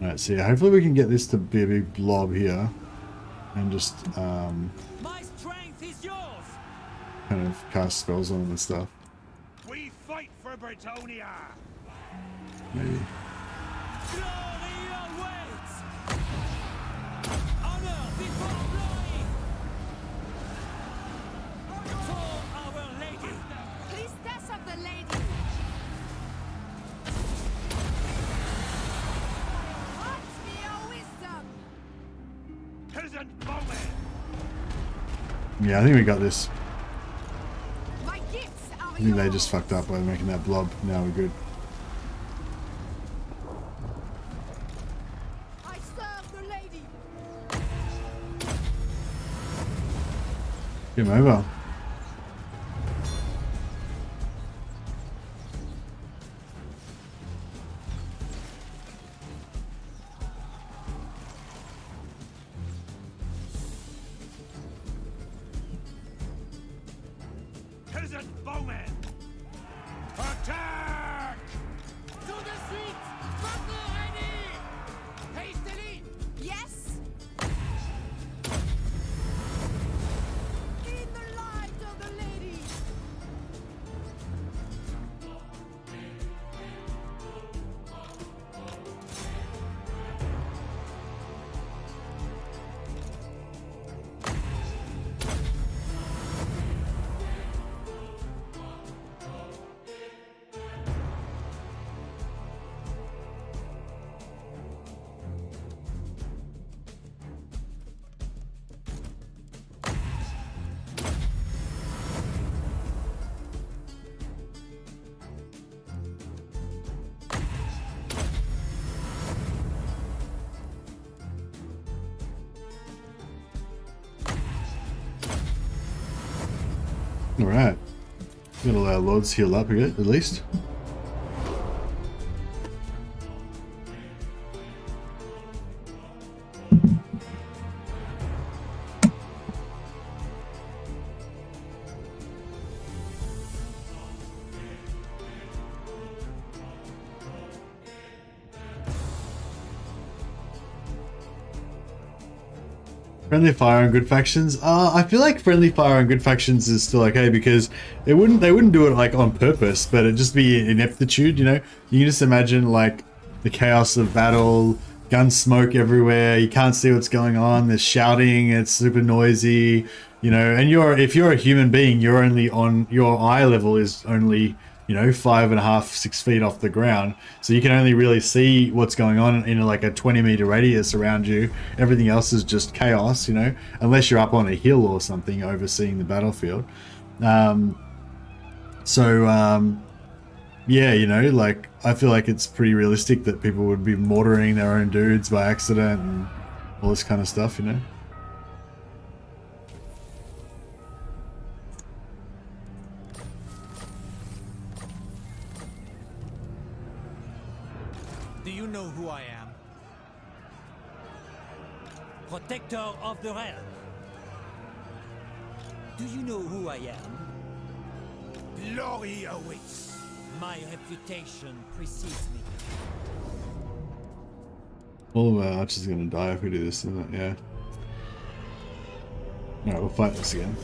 Alright, so yeah, hopefully we can get this to be a big blob here. And just, My strength is yours. kind of cast spells on them and stuff. We fight for Brettonia! Maybe. Glory awaits. Honor before glory. For our lady. Priestess of the lady. Watch me peasant bowman! Yeah, I think we got this. My gifts are I think they just fucked up by making that blob. Now we're good. I serve the lady. Game over. Peasant bowman! Attack! To the street! Battle ready! Hastily! Yes. In the light of the lady. Alright. Gonna let our lords heal up a bit, at least. Friendly fire on good factions. I feel like friendly fire on good factions is still okay because they wouldn't do it like on purpose, but it'd just be ineptitude, you know? You can just imagine like the chaos of battle, gun smoke everywhere, you can't see what's going on, there's shouting, it's super noisy, you know, and if you're a human being, you're only on your eye level is only, you know, 5.5, 6 feet off the ground. So you can only really see what's going on in like a 20-meter radius around you. Everything else is just chaos, you know, unless you're up on a hill or something overseeing the battlefield. Yeah, you know, like, I feel like it's pretty realistic that people would be mortaring their own dudes by accident and all this kind of stuff, you know. Do you know who I am? Protector of the realm. Do you know who I am? Glory awaits! My reputation precedes me. All of our archers are going to die if we do this, isn't it? Yeah. Alright, we'll fight this again.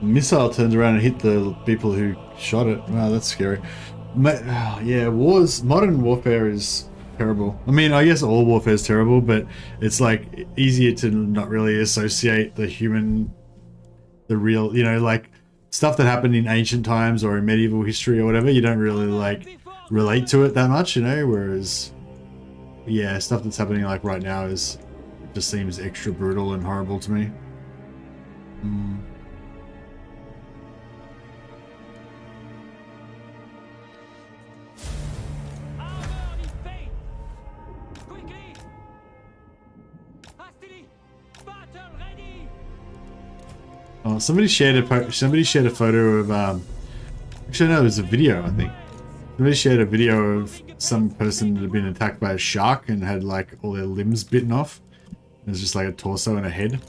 Missile turns around and hit the people who shot it. Wow, that's scary. Yeah, modern warfare is terrible. I mean, I guess all warfare is terrible, but it's like easier to not really associate the real, you know, like stuff that happened in ancient times or in medieval history or whatever. You don't really like relate to it that much, you know, whereas, yeah, stuff that's happening like right now just seems extra brutal and horrible to me. Oh, somebody shared a photo of actually no, it was a video, I think. Somebody shared a video of some person that had been attacked by a shark and had like all their limbs bitten off. It was just like a torso and a head,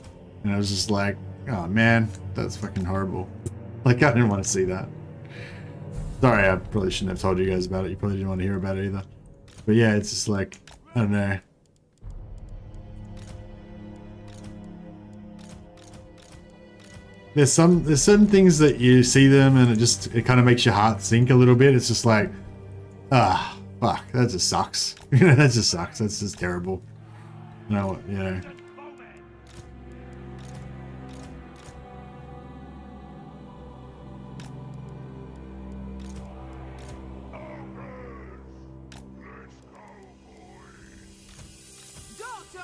and I was just like, oh man, that's fucking horrible. Like, I didn't want to see that. Sorry, I probably shouldn't have told you guys about it. You probably didn't want to hear about it either. But yeah, it's just like, I don't know. There's certain things that you see them and it kind of makes your heart sink a little bit. It's just like, fuck, that just sucks. You know, that just sucks. That's just terrible. No, you know.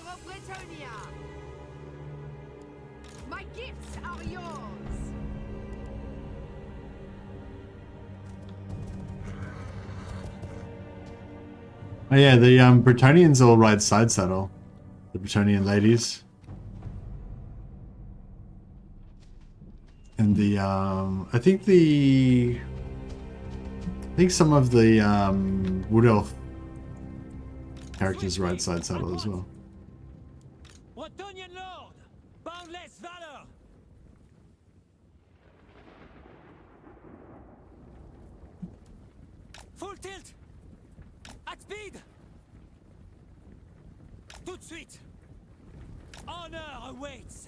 of Brettonia! My gifts are yours! Oh yeah, the Bretonnians all ride side saddle. The Bretonnian ladies. And the I think some of the Wood Elf characters ride side saddle as well. Bretonnian Lord! Boundless valor! Full tilt! At speed! Tout de suite! Honor awaits!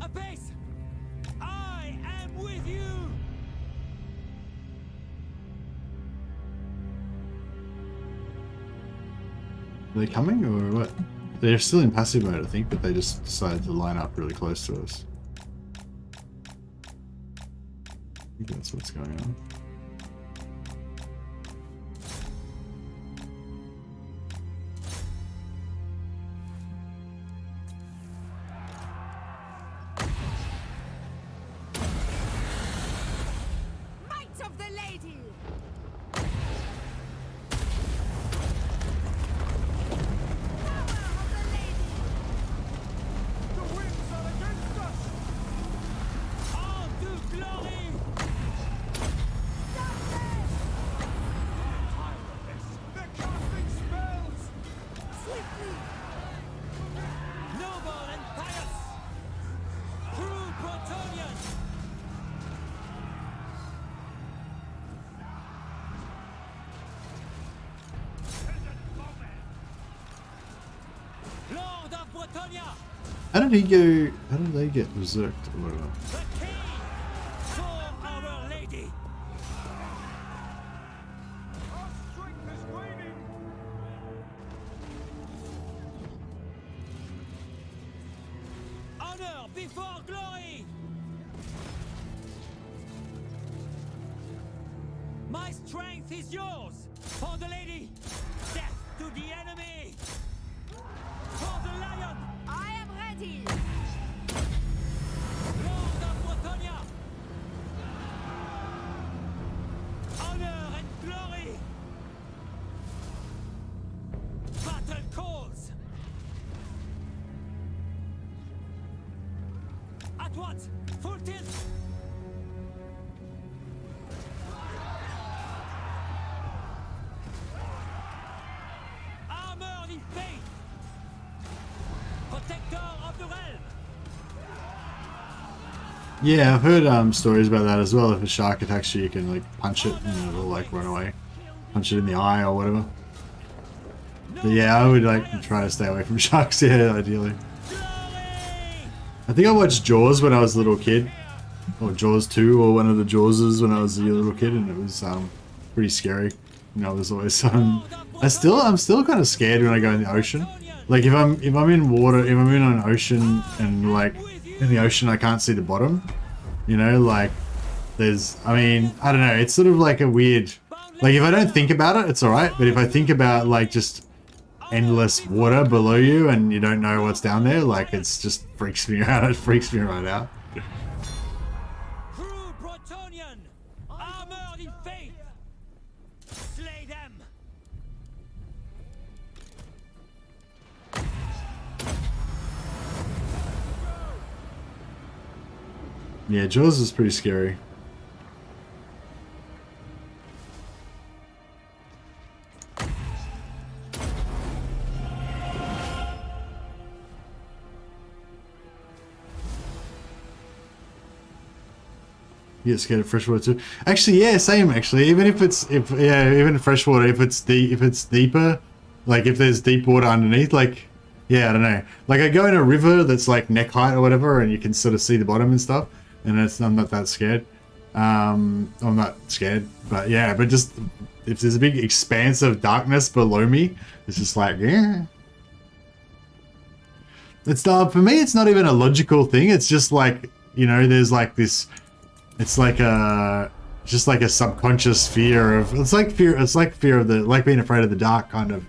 Apace! I am with you! Are they coming or what? They're still in passive mode, I think, but they just decided to line up really close to us. I think that's what's going on. Might of the lady! How did he go? How did they get berserked or whatever? The king for our lady. Our strength is waning. Honor before glory. My strength is yours for the lady. Death to the enemy. For the lion. I am ready! Lord of Brettonia! Honor and glory! Battle calls! At once! Full tilt! Armored in faith! Protector of the realm! Yeah, I've heard stories about that as well. If a shark attacks you, you can like punch it and it'll like run away. Punch it in the eye or whatever. But yeah, I would like try to stay away from sharks, yeah, ideally. I think I watched Jaws when I was a little kid. Or Jaws 2 or one of the Jawses when I was a little kid, and it was pretty scary. You know, there's always I'm still kind of scared when I go in the ocean. Like if I'm in water, if I'm in an ocean and like in the ocean I can't see the bottom, you know, like there's, I mean, I don't know, it's sort of like a weird, like if I don't think about it, it's alright, but if I think about like just endless water below you and you don't know what's down there, like it's just freaks me out, it freaks me right out. True Bretonnian, armored in faith, slay them. Yeah, Jaws is pretty scary. You get scared of freshwater too. Actually, yeah, same. Actually, even if even freshwater, if it's deeper, like if there's deep water underneath, like, yeah, I don't know. Like I go in a river that's like neck height or whatever, and you can sort of see the bottom and stuff, and I'm not that scared. I'm not scared, but yeah, but just if there's a big expanse of darkness below me, it's just like, yeah. It's not, for me, it's not even a logical thing. It's just like, you know, there's like this. It's like a, just like a subconscious fear of, it's like fear of the, like being afraid of the dark kind of.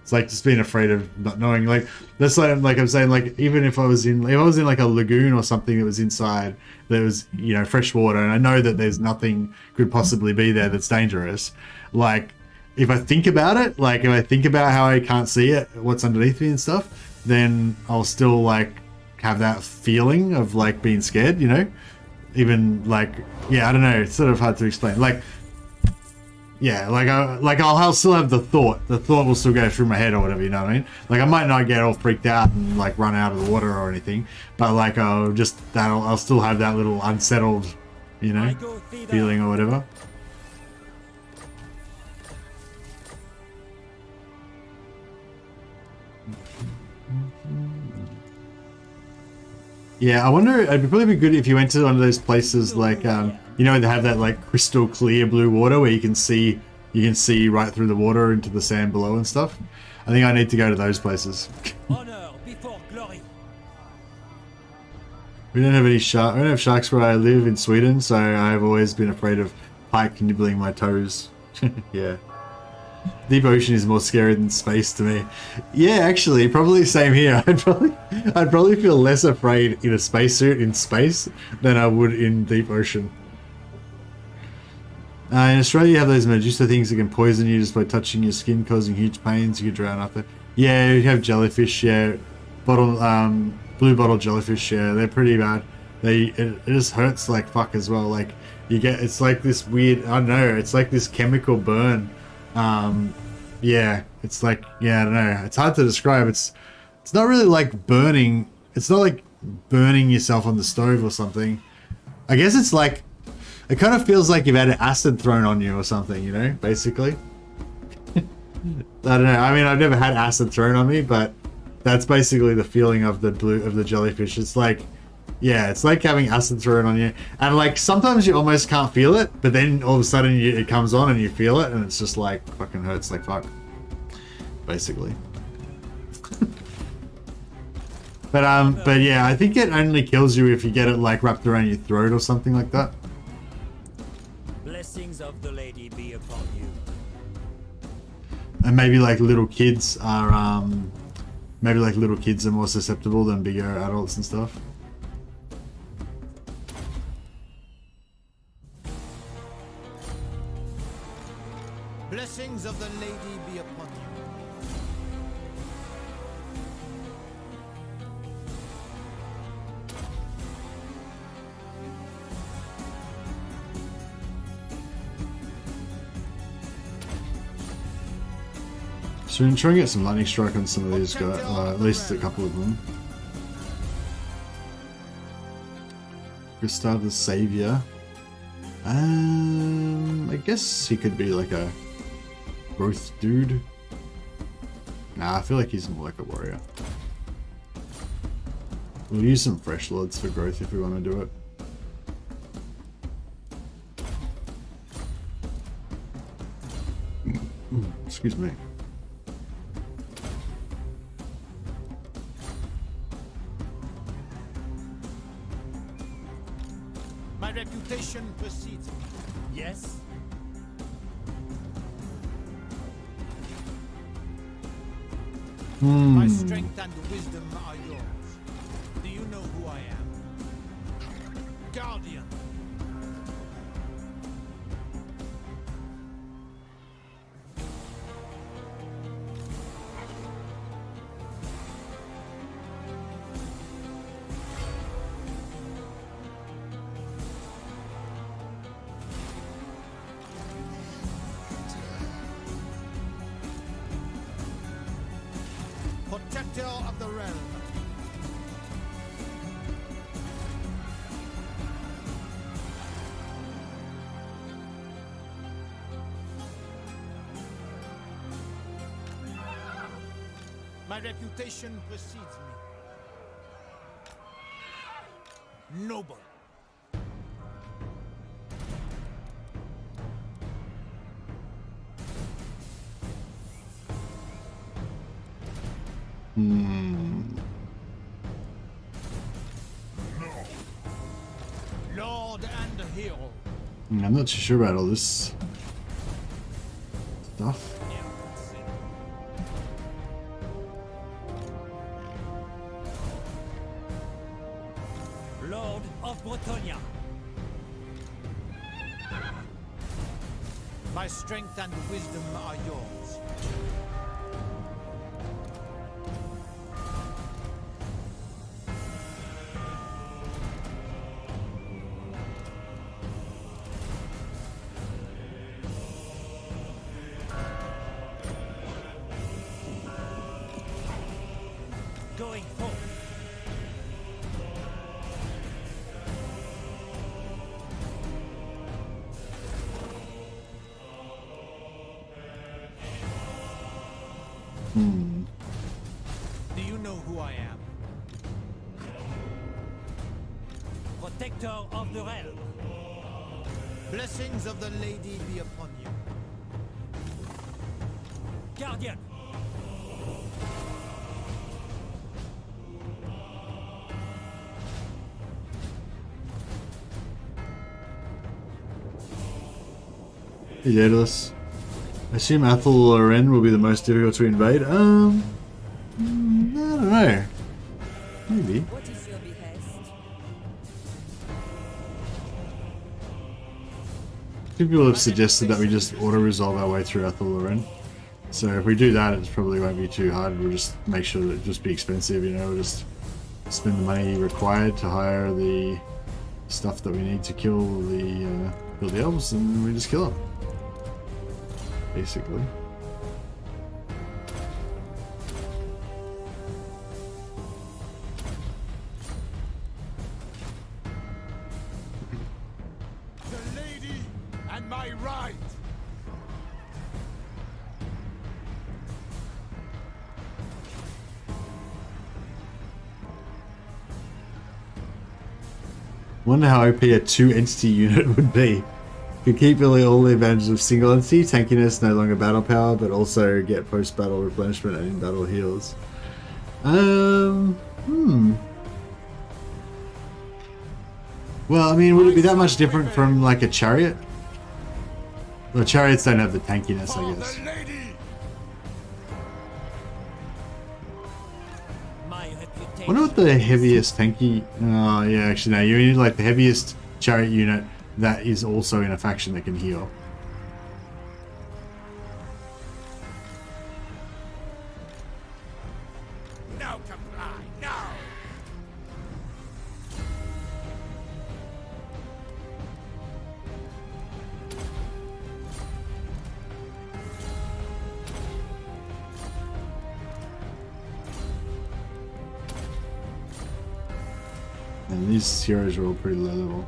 It's like just being afraid of not knowing. Like that's like I'm saying, like even if I was in like a lagoon or something that was inside, there was, you know, fresh water, and I know that there's nothing could possibly be there that's dangerous. Like if I think about it, like if I think about how I can't see it, what's underneath me and stuff, then I'll still like have that feeling of like being scared, you know? Even like, yeah, I don't know, it's sort of hard to explain. Like, yeah, I'll still have the thought will still go through my head or whatever, you know what I mean? Like I might not get all freaked out and like run out of the water or anything, but like I'll still have that little unsettled, you know, feeling or whatever. Yeah, I wonder, it'd probably be good if you went to one of those places like, you know, they have that like crystal clear blue water where you can see right through the water into the sand below and stuff. I think I need to go to those places. Honor before glory. We don't have any sharks. We don't have sharks where I live in Sweden, so I've always been afraid of pike nibbling my toes. Yeah. Deep ocean is more scary than space to me. Yeah, actually, probably same here. I'd probably feel less afraid in a spacesuit in space than I would in deep ocean. In Australia, you have those Medusa things that can poison you just by touching your skin, causing huge pains. You could drown after. Yeah, you have jellyfish. Yeah, blue bottle jellyfish. Yeah, they're pretty bad. It just hurts like fuck as well. Like it's like this weird. I don't know. It's like this chemical burn. Yeah, it's like, yeah, I don't know. It's hard to describe. It's not really like burning. It's not like burning yourself on the stove or something. I guess it's like, it kind of feels like you've had acid thrown on you or something, you know, basically. I don't know. I mean, I've never had acid thrown on me, but that's basically the feeling of the jellyfish. It's like, yeah, it's like having acid thrown on you. And like, sometimes you almost can't feel it, but then all of a sudden it comes on and you feel it, and it's just like, fucking hurts like fuck. Basically. But yeah, I think it only kills you if you get it like wrapped around your throat or something like that. Blessings of the lady be upon you. And maybe like little kids are, more susceptible than bigger adults and stuff. Blessings of the lady be upon you. So we're trying to get some lightning strike on some of these guys, at least a couple of them. Gustav the Savior. I guess he could be like a growth dude. Nah, I feel like he's more like a warrior. We'll use some fresh lords for growth if we want to do it. Excuse me. My reputation precedes me. Yes? My strength and wisdom are yours. Do you know who I am? Guardian. Protector of the realm. My reputation precedes me. Noble. Lord and hero. I'm not too sure about all this stuff. Brettonia. My strength and wisdom are yours. Going forth. Do you know who I am? Protector of the realm. Blessings of the lady be upon you. Guardian. Daedalus. I assume Athel Loren will be the most difficult to invade. I don't know. Maybe. What is your behest? People have suggested that we just auto-resolve our way through Athel Loren. So if we do that, it probably won't be too hard. We'll just make sure that it just be expensive, you know, we'll just spend the money required to hire the stuff that we need to kill the elves, and we just kill them. Basically. The lady and my right. Wonder how OP a 2-entity unit would be. Could keep really all the advantages of single entity, tankiness, no longer battle power, but also get post-battle replenishment and in-battle heals. Well, I mean, would it be that much different from like a chariot? Well, chariots don't have the tankiness, I guess. I wonder what the heaviest tanky... Oh, yeah, actually, no. You need like the heaviest chariot unit that is also in a faction that can heal. No comply, no! And these heroes are all pretty low level.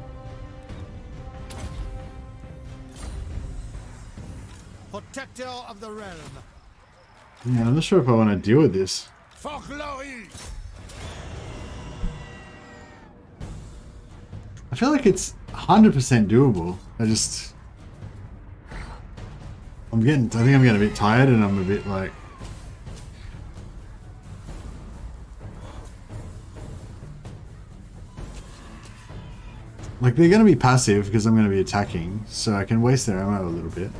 Protector of the realm. Yeah, I'm not sure if I want to deal with this. For glory! I feel like it's 100% doable. I think I'm getting a bit tired, and I'm a bit like... Like, they're going to be passive because I'm going to be attacking, so I can waste their ammo a little bit.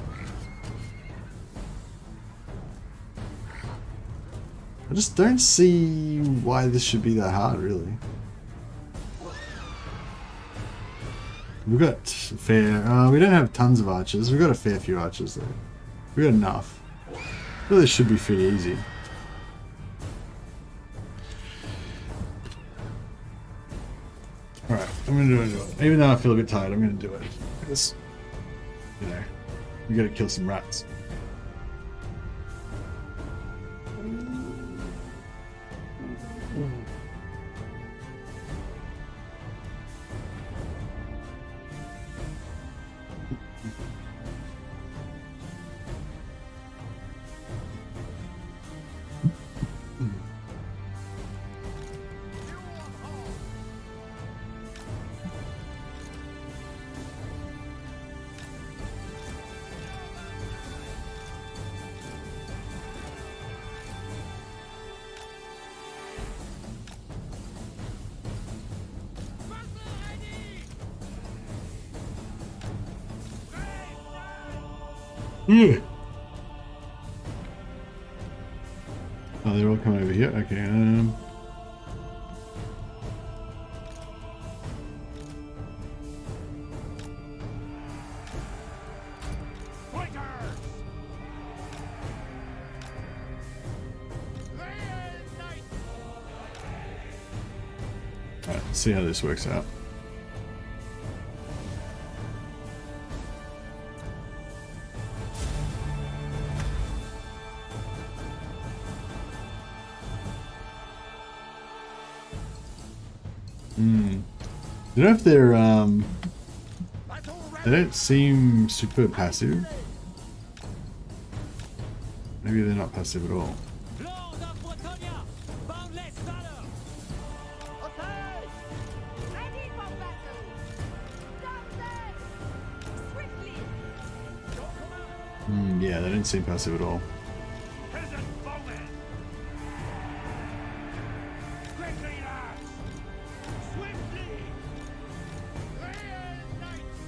I just don't see why this should be that hard, really. We've got we don't have tons of archers. We've got a fair few archers, though. We've got enough. Well, this should be pretty easy. Alright, I'm gonna do it. Even though I feel a bit tired, I'm gonna do it. Because, you know, we gotta kill some rats. Yeah. Oh, they're all coming over here. Okay. see how this works out. I don't know if they're they don't seem super passive. Maybe they're not passive at all. Lord of Brettonia, boundless valor. Okay! Ready for battle! Stop them! Swiftly! Yeah, they don't seem passive at all. Peasant bowmen! Quickly, lads! Swiftly! Real knights!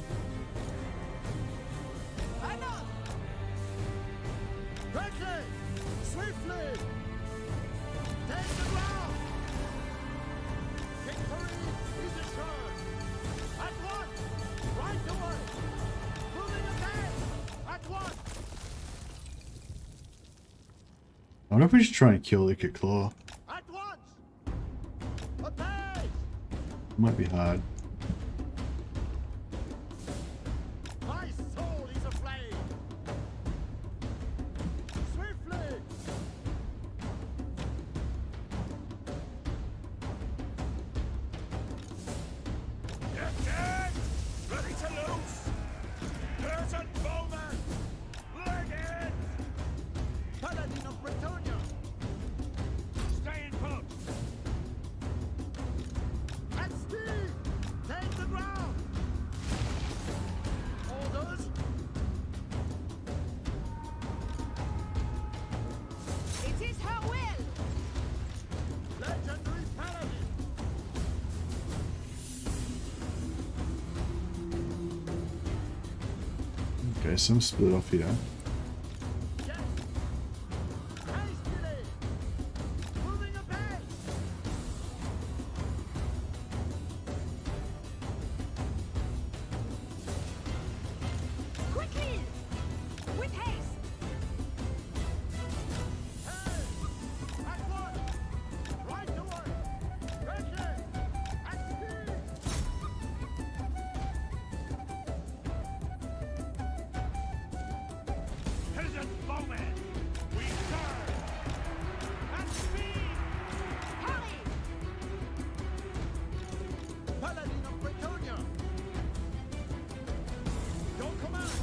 Enough! Quickly! Swiftly! Take the ground! Victory is assured! At once! Right away! Moving ahead! At once! I wonder if we should try and kill Liquid Claw. At once! Attack! Might be hard. My soul is aflame! Swiftly! Dead! Ready to loose! Peasant bowmen! Leg in! Paladin of Brettonia! Stay in put! At speed! Take the ground! Orders! It is her will! Legendary Paladin! Okay, some split off here. Yes! Hastily! Moving ahead! Quickly! With haste! Hey! At once! Right away! Ready! At speed! Peasant bowmen! We serve! At speed! Hurry! Paladin of Brettonia! Your command!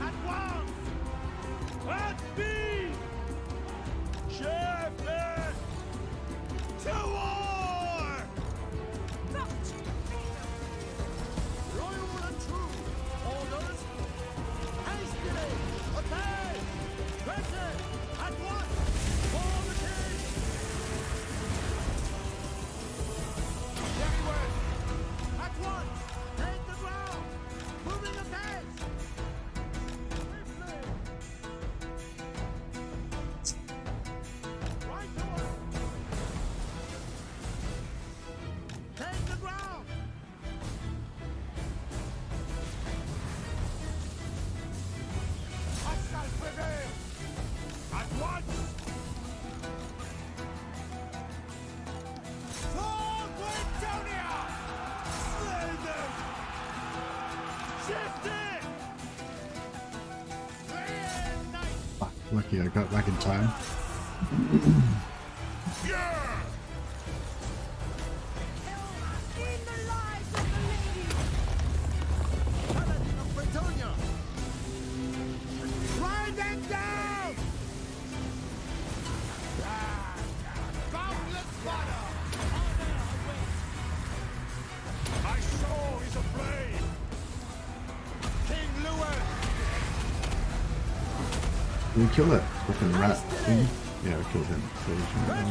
At once! At speed! Champion! To war! Loyal and true! Orders! Hastily! Attack! Ready! At once! For the king! Very well! At once! Take the ground! Moving ahead! Swiftly! Right away! Take the ground! I shall prevail! At once! For Brettonia! Slay them! Shift it! Real knight! Fuck, lucky I got back in time. Yeah! In the lives of the lady! Paladin of Brettonia! Ride them down! Boundless fire! Honor awaits! My soul is aflame! King Lyonesse! Did we kill that fucking rat thing? Yeah, we killed him. So we should move on.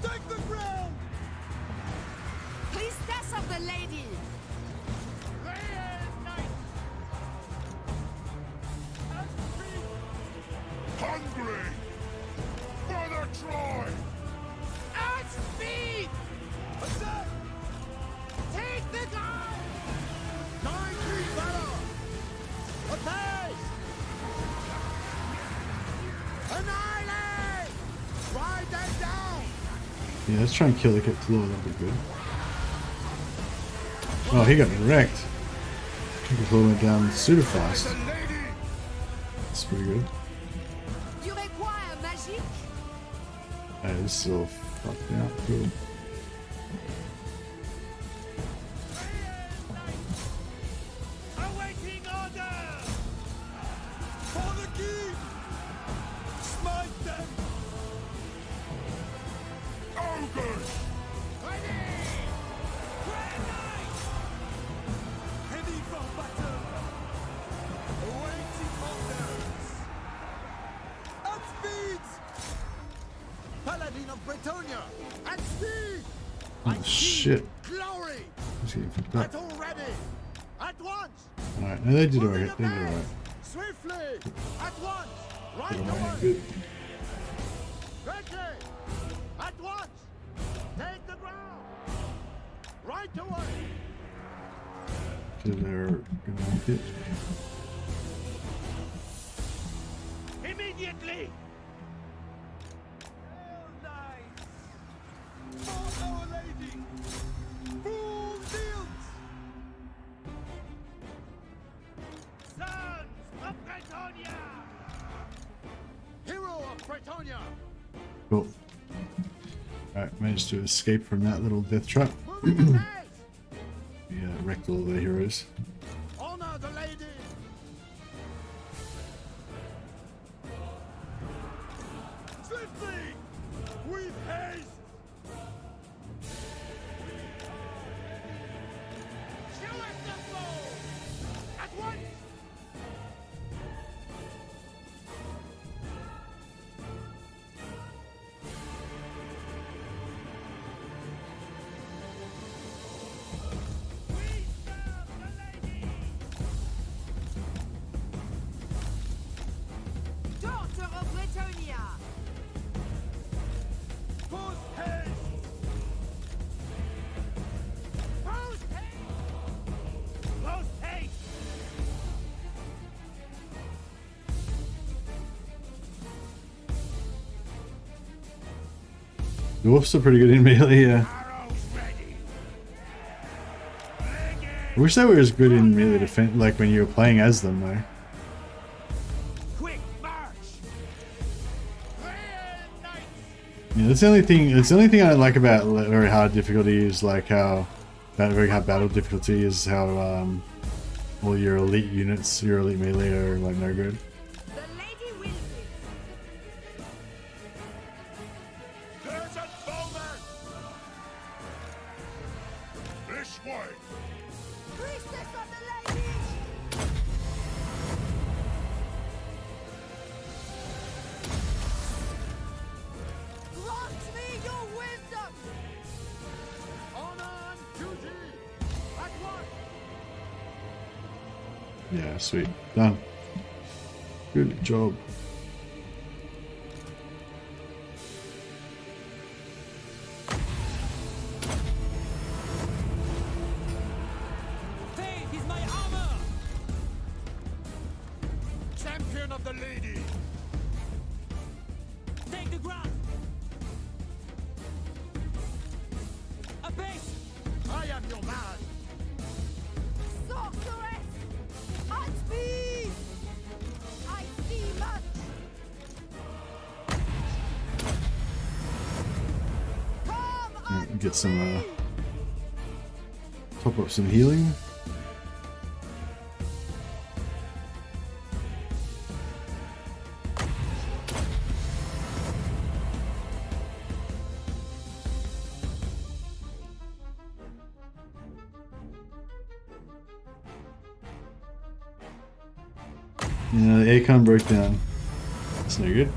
Take the ground! Priestess of the Lady! Real knight! At speed! Hungry! For the Troy! At speed! Yeah, let's try and kill the claw, that'd be good. Oh, he got wrecked. The claw went down super fast. That's pretty good. You require magic? Hey, this is all fucked out. Cool. Awaiting order! For the king! Smite them! Ogres! Ready! Grey Knight! Heavy for battle! Awaiting orders! At speed! Paladin of Bretonia! At speed! Oh shit. Glory! He's getting fucked up. Battle ready! At once! Alright, no, they did alright. They did alright. Swiftly! At once! Right Did away! alright. Good. Quickly! At once! Take the ground! Right away! So they're gonna make it. Immediately! All knights! For our lady! Full deals! Sons of Brettonia! Hero of Brettonia! Cool. Alright, managed to escape from that little death trap. Yeah, wrecked all the heroes. Honor the lady! Swiftly! With haste! Show us the blow! At once! We serve the lady! Daughter of Brettonia! Post haste! Post haste! Post haste! Dwarfs are pretty good in melee, yeah. Arrows ready! I wish they were as good in melee defense, like when you were playing as them, though. Quick march! Knights! Yeah, that's the only thing. It's the only thing I don't like about very hard difficulty is like how very hard battle difficulty is how all your elite units, your elite melee are like no good. The lady wills it. Desert bowman! This way! Priestess of the ladies! Grant me your wisdom! Honor and duty! At once! Yeah, sweet, done. Good job. Faith is my armor! Champion of the lady! Take the ground! A base! I am your man! Sorceress! At speed! I see much! Come Yeah, unto get some me! top up some healing. Yeah, the aircon broke down. That's no good.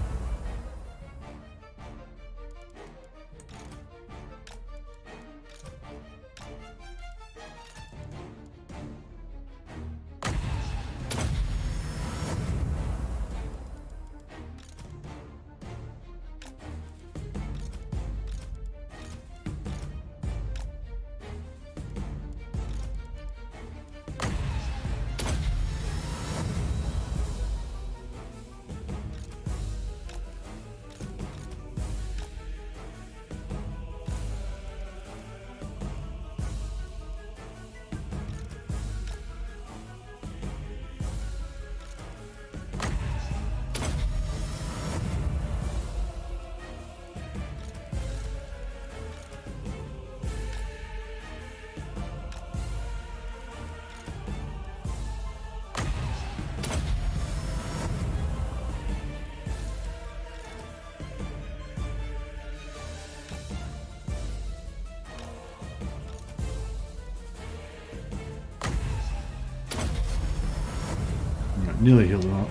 nearly healed him up.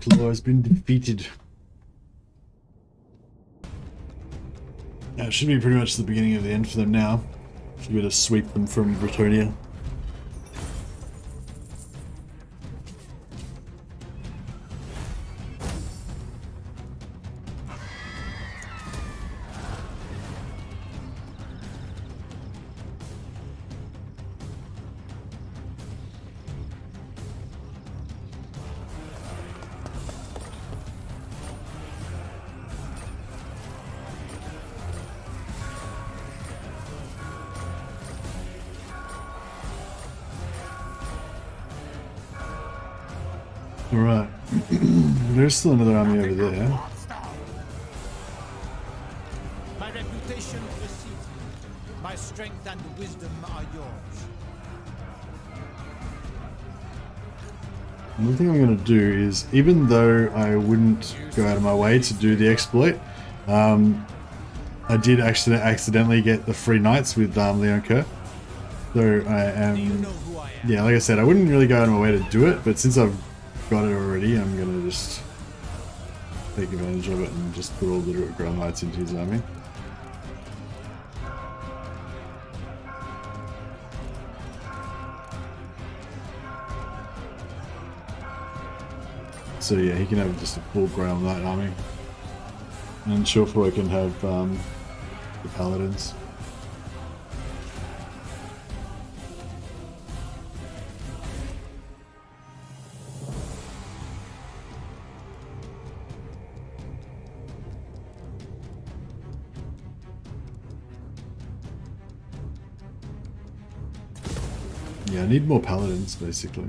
Claw has been defeated. Now, it should be pretty much the beginning of the end for them now. Should be able to sweep them from Brettonia. Alright. There's still another army over there. My reputation precedes me. My strength and wisdom are yours. One thing I'm going to do is, even though I wouldn't go out of my way to do the exploit, I did accidentally get the free knights with Lyonesse. So I am, yeah, like I said, I wouldn't really go out of my way to do it, but since I've got it already, I'm going to just take advantage of it and just put all the ground knights into his army. So yeah, he can have just a full ground knight army. And Shoreflow can have the paladins. Yeah, I need more paladins, basically.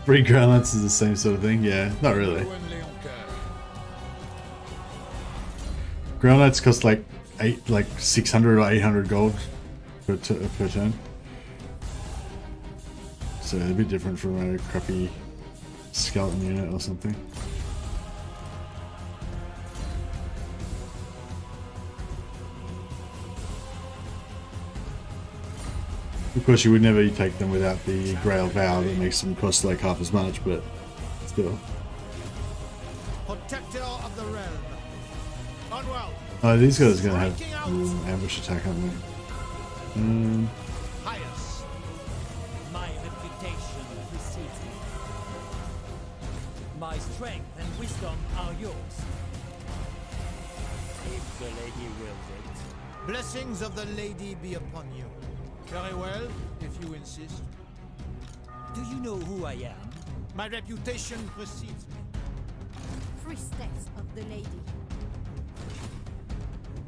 Free ground knights is the same sort of thing, yeah, not really. Ground knights cost like 600 or 800 gold per turn. So a bit different from a crappy skeleton unit or something. Of course, you would never take them without the Grail Vow that makes them cost like half as much, but still. Protector of the realm. Unwell. Oh, these guys are going to have an ambush attack, aren't they? Pious. My reputation precedes me. My strength and wisdom are yours. If the lady wills it. Blessings of the lady be upon you. Very well, if you insist. Do you know who I am? My reputation precedes me. Priestess of the lady.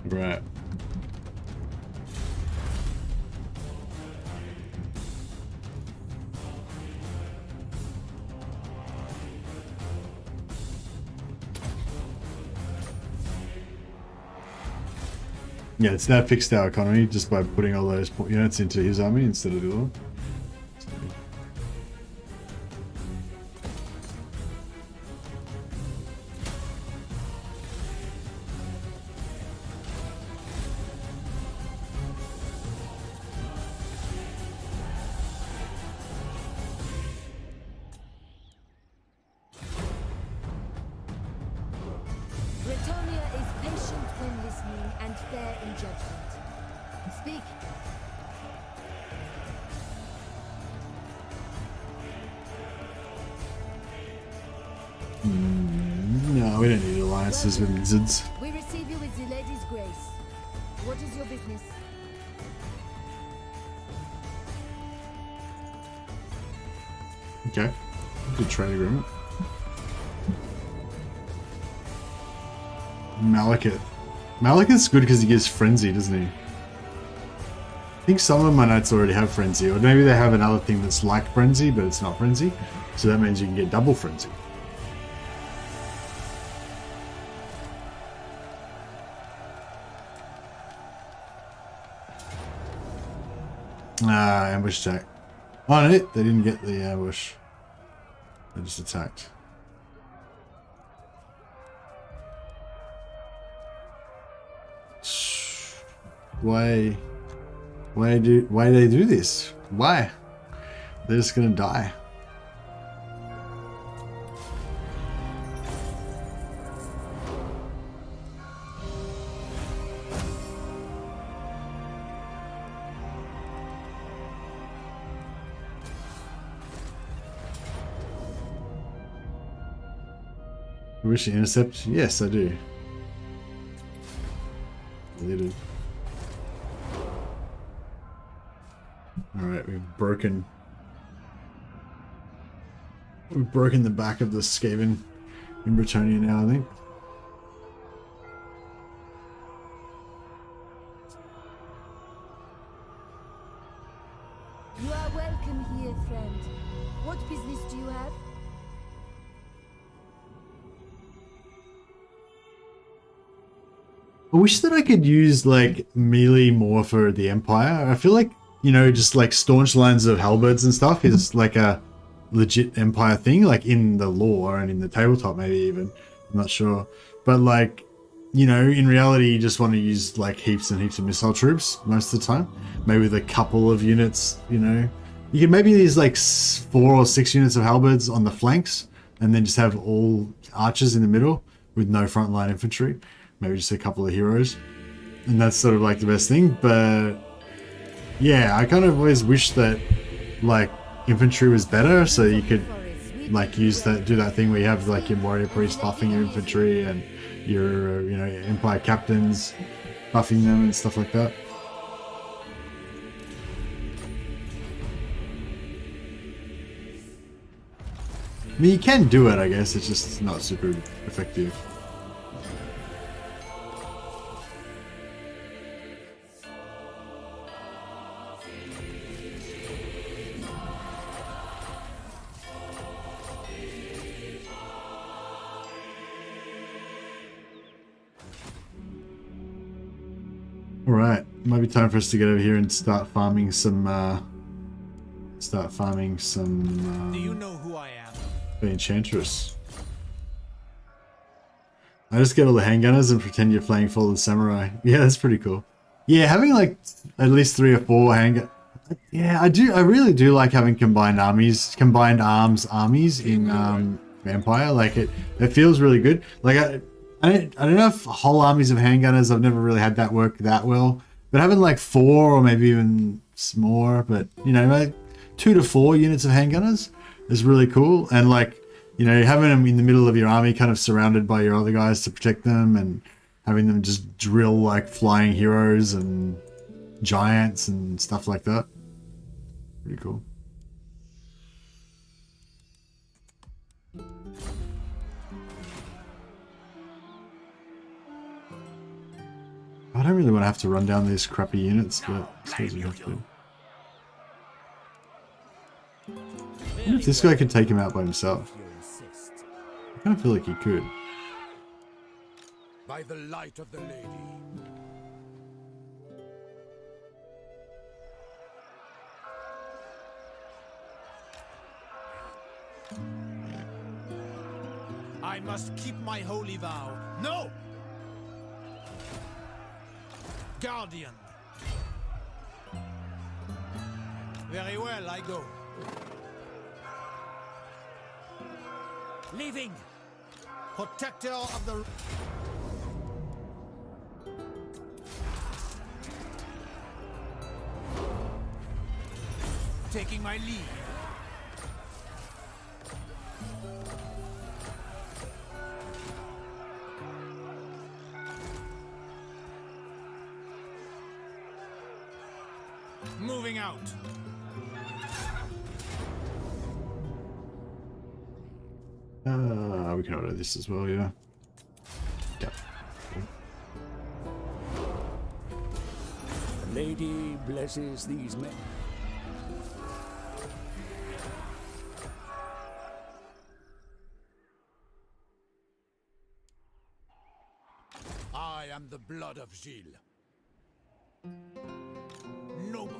Right. Yeah, it's now fixed our economy just by putting all those units into his army instead of the other one. Brettonia is patient when listening and fair in judgment. Speak. No, we don't need alliances with lizards. We receive you with the lady's grace. What is your business? Okay. Good trade agreement. Malekith. Malekith's good because he gives Frenzy, doesn't he? I think some of my knights already have Frenzy, or maybe they have another thing that's like Frenzy, but it's not Frenzy. So that means you can get double Frenzy. Ah, ambush attack. Oh no, they didn't get the ambush. They just attacked. Why do they do this? Why? They're just gonna die. Wish to intercept? Yes, I do. Deleted. Alright, we've broken the back of the Skaven in Brettonia now, I think. You are welcome here, friend. What business do you have? I wish that I could use like melee more for the Empire. I feel like, you know, just like staunch lines of halberds and stuff is like a legit Empire thing, like in the lore and in the tabletop maybe even. I'm not sure. But like, you know, in reality you just want to use like heaps and heaps of missile troops most of the time. Maybe with a couple of units, you know. You can maybe use like 4 or 6 units of halberds on the flanks and then just have all archers in the middle with no frontline infantry. Maybe just a couple of heroes. And that's sort of like the best thing. But yeah, I kind of always wish that like infantry was better, so you could like use that, do that thing where you have like your warrior priest buffing your infantry and your you know, Empire captains buffing them and stuff like that. I mean, you can do it, I guess, it's just not super effective. Alright, might be time for us to get over here and start farming some, Do you know who I am? the Enchantress. I just get all the handgunners and pretend you're playing Fallen Samurai. Yeah, that's pretty cool. Yeah, having like at least 3 or 4 handgun... Yeah, I really do like having combined arms armies in Empire. Like it feels really good. Like I don't know if whole armies of handgunners, I've never really had that work that well. But having like 4 or maybe even more, but you know, like 2 to 4 units of handgunners is really cool. And like, you know, having them in the middle of your army kind of surrounded by your other guys to protect them, and having them just drill like flying heroes and giants and stuff like that. Pretty cool. I don't really want to have to run down these crappy units, but I suppose we have to. I wonder if this guy could take him out by himself. I kind of feel like he could. By the light of the lady. I must keep my holy vow. No! Guardian. Very well, I go. Leaving. Protector of the... Taking my lead. Moving out. We can auto this as well, yeah. Yep. The lady blesses these men. I am the blood of Gilles. Noble,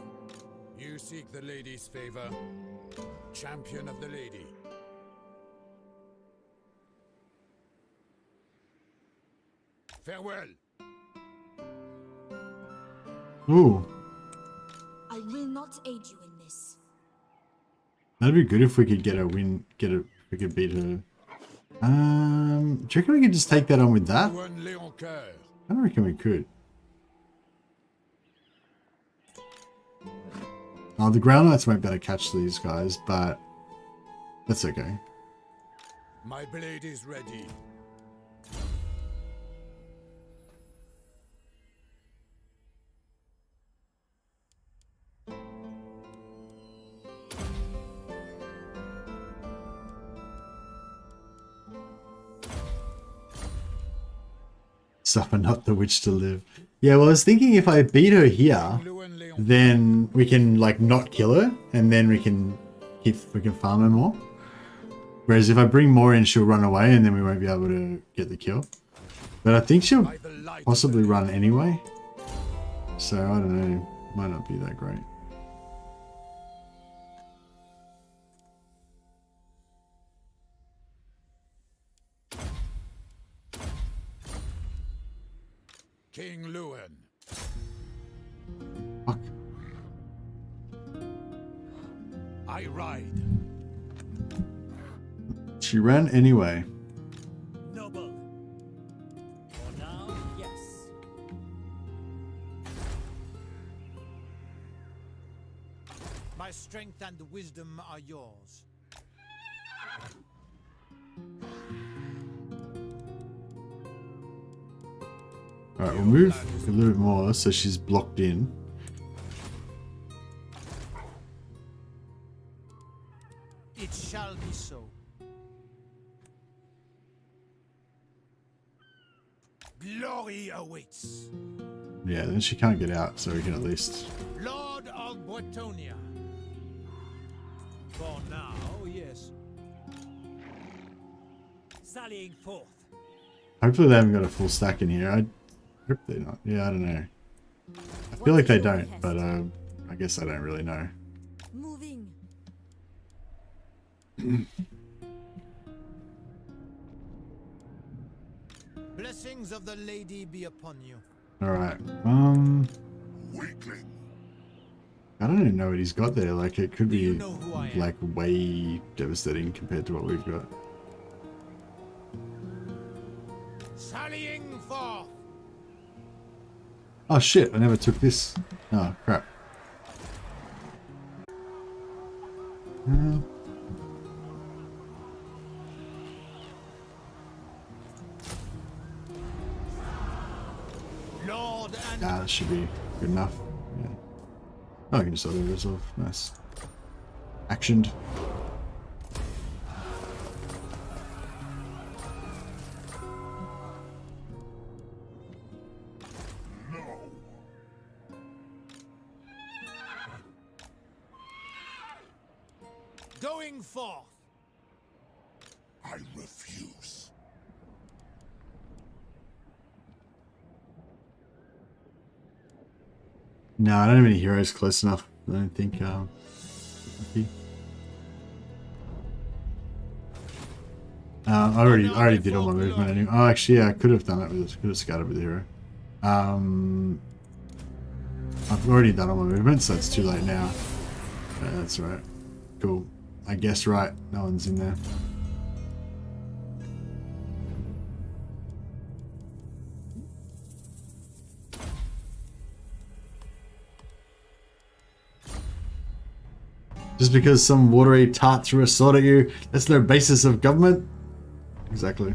you seek the lady's favor. Champion of the lady. Farewell. Ooh, I will not aid you in this. that'd be good if we could get a win. If we could beat her. Do you reckon we could just take that on with that? I don't reckon we could. Oh, the ground knights won't be able to catch these guys, but that's okay. My blade is ready. Suffer not the witch to live. Yeah, well, I was thinking if I beat her here, then we can like not kill her, and then we can farm her more. Whereas if I bring more in, she'll run away, and then we won't be able to get the kill. But I think she'll possibly run anyway. So I don't know, might not be that great. King Lewin. Fuck. I ride. She ran anyway. Noble. For now, yes. My strength and wisdom are yours. Alright, we'll move a little bit more so she's blocked in. It shall be so. Glory awaits. Yeah, then she can't get out, so we can at least... Lord of Brettonia. For now, yes. Sallying forth. Hopefully they haven't got a full stack in here. I hope they're not. Yeah, I don't know. I feel like they don't, but I guess I don't really know. Moving. Blessings of the lady be upon you. Alright, I don't even know what he's got there. Like, it could be, like, way devastating compared to what we've got. Sallying forth. Oh shit, I never took this. Oh, crap. Lord and That should be good enough. Yeah. Oh, I can just auto resolve. Nice. Actioned. going forth. I refuse. No, I don't have any heroes close enough. I don't think. Okay. I already did all my movement anyway. Oh, actually, yeah, I could have done it with. Could have scattered with the hero. I've already done all my movements, so it's too late now. That's right. Cool. I guess right. No one's in there. Just because some watery tart threw a sword at you, that's no basis of government? Exactly.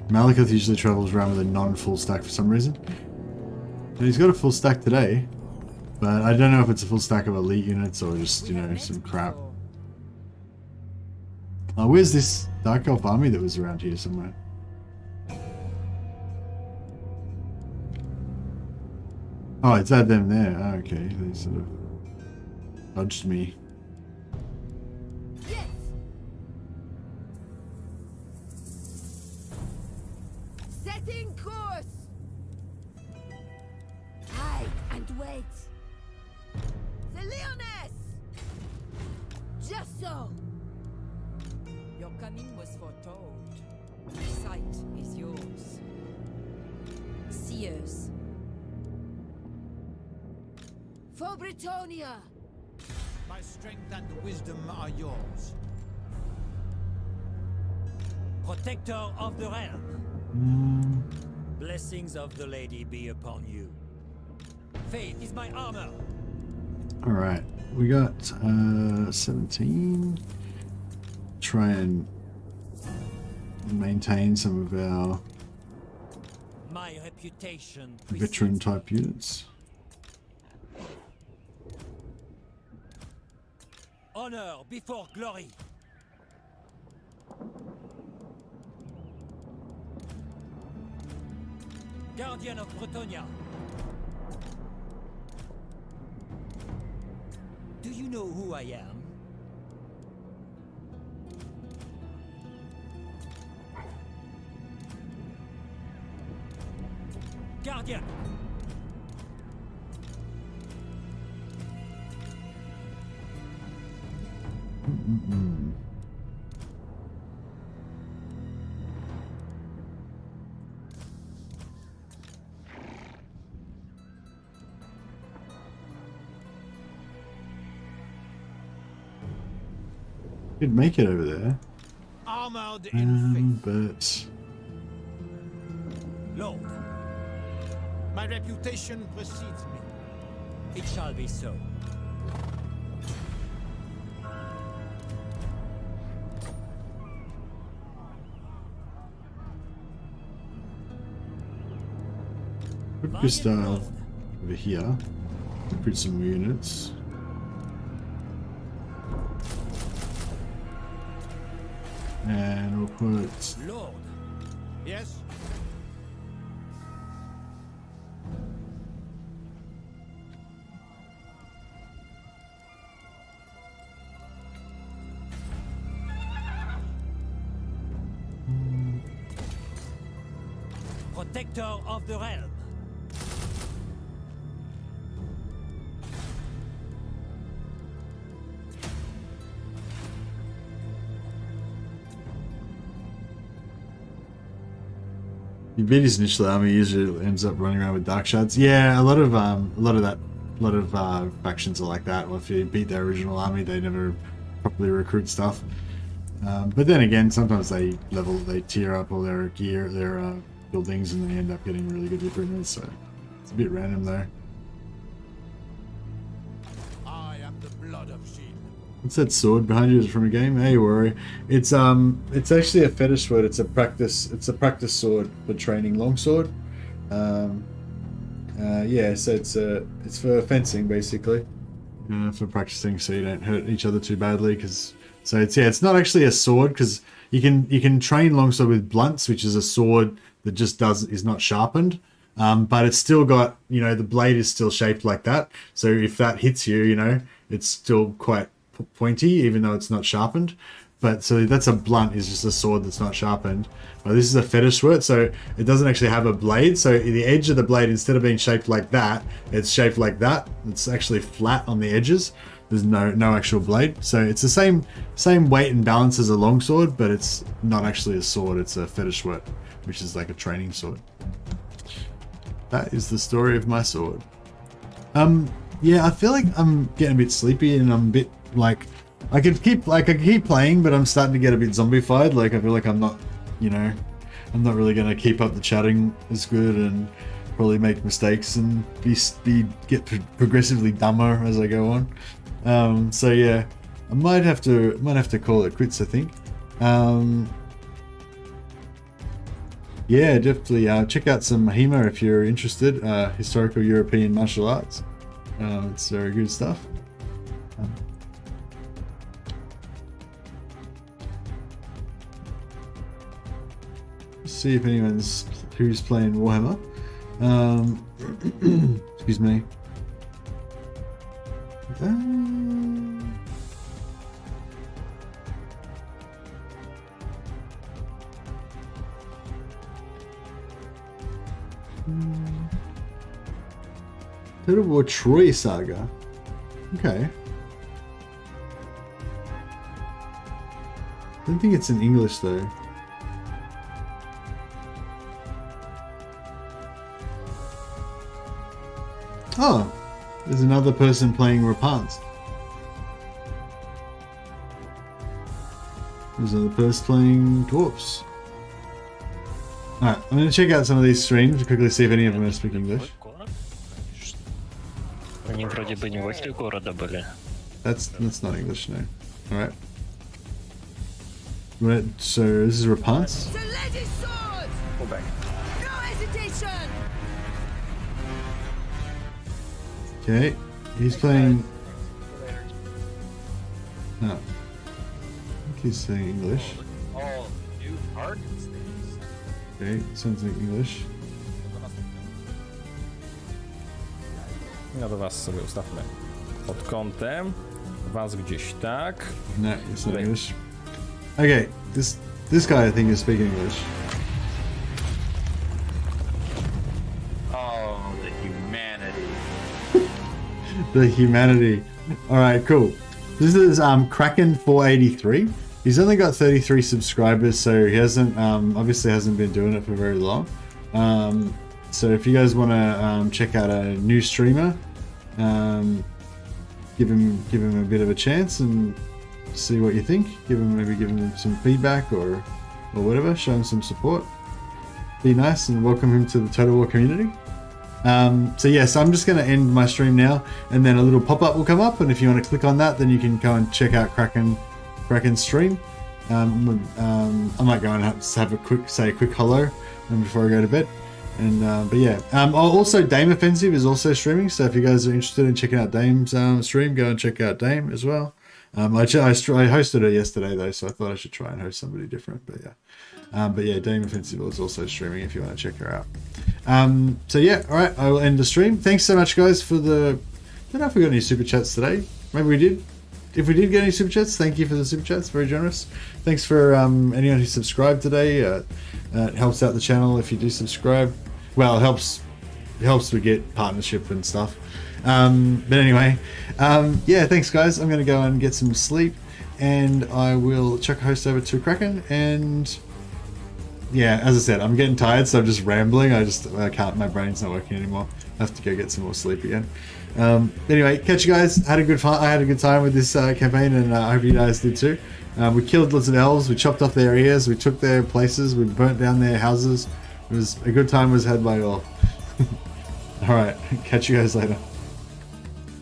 Malekith usually travels around with a non-full stack for some reason. And he's got a full stack today, but I don't know if it's a full stack of elite units or just, you know, some crap. Oh, where's this Dark Elf army that was around here somewhere? Oh, it's at them there. Oh, okay, they sort of dodged me. Yes. Setting course. Hide and wait. The Lyonesse. Just so. Your coming was foretold. The site is yours. Seers. For Brettonia. My strength and wisdom are yours. Protector of the realm. Blessings of the lady be upon you. Faith is my armor. Alright, we got 17. Try and maintain some of our My reputation veteran type units. honor before glory. Guardian of Brettonia. Do you know who I am? Guardian. Could make it over there. Armored in faith. But Lord, My reputation precedes me. it shall be so. we'll just over here. Put some units. And we'll put Lord, Yes? protector of the realm. you beat his initial army, usually ends up running around with dark shards. Yeah, a lot of factions are like that. Well, if you beat their original army, they never properly recruit stuff. But then again, sometimes they tier up all their gear, their buildings, and they end up getting really good recruitment. So it's a bit random there. I am the blood of Shin. What's that sword behind you? Is it from a game? Hey, worry. It's actually a fetish sword. It's a practice sword for training longsword. Yeah, so it's for fencing basically, for practicing so you don't hurt each other too badly. It's not actually a sword because you can train longsword with blunts, which is a sword that just is not sharpened. But it's still got, the blade is still shaped like that. So if that hits you, it's still quite pointy, even though it's not sharpened. But so that's a blunt, is just a sword that's not sharpened. But this is a fetish sword, so it doesn't actually have a blade. So the edge of the blade, instead of being shaped like that, it's shaped like that. It's actually flat on the edges. There's no actual blade. So it's the same weight and balance as a longsword, but it's not actually a sword. It's a fetish sword, which is like a training sword. That is the story of my sword. Yeah, I feel like I'm getting a bit sleepy and I'm a bit like I could keep playing, but I'm starting to get a bit zombified. Like I feel like I'm not really gonna keep up the chatting as good and probably make mistakes and get progressively dumber as I go on. So yeah, I might have to call it quits, I think. Yeah, definitely check out some HEMA if you're interested. Historical European martial arts. It's very good stuff. see if anyone's who's playing Warhammer. Excuse me. Total War Troy Saga. Okay. I don't think it's in English though. Oh, there's another person playing Repanse. There's another person playing Dwarfs. Alright, I'm going to check out some of these streams to quickly see if any of them speak English. Они вроде бы не возле города были. That's not English, no. Alright. Right, so this is Repanse. The lady's sword! Go back. No hesitation! Okay, he's playing... No. I think he's saying English. Oh, new targets. Okay, sounds like English. No to was sobie ustawmy pod kątem. Was gdzieś tak. No, it's not English. Okay, this guy I think is speaking English. Oh, the humanity. The humanity. Alright, cool. This is Kraken 483. He's only got 33 subscribers, so he hasn't obviously hasn't been doing it for very long. So if you guys want to check out a new streamer, give him a bit of a chance and see what you think. Maybe give him some feedback or whatever. Show him some support. Be nice and welcome him to the Total War community. So yes, I'm just going to end my stream now, and then a little pop-up will come up, and if you want to click on that, then you can go and check out Kraken's stream. I might go and have a quick hello before I go to bed. And but yeah, also Dame Offensive is also streaming, so if you guys are interested in checking out Dame's stream, go and check out Dame as well. I hosted it yesterday though, so I thought I should try and host somebody different. But yeah, Dame Offensive is also streaming if you want to check her out. So yeah, all right, I will end the stream. Thanks so much, guys, for the. I don't know if we got any super chats today. Maybe we did. If we did get any super chats, thank you for the super chats. Very generous. Thanks for anyone who subscribed today. It helps out the channel if you do subscribe. Well, it helps we get partnership and stuff. But anyway, yeah, thanks guys. I'm going to go and get some sleep, and I will chuck a host over to Kraken. And yeah, as I said, I'm getting tired, so I'm just rambling. I can't. My brain's not working anymore. I have to go get some more sleep again. Anyway, catch you guys. I had a good time with this campaign, and I hope you guys did too. We killed lots of elves. We chopped off their ears. We took their places. We burnt down their houses. It was a good time was had by all. All right, catch you guys later.